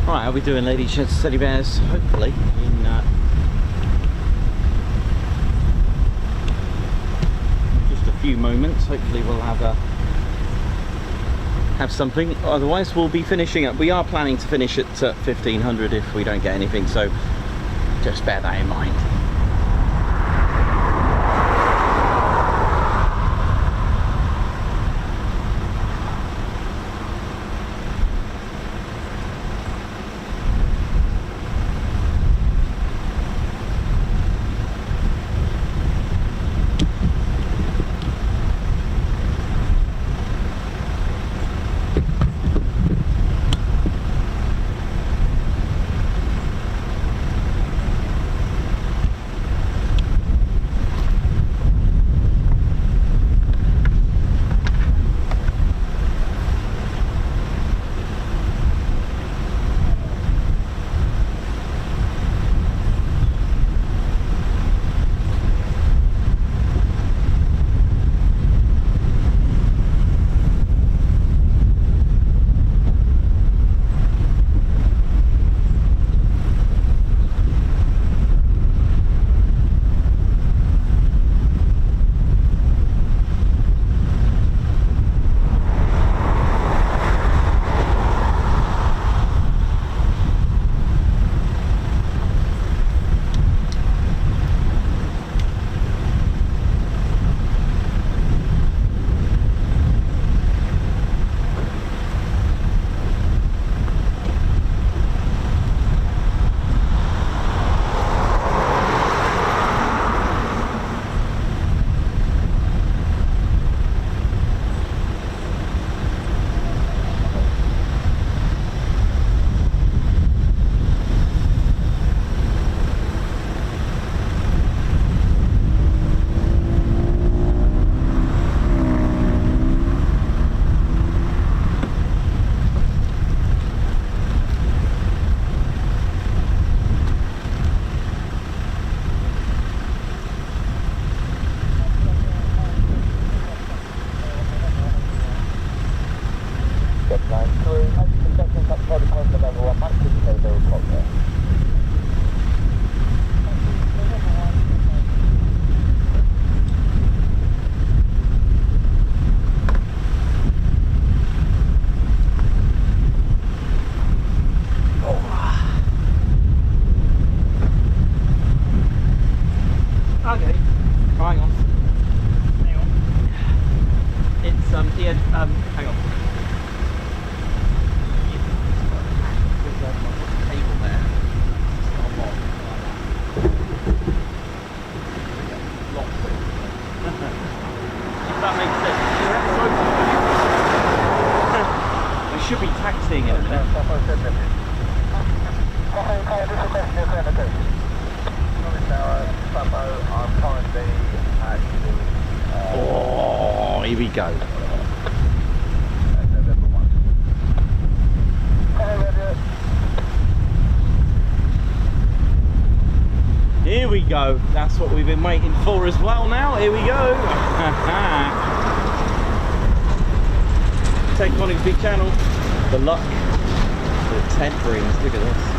Right, how are we doing, ladies and teddy bears? Hopefully in just a few moments, hopefully we'll have something. Otherwise we'll be finishing up. We are planning to finish at 1500 if we don't get anything, so just bear that in mind. Oh, here we go. Here we go. That's what we've been waiting for as well now. Here we go. Take Coningsby channel. The luck that Ted brings. Look at this.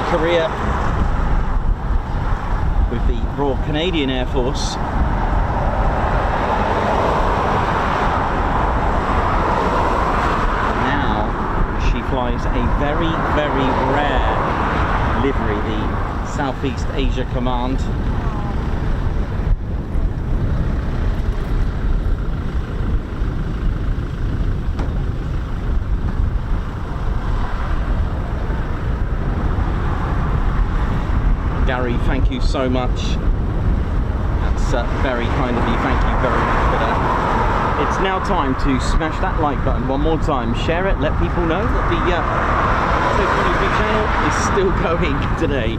Career with the Royal Canadian Air Force, is a very, very rare livery, the Southeast Asia Command. Gary, thank you so much. That's very kind of you. Thank you very much for that. It's now time to smash that like button one more time. Share it, let people know that the channel is still going today.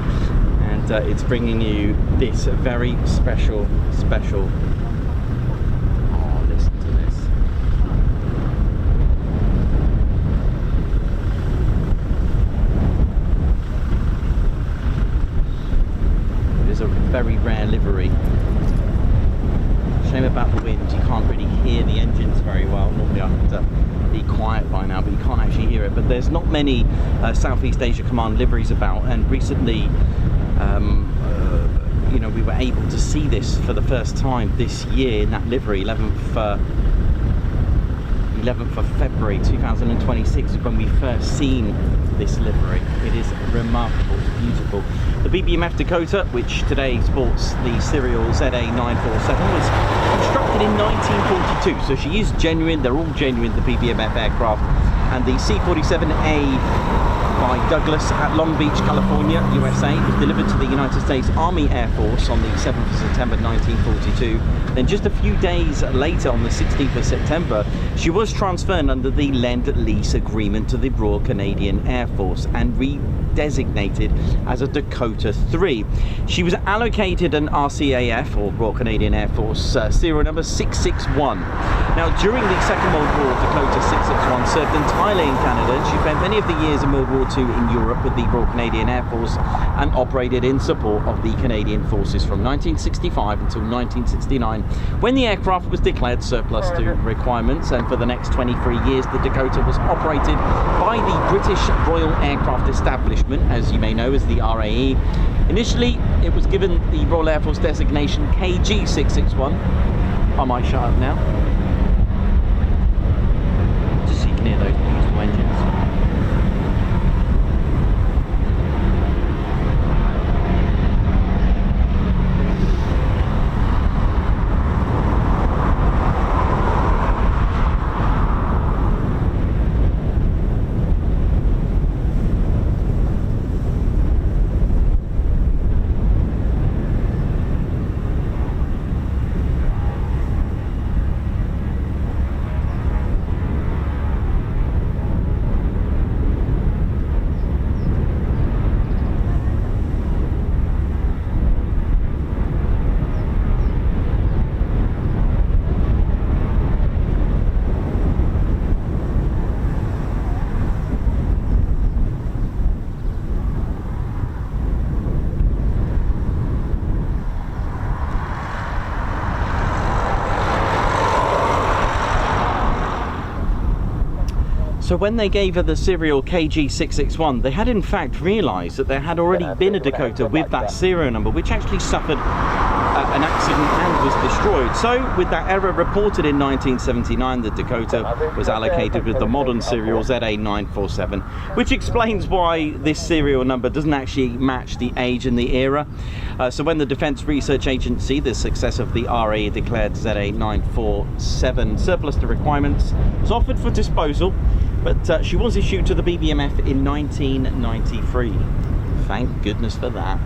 And it's bringing you this very special. Oh, listen to this. A very rare livery. Shame about the wind, you can't really hear the engines very well. Normally I have to be quiet by now, but you can't actually hear it. But there's not many Southeast Asia Command liveries about, and recently you know, we were able to see this for the first time this year in that livery. 11th of February 2026 is when we first seen this livery. It is remarkable, beautiful. The BBMF Dakota, which today sports the serial ZA947, was constructed in 1942, so she is genuine. They're all genuine, the BBMF aircraft. And the C-47A by Douglas at Long Beach, California, USA, was delivered to the United States Army Air Force on the 7th of September 1942. Then just a few days later, on the 16th of September, she was transferred under the Lend-Lease agreement to the Royal Canadian Air Force and redesignated as a Dakota 3. She was allocated an RCAF, or Royal Canadian Air Force, serial number 661. Now, during the Second World War, Dakota 661 served entirely in Canada. She spent many of the years in World War II in Europe with the Royal Canadian Air Force and operated in support of the Canadian Forces from 1965 until 1969, when the aircraft was declared surplus to requirements. And for the next 23 years, the Dakota was operated by the British Royal Aircraft Establishment, as you may know as the RAE. Initially, it was given the Royal Air Force designation KG661. I might shut up now, just so you can hear those beautiful engines. So when they gave her the serial KG661, they had in fact realised that there had already been a Dakota with that serial number, which actually suffered an accident and was destroyed. So with that error reported in 1979, the Dakota was allocated with the modern serial ZA947, which explains why this serial number doesn't actually match the age and the era. So when the Defence Research Agency, the successor of the RAE, declared ZA947 surplus to requirements, was offered for disposal, but she was issued to the BBMF in 1993. Thank goodness for that.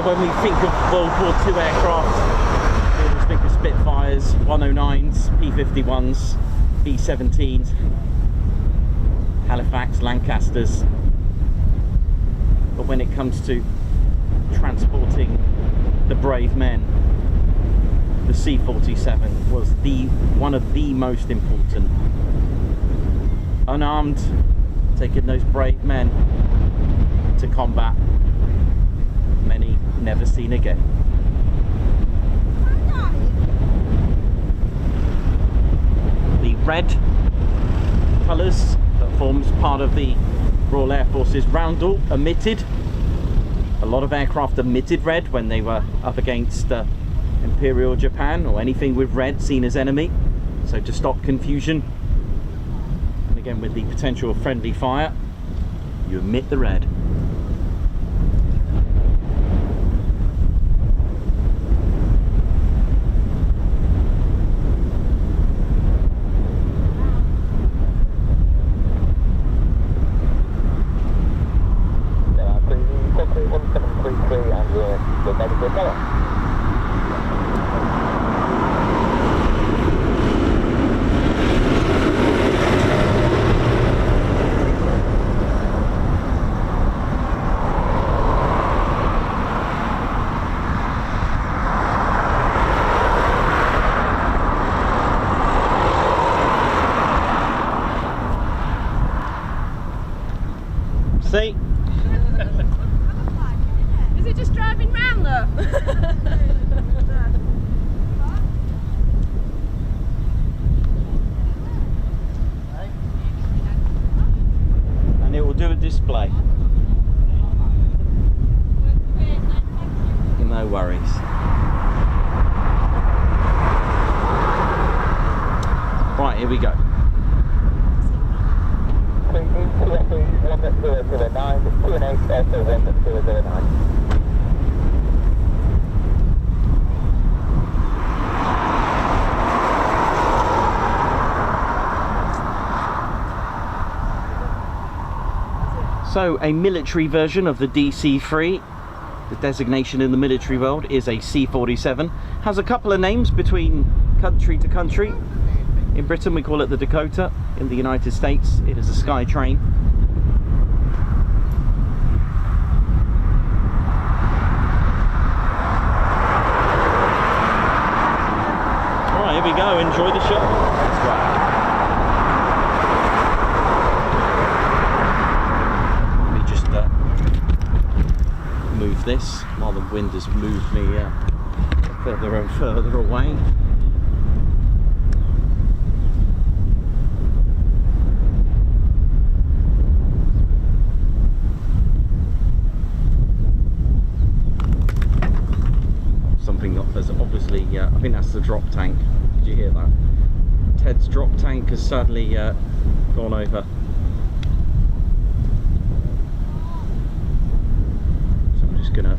When we think of World War II aircraft, we always think of Spitfires, 109s, P-51s, B-17s, Halifax, Lancasters. But when it comes to transporting the brave men, the C-47 was one of the most important. Unarmed, taking those brave men to combat, many never seen again. The red colours that forms part of the Royal Air Force's roundel emitted. A lot of aircraft emitted red when they were up against Imperial Japan, or anything with red seen as enemy. So to stop confusion, and again with the potential of friendly fire, you emit the red. See? Is it just driving round though? And it will do a display. No worries. Right, here we go. So, a military version of the DC-3, the designation in the military world is a C-47, has a couple of names between country to country. In Britain we call it the Dakota, in the United States it is a Skytrain. Alright, here we go, enjoy the show. That's right. Move this while the wind has moved me further and further away. Something that has obviously, I think that's the drop tank. Did you hear that? Ted's drop tank has sadly gone over. Gonna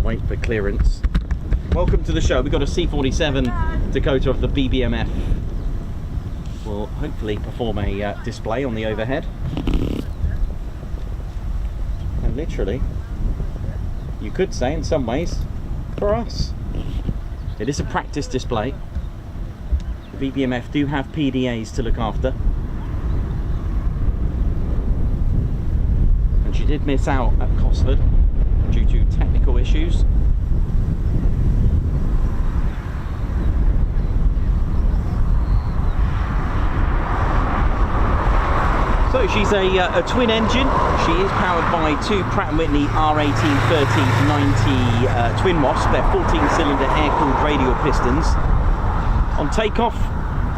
wait for clearance. Welcome to the show. We've got a C-47 Dakota of the BBMF. We'll hopefully perform a display on the overhead. And literally, you could say in some ways, for us, it is a practice display. The BBMF do have PDAs to look after. And she did miss out at Cosford due to technical issues. So she's a twin engine. She is powered by two Pratt & Whitney R18-30-90 twin wasps. They're 14-cylinder air-cooled radial pistons. On takeoff,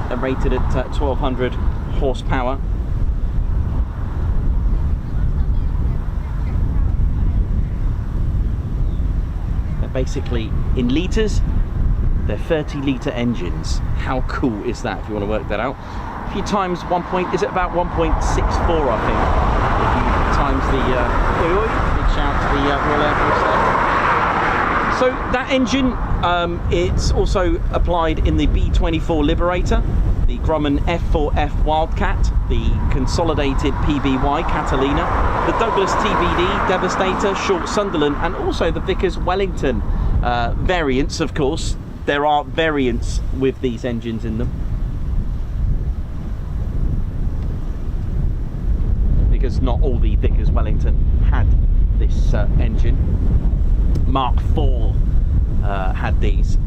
they're rated at 1200 horsepower. Basically, in litres, they're 30-litre engines. How cool is that, if you want to work that out? If you times is it about 1.64, I think? If you times the, big shout to the Royal Air Force there. So that engine, it's also applied in the B-24 Liberator, the Grumman F4F Wildcat, the consolidated PBY Catalina, the Douglas TBD Devastator, Short Sunderland, and also the Vickers Wellington variants, of course. There are variants with these engines in them. Vickers, not all the Vickers Wellington had this engine. Mark IV had these.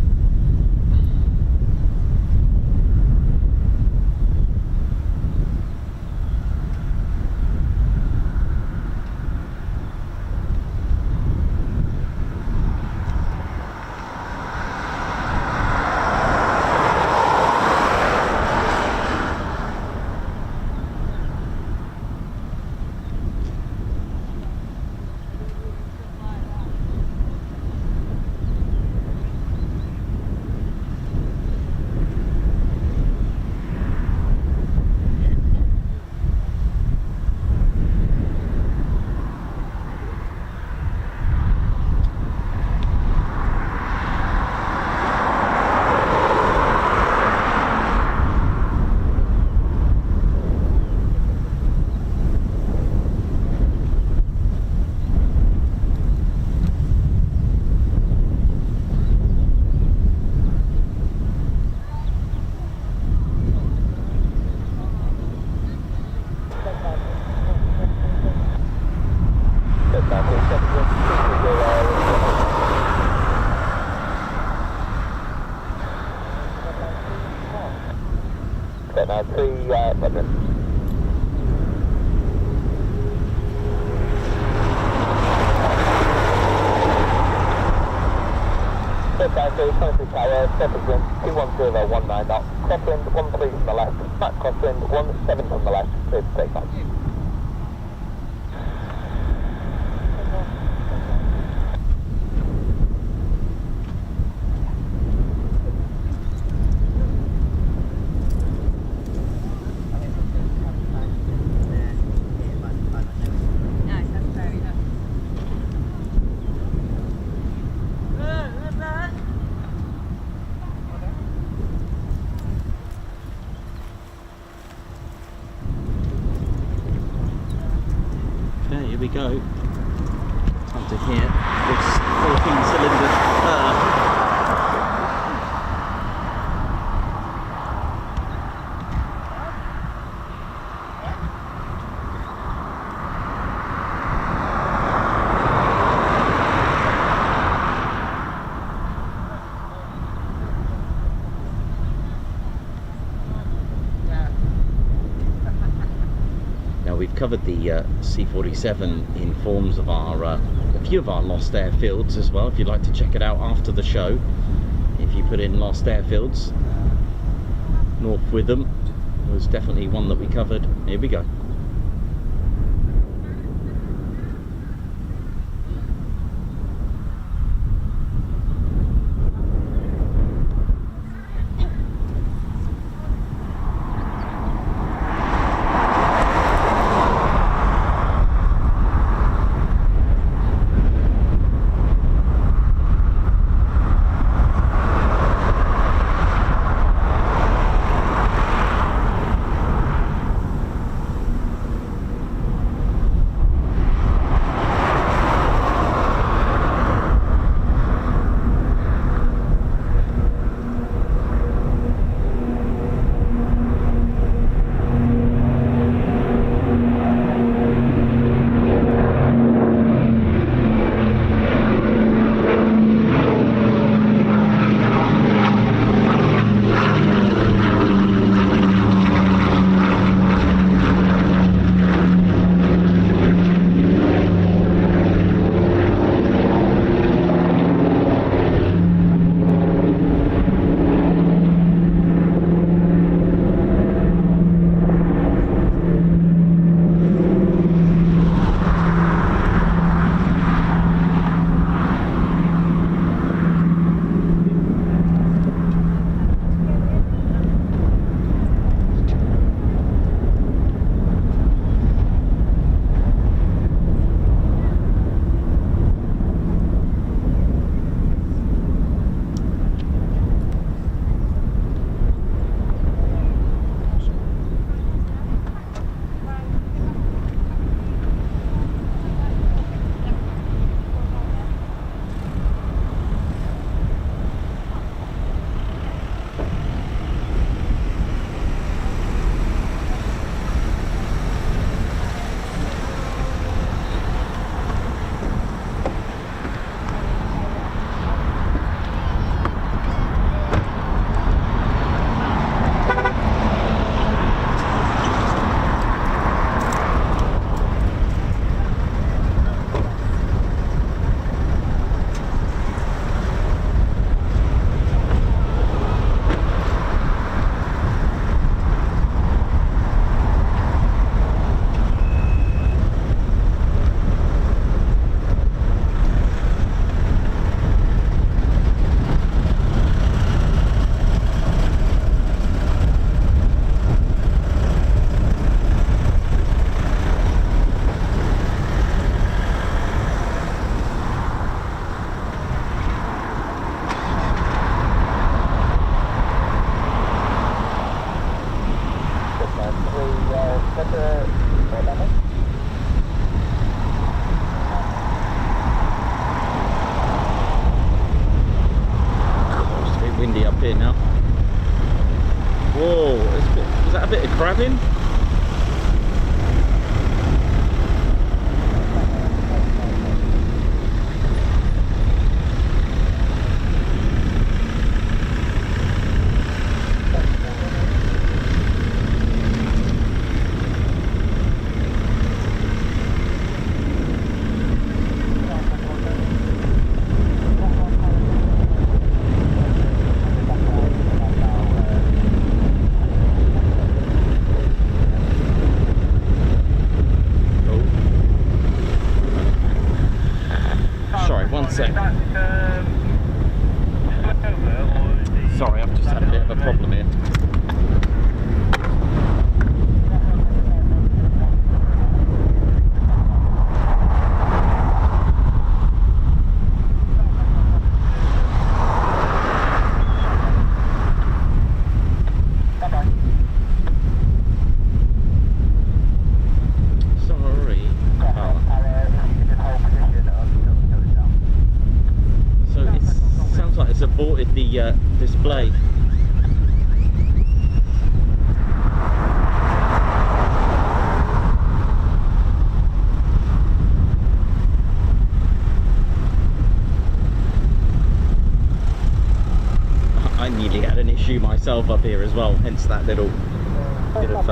Here we go. Time to hear this 14-cylinder purr. We've covered the C-47 in forms of our a few of our lost airfields as well. If you'd like to check it out after the show, if you put in lost airfields, North Witham was definitely one that we covered. Here we go. one sec. Sorry, I've just had a bit of a problem here. Aborted the display. I nearly had an issue myself up here as well, hence that little bit of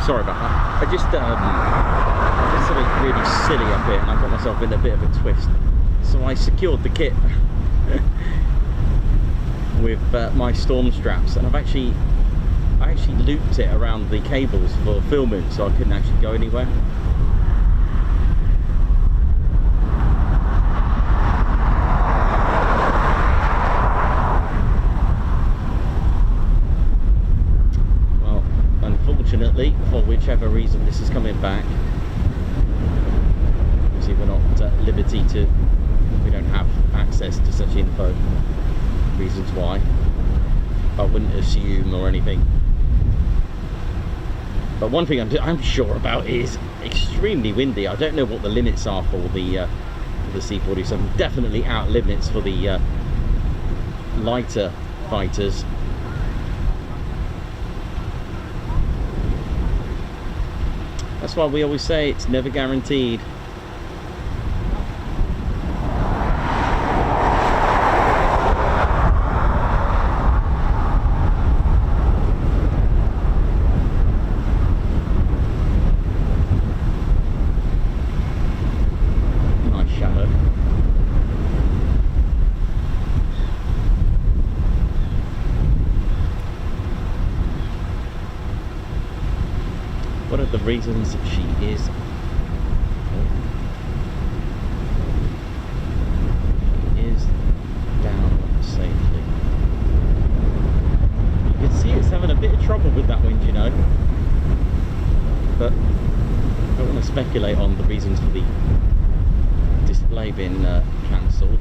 sorry about that. I just did something really silly up here and I got myself in a bit of a twist. So I secured the kit with my storm straps, and I actually looped it around the cables for filming, so I couldn't actually go anywhere. Unfortunately, for whichever reason this is coming back, obviously we're not at liberty to, we don't have access to such info, reasons why. I wouldn't assume or anything. But one thing I'm sure about is extremely windy. I don't know what the limits are for the C-47. Definitely out limits for the lighter fighters. That's why we always say it's never guaranteed. Nice shadow. One of the reasons she is down safely. You can see it's having a bit of trouble with that wind, you know, but I don't want to speculate on the reasons for the display being cancelled.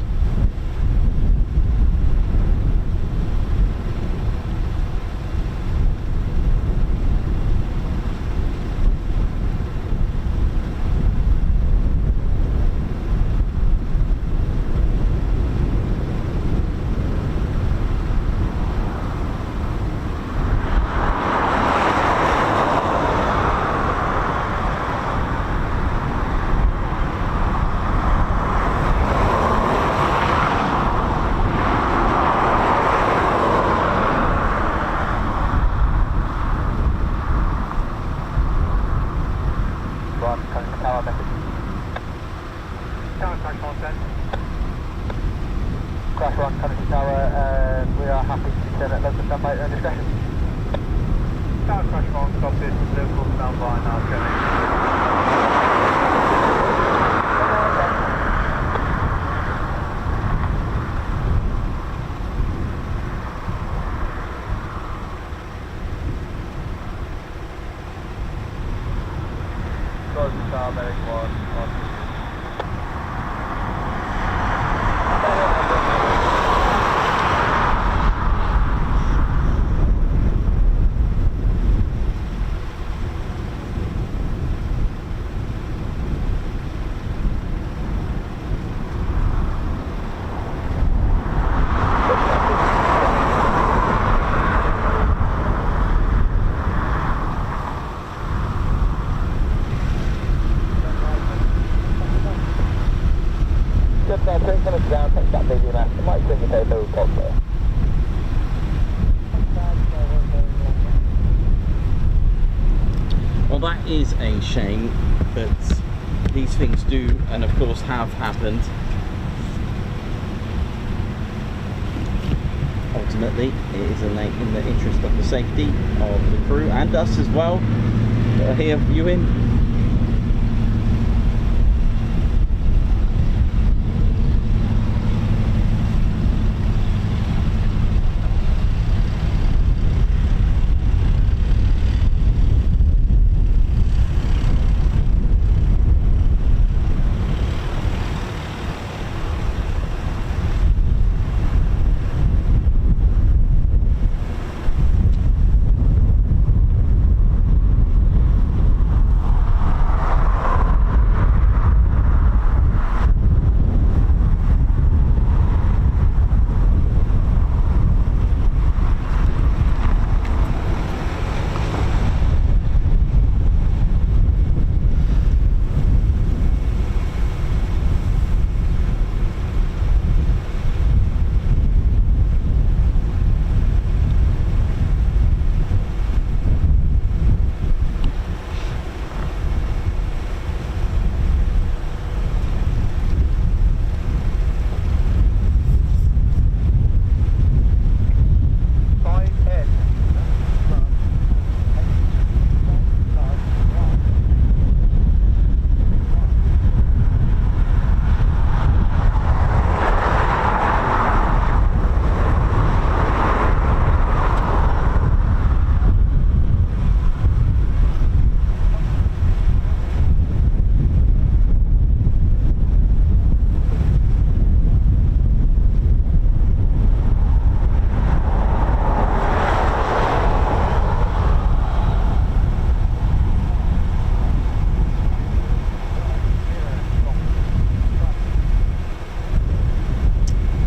Crash 1, Coningsby Tower, we are happy to turn at local standby at discretion. Tower Crash 1, copy, local standby now going. Close the tower, medic 1, on. minutes down, take that BBMF. It might indicate those spots there. Well, that is a shame, but these things do, and of course have happened. Ultimately, it is in the interest of the safety of the crew and us as well that are here viewing.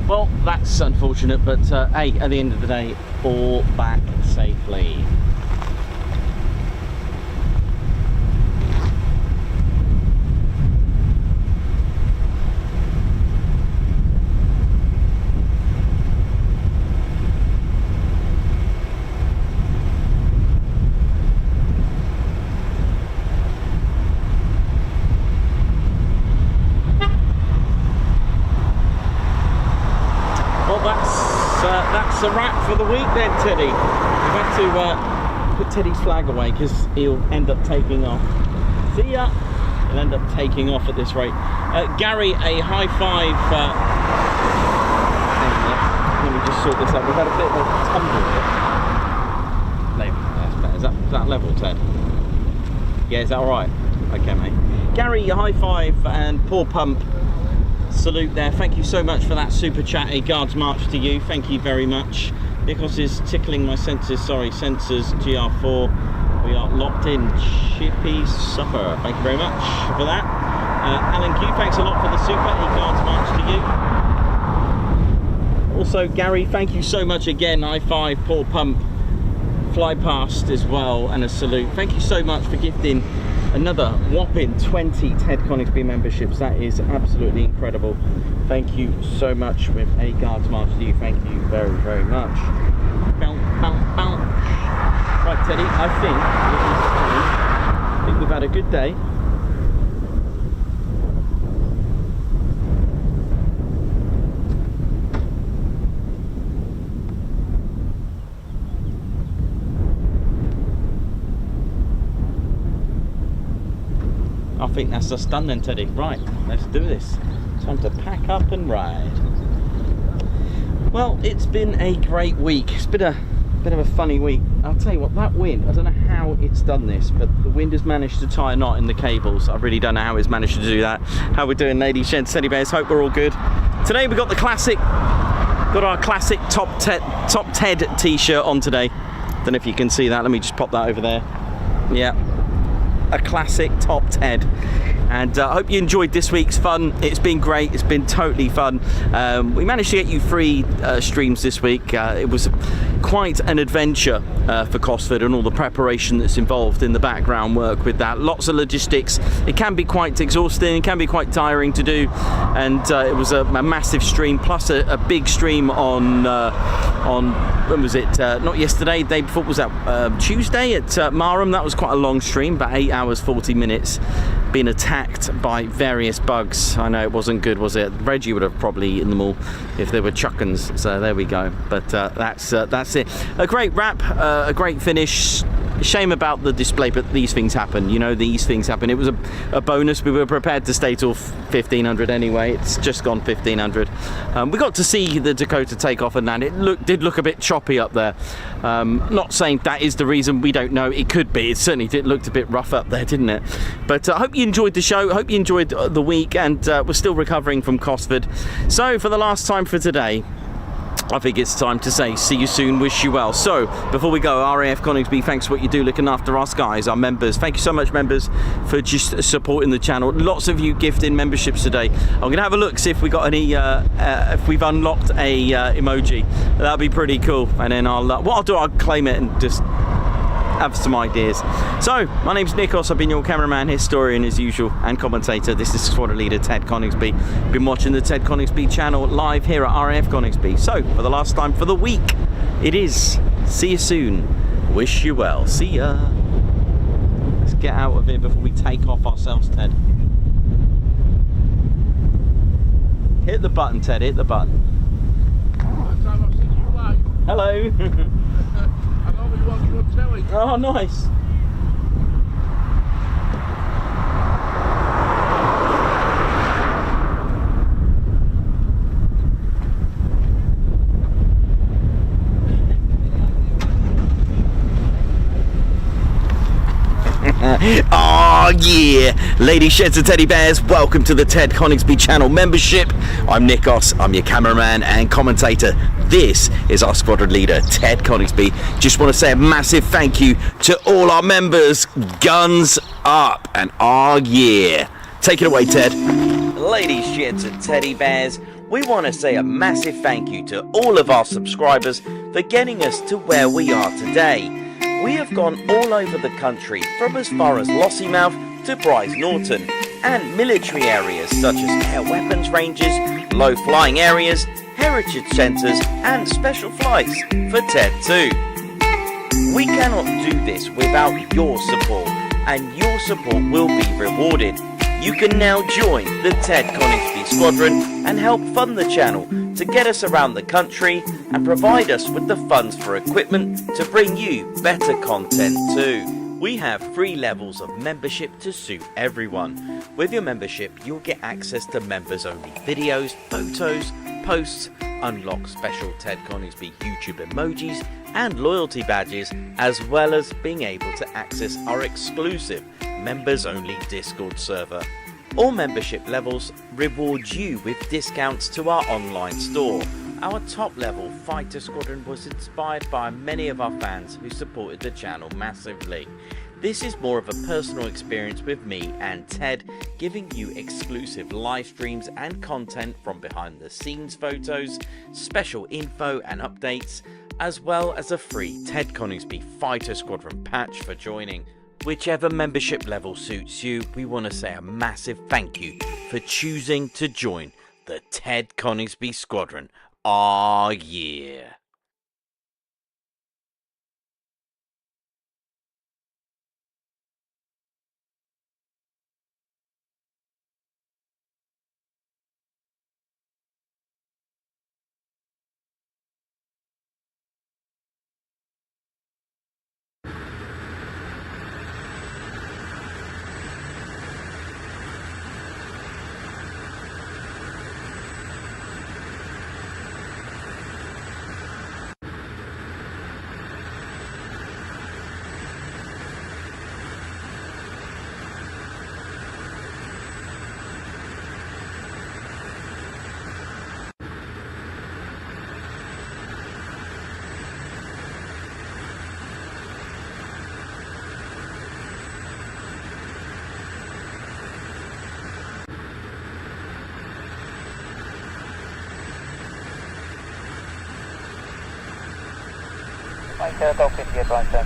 Well, that's unfortunate, but hey, at the end of the day, all back safely. That's a wrap for the week then, Teddy. We've had to put Teddy's flag away because he'll end up taking off. See ya! He'll end up taking off at this rate. Gary, a high five. Let me just sort this out. We've had a bit of a tumble here. That's better. Is that level, Ted? Yeah, is that alright? Okay, mate. Gary, a high five and poor pump. Salute there. Thank you so much for that super chat. A guards march to you. Thank you very much. Nikos is tickling my senses. Sorry, sensors GR4. We are locked in. Chippy supper. Thank you very much for that. Alan Q, thanks a lot for the super. A guards march to you. Also, Gary, thank you so much again. High five, Paul Pump, fly past as well, and a salute. Thank you so much for gifting another whopping 20 Ted Coningsby memberships. That is absolutely incredible. Thank you so much. With a guards march to you. Thank you very, very much. Bounce, bounce, bounce. Right, Teddy, I think we've had a good day. I think that's us done then, Teddy. Right, let's do this. Time to pack up and ride. Well, it's been a great week. It's been a bit of a funny week. I'll tell you what, that wind, I don't know how it's done this, but the wind has managed to tie a knot in the cables. I really don't know how it's managed to do that. How we're doing, ladies, gents, teddy bears. Hope we're all good. Today we got the classic, got our classic Top Ted t-shirt on today. Don't know if you can see that. Let me just pop that over there. Yeah. A classic Top Ted, and I hope you enjoyed this week's fun. It's been great. It's been totally fun. We managed to get you 3 streams this week. It was quite an adventure for Cosford, and all the preparation that's involved in the background work with that. Lots of logistics. It can be quite exhausting. It can be quite tiring to do. and it was a massive stream, plus a big stream on when was it? Not yesterday, the day before. Was that Tuesday at Marham? That was quite a long stream, about 8 hours 40 minutes. Being attacked by various bugs. I know it wasn't good, was it? Reggie would have probably eaten them all if they were chuckins. So there we go. But that's it. A great wrap, a great finish. Shame about the display, but these things happen. You know, these things happen. It was a bonus. We were prepared to stay till 1500 anyway. It's just gone 1500. We got to see the Dakota take off and land. It did look a bit choppy up there. Not saying that is the reason. We don't know. It could be. It certainly looked a bit rough up there, didn't it? But I hope you enjoyed the show. Hope you enjoyed the week, and we're still recovering from Cosford. So for the last time for today, I think it's time to say see you soon, wish you well. So before we go, RAF Coningsby, thanks for what you do looking after us guys, our members. Thank you so much, members, for just supporting the channel. Lots of you gifting memberships today. I'm gonna have a look, see if we got any if we've unlocked a emoji. That'd be pretty cool. And then what I'll do, I'll claim it and just have some ideas. So my name's Nikos, I've been your cameraman, historian as usual, and commentator. This is Squadron Leader Ted Coningsby. Been watching the Ted Coningsby channel live here at RAF Coningsby. So for the last time for the week, it is see you soon, wish you well, see ya. Let's get out of here before we take off ourselves, Ted. Hit the button, Ted, hit the button. Hello. Oh, nice. Oh yeah, ladies, sheds and teddy bears, welcome to the Ted Coningsby channel membership. I'm Nikos, I'm your cameraman and commentator. This is our squadron leader, Ted Coningsby. Just want to say a massive thank you to all our members. Guns up, and oh yeah. Take it away, Ted. Ladies, sheds and teddy bears, we want to say a massive thank you to all of our subscribers for getting us to where we are today. We have gone all over the country, from as far as Lossiemouth to Bryce Norton, and military areas such as air weapons ranges, low flying areas, heritage centres and special flights for TED 2. We cannot do this without your support, and your support will be rewarded. You can now join the Ted Coningsby Squadron and help fund the channel to get us around the country and provide us with the funds for equipment to bring you better content too. We have 3 levels of membership to suit everyone. With your membership, you'll get access to members only videos, photos, posts, unlock special Ted Coningsby YouTube emojis and loyalty badges, as well as being able to access our exclusive members only Discord server. All membership levels reward you with discounts to our online store. Our top level fighter squadron was inspired by many of our fans who supported the channel massively. This is more of a personal experience with me and Ted, giving you exclusive live streams and content from behind the scenes photos, special info and updates, as well as a free Ted Coningsby Fighter Squadron patch for joining. Whichever membership level suits you, we want to say a massive thank you for choosing to join the Ted Coningsby Squadron. Oh yeah. Right, Golf 50 advice, right,